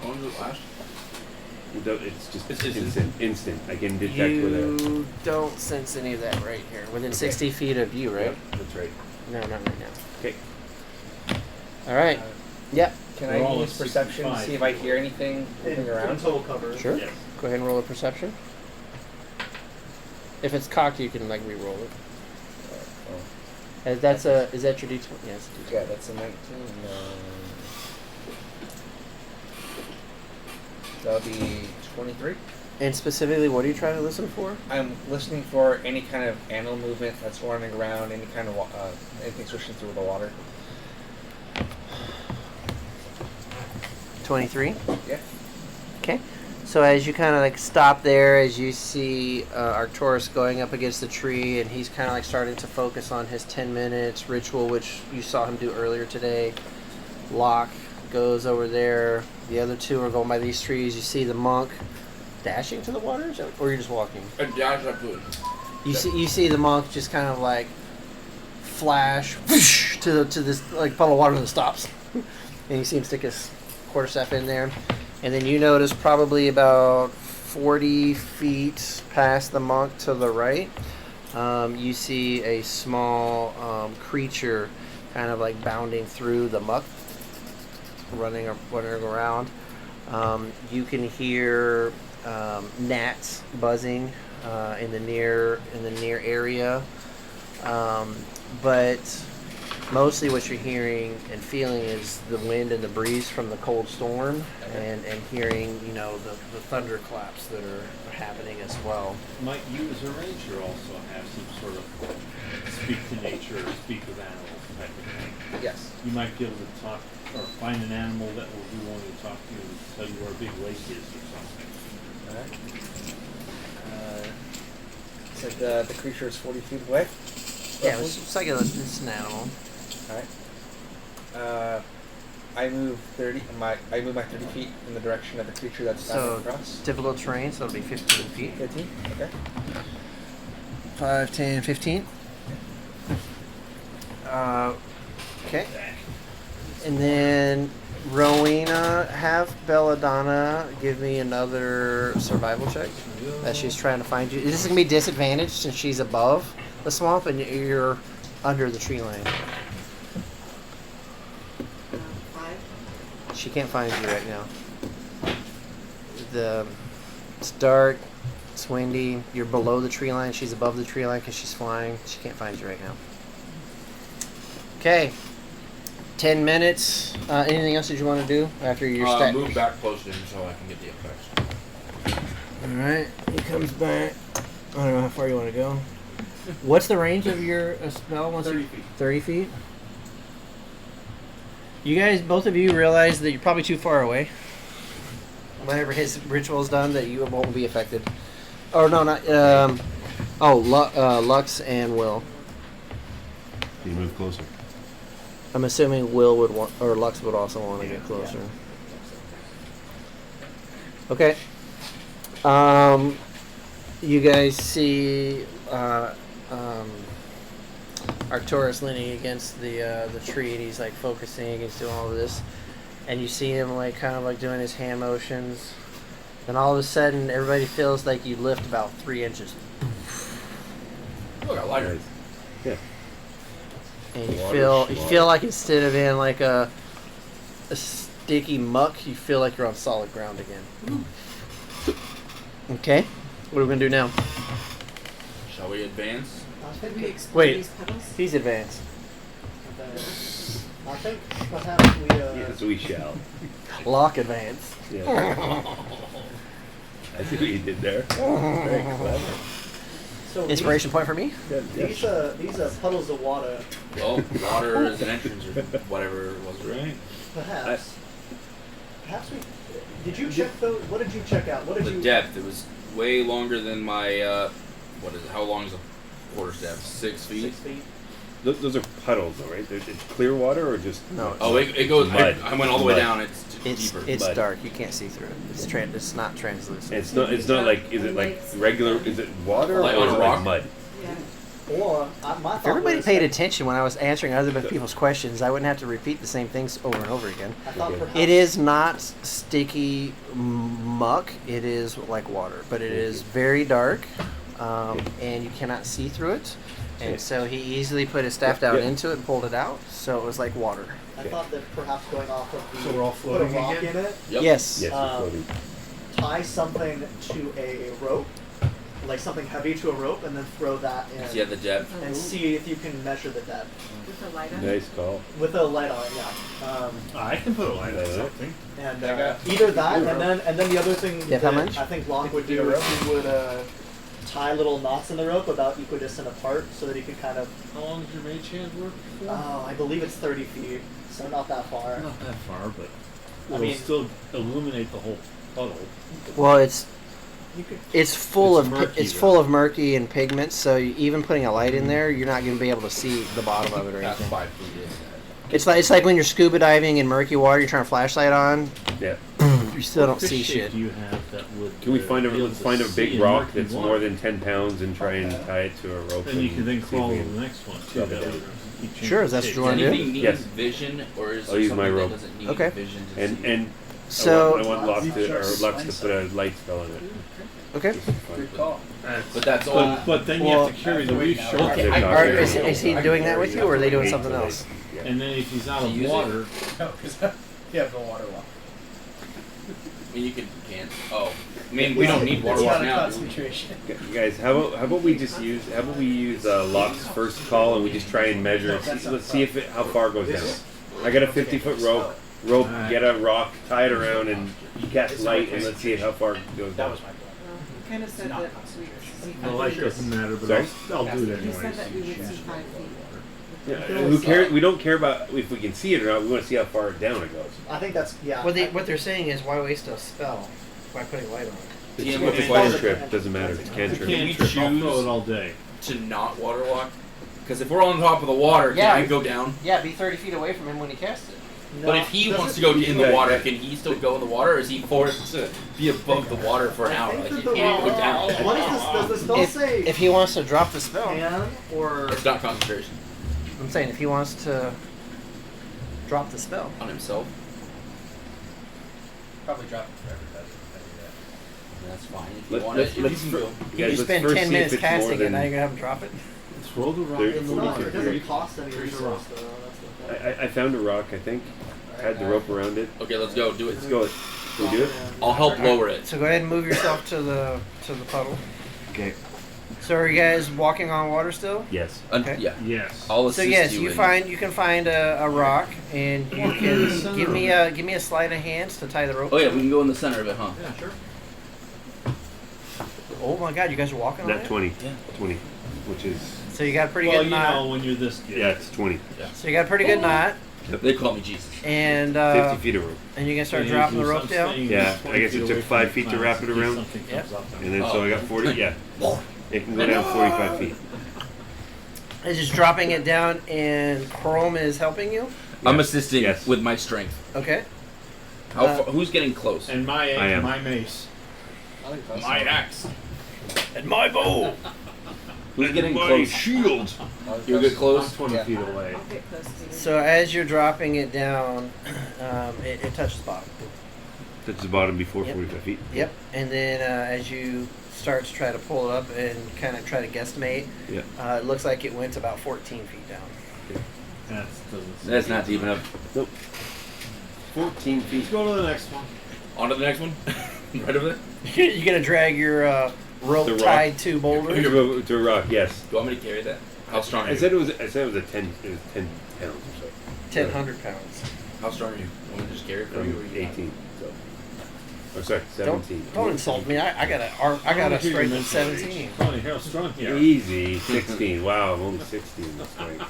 How long does it last? It's just It's instant. I can detect with a... You don't sense any of that right here. Within 60 feet of you, right? Yep, that's right. No, not right now. Okay. All right. Yep. Can We're all I at use perception to 65. see if I hear anything moving around? Total cover. Sure. Yes. Go ahead and roll a perception. If it's cocked, you can like re-roll it. Is that your D20? Yes. Yeah, that's a 19. That'll be 23. And specifically, what are you trying to listen for? I'm listening for any kind of animal movement that's running around, any kind of anything swishing through the water. 23. Yeah. Okay. So as you kind of like stop there, as you see Arcturus going up against the tree, and he's kind of like starting to focus on his 10 minutes ritual, which you saw him do earlier today. Locke goes over there. The other two are going by these trees. You see the monk dashing to the water, or you're just walking? I dash up to it. You see the monk just kind of like flash whoosh, to this like puddle of water that stops, and you see him stick his quarterstaff in there, and then you notice probably about 40 feet past the monk to the right, you see a small creature kind of like bounding through the muck, running around. You can hear gnats buzzing in the near area, but mostly what you're hearing and feeling is the wind and the breeze from the cold storm, and hearing the thunderclaps that are happening as well. Might you as a ranger also have some sort of speak to nature or speak with animals type of thing? Yes. You might be able to talk or find an animal that will be willing to talk to you and tell you where a big lake is or something. Alright. So the creature is 40 feet away? Yeah, roughly? it's like it's an animal. Alright. I move my 30 feet in the direction of the creature that's So bounding across. difficult terrain, so it'll be 15 feet. 15? Okay. 5, 10, 15. Okay. And then Rowena, have Belladonna give me another survival check as she's trying to find you. This is going to be disadvantaged since she's above the swamp and you're under the tree line. 5. She can't find you right now. It's dark, it's windy, you're below the tree line, she's above the tree line because she's flying. She can't find you right now. Okay. 10 minutes. Anything else that you want to do after your stat? Move back closer so I can get the effects. Alright, he comes back. I don't know how far you want to go. What's the range of your spell? 30 feet. 30 feet? You guys, both of you realize that you're probably too far away. Whenever his ritual is done, that you won't be affected. Or no, not... Lux and Will. You move closer. I'm assuming Will would want, or Lux would also want to get closer. Okay. You guys see Arcturus leaning against the tree, and he's like focusing. He's doing all of this, and you see him like kind of like doing his hand motions. Then all of a sudden, everybody feels like you lift about 3 inches, Look, I like it. Yeah. and you Water feel like instead of in like a sticky muck, you feel like you're on solid ground again. Okay, what are we gonna do now? Shall we advance? Could we explore Wait. these puddles? He's advanced. I think perhaps we. Yes, we shall. Lock advance. Yeah. I see what you did there. Very clever. So Inspiration point for me. These puddles of water, Well, water is an entrance or whatever it was, right? perhaps. Perhaps we. Did you check those? What did you check out? What did The you? depth, it was way longer than my, what is it, how long is a quarter's depth? 6 feet? 6 feet. Those are puddles, though, right? It's clear water or just No. Oh, it goes, Mud. I went all the way Mud. down, it's deeper. It's Mud. dark. You can't see through it. It's not translucent. It's not. It's not like. Is it like regular? Is it water Like or on is a it rock? like mud? Yeah. Or my If thought everybody was paid that- attention when I was answering other people's questions, I wouldn't have to repeat the same things over and over again. I thought Okay. perhaps It is not sticky muck. It is like water, but it is very dark, and you cannot see through it. And so he easily put his staff down Yeah. into it and pulled it out, so it was like water. I thought that perhaps going off of the So we're all put a floating rock again? in it, Yep. Yes. Yes, Um, it's floating. tie something to a rope, like something heavy to a rope, and then throw that in, See at the depth? and see if you can measure the depth With the light on. Nice call. with a light on it. Yeah. I can put a light on something. And either that, and then the other thing Yeah, how that much? I think Locke would do is he would tie little knots in the rope about equidistant apart, so that he could kind of. How long does your mage hand work for? I believe it's 30 feet, so not that far. Not that far, but I it'll mean- still illuminate the whole puddle. Well, it's You could. it's full It's of murky, it's though. full of murky and pigments. So even putting a light in there, you're not going to be able to see the bottom of it or That's anything. 5 feet. It's like when you're scuba diving in murky water, you're trying a flashlight on, Yeah. you still don't What see fish shape shit. do you have that would? Can we find be able let's to find a see big in rock murky that's water? more than 10 pounds and try and tie it to a rope? Then you and can then see if crawl we to can- the next one too. Drop it That down. would keep changing Sure, the that's shape. what you wanna do? Anything need Yes. vision, or is I'll there use my something rope. that doesn't need Okay. vision to And see? and So I want Lux to put a light spell on it. okay. Just for fun. But that's all. But then you Well, have to carry the reef short. Okay, They're Are, talking is, about- is he doing that with you, or are they doing something else? Yeah. And then if he's out To of use it? water, No, because yeah, the water walk. I mean, you can. Oh, I mean, we don't need water It's walk not a now. do we? concentration. Guys, how about we just use Locke's first call and we just try and measure it. Let's see if how far it goes down. I got a 50-foot rope. Get a rock, tie it around, and cast light, and let's see how far it goes That down. was my plan. He kind of said that we see the light doesn't matter, but Sorry? I'll do it He anyway. said that we would see 5 feet. Yeah, who cares? We don't care about if we can see it or not. We want to see how far down it goes. I think that's yeah. What they're saying is, why waste a spell by putting light on it? Yeah, It's but a why cantrip. Doesn't matter. It's a You cantrip. can't we trip. I'll choose- throw it all day. To not water walk? Because if we're on top of the water, Yeah. can I go down? Yeah, be 30 feet away from him when he casts it. But if he wants to go in the water, can he still go in the water, or is he forced to be above the water for an hour? Like he can't go down. What is this? Does the spell If, say if he wants to drop the spell, can or It's not concentration I'm saying if he wants to drop the spell. on himself. Probably drop it for everybody. That's fine. If you Let- want let's- it, let's if you fir- can go. You Guys, let's spend first 10 see minutes if it's more casting it, than- now you're going to have him drop it? Let's roll the rock Thirty, in the 40, water. it doesn't cost any Here's a resource rock. though. That's the thing. I found a rock. I think. Had the rope around it. Okay, let's go. Do it. Let's go. Can we do it? I'll help lower it. So go ahead and move yourself to the puddle. Okay. So are you guys walking on water still? Yes. Okay. Yeah. Yes. I'll So assist yes, you. you can find a rock, and you can give me a sleight of hands to tie the rope. Oh yeah, to. we can go in the center of it, huh? Yeah, sure. Oh my God, you guys are walking on Not it. 20. Yeah. 20. Which is So you got a pretty Well, good you knot. know when you're this good. yeah, it's 20. So you got a pretty good knot, They call me Jesus. and 50 feet of rope. and you can start And dropping the if rope I'm down. staying Yeah, 20 I guess it feet took away 5 from feet to the wrap class it in case around. something Yep. comes up. And then so I got 40. Yeah. It can go down 45 feet. It's just dropping it down, and Chrome is helping you. I'm Yes. assisting Yes. with my strength. Okay. How far, who's getting close? And my I am. my mace. My axe. And my bow. Who's getting close? shield. You get I'm close. 20 Yeah. feet away. I'll get close to you. So as you're dropping it down, it touches the bottom. Touch the bottom before Yep. 45 feet. Yep. And then as you start to try to pull it up and kind of try to guesstimate, Yeah. it looks like it went about 14 feet down. That doesn't. That's not deep enough. 14 feet. Let's go to the next one. On to the next one. Right over there. You're gonna drag your rope The rock. tied to boulders. To a rock, yes. Do you want me to carry that? How strong are I you? said it was a 10. It was 10 pounds or so. 1,000 pounds. How strong are you? Want me to just carry it for you? Or you 18. So Oh, sorry, 17. Don't insult me. I got a straight of 17. Funny how strong you are. Easy. 16. Wow, I'm only 16. That's right.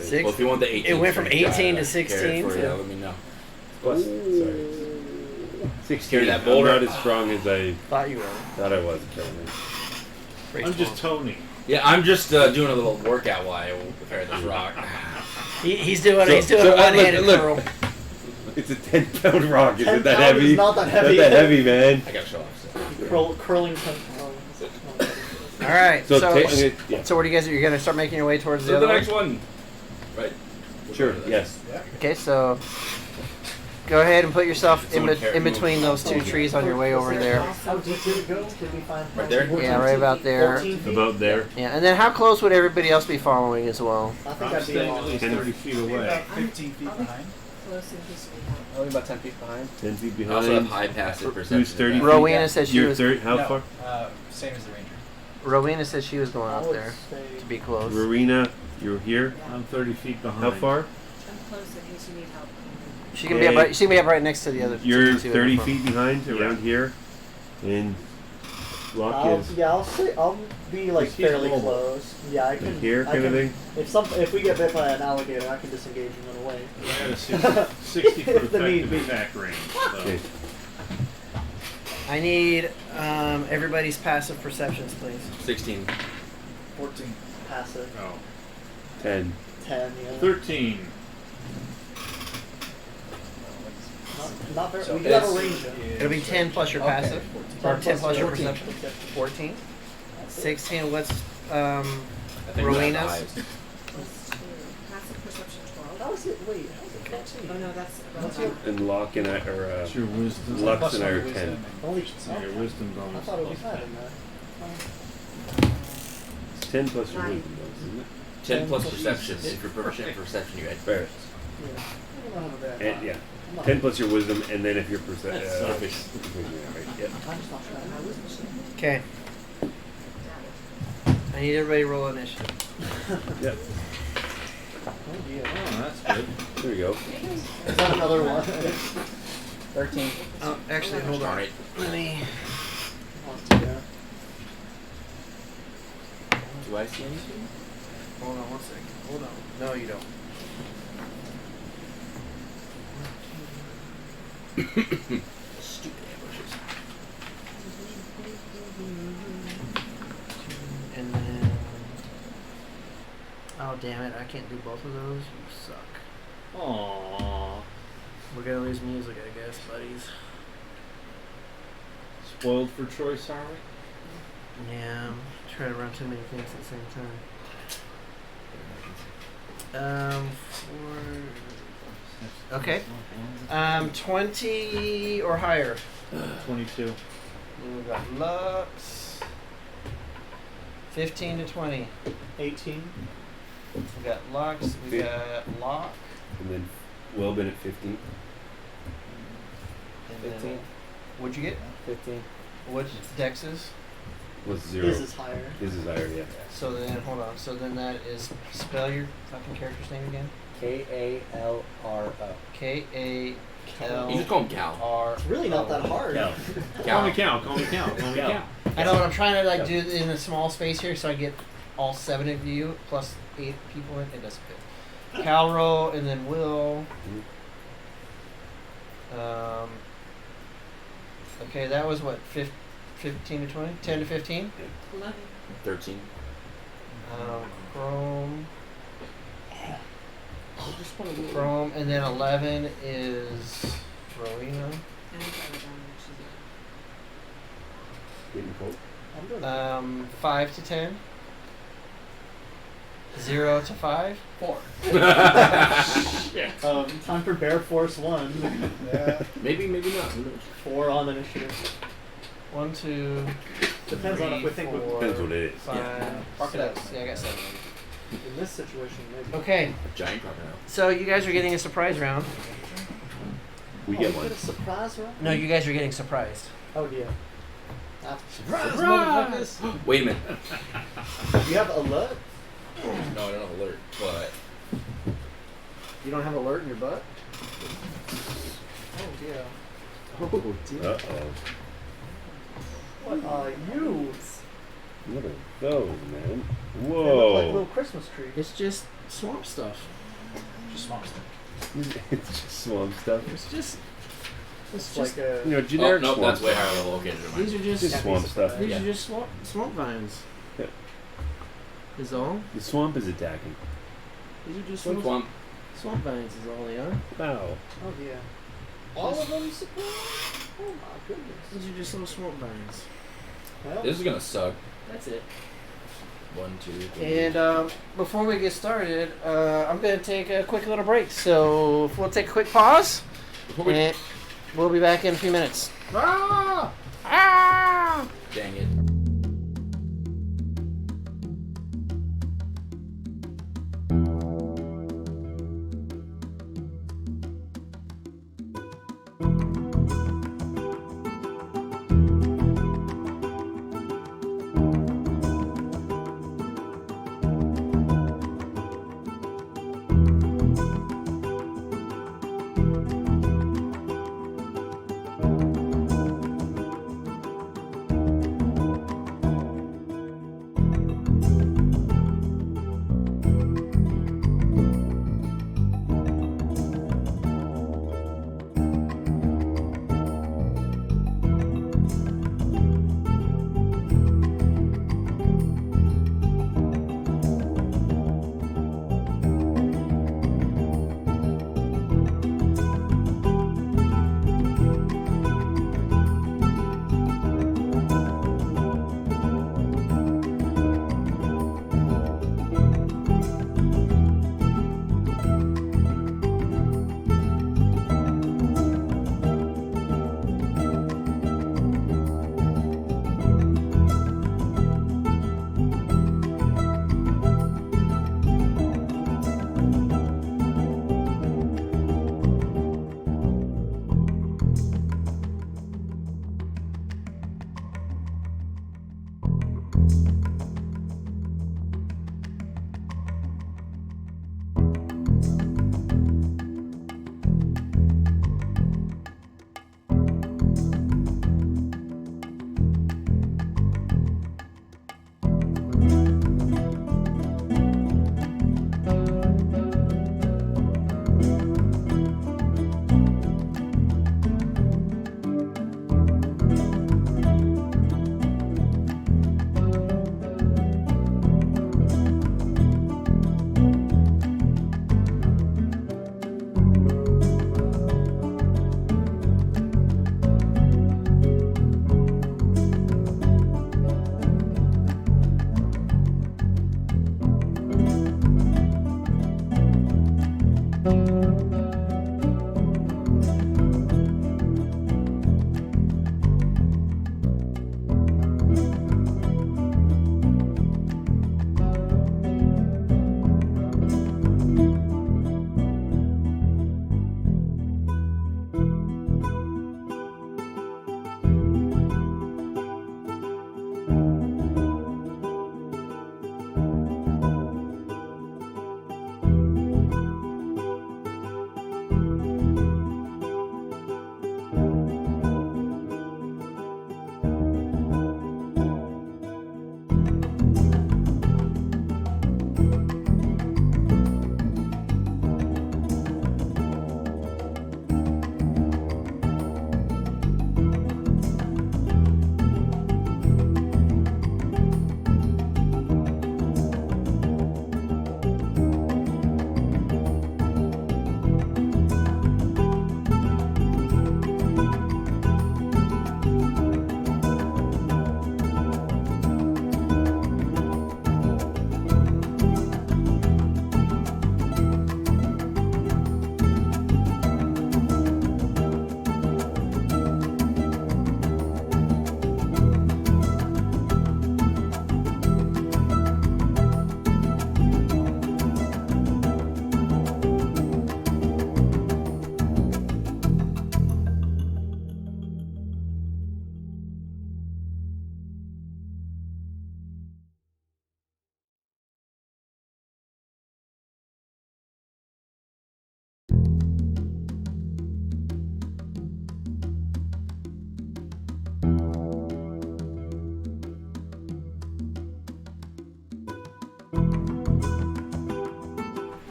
Six- Well, if you want the 18, It went from strength, 18 to carry 16 it for you, to- let me know. Plus, sorry. 16. Carry that I'm boulder. not as strong as I Thought you were. thought I was, apparently. Great I'm just song. Tony. Yeah, I'm just doing a little workout while I carry this rock. He's doing So- a so, one-handed look. curl. It's a 10-pound rock. Is 10 it that pound is heavy? not that heavy. Not that heavy, man. I gotta show off. So. Curling 10 pounds. All right. So, So, yeah. so what do you guys? You're gonna start making your way towards the So other the one? next one. Right. Sure, yes. Okay, so go ahead and put yourself in, Someone carry- in between those two trees on your way over there. How deep did it go? Did we find Right there? Yeah, right about there. 14 feet? About there. Yeah, and then how close would everybody else be following as well? I think I'm I'd be staying at along. least 10 30 feet Maybe away. about 15 feet I'll be behind. close in case we have. Only about 10 feet behind. 10 feet I also have behind. high passive perception. Who's 30 feet? Rowena said she You're was. 30. How No, far? Same as the ranger. Rowena said she was going I up would there say- to be close. Rowena, you're here. I'm 30 feet behind. How far? I'm close in case you need help. She can be up. Right, she can be up right next to the other. You're to the 30 front. feet behind, around here. And Rock is I'll be like He's fairly mobile. close. Yeah, I can. here, I kind of can- thing. If we get bit by an alligator, I can disengage and run away. I got a 60 foot If the need effective be. attack range. So. Okay. I need everybody's passive perceptions, please. 16. 14. Passive. Oh. 10. 10. Yeah. 13. Not very. So we do have a it's- range. It'll be 10 plus your Okay. passive, or 10 plus your 14. perception. 14. 16. What's I think Rowena's? that's the highest. Plus 2. Passive perception 12. How is it? Wait, how is it 14? Oh no, that's What's relevant. And Locke and I are. That's your wisdom. Lux Plus and I one are wisdom 10. and- Only. So your wisdom I bonus. thought it would be plus higher 10. than that. It's 10 plus your Nine. wisdom, though, isn't it? 10 plus Jesus. perception. If you're proficient in perception, you add. Fair. Yeah. I don't know how bad. And, yeah. I'm not- 10 plus your wisdom, and then if you're That's proficient. Yep. I'm just not sure. My wisdom. okay? I need everybody to roll initiative. Yep. Oh dear. Oh, that's good. There we go. Is that another one? 13. Oh, actually, hold Darn on. it. Let me. Oh, dear. Do I see anything? Hold on one second. Hold on. No, you don't. Stupid ambushes. And then. Oh damn it! I can't do both of those. You suck. Aww. We're gonna lose music, I guess, buddies. Spoiled for choice, are we? Yeah, I'm trying to run too many things at the same time. Okay. 20 or higher. 22. We've got Lux. 15 to 20. 18. We got Lux. We got Lock. And then Welbin at 15. And then- 15. What'd you get? 15. What's Dex's? Was 0. This is higher. His is higher, yeah. So then, hold on. So then that is, spell your fucking character's name again. K-A-L-R-O. K-A-L-R. You just call him Cal. It's really not that hard. Cal. Call me Cal. Call me Cal. Call me Cal. I know what I'm trying to like do in a small space here, so I get all 7 of you plus 8 people in. It doesn't fit. Calro and then Will. Okay, that was what 15 to 20, 10 to 15. 11. 13. Chrome. Chrome, and then 11 is Rowena. And Paragon, Getting cold. I'm doing 5 to 10. 0 to 5. 4. time for Bear Force 1. Yeah. Maybe not. Who knows? 4 on initiative. 1, 2. Depends on if we think we- Depends what it is. 5, Mark it up. 6. Yeah, I got 7. In this situation, maybe. Okay, A giant crocodile. so you guys are getting a surprise round. We Oh, get we one. get a surprise round? No, you guys are getting surprised. Oh dear. Surprise! Wait a minute. You have alert? No, I don't have alert, but You don't have alert in your butt? Oh dear. Oh dear. Uh-oh. What are you? What are those, man? They look like Whoa. little Christmas trees. It's just swamp stuff. Just swamp stuff. It's just swamp stuff. It's just. It's It's just. like a. You know, Oh, generic no, swamp that's way stuff. higher level. Okay, never mind. These are just. Just swamp stuff. These Yeah. are just swamp vines. Yeah. Is all. The swamp is attacking. These are just Swamp. swamp vines. Is all they are. Wow. Oh dear. All of them support? Oh my goodness. These are just little swamp vines. Well, This is gonna suck. That's it. 1, 2, 3. And before we get started, I'm going to take a quick little break. So we'll take a quick pause, Before we and we'll be back in a few minutes. ah! Ah! dang it.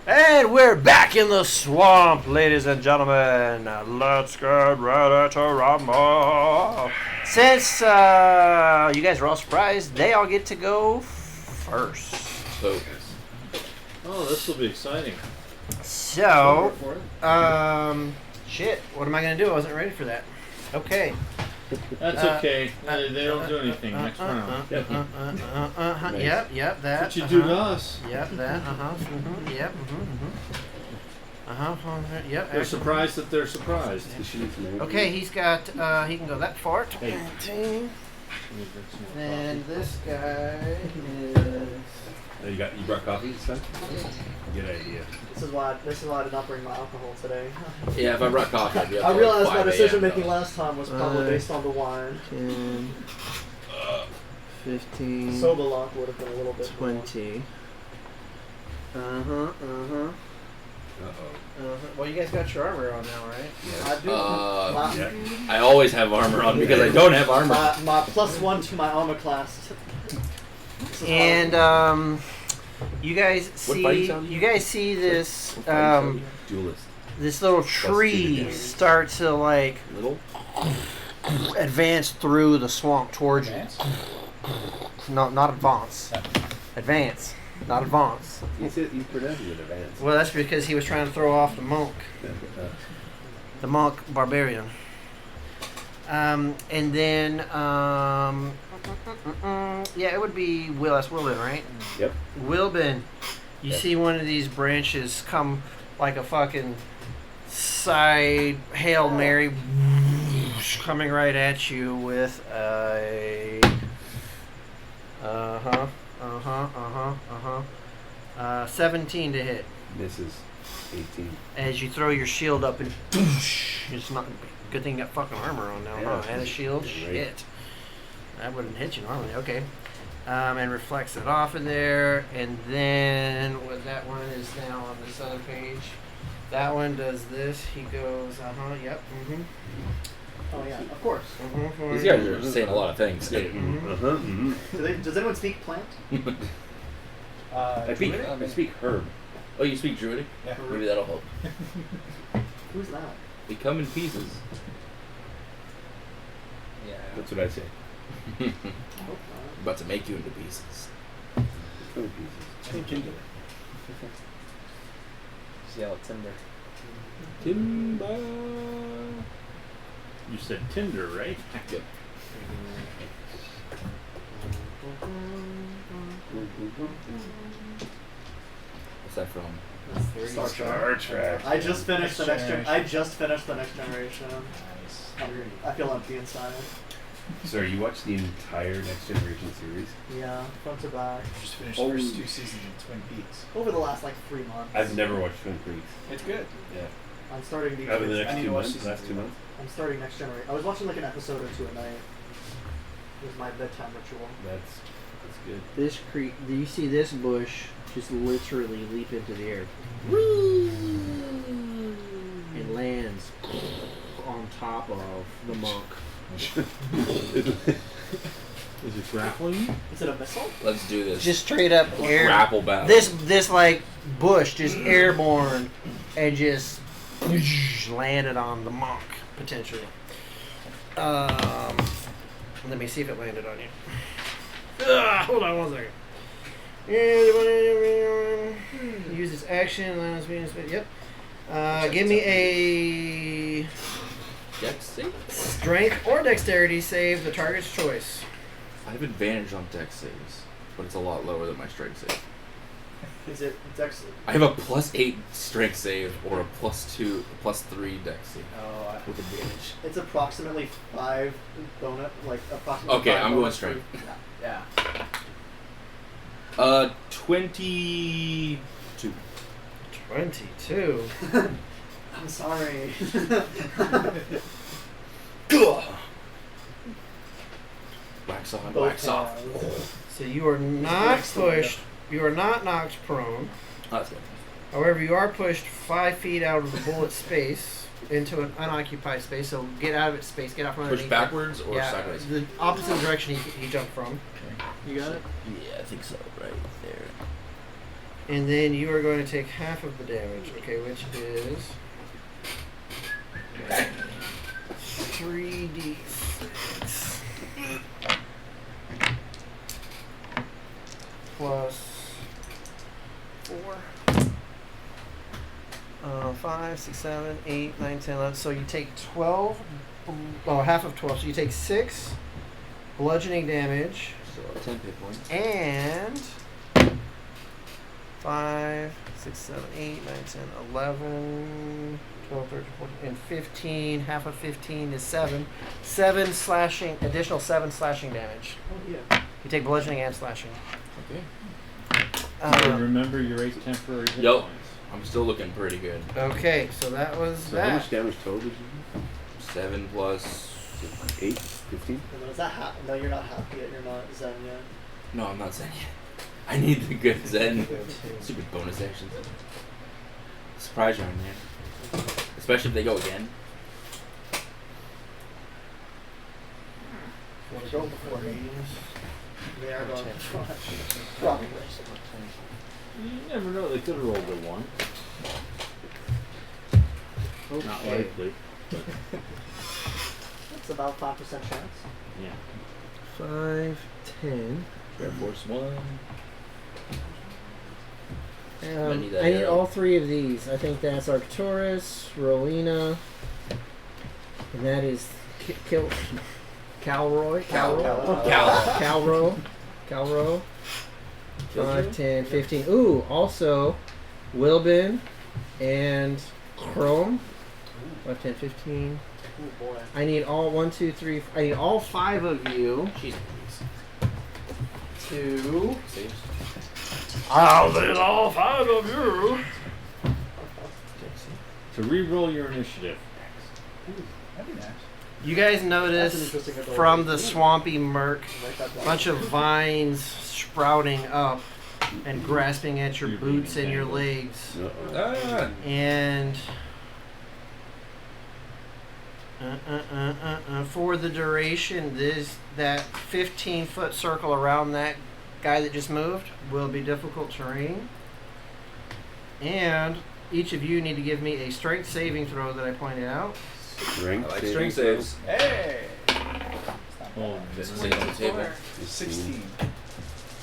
And we're back in the swamp, ladies and gentlemen. Let's get ready to rumble. Since you guys are all surprised, they all get to go first. So, Oh, this will be exciting. So, shit, what am I going to do? I wasn't ready for that. Okay. That's okay. They don't do anything next round. Yep, that. That's what you do to us. Yep, that. Yep. Yep. They're surprised that they're surprised. Okay, he's got. He can go that far. Hey. 20. And this guy is. You brought coffee this time? Good idea. This is why I did not bring my alcohol today. yeah, if I brought coffee, I'd be up I till realized like my 5 decision a.m. making last time was probably based on the wine. 10, 15, Soda lock would have been a little bit more. 20. Uh-oh. Well, you guys got your armor on now, right? I do. Yeah. My, I always have armor on because I don't have armor. my +1 to my armor class. And you guys What fighting see sound? you guys see this Duelist. this little tree start to like Little? advance through the swamp towards you. No, not advance. Advance, not advance. He's pronouncing it advance. Well, that's because he was trying to throw off the monk. The monk barbarian. And then, yeah, it would be Will. That's Wilbin, right? Yep. Wilbin, you Yep. see one of these branches come like a fucking side Hail Mary coming right at you with a 17 to hit. Misses 18. As you throw your shield up and it's not good thing you got fucking armor on now, huh? Yeah. And a shield, Right. shit. That wouldn't hit you normally. Okay. And reflects it off of there, and then what that one is now on this other page. That one does this. He goes, yep, Oh yeah, of course. These guys are saying a lot of things. Does anyone speak plant? I speak herb. Oh, you speak Druidic? Yeah. Maybe that'll help. Who's that? They come in pieces. Yeah. That's what I say. I hope not. About to make you into pieces. Two pieces. Just yell at Timber. Timber. You said Tinder, right? Yep. What's that from? Star Trek. I just finished the next Generation. I just finished the next generation. Nice. I feel empty inside. So you watched the entire Next Generation series? Yeah, front to back. Just finished the first 2 seasons of Twin Peaks. Over the last like 3 months. I've never watched Twin Peaks. It's good. Yeah. I'm starting the. Over the I next need 2 to watch months? season Last 2 2. months? I'm starting next generation. I was watching like an episode or 2 a night. It was my bedtime ritual. That's good. This you see this bush just literally leap into the air. And lands on top of the monk. Is it grappling you? Is it a missile? Let's do this. Just straight up air. grapple battle. This like bush just airborne and just landed on the monk potentially. Let me see if it landed on you. Hold on 1 second. Use its action. Yep. Give me a Dex save? strength or dexterity save, the target's choice. I have advantage on dex saves, but it's a lot lower than my strength save. Is it? It's actually. I have a +8 strength save or a +3 dex save Oh, with advantage. It's approximately 5 bonus, like approximately. Okay, 5 I'm going bonus straight. Yeah. 22. 22. I'm sorry. Wax on, Both wax off. hands. So you are not pushed. You are not knocked prone. Oh, that's good. However, you are pushed 5 feet out of the bullet space into an unoccupied space. So get out of its space. Get out from underneath. Push backwards or yeah, sideways? the opposite direction he jumped from. You got it. Yeah, I think so. Right there. And then you are going to take half of the damage, okay, which is 3d6 plus 4. 5, 6, 7, 8, 9, 10, 11. So you take 12, half of 12. So you take 6 bludgeoning damage. So 10 hit points. And 5, 6, 7, 8, 9, 10, 11, 12, 13, 14, and 15. Half of 15 is 7. 7 slashing, additional 7 slashing damage. Oh, yeah. You take bludgeoning and slashing. Okay. Remember your 8 temporary hit Yup. points. I'm still looking pretty good. Okay, so that was So how that. much damage total did you do? 7 plus. 8? 15? And then is that half? No, you're not happy yet. You're not Zen yet. No, I'm not Zen yet. I need the good Zen. Stupid bonus actions. Surprise round, man. Especially if they go again. Want to go before me? They are going probably. You never know, they could have rolled a 1. Not Okay. likely. It's about 5% chance. Yeah. 5, 10. Air Force 1. I I need that need arrow. all 3 of these. I think that's Arcturus, Rowena, and that is Calroy. Calro. 5, 10, 15. Ooh, also Wilbin and Chrome. 5, 10, 15. Oh boy. I need all 1, 2, 3. I need all 5 of you Jeez, to. please. I'll need all 5 of you. To re-roll your initiative. That'd be nice. You guys That's an notice interesting ability. from the swampy murk Write that down. bunch of vines sprouting up and grasping at your You're boots being and your entangled. legs. Ah, And for the duration, that 15-foot circle around that guy that just moved will be difficult terrain. And each of you need to give me a strength saving throw that I pointed out. Strength I like saving strength saves. Hey! Oh, This is on the table. 16.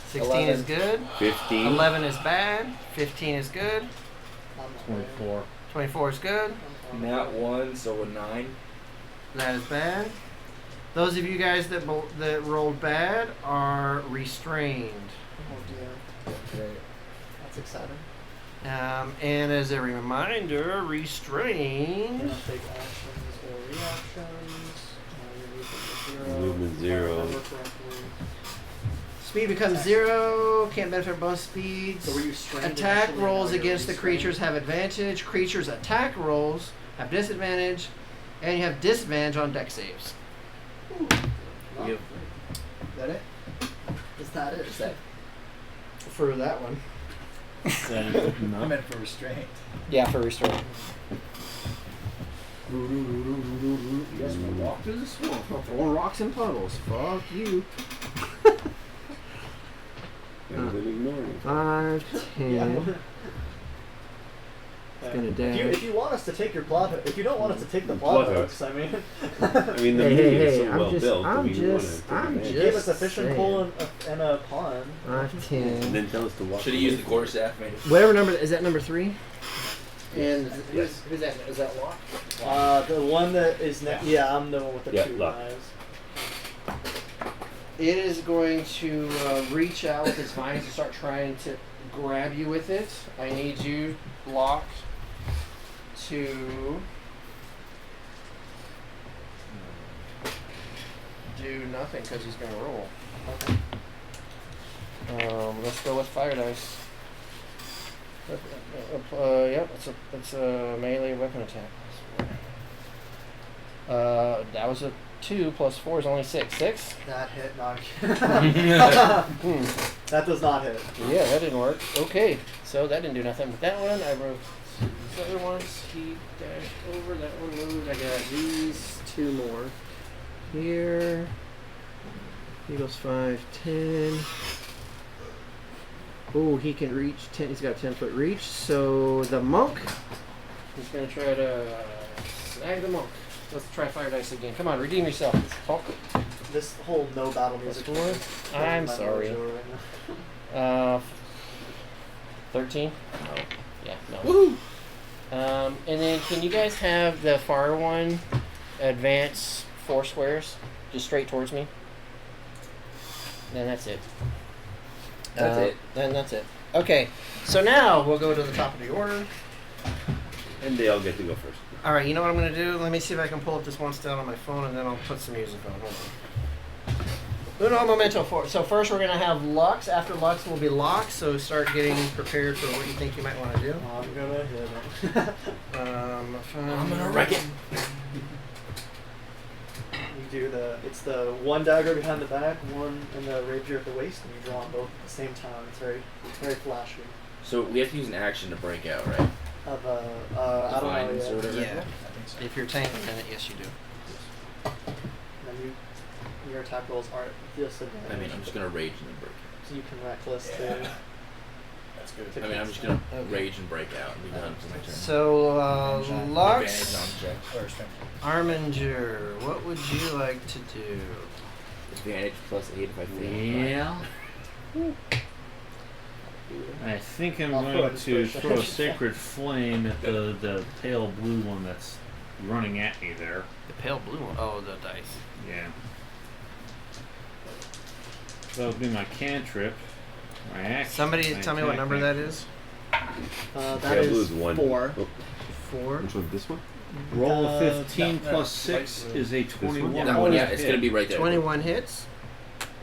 16 is good. 15. 11 is bad. 15 is good. I'm not 24. 24 is good. Nat 1, so a 9. That is bad. Those of you guys that rolled bad are restrained. Oh dear. That's exciting. And as a reminder, You're restrained. gonna take actions or reactions. Your Movement 0. If I remember correctly. Speed becomes 0. Can't benefit bonus speeds. So were you strained Attack initially, rolls now you're against the restrained? creatures have advantage. Creatures' attack rolls have disadvantage. And you have disadvantage on deck saves. Wow. Yep. Is that it? Is that it? Is that For that one. Then, I no. meant for restraint. Yeah, for restraint. You guys want to walk through the swamp? I'm throwing rocks and puddles. Fuck you. Better than ignoring. 5, 10. It's gonna If dash. you want us to take your blood, if you don't want us to take the blood Blood hooks, I mean, I mean, the Hey, movie hey, is hey, so I'm well just- built. I'm I mean, you wanna just- take I'm advantage. you gave us a Just fishing saying. pole and a pond. 5, And 10. then tell us to walk. Should have used the quarterstaff, made it. Whatever number is that number 3? And who's that? Is that Lock? The one that is next. Yeah, I'm the one with the Yeah, 2 look. knives. It is going to reach out with its vines and start trying to grab you with it. I need you, Lock, to do nothing because he's going to roll. Let's go with fire dice. Yep, it's a melee weapon attack. That was a 2 plus 4 is only 6. 6? That hit, not. Hmm. That does not hit. Yeah, that didn't work. Okay, so that didn't do nothing. But that one, I wrote the other ones. He dashed over. That one moved. I got these 2 more. Here. He goes 5, 10. Ooh, he can reach 10. He's got a 10-foot reach. So the monk is going to try to snag the monk. Let's try fire dice again. Come on, redeem yourself, Hulk. This whole no battle music. Plus 4. I'm sorry. 13? No. Yeah, no. Woohoo! And then can you guys have the far one advance 4 squares just straight towards me? Then that's it. That's it. Then that's it. Okay, so now we'll go to the top of the order. And they all get to go first. All right, you know what I'm going to do? Let me see if I can pull up this one down on my phone, and then I'll put some music on. Hold on. Uno momento for. So first we're going to have Lux. After Lux will be Locke, so start getting prepared for what you think you might want to do. I'm gonna hit him. I'm gonna wreck it. You do it's the one dagger behind the back, one and the rapier at the waist, and you draw them both at the same time. It's very flashy. So we have to use an action to break out, right? Of I don't know Vines or yet. whatever. Yeah. I think so. If you're tanking in it, yes you do. And your attack rolls aren't disadvantaged. I mean, I'm just gonna rage and then break So you can reckless That's good. to out. I mean, I'm just gonna rage and break out and be done for my turn. So Advantage Lux, on checks. Or strength. Arminger, what would you like to do? Advantage plus 8 if I fail. Yeah. I think I'm I'll throw going it to this way. throw a sacred flame at the pale blue one that's running at me there. The pale blue one. Oh, the dice. Yeah. So that would be my cantrip. My action. Somebody my tell me what attack number that action. is. that Pale blue is is 1. 4. Oh, 4. which one? This one? Roll 15 that- plus that 6 light is a blue. 21. That one, yeah, it's gonna be right there. 21 hits.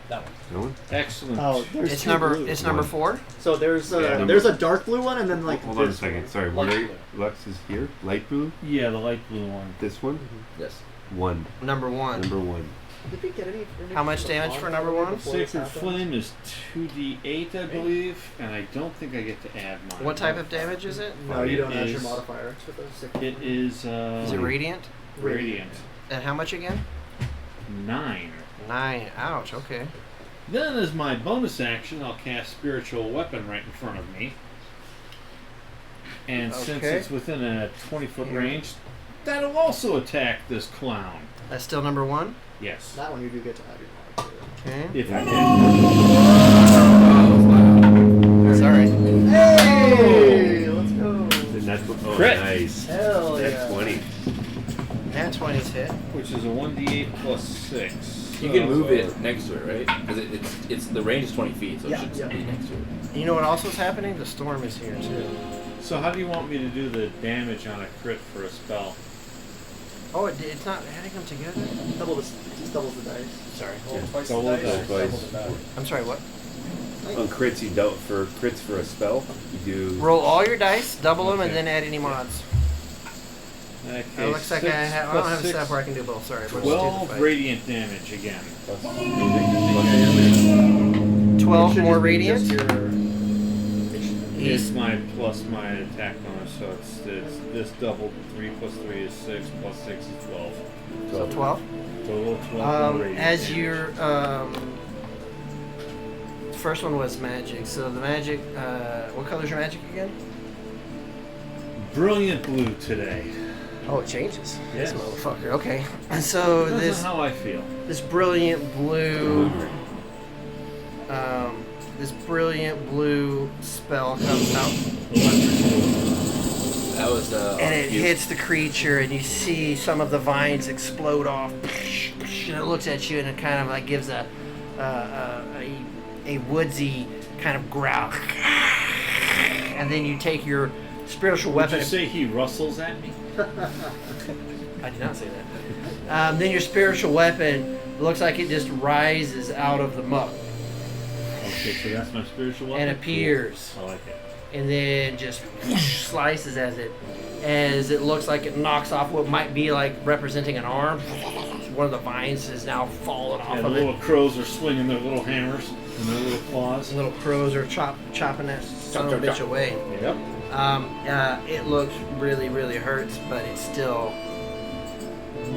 That one. That one? Excellent. Oh, there's It's two number. blues. It's number 4. So there's Yeah, there's a dark blue one and then like Hold on a this second. one. Sorry, what are you? Lux is here. Light blue. Yeah, the light blue one. This one. Yes. 1. Number 1. Number 1. Did we get any? How much damage for number 1? before this Sacred happened? flame is 2d8, I believe, and I don't think I get to add mine. What type of damage is it? No, you don't add your is- modifier. It's with a sacred It flame. is. Is it radiant? Radiant. And how much again? 9. 9. Ouch. Okay. Then, as my bonus action, I'll cast Spiritual Weapon right in front of me. And since Okay. it's within a 20-foot range, that'll also attack this clown. That's still number 1. Yes. That one you do get to add your modifier. Okay. If I can. Sorry. Hey, let's go. And that's oh, Crit. nice. Hell That's yeah. 20. Nat 20's hit. Which is a 1d8 plus 6. You can move it next to it, right? Because it's the range is 20 feet, so Yeah, it should yeah. be next to it. You know what also is happening? The storm is here too. So how do you want me to do the damage on a crit for a spell? Oh, it's not adding them together. Just doubles the dice. Sorry. Roll twice Double the the dice, dice. double Twice. the value. I'm sorry. What? On crits, you don't for crits for a spell. You do. Roll all your dice, double them, and then add any mods. Okay, It looks like I 6 don't have plus a 6, step where I can do both. Sorry. Let's do the 12 fight. radiant damage again. 12 It should more just be radiant. just your- It's my plus my attack bonus, so it's this doubled. 3 plus 3 is 6, plus 6 is 12. So 12. Total 12 radiant As damage. your the first one was magic. So the magic. What color is your magic again? Brilliant blue today. Oh, it changes. Yes. This motherfucker. Okay. So That's this how I feel. this brilliant blue spell comes out That was and it hits the creature and you see some of the vines explode off and it looks at you and it kind of like gives a woodsy kind of growl and then you take your spiritual Would weapon. you say he rustles at me? I did not say that. Then your spiritual weapon looks like it just rises out of the muck Okay, so that's my spiritual weapon. and appears, I like it. and then just slices as it looks like it knocks off what might be like representing an arm. One of the vines is now fallen off Yeah, the of little it. crows are swinging their little hammers and their little claws. Little crows are chopping that son of a bitch away. Yep. It looks really, really hurts, but it's still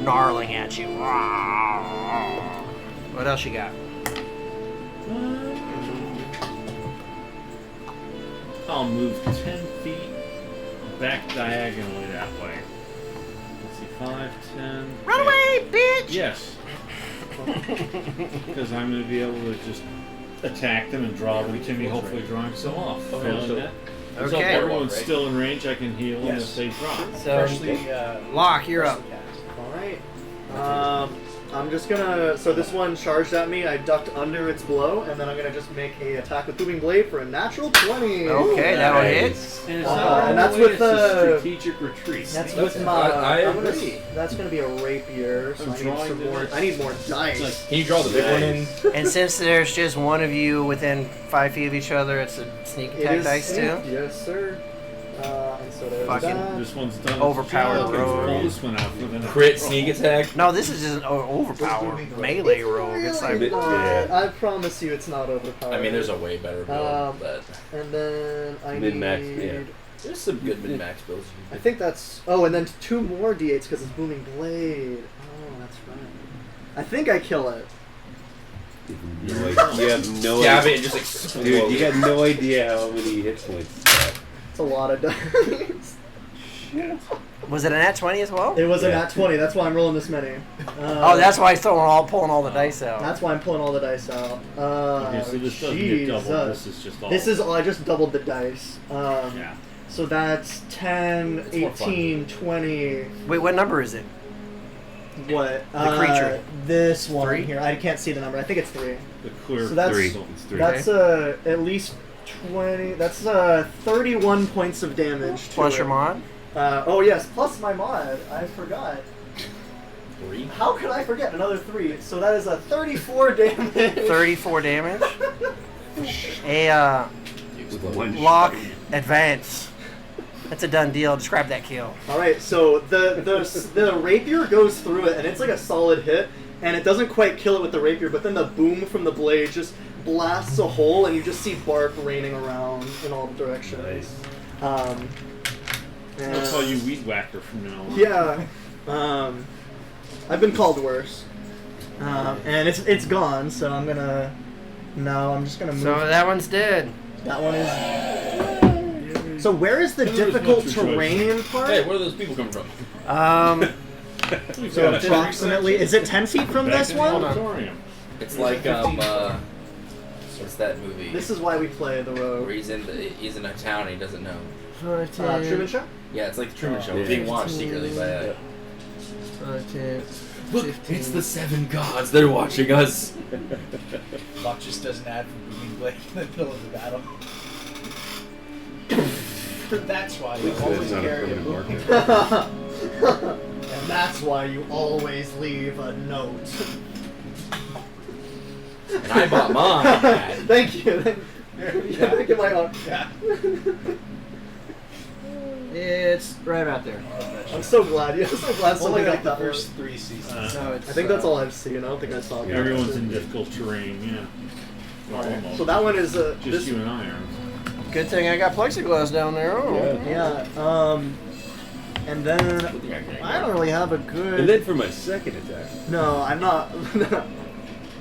gnarling at you. What else you got? I'll move 10 feet back diagonally that way. Let's see, 5, 10. Run away, bitch! Yes. Because I'm going to be able to just attack them and draw them to me, hopefully drawing some off. Failing that. So if Okay. everyone's still in range, I can heal them if they drop. So, Locke, you're up. Alright. I'm just gonna. So this one charged at me. I ducked under its blow, and then I'm gonna just make a attack with booming blade for a natural 20. Okay, that'll hit. And, and that's with the strategic retreat. That's That's- with my. I I'm gonna, agree. that's gonna be a rapier. So I'm I need drawing some the more. dice. I need more dice. Can you draw the big one in? And since there's just one of you within 5 feet of each other, it's a sneak It attack is dice too. Yes, sir. And so there's Fucking that. This one's done. Overpowered Let's rogue. pull this one out for the next Crit roll. sneak attack. No, this is just an overpowered melee rogue. It's like Really not. Yeah. I promise you, it's not overpowered. I mean, there's a way better build, but And then I Min-max, need. yeah. there's some good min-max builds. I think that's. Oh, and then 2 more d8s because it's booming blade. Oh, that's right. I think I kill it. You have no Stab idea. it and just explode. Dude, you got no idea how many hit points it's got. It's a lot of dice. was it a nat 20 as well? It was a Yeah. nat 20. That's why I'm rolling this many. Oh, that's why he's pulling all the dice out. That's why I'm pulling all the dice out. Okay, so this doesn't get doubled. Jesus. This is just all. This is all. I just doubled the dice. Yeah. So that's 10, It's more fun. 18, 20. Wait, what number is it? What? The creature. This one 3? here. I can't see the number. I think it's 3. The clear So that's- 3. result. It's 3. That's at least 20. That's 31 points of damage. To Plus it. your mod? Oh yes, plus my mod. I forgot. 3. How could I forget another 3? So that is a 34 damage. 34 damage. With one Lock, shot. advance. That's a done deal. Just grab that kill. All right, so the rapier goes through it, and it's like a solid hit, and it doesn't quite kill it with the rapier, but then the boom from the blade just blasts a hole, and you just see bark raining around in all directions. Nice. I'll and- call you Weed Whacker from now on. Yeah. I've been called worse. And it's gone, so I'm gonna. No, I'm just gonna move. So that one's dead. That one is. So where is the There is difficult no true terrain part? Hey, where are those people coming from? We've So got approximately, is it 10 feet from back this in the one? auditorium. It's like what's that movie? This is why we play the where rogue. he's in a town and he doesn't know. Truman Show? Yeah, it's like the Truman Show. yeah. Being watched secretly by. 10, Look, it's the 7 gods. They're watching us. Locke just does an ad for Booming Blade in the middle of the battle. That's why you That's always not a carry a permanent booming marker. And that's why you always leave a note. And I bought mine. Thank you. Yeah, thank you, my own. Yeah. It's right about there. I'm so glad. Yeah, I'm so glad Only somebody like got the that first first. 3 seasons. So it's, I think that's all I've seen. I don't think I saw. Everyone's in difficult terrain, yeah. Well, almost. So that one is Just this. you and I are. Good thing I got plexiglass down there. Oh. Yeah. Yeah. And then I don't really have a good. And then for my second attack. No, I'm not.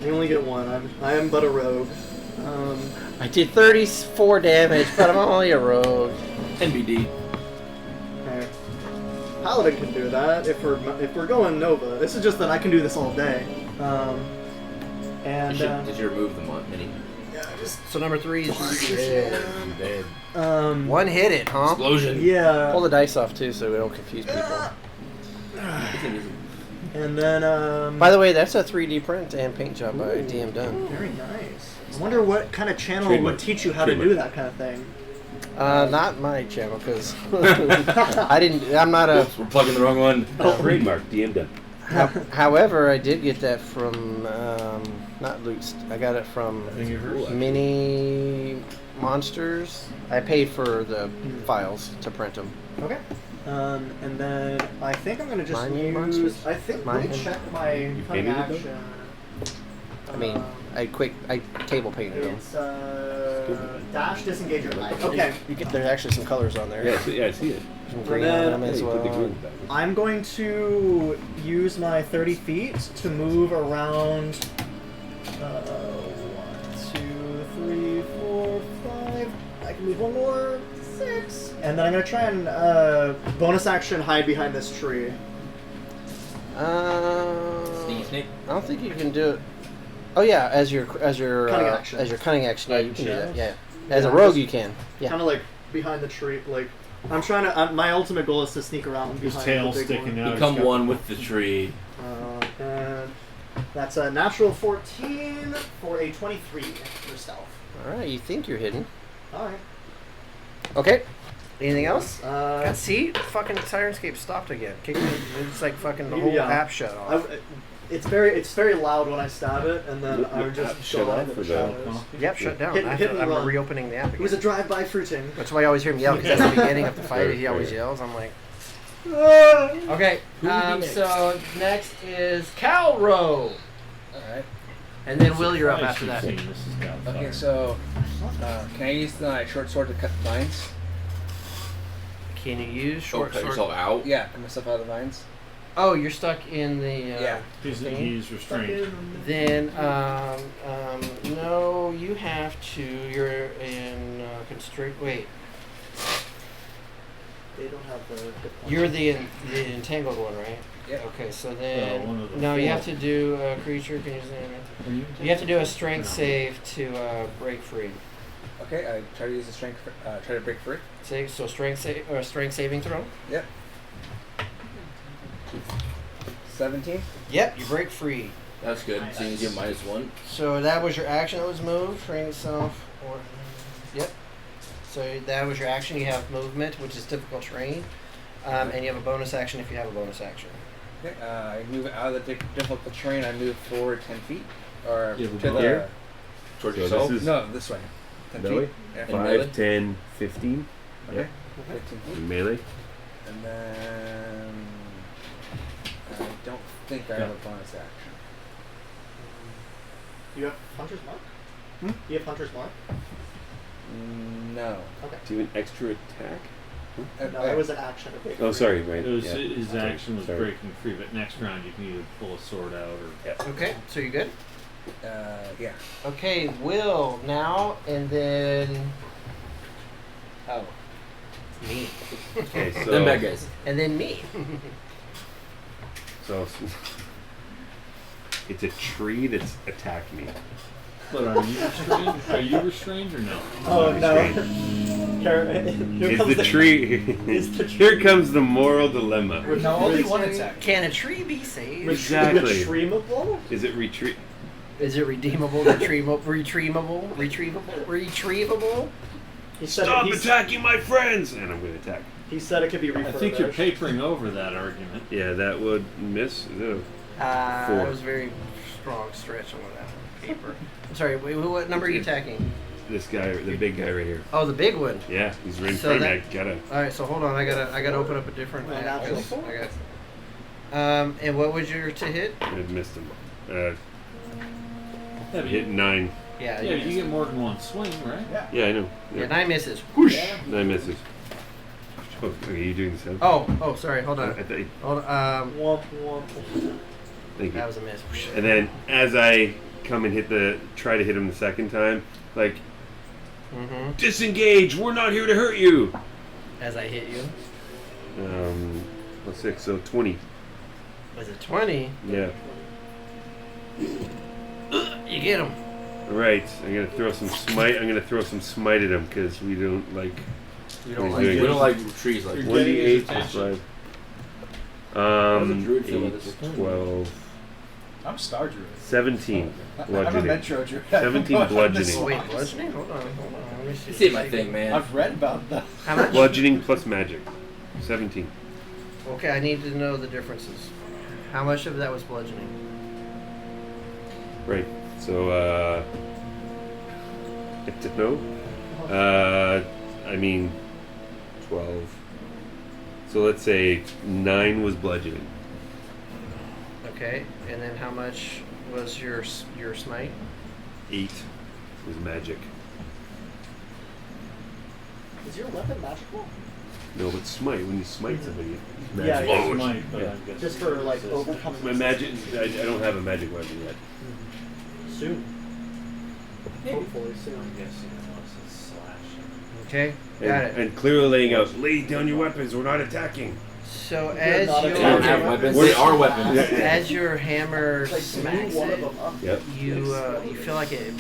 I only get one. I am but a rogue. I did 34 damage, but I'm only a rogue. NBD. Okay. Paladin can do that if we're going Nova. This is just that I can do this all day. And Did you remove the mini? So number 3 is Dead. one hit it, huh? Explosion. yeah. Pull the dice off too, so we don't confuse people. And then By the way, that's a 3D print and paint job by DM Dunn. very nice. I wonder what kind of channel Trademark. would teach you how to do that kind of thing. Not my channel, because I'm not a. We're plugging the wrong one. Trademark, DM done. However, I did get that from not Loot. I got it from Mini Monsters. I paid for the files to print them. Okay. And then I think I'm gonna just Mine use. monsters? I think Mine? let me check my cunning painted it, though? action. I mean, I table painted them. It's dash disengage your eye. Okay. There's actually some colors on there. Yeah, I see it. Some green And on then- them Yeah, as you put the well. green back. I'm going to use my 30 feet to move around 1, 2, 3, 4, 5. I can move one more. 6. And then I'm gonna try and bonus action hide behind this tree. Sneaky snake. I don't think you can do it. Oh yeah, as your Cunning action. as your cunning action, yeah, you can do that. Yeah, as Yeah, a rogue, just- you can. Yeah. Kind of like behind the tree. Like I'm trying to. My ultimate goal is to sneak around His behind tail the big sticking one. out. Become He's got- one with the tree. And that's a natural 14 for a 23 for stealth. All right, you think you're hidden. All right. Okay. Anything else? Uh, See, fucking Sirenscape stopped again. It's like fucking the whole Yeah. app shut off. it's very loud when I stab it, and then I would just Shut go off into or the the- shadows. Yep, shut down. Hit and I'm run. reopening the app It again. was a drive-by fruiting. That's why I always hear him yell, because that's the beginning of the fight. He always Right. yells. I'm like, Ah! okay. Who would be next? So next is Calro, Alright. and then Will, you're up Surprised after you've that. seen Mrs. Doubtfire. Okay, so can I use my short sword to cut the vines? Can you use Oh, short cut sword? yourself out. Yeah, cut myself out of the vines. Oh, you're stuck in the. Yeah. He's restrained. Then, no, you have to. You're in constrict. Wait, They don't have the hit points. you're the entangled one, right? Yeah. Okay, so one of then the no, you four. have to do a creature. Can you? You have to do a strength save to break free. Okay, I try to use the strength. Try to break free. Save. So strength save or strength saving throw. Yep. 17. Yep, you break free. That's good. Seeing as you have -1. So that was your action that was moved. Train itself. Or. Yep. So that was your action. You have movement, which is difficult terrain, and you have a bonus action if you have a bonus action. Okay, I move out of the difficult terrain. I move forward 10 feet, or You have a to bow? the Here? Towards So yourself. this is no this way. 10 Belly? feet. Yeah. And melee? 5, 10, 15. Okay. 15 feet. Melee. And then I don't think I have a bonus action. Do you have Hunter's Mark? Do you have Hunter's Mark? No. Okay. Do you have an extra attack? No, that was an action. Okay. Oh, sorry, right. It was, yeah. his Okay, action was sorry. breaking free, but next round you can either pull a sword out or. Okay, so you're good. Yeah. Okay, Will now, and then. Oh. Me. Okay, so Then bad guys. And then me. So it's a tree that's attacked me. But are you restrained? Are you restrained or no? Oh I'm no. restrained. Here Is comes the tree? Is the tree- Here comes the moral dilemma. No, only one attack. Can a tree be saved? Exactly. Retrievable? Is it retreat? Is it redeemable, retrievable? He said Stop he's- attacking my friends! And I'm going to attack. He said it could be I refurbished. think you're papering over that argument. Yeah, that would miss. Is it a- 4. That was a very strong stretch on that paper. I'm sorry, wait, what number are you attacking? This guy, the big guy right here. Oh, the big one. Yeah, he's right in So front of me. that- I gotta. All right, so hold on. I gotta open up a different. Well, app. natural four. I got. And what was your to hit? I missed him. Yeah, but Hit 9. Yeah. yeah, you you missed. get more than one swing, right? Yeah, I know. Yeah, Yeah. 9 misses. Whoosh! 9 misses. Oh, okay, you doing the same? Oh, sorry. Hold I on. thought you- Hold on. Womp womp. Thank you. That was a miss. And then as I come and try to hit him the second time, like, Mm-hmm. disengage! We're not here to hurt you! As I hit you. Plus 6, so 20. Was it 20? Yeah. You get him. Alright, I'm gonna throw some smite. I'm gonna throw some smite at him because we don't like. You don't don't like like it. We don't like trees like You're that. 1d8 getting plus his 5. does a druid feel about 8, this? 12, I'm Star Druid. 17. I'm a Bludgeoning. Metro Druid. 17 I'm on this bludgeoning. Wait, one. bludgeoning? Hold on. Let me see. This ain't my thing, man. I've read about that. How much? Bludgeoning plus magic. 17. Okay, I need to know the differences. How much of that was bludgeoning? Right. So, to know? I mean, 12. So let's say 9 was bludgeoning. Okay, and then how much was your smite? 8 was magic. Is your weapon magical? No, but smite, when you smite somebody, it's Yeah, magic. yeah. It might, but Yeah. I guess Just for like it's- overcoming. My magic, I don't have a magic weapon yet. Soon. Hopefully soon. I'm guessing unless it's slashing. Okay, got it. And clearly laying out, lay down your weapons, we're not attacking. So You're as not They don't have your weapons. They are weapons. as your hammer Like, smacks one of it, them up. Yep. you feel like it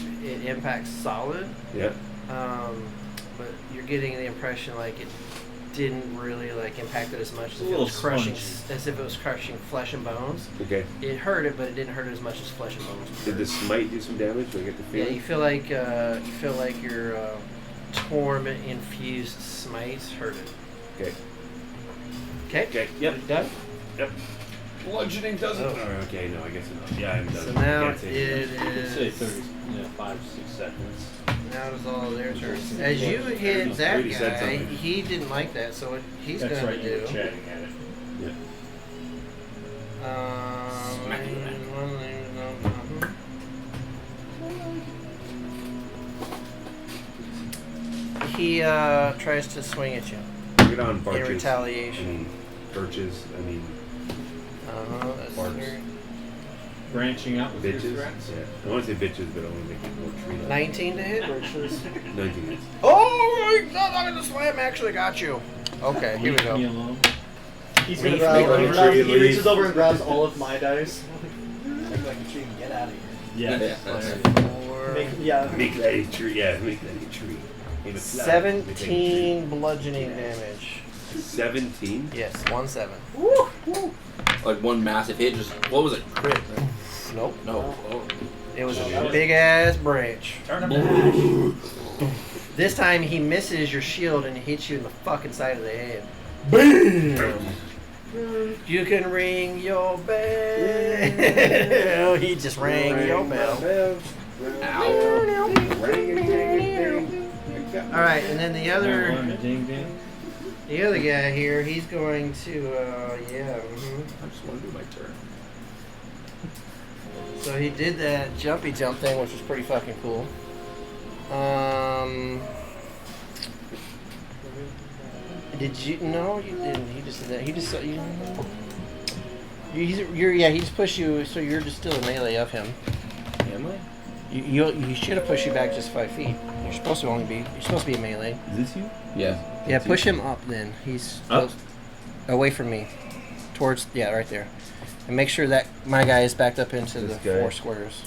impacts solid. Yep. But you're getting the impression like it didn't really like impact it as much as A if it little was crushing, spongy. as if it was crushing flesh and bones. Okay. It hurt it, but it didn't hurt it as much as flesh and bones. Did the smite do some damage? Do I get the Yeah, feeling? you feel like your torment infused smite hurt it. Okay. Okay. Okay. Yep. Done. Yep. Bludgeoning doesn't. Oh. Oh, okay. No, I guess not. Yeah, I'm done. So I now can't say it anything. Say is. 30, 5, 6 seconds. Now it's all their turn. As you hit that Already said guy, something. he didn't like that, so what he's That's gonna right, you were do. chatting at it. Smack it back. He tries to swing at you Bring it on, in Barches. I retaliation. mean, birches. I mean, That's Barks. third. Branching out with your bitches. threats. Yeah. I want to say bitches, but I want to make it more tree-like. 19 to hit. 19 hits. Oh my God! The slam actually got you. Okay, here we Leave me go. alone. He's gonna Leaf grab. maker. He, grabs, he Leaf. reaches over and grabs all of my dice. Act like a tree and get out of here. Yeah. Four. Yeah. Make that a tree. Yeah, make that a tree. Make it flat. 17 bludgeoning damage. 17? Yes, 1-7. Like one massive hit. Just what was it? Crit. Right? Nope. No. Oh. It was a big ass branch. Turn him back. This time he misses your shield and hits you in the fucking side of the head. Bam! You can ring your bell. He just rang your bell. Ow. All right, and then the other Ding ding. guy here, he's going to I just want to do my turn. So he did that jumpy jump thing, which was pretty fucking cool. Did you? No, you didn't. He just did that. He just he just pushed you, so you're just still in melee of him. Am I? You should have pushed you back just 5 feet. You're supposed to be in melee. Is this you? Yeah. Yeah, push him up then. He's Up? close, away from me, towards right there, and make sure that my guy is backed up into This the guy? 4 squares.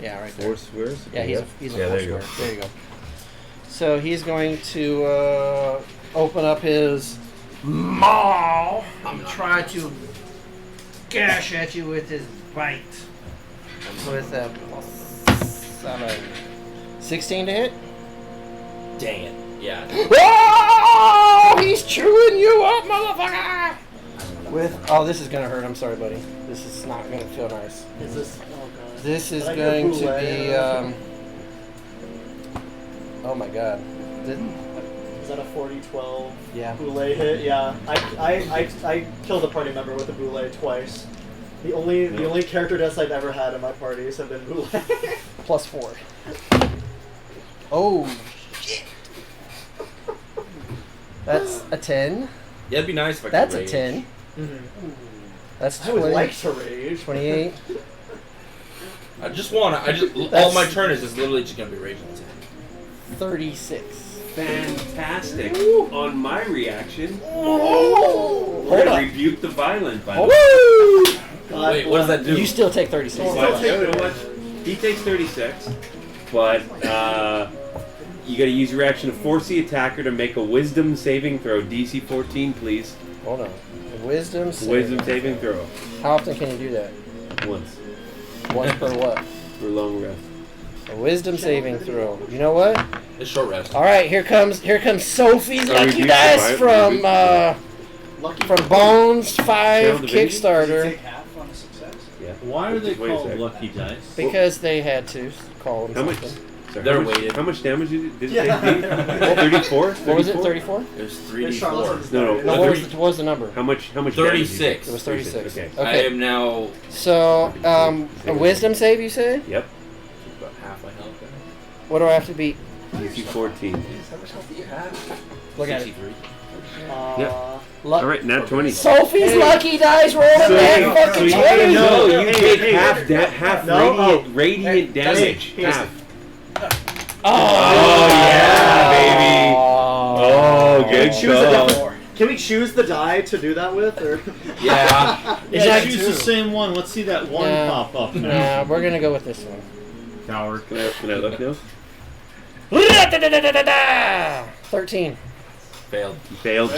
Yeah, right there. 4 squares? Yeah, he's a Yeah, 4 there you square. go. There you go. So he's going to open up his maw and try to gash at you with his bite. With a +7. 16 to hit. Dang it. Yeah. Oh, he's chewing you up, motherfucker! This is gonna hurt. I'm sorry, buddy. This is not gonna feel nice. Is this? Oh god. This is Can I get a going to boulet? be. Oh my god. Is that a 40-12 Yeah. boule hit? Yeah. I killed a party member with a boule twice. The only character deaths I've ever had in my parties have been boule. +4. Oh shit. That's a 10. Yeah, it'd be nice if I could That's a rage. 10. That's I would 20. like to rage. 28. I just wanna. all That's- my turn is just literally just gonna be raging attack. 36. Fantastic. On my reaction, Hold we're up. gonna rebuke the violent. By the way. Woo! God Wait, what does that do? You still take 36. But you know what? He takes 36, but you gotta use your action to force the attacker to make a wisdom saving throw. DC 14, please. Hold on. Wisdom saving. Wisdom saving throw. How often can you do that? Once. Once per what? For long rest. A wisdom saving throw. You know what? It's short rest. All right, here comes Sophie's Oh, lucky reduce dice the from Lucky from Bones 5 Channel Divinity? Kickstarter Take half on a success. Yeah. Why are they Wait a called sec. lucky dice? because they had to call them How much? something. Sorry, They're how much, weighted. How much damage did it Yeah. take? 34? What was it? 34? It was There's 3d4. charlatans. No, No, no. what was the number? How much? How much? 36. It was 36. Okay. I Okay. am now So, a wisdom save, you say? Yep. about half my health. What do I have to beat? DC 14. How much health do you have? Look at it. 63. Yep. All right, nat 20. Sophie's lucky dice rolled a bad fucking so 20. no, you Hey, take hey, half no, radiant That's damage. it. Half. Oh, Oh yeah, baby. good choose a call. different. Can we choose the die to do that with, or? Yeah. Yeah, choose the same one. Let's see that one Yeah. pop up. Nah, we're gonna go with this one. Coward. Can I look now? 13. Failed. Failed.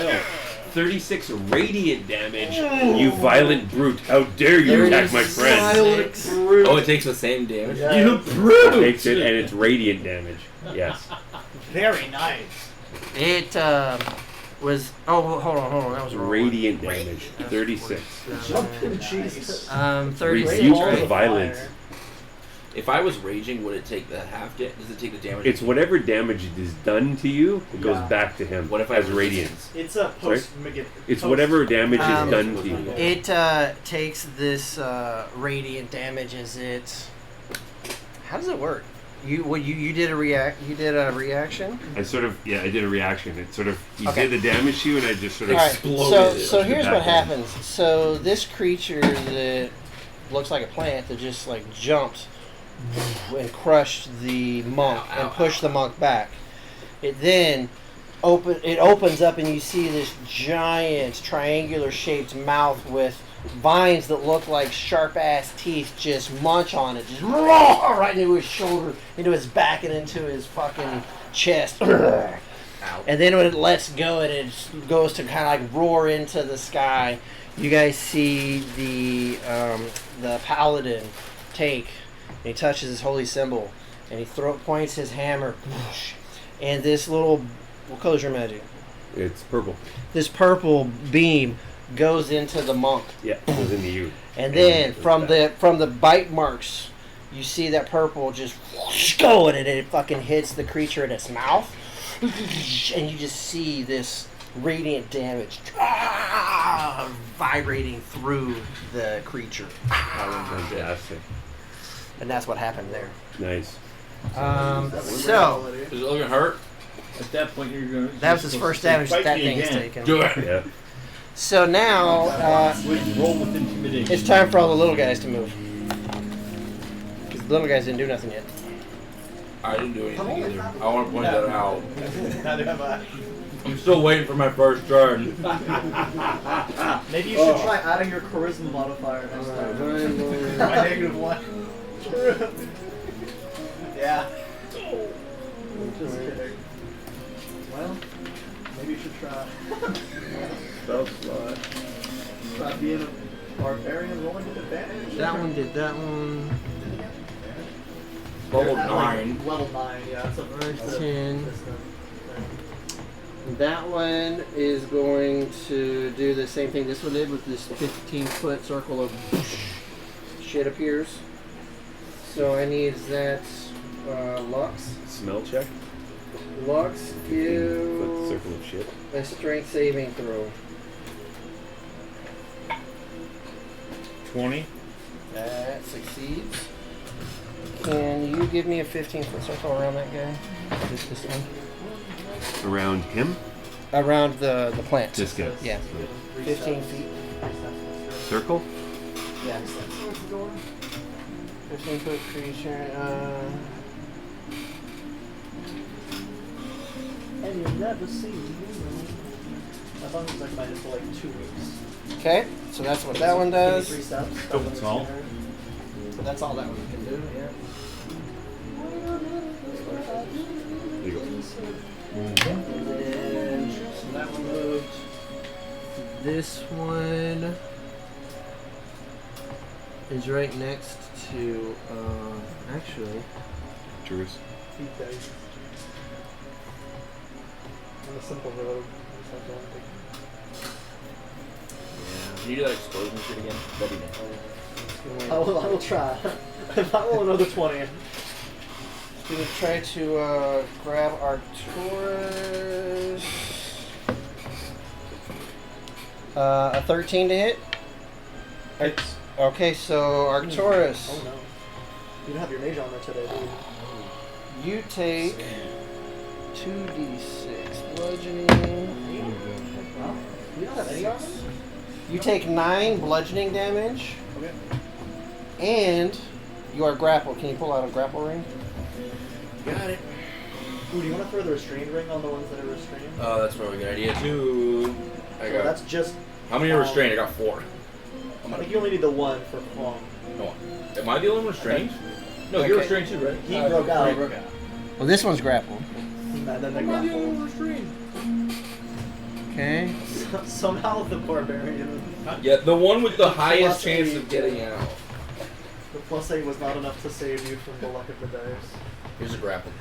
36 radiant damage. You violent brute! How dare you attack my friend? Oh, it takes the same damage. Yeah. You brute! Takes it, and it's radiant damage. Yes. Very nice. It was. Oh, hold on. That was wrong. Radiant damage. 36. Jumping Jesus. 36. Rebuke Right? the violence. If I was raging, would it take the half damage? Does it take the damage? It's whatever damage is done to you, it goes back to him. What if I as resist? radiance? It's a post. It's whatever damage is Um, done to you. It takes this radiant damage as it. How does it work? You did a reaction. I did a reaction. It sort of Okay. did the damage to you, and I just sort of All right. Exploded. So Pushed it here's back what in. happens. So this creature that looks like a plant that just like jumped and crushed the monk Ow, and ow, pushed ow. the monk back. It then opens up and you see this giant triangular shaped mouth with vines that look like sharp ass teeth just munch on it, just right into his shoulder, into his back, and into his fucking chest. Ow. And then when it lets go and it goes to kind of like roar into the sky, you guys see the paladin take, and he touches his holy symbol, and he points his hammer, and this little, what color's your magic? It's purple. This purple beam goes into the monk, Yeah, it was into you. and then it goes from back. the bite marks, you see that purple just going, and it fucking hits the creature in its mouth, and you just see this radiant damage vibrating through the creature, Fantastic. and that's what happened there. Nice. So Is it looking hurt? At that point, you're going to. that was his first damage that thing's taken. Do it. Yeah. So now Roll with intimidation. it's time for all the little guys to move, because the little guys didn't do nothing yet. I didn't do anything either. I want to point that out. Neither have I. I'm still waiting for my first turn. Maybe you should try adding your charisma modifier next time. My -1. Yeah. Just kidding. Well, maybe you should try. Try being a barbarian rolling with advantage. That one did that one. Level You're at, like, 9. level 9, yeah. That's a very 10. That one is going to do the same thing this one did with this 15-foot circle of shit appears. So I need that Lux. Smell check. Lux, Foot give circle of shit. a strength saving throw. 20. That succeeds. Can you give me a 15-foot circle around that guy? Just this one? Around him? Around the plant. This guy. Yeah. 15 feet. Circle? Yeah. 15-foot creature. And you'll never see me. I thought it was like minus for like 2 weeks. Okay, so that's what that one does. 3 steps. That's all. That's all that one can do, yeah. There you go. And then, so that one moved. This one is right next to, actually, Juris. Feet dice. On a simple road. Can you do that explosion shit again? That'd be nice. I will try. If I roll another 20. Just gonna try to grab Arcturus. A 13 to hit. Hits. Okay, so Arcturus, Oh no. You don't have your mage armor today, do you? you take 2d6 bludgeoning. Well, you don't have any armor? You take 9 bludgeoning damage, Okay. and you are grappled. Can you pull out a grapple ring? Got it. Ooh, do you want to throw the restrained ring on the ones that are restrained? Oh, that's probably a good idea too. I So got. that's just. How many are restrained? I got 4. I think you only need the one for Kwong. No. Am I the only one restrained? No, you're Okay. restrained too, right? He broke out. Well, this one's grappled. And then they Am I the only grappled. one restrained? Okay. Somehow the barbarian. Yeah, the one with the highest Plus chance 8. of getting out. The +8 was not enough to save you from the luck of the dice. Here's a grapple.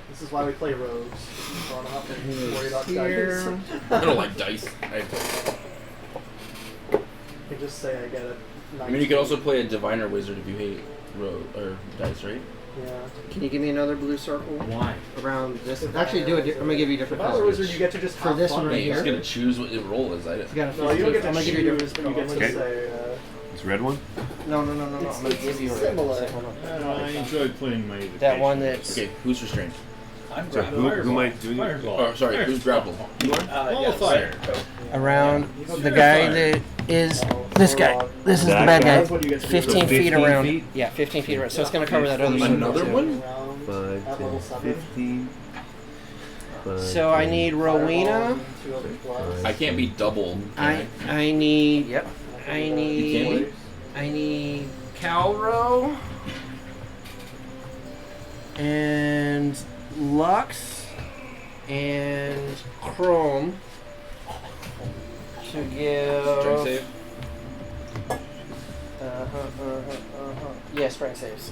This is why we play rogues. So I don't have to worry about Here. dice. I don't like dice. I have dice. You can just say I get it. I mean, you could also play a diviner wizard if you hate or dice, right? Yeah. Can you give me another blue circle Why? around this? Diviner Actually, do it. wizard. I'm gonna give you different Diviner colors. wizard, you get to just For have this fun one right with You're here. just gonna choose what the roll is. I You got a No, you don't get I'm to gonna give you choose, but you get to Okay. say. It's red one. No. I'm It's- gonna give you a similar. hold on. I enjoy playing my That one that's Okay, who's restrained? I'm So grappling. who am I doing? Fireball. Oh, sorry, who's grappled? You are? Ball of fire. around Sure, the guy fire. that is this guy. This is the That bad guy? That's guy. what you get to do. 15 So feet 15 around. feet? Yeah, 15 feet around. So it's gonna cover that other circle Another too. one? Round 5, at level 10, 7. 15. 5, So I 10. need Fireball, Rowena. 2 other plus. I can't be double. can I need. Yep. I You can't need. be? I need Calro and Lux and Chrome to Strength give. save. Yeah, strength saves.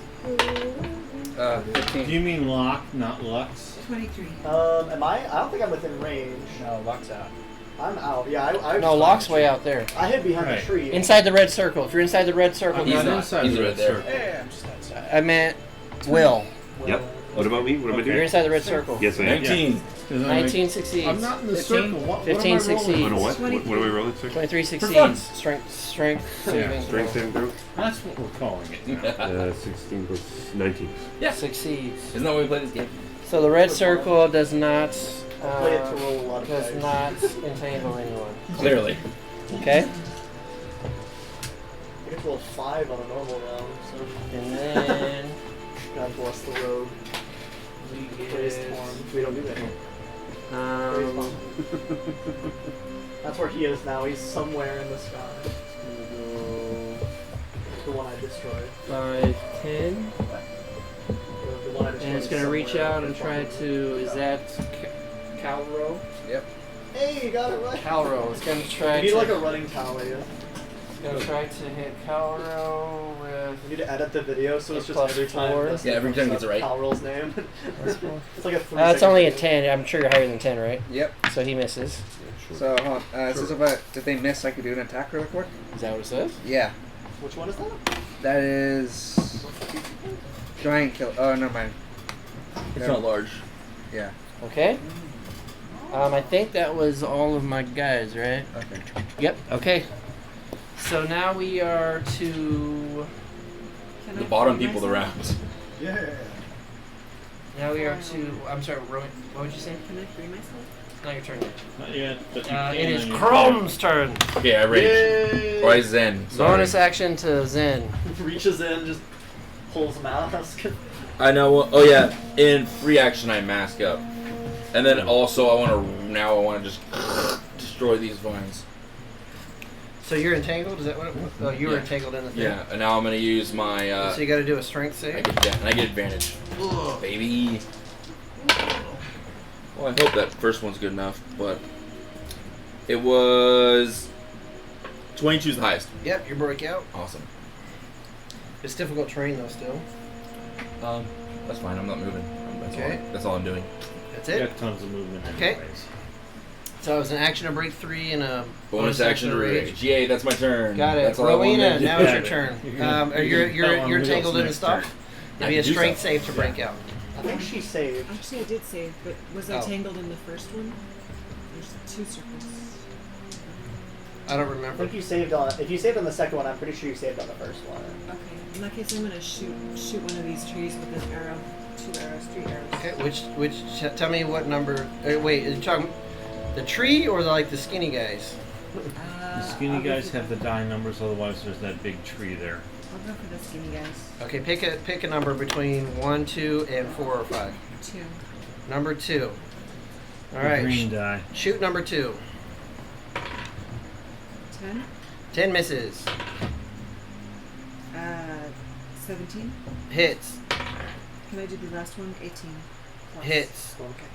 15. Do you mean lock, not Lux? 23. Am I? I don't think I'm within range. No, lock's out. I'm out. Yeah, I No, Locke's way out there. I hid behind Right. the tree. Inside the red circle. If you're inside the red circle, I'm He's not not. inside He's the right red there. circle. Yeah, I'm just outside. I meant Will. Yep. What about me? What am I Okay. You're doing? inside the red circle. Yes, I am. 19. 19 succeeds. I'm not in the 15 circle. What 15 am I succeeds. rolling? Oh, no, what? What am I rolling? Sir? 23 fun. succeeds. Strength saving. Strength saving throw. That's what we're calling it now. 16 plus 19. Yeah. Succeeds. Isn't that why we play this game? So the red circle does not. I'll play it to roll a lot of Does dice. not entangle anyone. Clearly. Okay. I get to roll 5 on a normal round, so And then God bless the rogue. we Praise get. Torm. We don't do that. Praise Um, Torm. That's where he is now. He's somewhere in the sky. The one I destroyed. 5, 10. The one I destroyed. And it's is going to reach somewhere out in and the try fucking- to. Is that Calro? Hey, you got it right. Calro. It's going to try You need to. like a running tally. You It's going to try to hit Calro with. need to edit the video so it's just Plus every time. 4. Dustin Yeah, every time he gets it right. Calrell's name. It's like a 3 It's only a second 10. I'm sure you're higher than 10, right? Yep. So he misses. So, hold on. Since if they miss, I could do an attack really quick. Is that what it says? Yeah. Which one is that? That is. Giant kill. Oh, never mind. It's not large. Yeah. Okay. I think that was all of my guys, right? Okay. Yep. Okay. So now we are to. Can The I bottom free people of the myself? round. Yeah. Now we are to. I'm sorry, Rowan. What would you say? Can I free myself? It's not your turn yet. Not yet, but you can It is on your Chrome's turn. Okay, I rage. Or I zen. Sorry. Bonus action to Zen. Reaches in, just pulls mask. I know. Oh yeah. In free action, I mask up, and then also I want to just destroy these vines. So you're entangled? Is that what? Oh, you were Yeah. entangled in the thing. Yeah, and now I'm gonna use my. So you got to do a strength I save. get advantage, baby. Well, I hope that first one's good enough, but it was 22 is the highest. Yep, you break out. Awesome. It's difficult terrain though. Still. That's fine. I'm not moving. Okay. That's all I'm doing. That's You it. got tons of movement Okay. anyways. So it was an action to break 3 and a Bonus action to rage. Yay, that's my turn. Got it. That's all I Rowena, wanted to now do. it's your turn. You're tangled in the stuff. It'd be a can do strength something. save to break out. I think she saved. Actually, I did save, but was I Oh. tangled in the first one? There's 2 circles. I don't I remember. think you saved on. If you saved on the second one, I'm pretty sure you saved on the first one. Okay. In that case, I'm gonna shoot one of these trees with an arrow. 2 arrows, 3 arrows. Okay, tell me what number. Wait, are you talking the tree or the skinny guys? The skinny I'll go guys for have the die numbers, otherwise there's that big tree there. I'll go for the skinny guys. Okay, pick a number between 1, 2, and 4 or 5. 2. Number 2. All The right. green die. Shoot number 2. 10. 10 misses. 17. Hits. Can I do the last one? 18. Plus. Hits. Okay.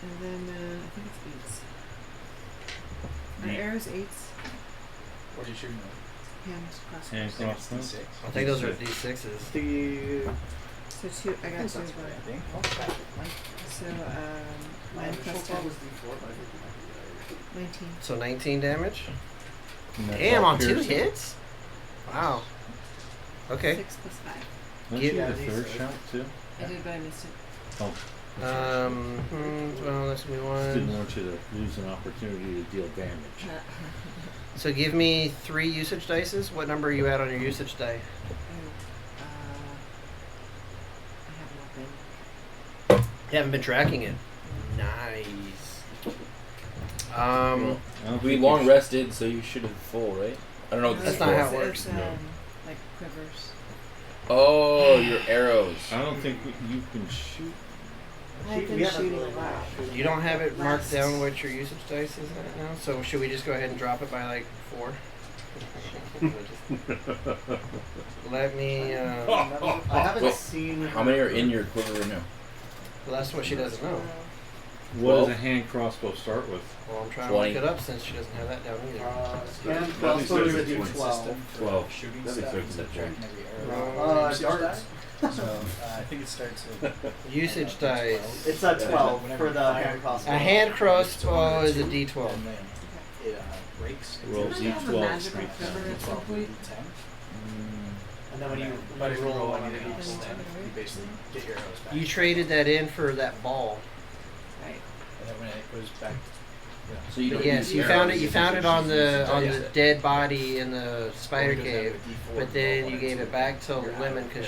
And then I think it's 8s. Are Eight. arrows 8s? What are you shooting Hand crossbows. Hand crossbow. D6. I think those are D6s. The So 2. I got 2 as well. I think. So my 9 initial plus thought 10. was D4, but I think it might be 19. So 19 damage. And that's Damn, all on 2 piercing. hits? Wow. Okay. 6 plus 5. Don't Get- you Yeah, have a these third are- shot too? I did, but I missed it. Oh. Well, let's move Just didn't on. want you to lose an opportunity to deal damage. So give me 3 usage dices. What number are you at on your usage die? I have not been. You haven't been tracking it. Nice. I don't We think long you rested, so you should have full, right? I don't know what this That's is not for. how it works. It's, No. like quivers. Oh, your arrows. I don't think you can shoot. I've We been haven't shooting a really lot. You don't have it marked Last- down what your usage dice is at now? So should we just go ahead and drop it by like 4? Let me, I haven't Wait, seen. How many are in your quiver right now? well, that's what she doesn't know. What does 12? a hand crossbow start with? Well, I'm trying 20. to look it up since she doesn't have that down either. Hand That crossbow makes is a sense. It's D12. System for 12. shooting That makes stuff sense. instead of tracking every arrow. Darts. Usage die. So I think it starts at Usage dice. It's at 12 Whenever for the you fire, hand crossbow. A hand crossbow is a and D12. then it breaks. Roll Don't they have a D12 magical strength quiver damage. at some point? And then when you But if you roll one, one, you you get you basically get your arrows back. You traded that in for that ball. Right. And then when it goes back, So you But don't yes, use you arrows. found it. You found it on the Yeah. dead body in the spider Or he does have cave. a D4 But then roll you on gave too. it back to Your Lemon because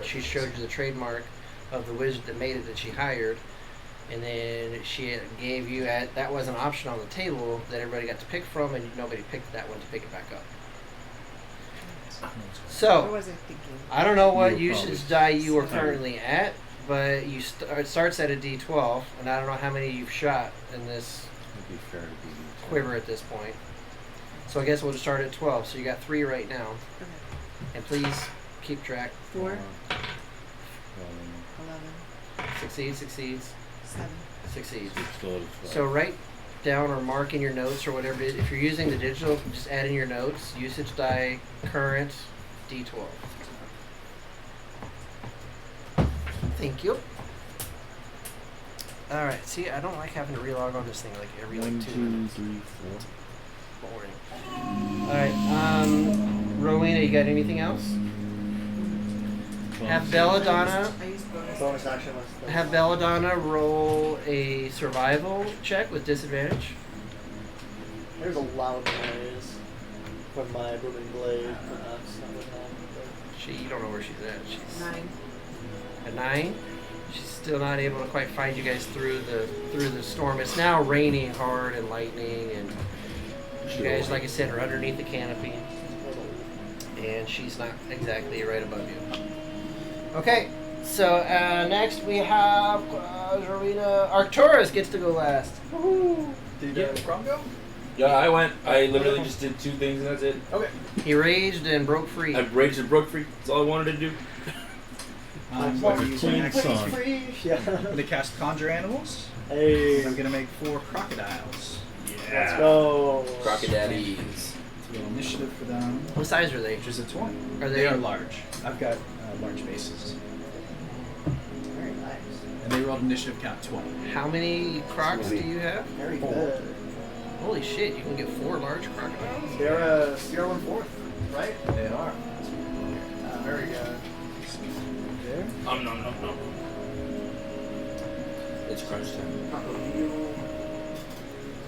she showed you the trademark of the wizard that made it that she hired, and then she gave you that was an option on the table that everybody got to pick from, and nobody picked that one to pick it back up. What So was I thinking? I don't know what You were usage probably die you are seven. currently at, but it starts at a D12, and I don't know how many you've shot in this It'd be fair to be quiver at this point. So I guess we'll just start at 12. So you got 3 right now, Okay. and please keep track. 4, 11, Succeeds, succeeds, 7. succeeds. Still at a 12. So write down or mark in your notes or whatever it is. If you're using the digital, just add in your notes. Usage die, current, D12. Thank you. All right. See, I don't like having to relog on this thing like every like 1, 2 2, minutes. 3, 4. Boring. All right. Rowena, you got anything else? Have Belladonna. I used bonus. bonus action was. Have Belladonna roll a survival check with disadvantage. There's a loud noise from my booming blade. Perhaps that would help. You don't know where she's at. She's 9. at 9. She's still not able to quite find you guys through the storm. It's now raining hard and lightning, and you guys, like I said, are underneath the canopy, and she's not exactly right above you. Okay, so next we have Zarina. Arcturus gets to go last. Did Grom go? Yeah, I went. I literally just did 2 things and that's it. Okay. He raged and broke free. I raged and broke free. That's all I wanted to do. I'm going to use my Clean action. song. Free. I'm Yeah. going to cast Conjure Animals. Hey. And I'm going to make 4 crocodiles. Let's go. Crocodaddies. So initiative for them, What size are they? which is a 20. Are They they? are large. I've got large bases. Very nice. And they rolled initiative count 20. How many crocs do you have? Very Four. good. Holy shit! You can get 4 large crocodiles. They're a Sierra 1/4, right? They are. Very good. There. Nom nom nom nom. It's crunch time.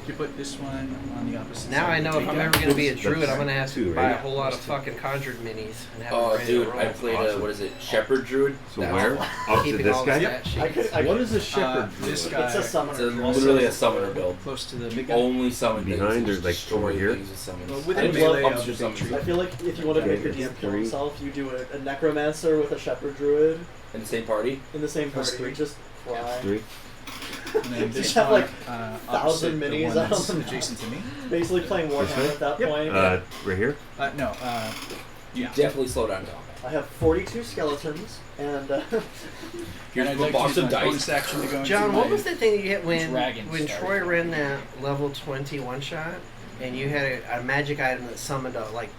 You put this one on the opposite Now side. I know if Take I'm out- ever gonna be a That's druid, I'm gonna have to 2, buy a right? whole lot of fucking conjured minis and have them Oh, ready to dude, roll. I played Awesome. what is it? Shepherd Druid. So That where? was- Up to Keeping this all the guy? stat sheets. What is a shepherd this druid? guy It's a It's summoner. literally a summoner build. close to the big You guy. only summon things. Behind and or, just like, destroy over here? things with summons. Well, I within just melee love of the your summons. big tree. I feel like if you want to make your Okay, DM it's kill 3. himself, you do a necromancer with a shepherd druid In the same party. in the same Plus party. 3. Just fly. 3. And then You this have, one, like, opposite 1,000 the minis one out that's on the adjacent to me. Basically playing This Warhammer way? at that Yep. point. Right here? No, yeah. Definitely slow down combat. I have 42 skeletons, and Here's And I'd a like box to of use my dice. bonus action to go into John, what my- was the thing that you hit when Dragon Star. Troy ran that level 20 one shot, and you had a magic item that summoned like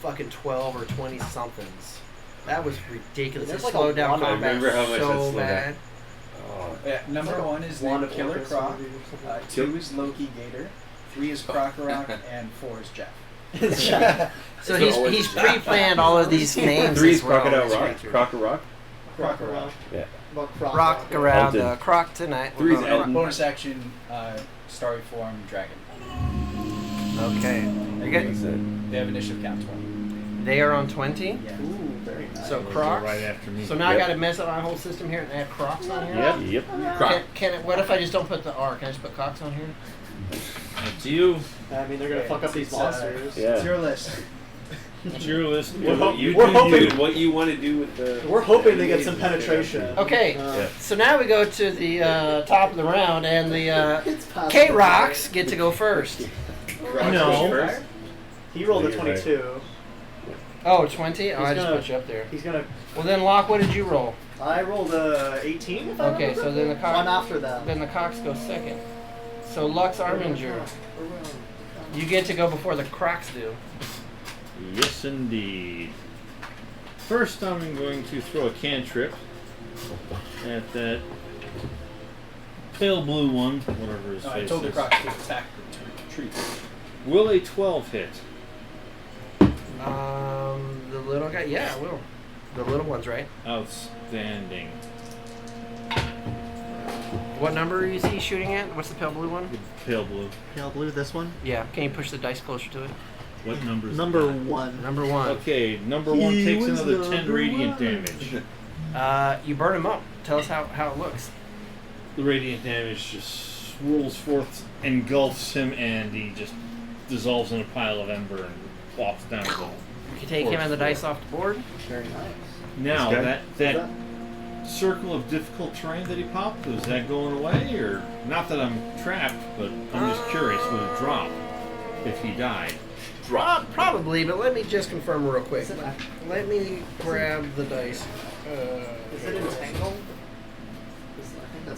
fucking 12 or 20 somethings? That was ridiculous. It There's like slowed a down wand. I combat remember how much that so slowed bad. Oh. Yeah, number It's like a 1 is wand the of Killer Orcus Croc. or something. 2 is Loki Gator. 3 is Croc-a-Rock, and 4 is Jeff. Yeah. So It's he's always- pre-planned all of these names. 3 as is well. Crocodile Rock. Crocker Rock. Crocodile. Yeah. About Croc Rock around Elton. Croc tonight. We're 3 is gonna- Elton. Bonus action, Starry Form Dragon. Okay. You get, They have initiative count 20. they are on 20. Yeah. Ooh, very nice. So They'll go Crocs. right after me. So now I Yep. got to mess up my whole system here and add Crocs on here. Yep. Yep. Croc. Can it, what if I just don't put the R? Can I just put Crocs on here? It's you. I mean, they're gonna fuck up these monsters. It's Yeah. your list. It's your list. What you we're do, hoping- what you want to do with the. We're hoping they get some penetration. Okay. Yeah. So now we go to the top of the round, and the It's past K the Rocks get to go first. No. First? He rolled a You're 22. Oh, 20? Oh, I just gonna- put you up there. He's gonna. Well, then, Locke, what did you roll? I rolled a 18. If I Okay, remember. so then the One Cox, after that. then the Cox go second. So Lux Arminger, you get to go before the Crocs do. Yes, indeed. First, I'm going to throw a cantrip at that pale blue one, whatever his I face told the is. Crocs to attack the tree. Will a 12 hit? The little guy, yeah, I will. The little ones, right? Outstanding. What number is he shooting at? What's the pale blue one? Pale blue. Pale blue. This one. Yeah. Can you push the dice closer to it? What number is Number that? 1. Number 1. Okay, number 1 He takes was another 10 number radiant 1. damage. You burn him up. Tell us how it looks. The radiant damage just swirls forth, engulfs him, and he just dissolves in a pile of ember and plops down the You can take him and the dice off the board. Very nice. Now, This guy? that circle of difficult terrain that he popped, is that going away? Or, not that I'm trapped, but I'm just curious, would it drop if he died? Probably, but let me just confirm real quick. Let me grab the dice. Is it entangled?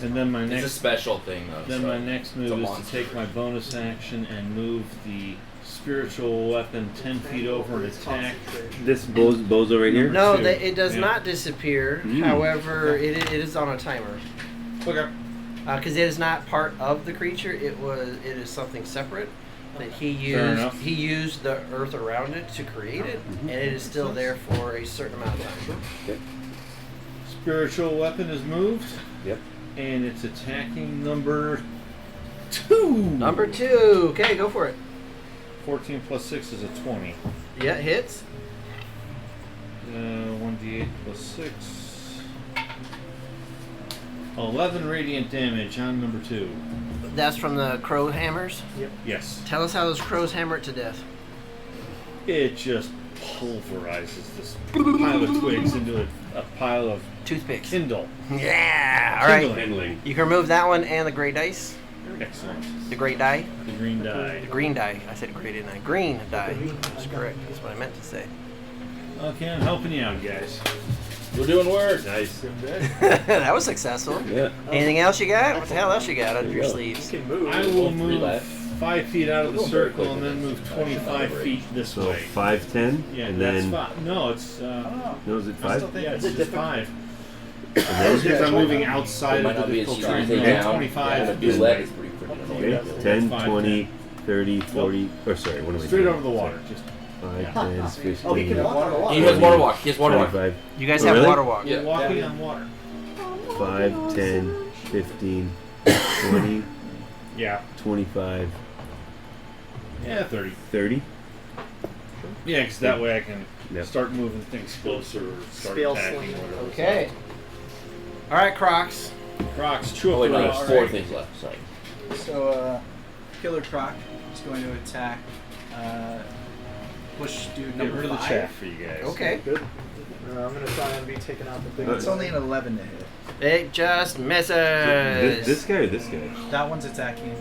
And then my It's a next special thing, though. then so my next it's a move is to monster. take my bonus action and move the spiritual weapon 10 feet over and attack. This bozo right here? No, Two. it does Yeah. not disappear. Mm. However, it is on a timer Okay. because it is not part of the creature. It is something separate that he Fair used. enough. He used the earth around it to create it, and it is still there for a certain amount of time. Spiritual weapon is moved. Yep. And it's attacking number 2. Number 2. Okay, go for it. 14 plus 6 is a 20. Yeah, it hits. 1d8 plus 6. 11 radiant damage on number 2. That's from the crow hammers. Yes. Tell us how those crows hammer it to death. It just pulverizes this pile of twigs into a pile of Toothpicks. kindle. Yeah. All right. Kindling. Handling. You can remove that one and the gray dice. Excellent. The gray die. The green die. The green die. I said gray, didn't I? Green die. That's correct. That's what I meant to say. Okay, I'm helping you out, guys. We're doing work. Nice. That was successful. Yeah. Anything else you got? What the hell else you got under your You sleeves? can move. I will Three move left. 5 feet out of the We're going very circle quick and with then this. move 25 feet this So way. 5, 10, Yeah, and that's then. 5. No, it's No, is it I still 5? think Yeah, it's is it just different? 5. And Because I'm moving outside It might of not the be as difficult strong terrain. as No, they down. 25. Yeah, the leg is pretty annoying. Okay, 10, That's 20, 30, 40, or sorry, what am I Straight doing? over the water. Just 5, 10, 15. Oh, he can walk on the water. He has water walk. He has water walk. 25, You guys Oh, have really? water walk. Yeah. walking on water. 5, 10, 15, 20, Yeah. 25, Yeah, 30. 30. Yeah, because that way I can Yep. start moving things closer or start Spell attacking. sling. Whatever. Okay. All right, Crocs. Crocs, chew Oh, up wait, the no, rocks. there's 4 things left. Sorry. So, Killer Croc is going to attack push dude Get number rid of the 5. chat for you guys. Okay. Good. I'm gonna try and be taking out the big. It's It's only an 11 to hit. It just misses. This guy or this guy? That one's attacking.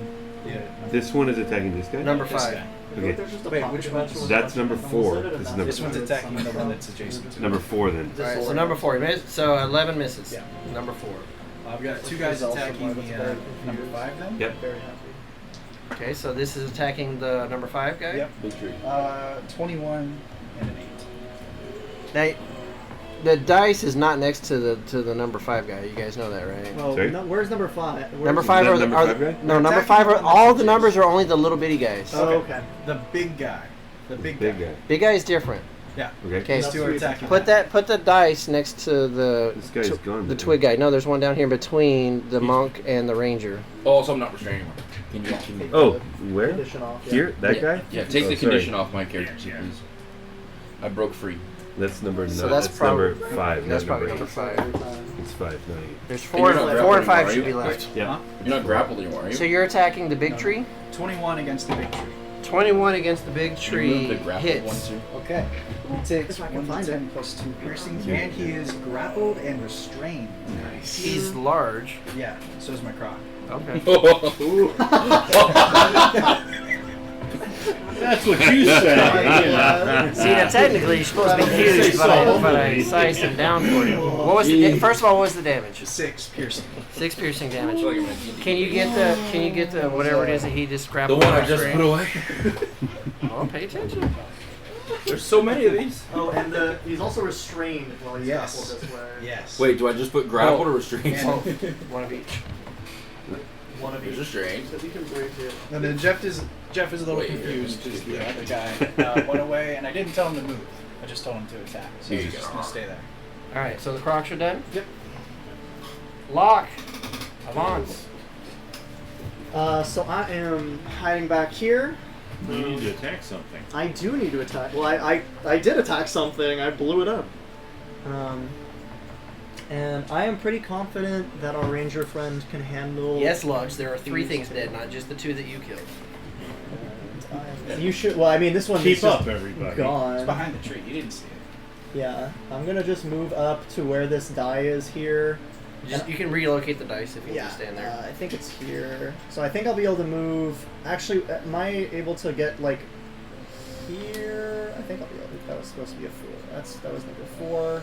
Yeah. This one is attacking this guy? Number This 5. guy. Okay. Wait, which one's- That's number 4. This is number This one's attacking the one that's adjacent to it. Number 4 then. Alright, so number 4. So 11 misses. Yeah. Number 4. I've got 2 guys attacking the number 5 then. Yep. Very happy. Okay, so this is attacking the number 5 guy? Yep. Big tree. 21 and an 8. Now, the dice is not next to the number 5 guy. You guys know that, right? Well, Sorry? no, where's number 5? Number Is 5 that are, number are 5 guy? no number Attacking 5 are the one all that's the numbers are only the little bitty guys. Oh, okay. The big guy. The big Big guy. guy. Big guy is different. Yeah. Okay. Okay, These 2 are attacking. put the dice next to the This guy's gone. the man. twig guy. No, there's one down here between the monk and the ranger. Oh, so I'm not restraining him. Can you? Oh, where? Condition off. Yeah. Here? That yeah, guy? Yeah, take Oh, the sorry. condition off my character, please. I broke free. That's number So 9. that's That's number prob- 5. That's not probably number number 8. 5. It's 5, not 8. There's And 4 you're not 4 and 5 grappling should be anymore, are left. Yeah. Huh? You're not grappled anymore, are you? So you're attacking the big tree. 21 against the big tree. 21 against the big Can you move the tree grappled one hits. too? Okay. He takes If I can 1 find to 10 plus 2 piercing, and he is grappled and restrained. Nice. He's large. Yeah, so is my croc. Okay. That's what you say. See, now technically you're supposed to be huge, but I sized him down for you. What was the first of all? What was the damage? 6 piercing. 6 piercing damage. I feel like I'm gonna Can you get the whatever it is that he just The grappled? one I and just restrained? put away. Oh, pay attention. There's so many of these. Oh, and he's also restrained while he's Yes. grappled this way. Yes. Wait, do I just put grappled or restrained? And, One of each. One of He's each. restrained. So he can break it. and then Jeff is a little Wait, confused here. because the other guy went away, and I didn't tell him to move. I just told him to attack. So Here he's you just go. gonna stay there. All right, so the crocs are done. Yep. Lock. Avance. So I am hiding back here. You need to attack something. I do need to attack. Well, I did attack something. I blew it up. And I am pretty confident that our ranger friend can handle. Yes, Lux. There are 3 These things two. dead, not just the 2 that you killed. You should. Well, I mean, this one Keep is just up, everybody. It's gone. behind the tree. You didn't see it. Yeah, I'm gonna just move up to where this die is here. You can relocate the dice if you Yeah, just stand there. I think it's here. So I think I'll be able to move. Actually, am I able to get like here? I think I'll be able to. That was supposed to be a 4. That was number 4.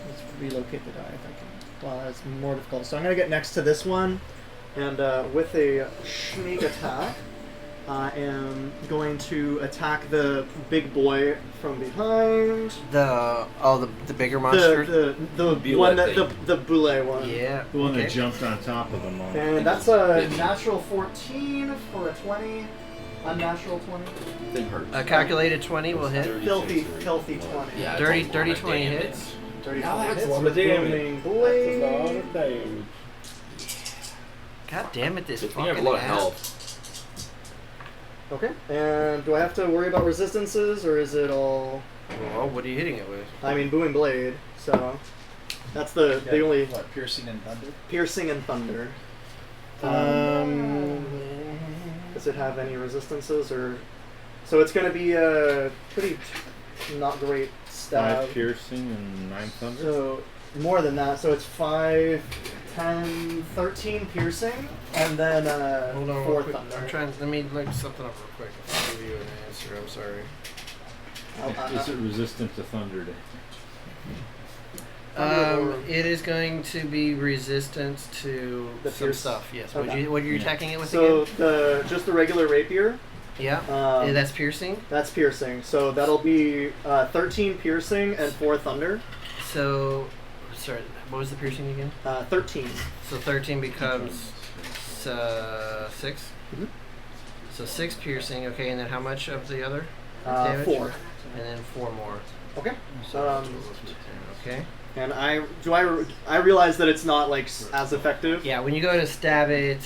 Let's relocate the die if I can. Well, that's more difficult. So I'm gonna get next to this one, and with a sneak attack, I am going to attack the big boy from behind. The bigger monster. The Boulet one that thing. the boulet one. Yeah. The one okay. that jumped on top of them all. And that's a natural 14 for a 20. Unnatural 20. Thing hurts. A calculated 20 will hit. Filthy 20. Yeah, it's Dirty- a lot dirty of 20 damage. hits. Dirty Now 20 that's hits a lot with of damage. booming blade. of damage. God damn it, this Good thing I fucking have a lot of ass. health. Okay. And do I have to worry about resistances, or is it all? Well, what are you hitting it with? I mean, booming blade. So that's the only What, piercing and thunder? piercing and thunder. Does it have any resistances, or? So it's gonna be a pretty not great stab. 5 piercing and 9 thunder. So more than that. So it's 5, 10, 13 piercing, and then Hold on, 4 real quick. thunder. I'm trying. Let me look something up real quick. I'll give you an answer. I'm sorry. Is it resistant to thunder? It is going to be resistant to The some pierce? stuff. Yes. Okay. What are you Yeah. attacking it with So again? just the regular rapier. Yeah. Um, That's piercing. That's piercing. So that'll be 13 piercing and 4 thunder. So, sorry. What was the piercing again? 13. So 13 becomes 6. Mhm. So 6 piercing. Okay, and then how much of the other? 4. And then 4 more. Okay. So okay. And I realize that it's not like as effective. Yeah, when you go to stab it,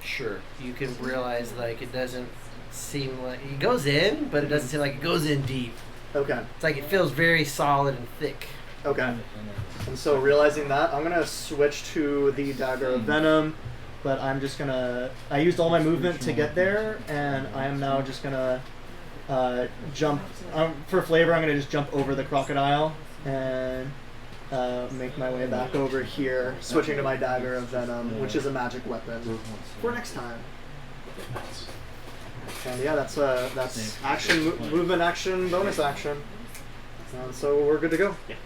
sure, you can realize like it doesn't seem like it goes in, but it doesn't seem like it goes in deep. Okay. It's like it feels very solid and thick. Okay. And so realizing that, I'm gonna switch to the dagger of venom, but I'm just gonna. I used all my movement to get there, and I am now just gonna jump. For flavor, I'm gonna just jump over the crocodile and make my way back over here, switching to my dagger of venom, which is a magic weapon for next time. And yeah, that's action, movement, action, bonus action. So we're good to go. Yeah.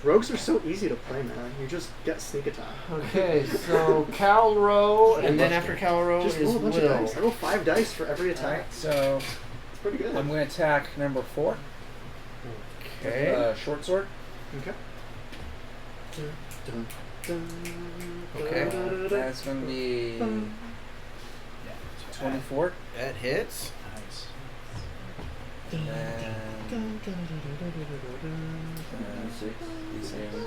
Rogues are so easy to play, man. You just get sneak attack. Okay, so Calro, and then after Calro Just is roll a bunch of Will. dice. I roll 5 dice for every attack. Alright, so It's pretty good. I'm going to attack number 4. Okay. Short sword. Okay. Okay. That's going to be 24. That hits. Nice. And then 6, 7.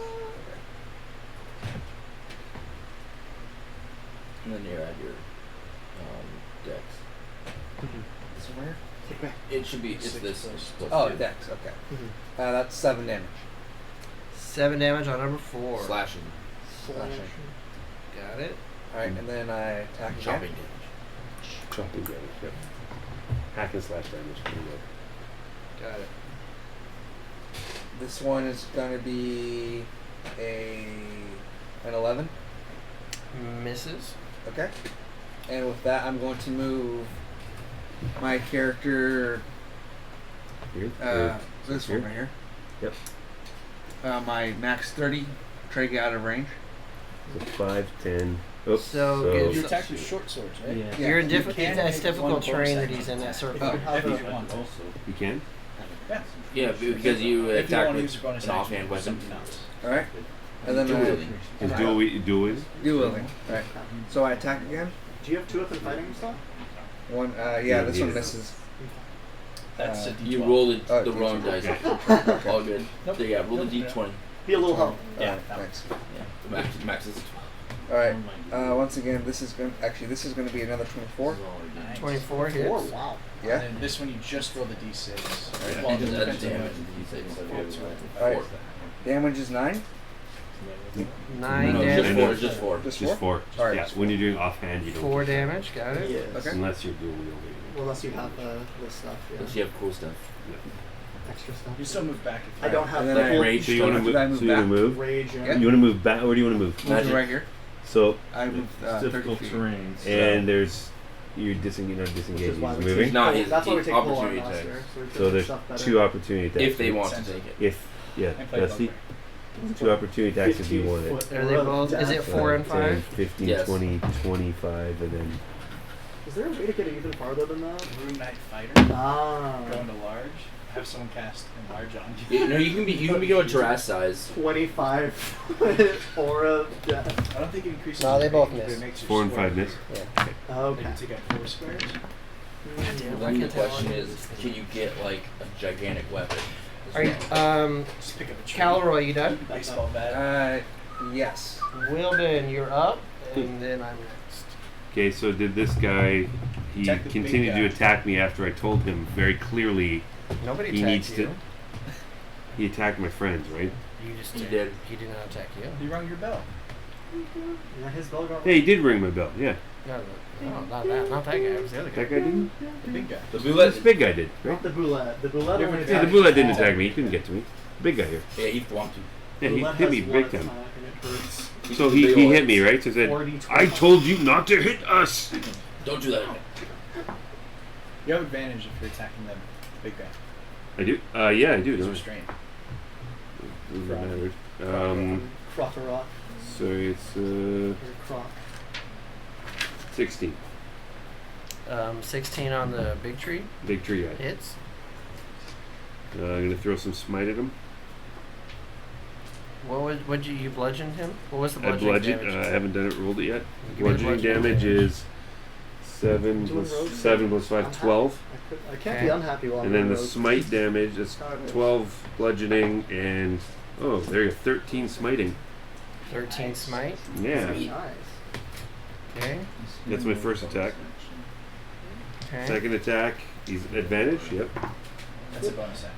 And then you add your dex. Is it where? It should be. It's this. Oh, dex. Okay. That's 7 damage. 7 damage on number 4. Slashing. Slashing. Got it. All right, and then I attack again. Chopping damage. Chopping damage. Yep. Hack and slash damage. Pretty good. Got it. This one is going to be an 11. Misses. Okay. And with that, I'm going to move my character. Here. This one right here. Yep. My max 30. Try to get out of range. So 5, 10. Oops. So You get- attack with short swords, right? Yeah. You're in You difficult. can That's make difficult one terrain that bonus he's in that action circle. if you Oh. want to. You can? Yeah. Yeah, because you If you attack want to with use your bonus an action offhand for weapon. something else. Alright. And then Dual I wielding. Is dual wielding? wielding. Alright. So I attack again. Do you have 2 weapon fighting stuff? One. Yeah, Yeah, this yeah. one misses. That's a D12. You roll the Oh, wrong D12. dice. All good. Nope. So yeah, roll the Nope. d20. Be a little help. Yeah. Thanks. Yeah. Max is Alright. Once again, this is going. Actually, this is going to be another 24. Nice. 24 hits. 4, wow. Yeah. And then this one you just roll the d6. Right. Well, And just add depends on damage what- to d6. Alright. Damage is 9. 9 No, damage. just 4. Just 4. Just Just 4. Alright. Yeah, when you're doing offhand, you don't. 4 damage. Got it. Yes. Okay. Unless you're dual wielding. Well, unless you have this stuff. Yeah. Unless you have cool stuff. Extra stuff. You still move back if you I don't have And the then I full rage So you want to Did move? I move So you want to back? move? rage. Yeah. You want to move back? Where do you want to move? Moving right here. So I moved It's 30 difficult feet. terrain. So and there's you're not Which disengaging. is why He's we moving. take No, pull- he's- that's why we he's take pull on opportunity master, attack. so we So can there's stuff better. 2 opportunity attacks. If they want to take it. If yeah, And play that's the bugbear. 2 opportunity attacks if you want it. 15-foot Are they both? Is it death. 4 and 10, 5? 15, Yes. 20, 25, and then Is there a way to get it even farther than that? Room Knight Fighter. Ah. Go into large. Have someone cast enlarge on you. You know, you can be going Jurassic size. 25 aura death. I don't think it increases. No, they your both range, but miss. it makes your 4 and square 5 miss. Yeah. Okay. Maybe take up 4 squares. Then the question is, can you get like a gigantic weapon? Are you, Just pick up a tree. Calroy, you done? Baseball bat. Yes. Wilden, you're up, and then I'm next. Okay, so did this guy? He Attack the big continued to guy. attack me after I told him very clearly Nobody he attacked needs you. to. He attacked my friends, right? You just He did. did. He did not attack you. You rung your bell. Yeah, his bell got Yeah, he did ring my bell. Yeah, No, not that. Not that guy. It was the other guy. that guy didn't. The big guy. The This bullet. big guy did, right? Not the boulette. The boulette only Yeah, attacks the bullet didn't all. attack me. He couldn't get to me. Big guy here. Yeah, he swamped you. Yeah, he Boulette hit me has big one time. attack and it hurts. So he hit me, right? So he said, 40, "I told you not to hit us." Don't do that. You have advantage if you're attacking the big guy. I do. Yeah, I do. He's Don't I? restrained. Doesn't matter. Croc. So it's Or croc. 16. 16 on the big tree. Big tree guy. Hits. I'm gonna throw some smite at him. What you bludgeoned him? What was the I bludgeoning bludgeoned. damage? I haven't done it. Rolled it yet. Give me the Bludgeoning damage is 7 Doing plus rogue 7 plus 5, I'm 12. I can't Okay. be unhappy while I'm And then doing the rogue. smite damage is 12 bludgeoning and oh, there you go, 13 smiting. 13 smite. Yeah, Nice. Okay. that's my first attack. Okay. Second attack, he's advantage. Yep. That's a bonus action.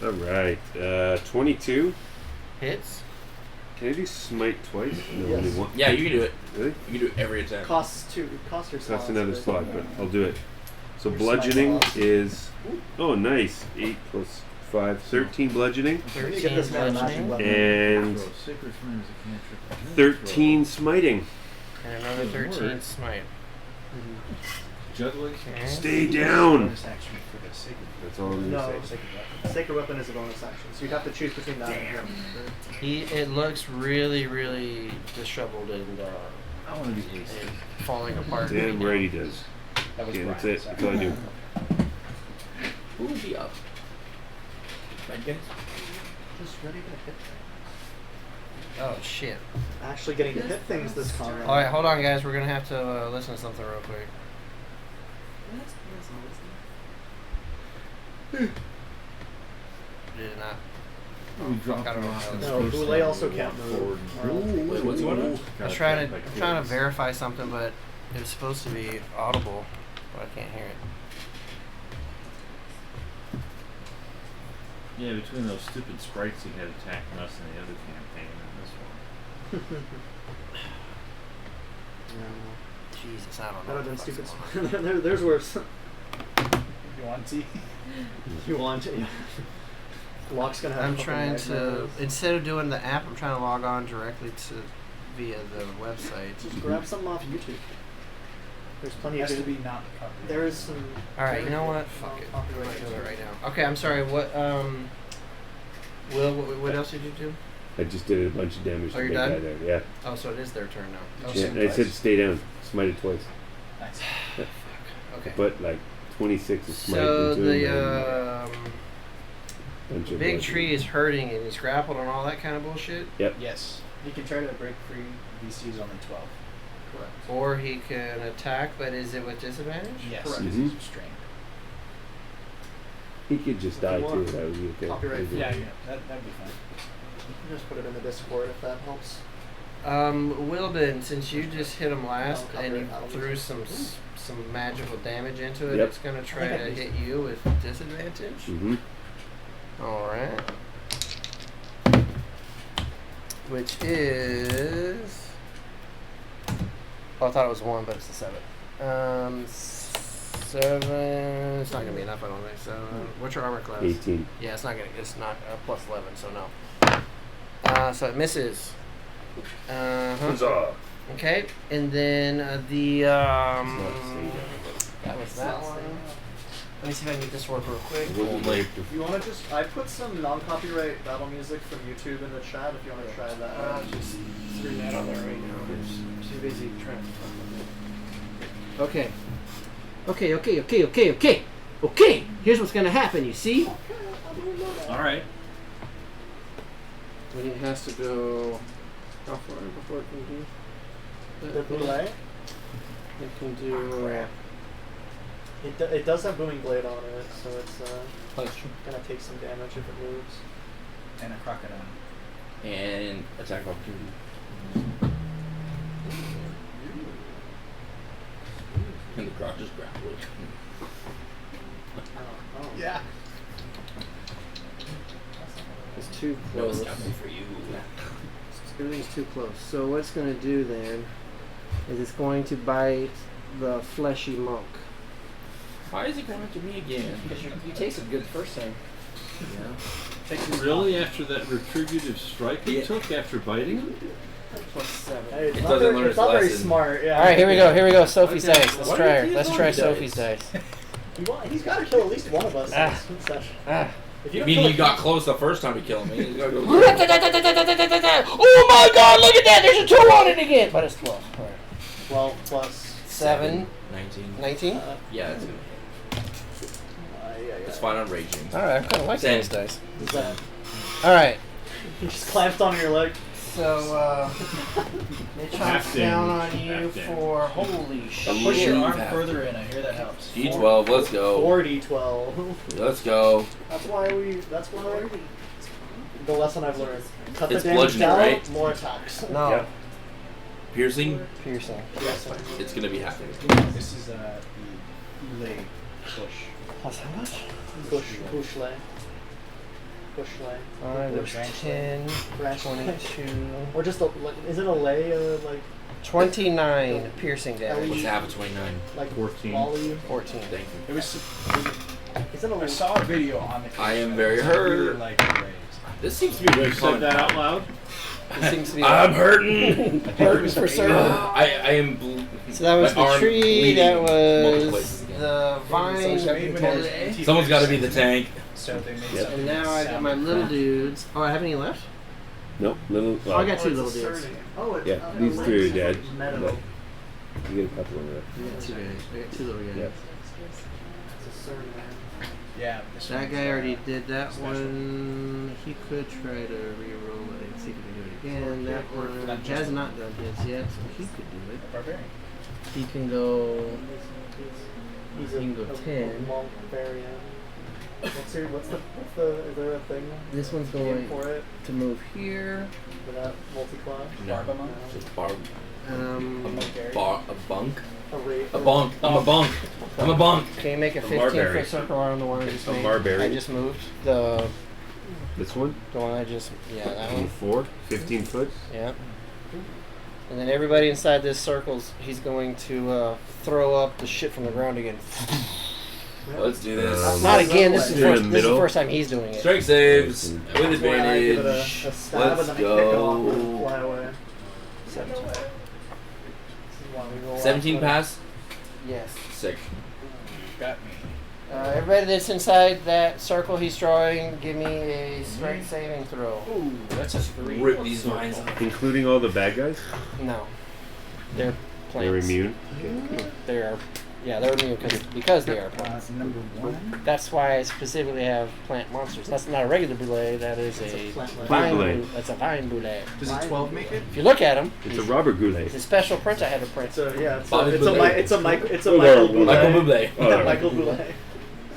All right, 22. Hits. Can I do smite twice? No, Yes. only one. Yeah, you can do it. Really? You can do every attack. Costs your slot. That's another slot, but I'll do it. So Your bludgeoning smite is nice. 8 plus 5, 13 bludgeoning, Let me get this man a matching weapon. and Sacred Flame is a cantrip. 13 smiting. And another 13 smite. Juggling. Okay. Stay down. Bonus action for the sacred. That's all I'm No, gonna say. Sacred weapon. sacred weapon is a bonus action, so you'd have to choose between that and him. It looks really, really disheveled and I want to be hasty. falling apart. Damn right he does. That was Yeah, that's Brian's it. That's all I do. Who would be up? Red guys? Just ready to hit things. Oh shit! Actually getting to hit things this combat. All right, hold on, guys. We're gonna have to listen to something real quick. Did it not? We dropped I don't know him off how in it's No, space Boulay now. also We can't walk move. forward. Wait, what's going on? I'm trying to verify something, but it was supposed to be audible, but I can't hear it. Yeah, between those stupid sprites he had attacking us in the other campaign and this one. Jesus, I don't That know. would have been what the stupid. fuck's going on. There's worse. You want tea? You want it? Yeah. Locke's gonna have I'm fucking trying to nightmares. instead of doing the app, I'm trying to log on directly to via the website. Just grab something off YouTube. There's plenty It of has to good. be not copyrighted. There is some. All right, you know what? Fuck it. I'm gonna do it right now. Okay, I'm sorry. What Will, what else did you do? I just did a bunch of damage Oh, to you're the big done? guy there. Yeah. Oh, so it is their turn now. Did you Okay. Yeah, I said stay down. Smited twice. Nice. Okay. But like 26 is smite So into him and the bunch of big bludgeoning. tree is hurting and he's grappled and all that kind of bullshit. Yes. You can try to break free. DC is only 12. Correct. Or he can attack, but is it with disadvantage? Yes. Correct. Because Mhm. he's restrained. He could just If die you want. too. That would be okay. Copyright That'd be- Yeah, that'd be fine. You can just put it in the Discord if that helps. Wilden, since you just hit him last Oh, and you copyright. threw some magical damage into it, Yep. it's gonna try to hit you with disadvantage. Mhm. All right. Which is. Oh, I thought it was 1, but it's a 7. 7. It's not gonna be enough, I don't think. So, what's your armor class? 18. Yeah, it's not gonna. It's not plus 11, so no. So it misses. Huzzah. Okay, and then the It's not saving. that was that one. Let me see if I can get this work real quick. Only. If you want to just, I put some non-copyright battle music from YouTube in the chat. If you want to try that. Just threw that on there right now. I'm too busy trying to fuck with it. Okay. Okay. Here's what's gonna happen. You see? All right. It has to go. How far before it can do? The Boulay, It can do. it does have booming blade on it, so it's That's true. gonna take some damage if it moves. And a crocodile. And attack of opportunity. And the crowd just grappled it. Oh. Yeah. It's too No close. scouting for you. Everything's too close. So what it's going to do then is it's going to bite the fleshy monk. Why is it going after me again? Because you tasted good the first time. Yeah. Really? After that retributive strike he Yeah. took after biting him? Plus 7. Hey, it's It not doesn't very, learn it's its not very lesson. smart. Yeah. All right, here we go. Sophie's Okay. dice. Let's Why try don't her. you Let's use try those Sophie's dice? dice. He's got to kill at least one of us Ah. in this session. Ah. If You don't mean kill you it- got close the first time you killed me? You gotta go. Oh my God! Look at that. There's a 2 on it again. But it's 12. All right. 12 plus. 7. 19. 19. Yeah, it's gonna hit. It's fine on raging. All right. I kind of like Same. these dice. Is that? All right. He just clamped on your leg. So it chomps Half down on damage. you Half damage. for holy Push your shit. arm Yeah. further in. I hear that helps. D12, let's go. 4d12. Let's go. That's why the lesson I've learned. Cut the It's damage bludgeoning, down, right? more attacks. No. Yep. Piercing, Piercing. Yes. it's gonna be half. This is the Boulay push. Plus how much? Bushle. Bush lay. There's 10, Branch 22, Or just a, like, is it a lay, like 29 piercing What's damage. half of 29? 14. volley? 14. Thank you. It was. Is it a I lay? saw a video on the. I am very I really hurt. like the rays. This seems to be really You fun. said that out loud? It seems to be I'm hurting. hurting for certain. I am. So that was my the arm tree, bleeding that multiple was places again. the vine. Someone's got to be the tank. So they made Yep. something And now I got my sounded little fun. dudes. Oh, I have any left? Nope, little. Oh, I got two it's little a dudes. surname. Oh, it's Yeah, these three are dead. Meadow. But you get a couple of them. I got two guys. I got two little guys. Yep. It's a surname. Yeah. this That one's, guy already uh, did that special. one. He could try to re-roll it and see if he can do it again. That one has not done his yet, so he could do it. Barbarian. He can go. He's You can go 10. monk variant. What's the, is there a thing This one's name going for it? to move here. For that multi-class? No. Barbamon. Just bar, Um, a bunk? A rate. A bonk. I'm a bonk. I'm a bonk. can you make a 15 barbarian. foot circle around the one I just A made? barbarian. I just moved the This one? one I just that one. 4, 15 foot. Yeah. And then everybody inside this circle's he's going to throw up the shit from the ground again. Let's do this. Not again. This is, In the this is the middle. first time he's doing it. Strength saves with That's why I give advantage. it a stab Let's and then I kick it off and go. fly away. 17. This is why we roll 17 out. pass. Yes. Sick. Got me. Everybody that's inside that circle he's drawing, give me a strength saving throw. Ooh, that's a 3. Rip these vines off. Including all the bad guys? No. They're plants. They're immune. They are. Yeah, they're immune because they are plants. Number 1. That's why I specifically have plant monsters. That's not a regular boulet. That is a plant vine. boulet. That's a vine boulet. Does a 12 make it? If you look at him, It's a Robert Goulet. it's a special print I had to print. So yeah, it's Bobby a, it's a, Boulet. it's a Michael, it's a Oh, Michael Michael Boulet. Michael Bublé. Yeah, Michael Boulet.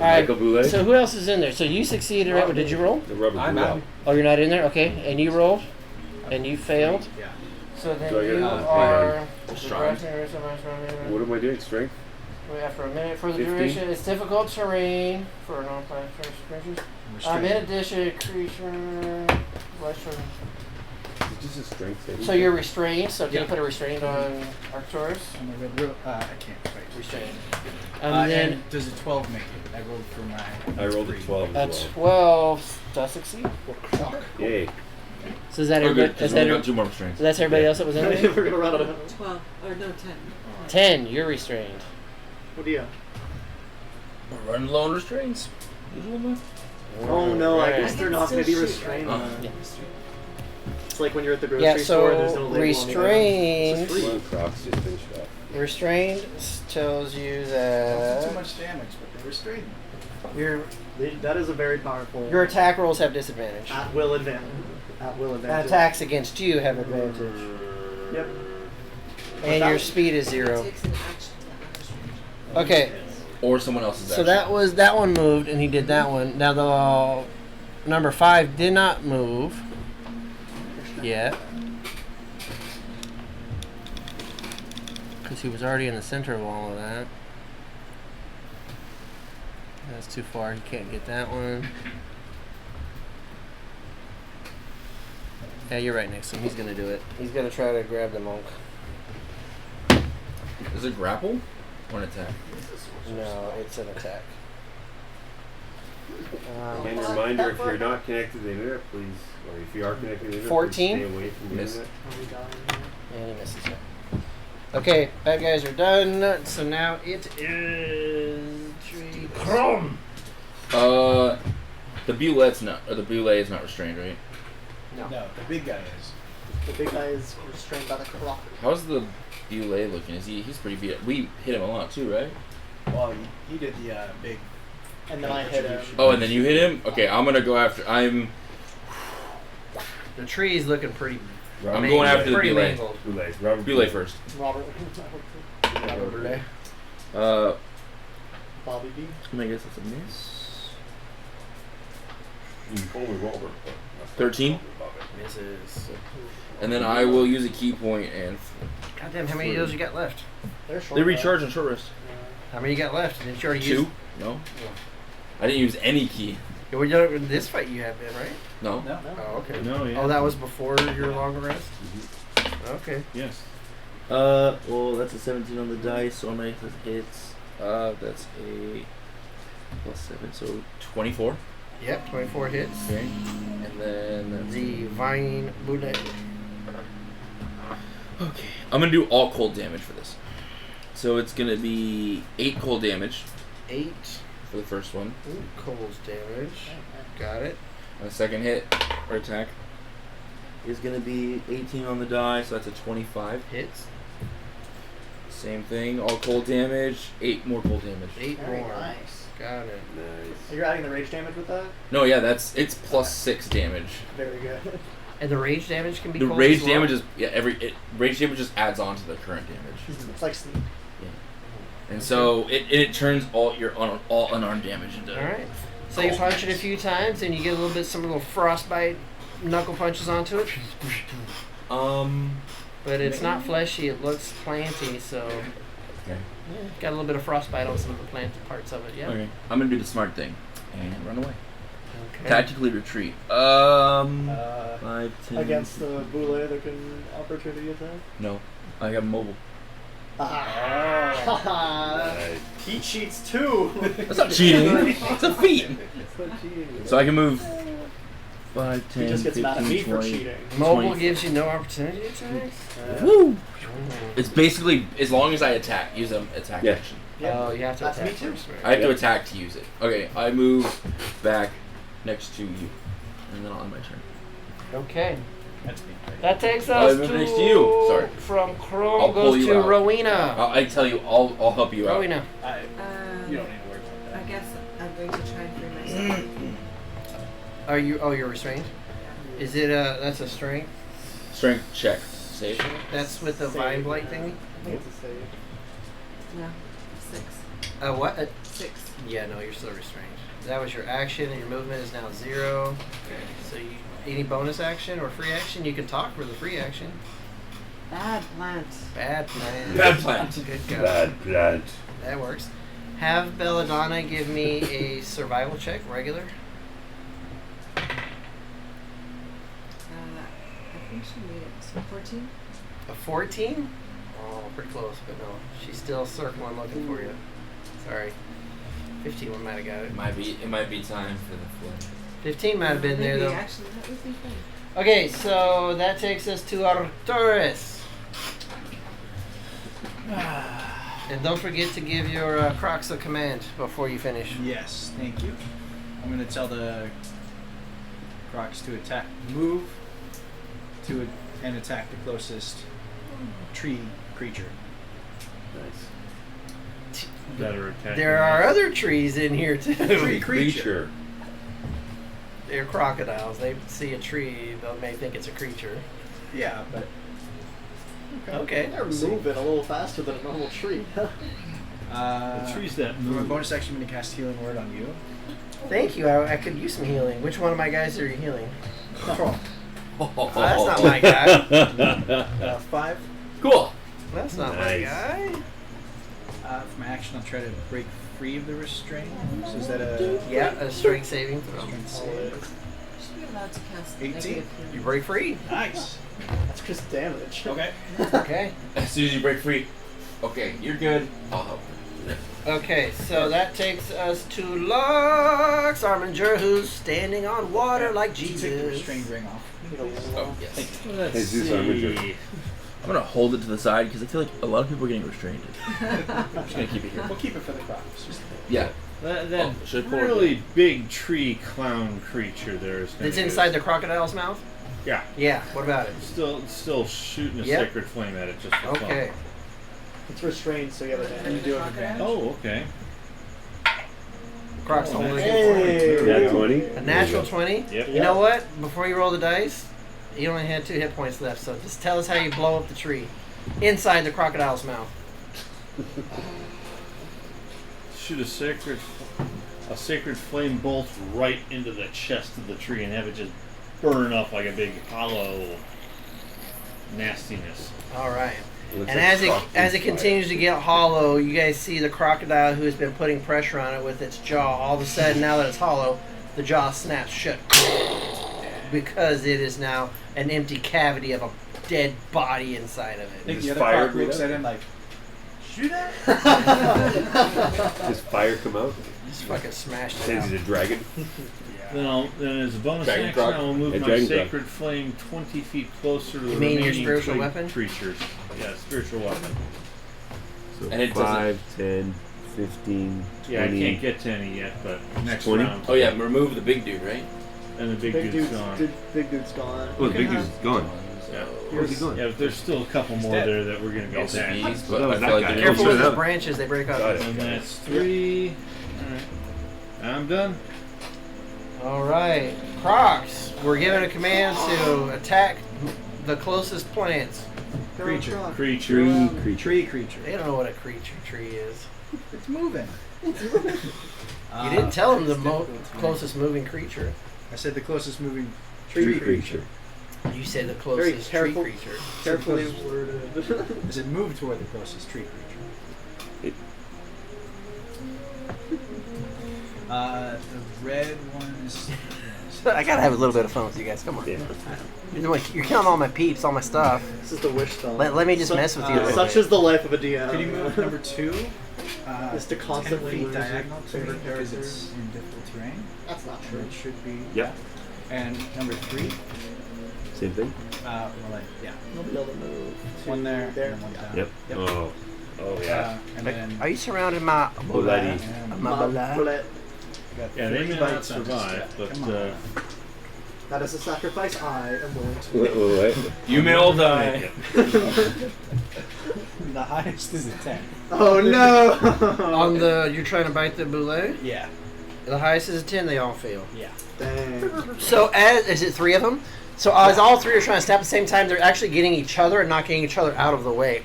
All right. Michael Boulet? So who else is in there? So you succeeded, right? Did you roll? The Robert I'm Goulet. out. Oh, you're not in there. Okay, and you rolled, and you failed. Yeah. So then Do I get you a- are. Strong. What am I doing? Strength? After a minute for the 15? duration, it's difficult terrain for non-plant creatures. In addition, creature. Is it just a strength saving? So you're restrained. So can Yeah. you put a restraint on Arcturus? I can't quite. Restrained. And Then does a 12 make it? I rolled for my. I rolled a 12 a as 12 does succeed. well. Yay. So is that Oh, everybody? good. Is Because we that, got 2 more strengths. so that's everybody else that was in there? We're gonna run out of. 12, or no, 10. 10. You're restrained. What do you? We're running low on restraints. Oh no, I Right. guess they're not gonna be restrained. Yeah. It's like when you're at the grocery Yeah, store and there's so no label on the item. restrained. It's just Come free. on, Crocs, just finish it off. Restrained tells you Too that much damage, but they restrained me. your That is a very powerful. your attack rolls have disadvantage. at will advantage. At will advantage. Attacks against you have advantage, Yep. and your speed is 0. Takes an action to unrestrained. Okay, Or someone else's so that was that one moved, and he did that one. Now the number 5 did not move yet because he was already in the center of all of that. That's too far. He can't get that one. Yeah, you're right next to him. He's gonna do it. He's gonna try to grab the monk. Is it grapple or an attack? No, it's an attack. And reminder, if you're not connected to the internet, please, or if you are connected to the internet, 14? please stay away from the Miss. internet. Are we dying? And he misses it. Okay, bad guys are done. So now it is tree. The Bulet's not, or the Boulet is not restrained, right? No. No, the big guy is. The big guy is restrained by the clock. How's the Boulet looking? He's pretty beat up. We hit him a lot too, right? Well, he did the big. And then I hit him. Oh, and then you hit him? Okay, I'm gonna go after. The tree's looking pretty. I'm going after the pretty Boulet. mangled. Boulets. Robert Boulet first. Robert. Bobby B. I guess that's a miss. You call me Robert. 13. Misses. And then I will use a key point and Goddamn, how many of those you got left? They're short. they recharge on short rest. How many you got left? Didn't you already 2? use? No. I didn't use any key. Well, in this fight you have been, right? No. No. Oh, okay. No, yeah. Oh, that was before your long rest? Okay. Yes. Well, that's a 17 on the dice, so my hits. That's a +7, so 24. Yep, 24 hits. Okay. And then The Vine Bullet. okay, I'm gonna do all cold damage for this. So it's gonna be 8 cold damage 8. for the first one. Ooh, cold damage. Got it. My second hit or attack is gonna be 18 on the die, so that's a 25. Hits. Same thing, all cold damage, 8 more cold damage. 8 Very more. nice. Got it. Nice. You're adding the rage damage with that? No, yeah, it's +6 damage. Very good. And the rage damage can be The cold rage as well? damage is rage damage just adds on to the current damage, It's like sleep. and so it turns all your all unarmed damage into. All right. So you punch it a few times, and you get a little bit, some little frostbite knuckle punches onto it. But it's not fleshy. It looks planty, so Okay. yeah, got a little bit of frostbite on some of the planted parts of it. Yeah. Okay. I'm gonna do the smart thing and run away. Okay. Tactically retreat. 5, 10. Against the boule that can opportunity attack? No, I got mobile. Ah. Nice. He cheats too. That's not cheating. It's a feat. It's not cheating. So I can move 5, 10, He just gets 15, mad at me for 20. cheating. Mobile 20. gives you no opportunity attacks. Woo! It's basically as long as I attack, use an attack Yeah. action. Oh, you have to That's attack me too. first. Right? I have to attack to use it. Okay, I move back next to you, and then I'll end my turn. Okay. That's me. That takes I us move to next to you. Sorry. From Chrome I'll pull goes you to out. Rowena. I tell you, I'll help you out. Rowena. You don't need to worry about I that. guess I'm going to try and free myself. Are you? Oh, you're restrained. Is it that's a strength? Strength check. Save. That's with the Save. vine blight thingy. I think it's a save. No, 6. What? 6. Yeah, no, you're still restrained. That was your action, and your movement is now 0. So you, any bonus action or free action, you can talk for the free action. Bad plant. Bad plan. Bad plan. Good God. Bad plant. That works. Have Belladonna give me a survival check, regular. I think she made it. So 14? A 14? Oh, pretty close, but no. She's still circling looking for you. Sorry. 15 one might have got it. It might be time for the flip. 15 might have been there, Maybe, though. Actually, that would be fun. Okay, so that takes us to Arcturus. And don't forget to give your Crocs a command before you finish. Yes, thank you. I'm going to tell the Crocs to attack, move to and attack the closest tree creature. Nice. That are attacking. There are other trees in here, too. Tree creature. They're crocodiles. They see a tree, they may think it's a creature. Yeah, but Okay. They're moving a little faster than a normal tree. The trees that for my move. bonus action, I'm going to cast Healing Word on you. Thank you. I could use some healing. Which one of my guys are you healing? Oh, That's not my guy. 5. Cool. That's not my Nice. guy. For my action, I'll try to break free of the restraint. So is that a Yeah, a strength saving throw. strength save? You should be allowed to cast 18. negative You healing. break free. Nice. That's just damage. Okay. Okay. As soon as you break free, okay, you're good. I'll help. Okay, so that takes us to Lux Arminger, who's standing on water like Take the Jesus. restrained ring off. Oh, yes. Let's Jesus, see. Armiger. I'm gonna hold it to the side because I feel like a lot of people are getting restrained. I'm just gonna keep it here. We'll keep it for the Crocs. Just Yeah. That Oh, should I pull it really big tree clown creature there is. It's inside the crocodile's mouth? Yeah. Yeah, what about it? Still shooting a Yep. sacred flame at it just for fun. Okay. It's restrained, so you have and you advantage. do have advantage. Oh, okay. Croc's Oh, holding nice. it. Nat 20. A natural 20. Yep. You know what? Before you roll the dice, you only had 2 hit points left, so just tell us how you blow up the tree. Inside the crocodile's mouth. Shoot a sacred flame bolt right into the chest of the tree and have it just burn up like a big hollow nastiness. Alright. And as it continues to get hollow, you guys see the crocodile who has been putting pressure on it with its jaw. All of a sudden, now that it's hollow, the jaw snaps shut because it is now an empty cavity of a dead body inside of I it. think the Does other fire croc looks breathe at him like, shoot it. Does fire come out? Just fucking smashed it Says out. he's a dragon. Then as a bonus Dragon action, croc. I will move A my dragon croc. sacred flame 20 feet closer to the You mean your remaining spiritual twig weapon? creatures. Yeah, spiritual weapon. So And it 5, 10, 15, 20. Yeah, I can't get to any yet, but next 20? round. Oh yeah, remove the big dude, right? And the big dude's gone. Big dude's gone. Oh, the big dude's gone. Yeah. Where's he going? Yeah, but there's still a couple more dead. there that we're gonna go Also back. bees, Well, but that I was feel that like guy. they're Careful Shut with it those up. branches, they break Got up. it. And that's 3. Alright. I'm done. Alright. Crocs, we're given a command to attack the closest plants. Creature. Creature. Tree creature. They don't know what a creature tree is. It's moving. You didn't tell them the closest moving creature. I said the closest moving Tree creature. You said the Very closest tree careful. creature. Carefully worded. Does it move toward the closest tree creature? The red one is. I gotta have a little bit of fun with you guys. Come on. Yeah. You're killing all my peeps, all my stuff. This is the wish spell. Let me just mess with you a little Such bit. is the life of a DM. Can you move number 2? Is to 10 constantly feet lose your diagonal to me favorite because character. it's in difficult terrain. That's not So true. it should be. Yep. And number 3. Same thing? Well, like, yeah. You'll be able to move. One there, There. and one down. Yep. Yep. Oh. Oh, yeah. And then. Are you surrounded by Bullet. and my bullet? Bullet. got Yeah, they 3 may not bites on this survive, guy. but Come on. That is a sacrifice I am willing to Wait, make. wait, wait. You may all die. The highest is a 10. Oh no! On the, you're trying to bite the boulet? Yeah. The highest is a 10, they all fail. Yeah. Dang. So, is it 3 of them? So, as all 3 are trying to snap at the same time, they're actually getting each other and knocking each other out of the way.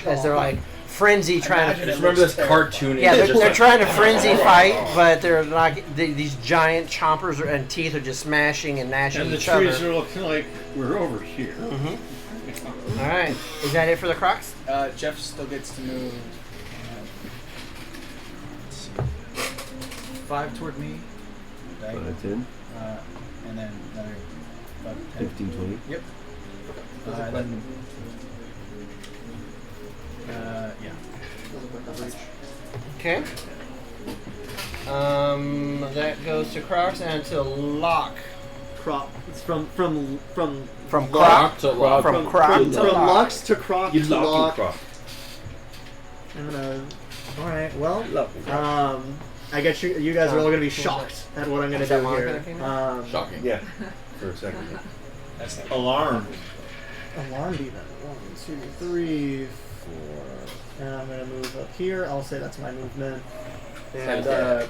As they're like frenzy trying Imagine to. Just remember this cartoon. Yeah, just they're like- trying to frenzy fight, but they're not. These giant chompers and teeth are just smashing and gnashing And the each other. trees are looking like we're over here. All right, is that it for the Crocs? Jeff still gets to move. Let's see. 5 toward me. Diagonal. 10, And then another 5, 10. 15, 20. Yep. Yeah. Okay. That goes to Crocs and to Lock. Crop. It's from From Lock- Croc to Lock. From Croc from to Lock. Locks to Croc You to lock Lock. and croc. I'm gonna. All right. Well, Lock and croc. I guess you guys are all gonna be shocked at what I'm gonna Is that do Monica here. that came out? Shocking. Yeah. For a second. That's not Alarm. Alarm demon. 1, 2, 3, 4. And I'm gonna move up here. I'll say that's my movement. And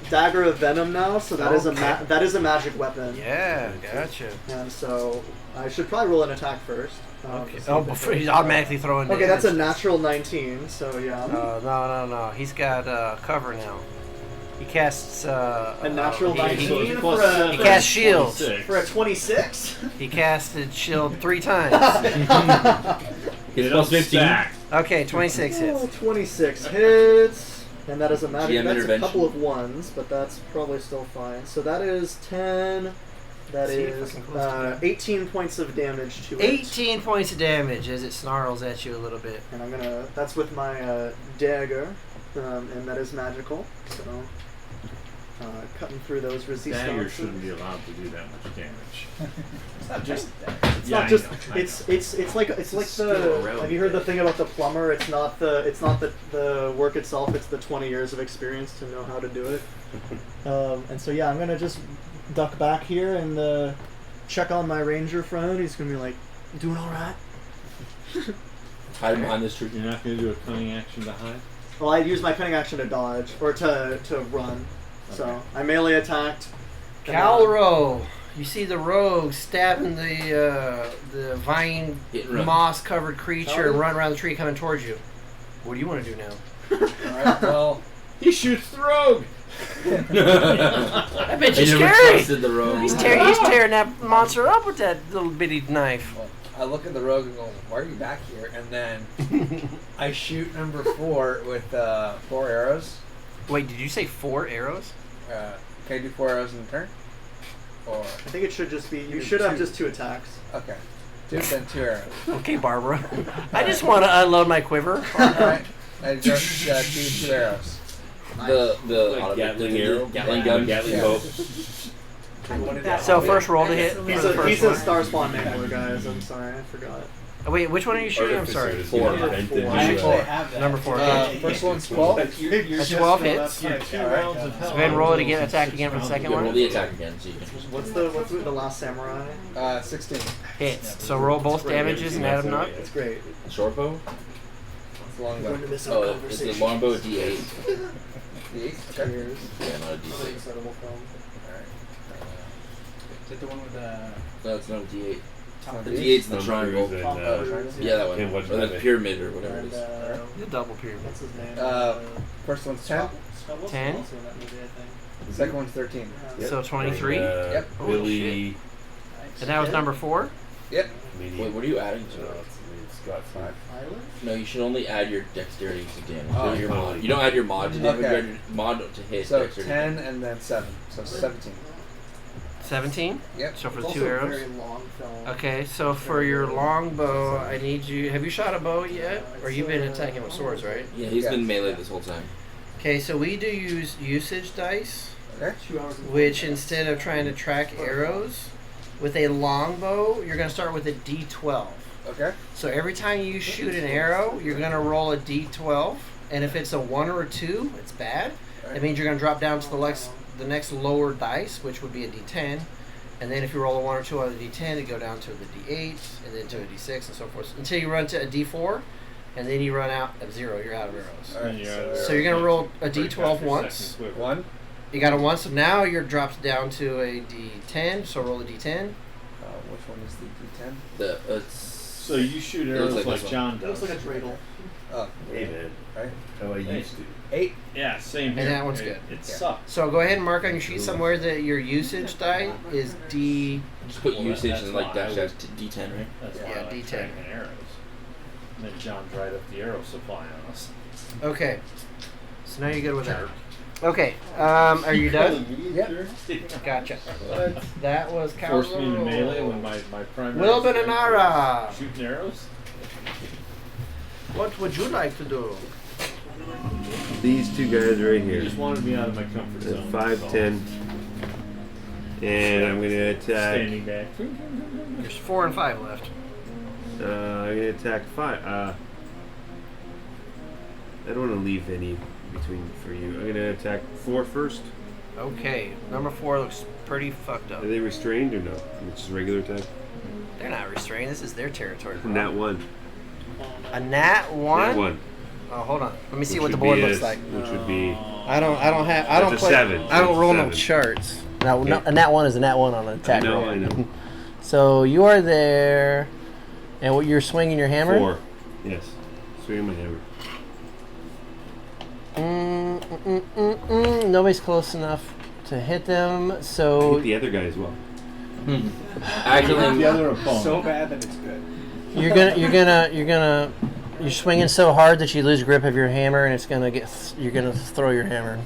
dagger of venom now. So that is Okay. that is a magic weapon. Yeah, gotcha. And so I should probably roll an attack first. Okay. to see Oh, if it before hits. he's automatically throwing. Okay, that's a damage. natural 19. So yeah. No. He's got cover now. He casts A natural he- 19 He, for a he casts shields. 26. for a 26. He casted shield 3 times. It's It'll plus 15. stack. Okay, 26 Oh, hits. 26 hits. And that is a magic. GM That's a intervention. couple of ones, but that's probably still fine. So that is 10. That See if I is can close to 18 points of damage to it. 18 points of damage as it snarls at you a little bit. And I'm gonna. That's with my dagger, and that is magical. So cutting through those Dagger resistances. shouldn't be allowed to do that much damage. It's not just that. It's Yeah, not I just. know, I It's like the. skill around Have you heard the it. thing about the plumber? It's not the work itself. It's the 20 years of experience to know how to do it. And so yeah, I'm gonna just duck back here and check on my ranger friend. He's gonna be like, doing all right. Hide behind this tree. You're not going to do a cunning action to hide? Well, I use my cunning action to dodge or to run. So I melee attacked. and then- Calro, you see the rogue stabbing the vine Hit and run. moss covered creature and Calro? run around the tree coming towards you. What do you want to do now? Alright, well, He shoots the rogue! That bitch I is never scary. trusted the rogue. He's tearing that monster up with that little bitty knife. I look at the rogue and go, "Why are you back here?" And then I shoot number 4 with 4 arrows. Wait, did you say 4 arrows? Can I do 4 arrows in a turn? Or I think it should just be. You should have just 2 attacks. okay, 2 then 2 arrows. Okay, Barbara. I just want to unload my quiver. All right, I just do 2 arrows. The Like automatic- Gatling arrow, Gatling gun. Gatling Yeah. bow. I think that So one- first roll to I hit. guess He's for the a first he's a one. star spawn mangler, guys. I'm sorry, I forgot. Oh, wait, which one are you shooting? I'm sorry. Artificer is 4. invented I to, actually have that. Number 4. First one's 12. That's 12 hits. So Yeah, Two all right. rounds of hell. go ahead and roll it again. Attack again for the second Yeah, roll one. the attack again. So you can. What's the last samurai? 16. Hits. So roll both damages and add them up. It's great. Short bow. It's a long We're going bow. to miss our Oh, it's conversation. the longbow D8. D8? Okay. Cheers. Yeah, not a Another D6. incredible film. Alright. Is that the one with the No, it's not a D8. Top The D8? D8's the Numbers triangle. and, Oh, triangle? Yeah, that one. And what's Or the that? pyramid or whatever it And, is. The double pyramid. what's his name? First one's 10. Scott Wilson 10. also in that movie, I think. The second one's 13. Yeah. So 23. Yep. Holy Billy. And that was number 4. Yep. Wait, what are you adding to it? It's got 5. Tyler? No, you should only add your dexterity to damage. Oh. not your mod. You don't add your mod to damage. You Okay. add your mod to hit. So dexterity. 10 and then 7. So 17. 17. Yep. So for It's the 2 also a arrows. very long film. Okay, so for your longbow, I need you. Have you shot a bow yet? Or you've been attacking with swords, right? Yeah, he's Yeah. been melee this whole time. Okay, so we do use usage dice, Okay. 2 hours and which 40 minutes. instead of trying to track arrows, with a longbow, you're going to start with a d12. Okay. So every time you shoot an arrow, you're going to roll a d12, and if it's a 1 or a 2, it's bad. That means you're going to drop down to the next lower dice, which would be a d10. And then if you roll a 1 or 2 on the d10, you go down to the d8, and then to a d6, and so forth, until you run to a d4, and then you run out of 0. You're out of arrows. Alright. So you're going to roll a Break d12 off your once. second quiver. 1. You got a 1, so now you're dropped down to a d10, so roll a d10. Which one is the D10? The it's So you shoot It looks arrows like like this one. John It does. looks like a dreidel. Oh. Hey, man. Right. How I used to. 8. Yeah, same And here. that one's It- good. It Yeah. sucks. So go ahead and mark on your sheet somewhere that your usage die is d. just put Well, usage that's and like why I dash would- dash to D10, right? That's Yeah, why I like D10. tracking arrows. And then John dried up the arrow supply on us. Okay. So now you're good with that. Okay. Are you done? Yep. Gotcha. That was Forced me into melee when my primary. Will strength Benanara. was shooting arrows. What would you like to do? These 2 guys right He here. just wanted me out of my comfort That's zone. 5, that's all. 10. And I'm going to attack. Standing back. There's 4 and 5 left. I'm going to attack 5. I don't want to leave any between for you. I'm going to attack 4 first. Okay. Number 4 looks pretty fucked up. Are they restrained or no? It's just regular attack? They're not restrained. This is their territory. bro. Nat 1. A nat 1? Nat 1. Oh, hold on. Let me see Which what the would board be looks a- like. Which would be. I don't have. I don't That's a play. 7. I don't That's a roll no 7. charts. No, Okay. no, a nat 1 is a nat 1 on an I attack know, roll. I know. So you are there, and what you're swinging your hammer. 4. Yes. Swinging my hammer. Nobody's close enough to hit them. So Hit the other guy as well. Actually, The other opponent. So bad that it's good. you're swinging so hard that you lose grip of your hammer, and you're gonna throw your hammer.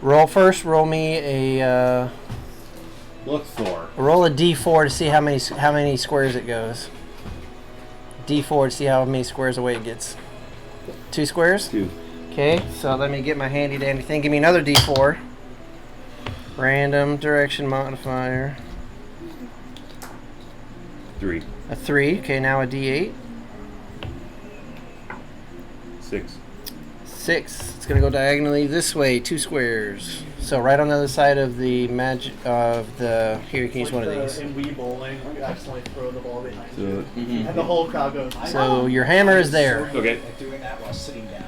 Roll first. Roll me a Look, Thor. roll a d4 to see how many squares it goes. D4 to see how many squares away it gets. 2 squares. 2. Okay, so let me get my handy dandy thing. Give me another d4. Random direction modifier. 3. A 3. Okay, now a d8. 6. 6. It's gonna go diagonally this way, 2 squares. So right on the other side of the magic of the. Here, you can use one of these. In Wii Bowling, you accidentally throw the ball behind you. So, Mhm. And the whole crowd goes, So your hammer is there. okay. At doing that while sitting down.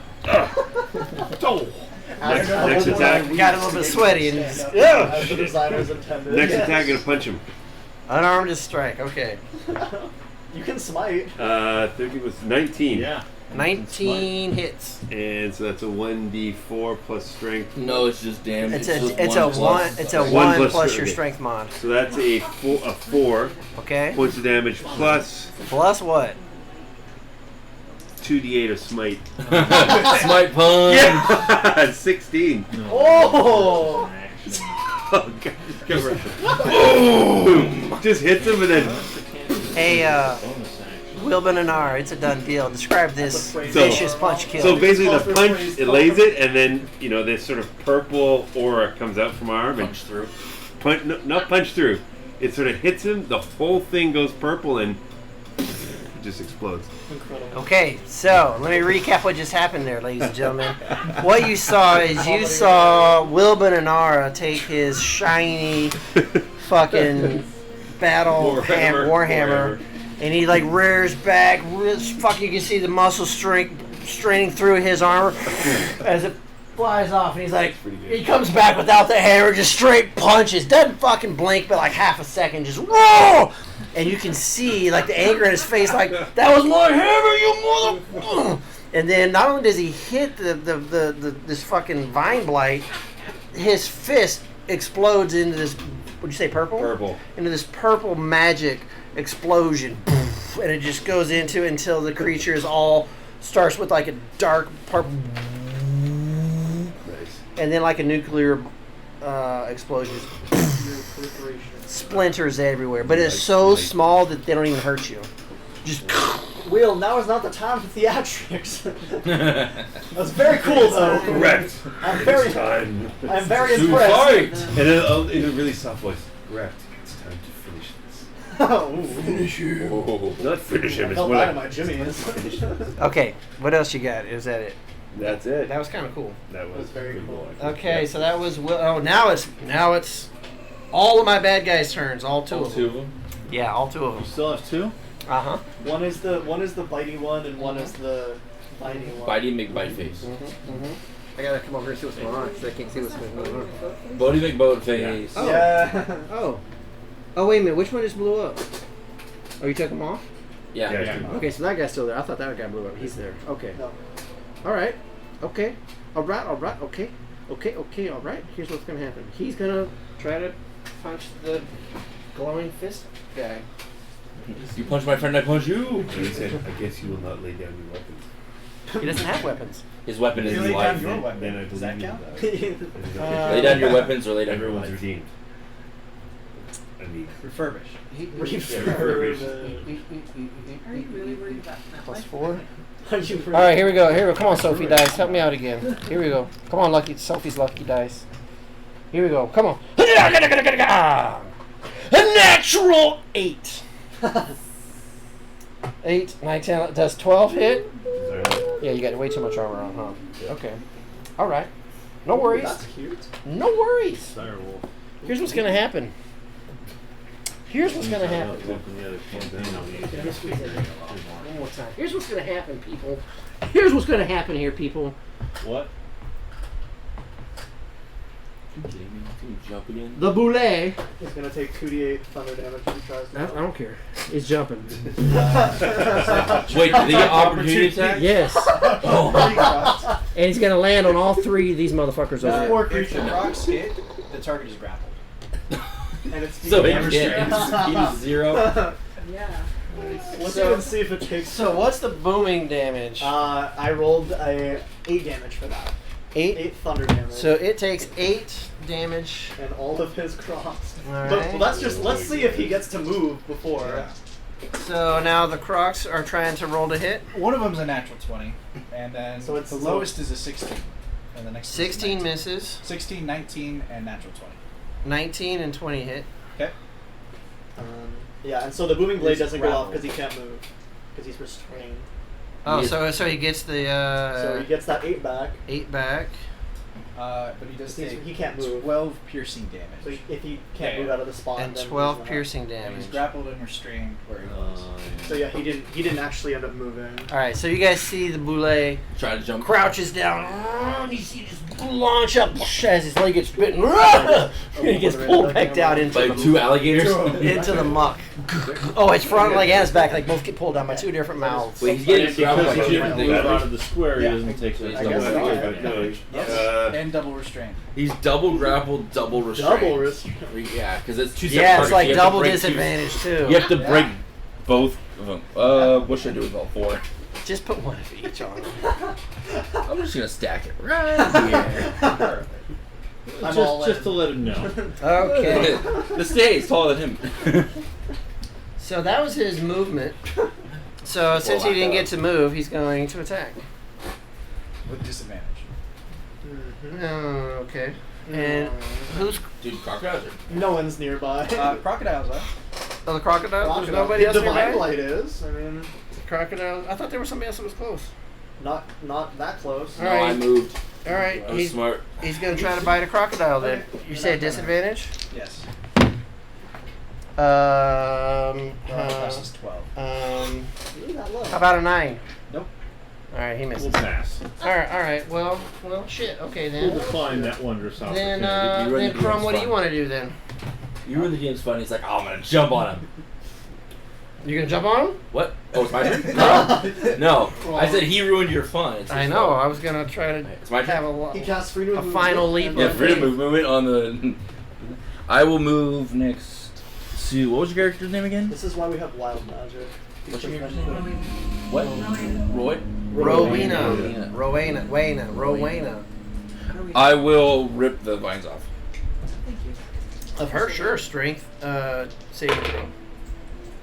Next attack. Got a little bit sweaty and As yeah. the designers intended. Next attack, gonna punch him. Unarmed is strike. Okay. You can smite. 30 was 19. Yeah. 19 hits. And so that's a 1d4 plus strength. No, it's just damage. It's a one. It's a one plus your strength mod. So that's a 4 Okay. points of damage plus Plus what? 2d8 of smite. Smite punch. Yeah, 16. Oh! Oh, God. Boom! Just hits him and then. Hey, Wilbur and R, it's a done deal. Describe this vicious punch kill. So basically, the punch, it lays it, and then, this sort of purple aura comes out from our arm. Punch through. Not punch through. It sort of hits him, the whole thing goes purple, and it just explodes. Okay, so let me recap what just happened there, ladies and gentlemen. What you saw is you saw Wilbur and Ara take his shiny fucking Warhammer, and he like rears back, you can see the muscle straining through his armor as it flies off, and he's like, he comes back without the hammer, just straight punches, doesn't fucking blink, but like half a second, just whoa! And you can see like the anger in his face, like, that was my hammer, you mother. And then not only does he hit this fucking vine blight, his fist explodes into this. Would you say purple? Purple. Into this purple magic explosion, and it just goes into until the creature is all starts with like a dark purple, and then like a nuclear explosion. Splinters everywhere, but it's so small that they don't even hurt you. Just Will, now is not the time for theatrics. That's very cool, though. Correct. I'm very time. I'm very To impressed. fight. And in a really soft voice. Correct. It's time to finish this. Oh, Finish him. Not finish him. I It's felt what bad I. at my Jimmy is. okay. What else you got? Is that it? That's it. That was kind of cool. That was very pretty cool. Okay, so that was Will. Oh, now it's all of my bad guys' turns. All two of them. Yeah, all two of You them. still have two? Uh huh. One is the bitey one, and one is the biting one. Bitey McBite face. I gotta come over here and see what's going on because I can't see what's going on. Bodie McBoat face. Oh. Yeah. Oh. Oh, wait a minute. Which one just blew up? Oh, you took him off? Yeah. Okay, so that guy's still there. I thought that guy blew up. He's there. Okay. No. All right. Okay. All right. Okay. Okay. All right. Here's what's gonna happen. He's gonna try to punch the glowing fist guy. You punch my friend, I punch you. He said, I guess you will not lay down your weapons. He doesn't have weapons. His weapon is You his lay down life. your weapon. Then I Does believe that you. count? Lay down your weapons or lay down your Everyone's life. redeemed. I mean, Refurbish. refurbished. Are you really worried about that? Plus 4. Are you All right, here we go. Here we go. Come on, Sophie Dice. Help me out again. Here we go. Come on, Sophie's Lucky Dice. Here we go. Come on. A natural 8. 8, 9, 10. Does 12 hit? Yeah, you got way too much armor on, huh? Okay. All right. No worries. That's cute. No worries. Direwolf. Here's what's gonna happen. Here's what's gonna happen. One more time. Here's what's gonna happen, people. Here's what's gonna happen here, people. What? Jump again. The boulet. He's gonna take 2d8 thunder damage if he tries to. I don't care. He's jumping. Wait, did he get opportunity attack? Yes. Oh. And he's gonna land on all 3 of these motherfuckers over here. Poor If creature. the rocks hit, the target is grappled. And it's So he damage can't. strength. He's 0. Yeah. Let's So- even see if it takes. So what's the booming damage? I rolled a 8 damage for that. 8. 8 thunder damage. So it takes 8 damage. and all of his crocs. All But right. let's see if he gets to move before. So now the Crocs are trying to roll to hit. One of them's a natural 20, and then So it's- the lowest is a 16. And the next is a 16 19. misses. 16, 19, and natural 20. 19 and 20 hit. Okay. Yeah, and so the booming blade He's doesn't go off grappled. because he can't move, because he's restrained. Oh, Yes. so he gets the So he gets that 8 back. 8 back. But he does take He can't move. 12 piercing damage. So if he can't Yeah, move yeah. out of the spot, And then 12 he's not. piercing And damage. he's grappled and restrained where he was. So yeah, he didn't actually end up moving. All right, so you guys see the Boule Try to jump. crouches down, and you see this launch up as his leg gets bitten. He gets pulled back down into Like the, 2 alligators. into the muck. Oh, his front leg and his back leg both get pulled down by 2 different mouths. Wait, he's getting grappled Because by he different didn't move things. out of the square, Yeah. he doesn't take the I double guess so. damage. No, Yes. And double restrained. He's double grappled, double restrained. Double restrained. Yeah, because it's 2 separate Yeah, it's targets. like You have to double break two- disadvantage too. You have to break both of them. What should I do with all 4? Just put one of each on. I'm just gonna stack it right here. I'm all Just in. to let him know. Okay. The stays taller than him. So that was his movement. So since he didn't get to move, he's going to attack. With disadvantage. Oh, okay. And who's Dude, crocodiles are. No one's nearby. Crocodiles, huh? the crocodile? There's Crocodile. nobody else Divine nearby? Light is. I mean, Crocodile. I thought there was somebody else that was close. not that close. All No, right. I moved. All right. I was smart. He's going to try to bite a crocodile then. You say disadvantage? Yes. How Versus 12. Really that low. about a 9? Nope. All right, he We'll misses. pass. All right. Well, shit. Okay We'll then. decline that wondrous Then, opportunity. You run then the Crum, game's what do you fun. want to do then? You ruined the game's fun. He's like, oh, I'm gonna jump on him. You gonna jump on him? What? Oh, it's my turn? No. I said he ruined your fun. It's his I know. fault. I was gonna try to It's my have turn. a He casts freedom of A movement final leap and Yeah, of then- freedom of movement on the. I will move next to. What was your character's name again? This is why we have wild magic. What's your character's name? What? Roy? Rowena. I will rip the vines off. Thank you. Of her, sure. Strength. Saving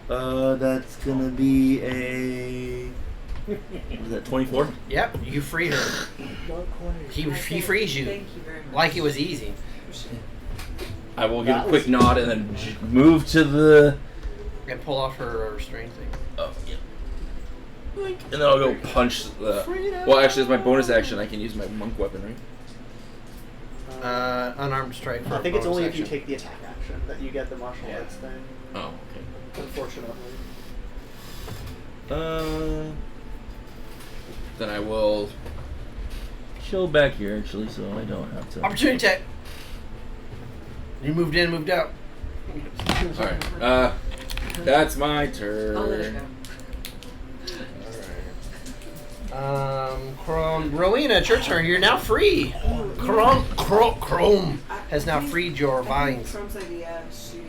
throw. That's gonna be a. What is that? 24? Yep. You free her. He frees you Thank you very much. like it was easy. I will give That a quick was- nod and then move to the. And pull off her restraint thing. Oh, yeah. And then I'll go punch the. Well, actually, as my bonus action, I can use my monk weapon, right? Unarmed strike. For I a think it's bonus only if you action. take the attack action that you get the martial Yeah. arts thing. Oh, okay. Unfortunately. Then I will chill back here, actually, so I don't have to. Opportunity attack. You moved in, moved out. Alright, that's my I'll let it turn. go. Rowena, it's your turn. You're now free. Chrome has now freed your vines. Crum's idea, shoot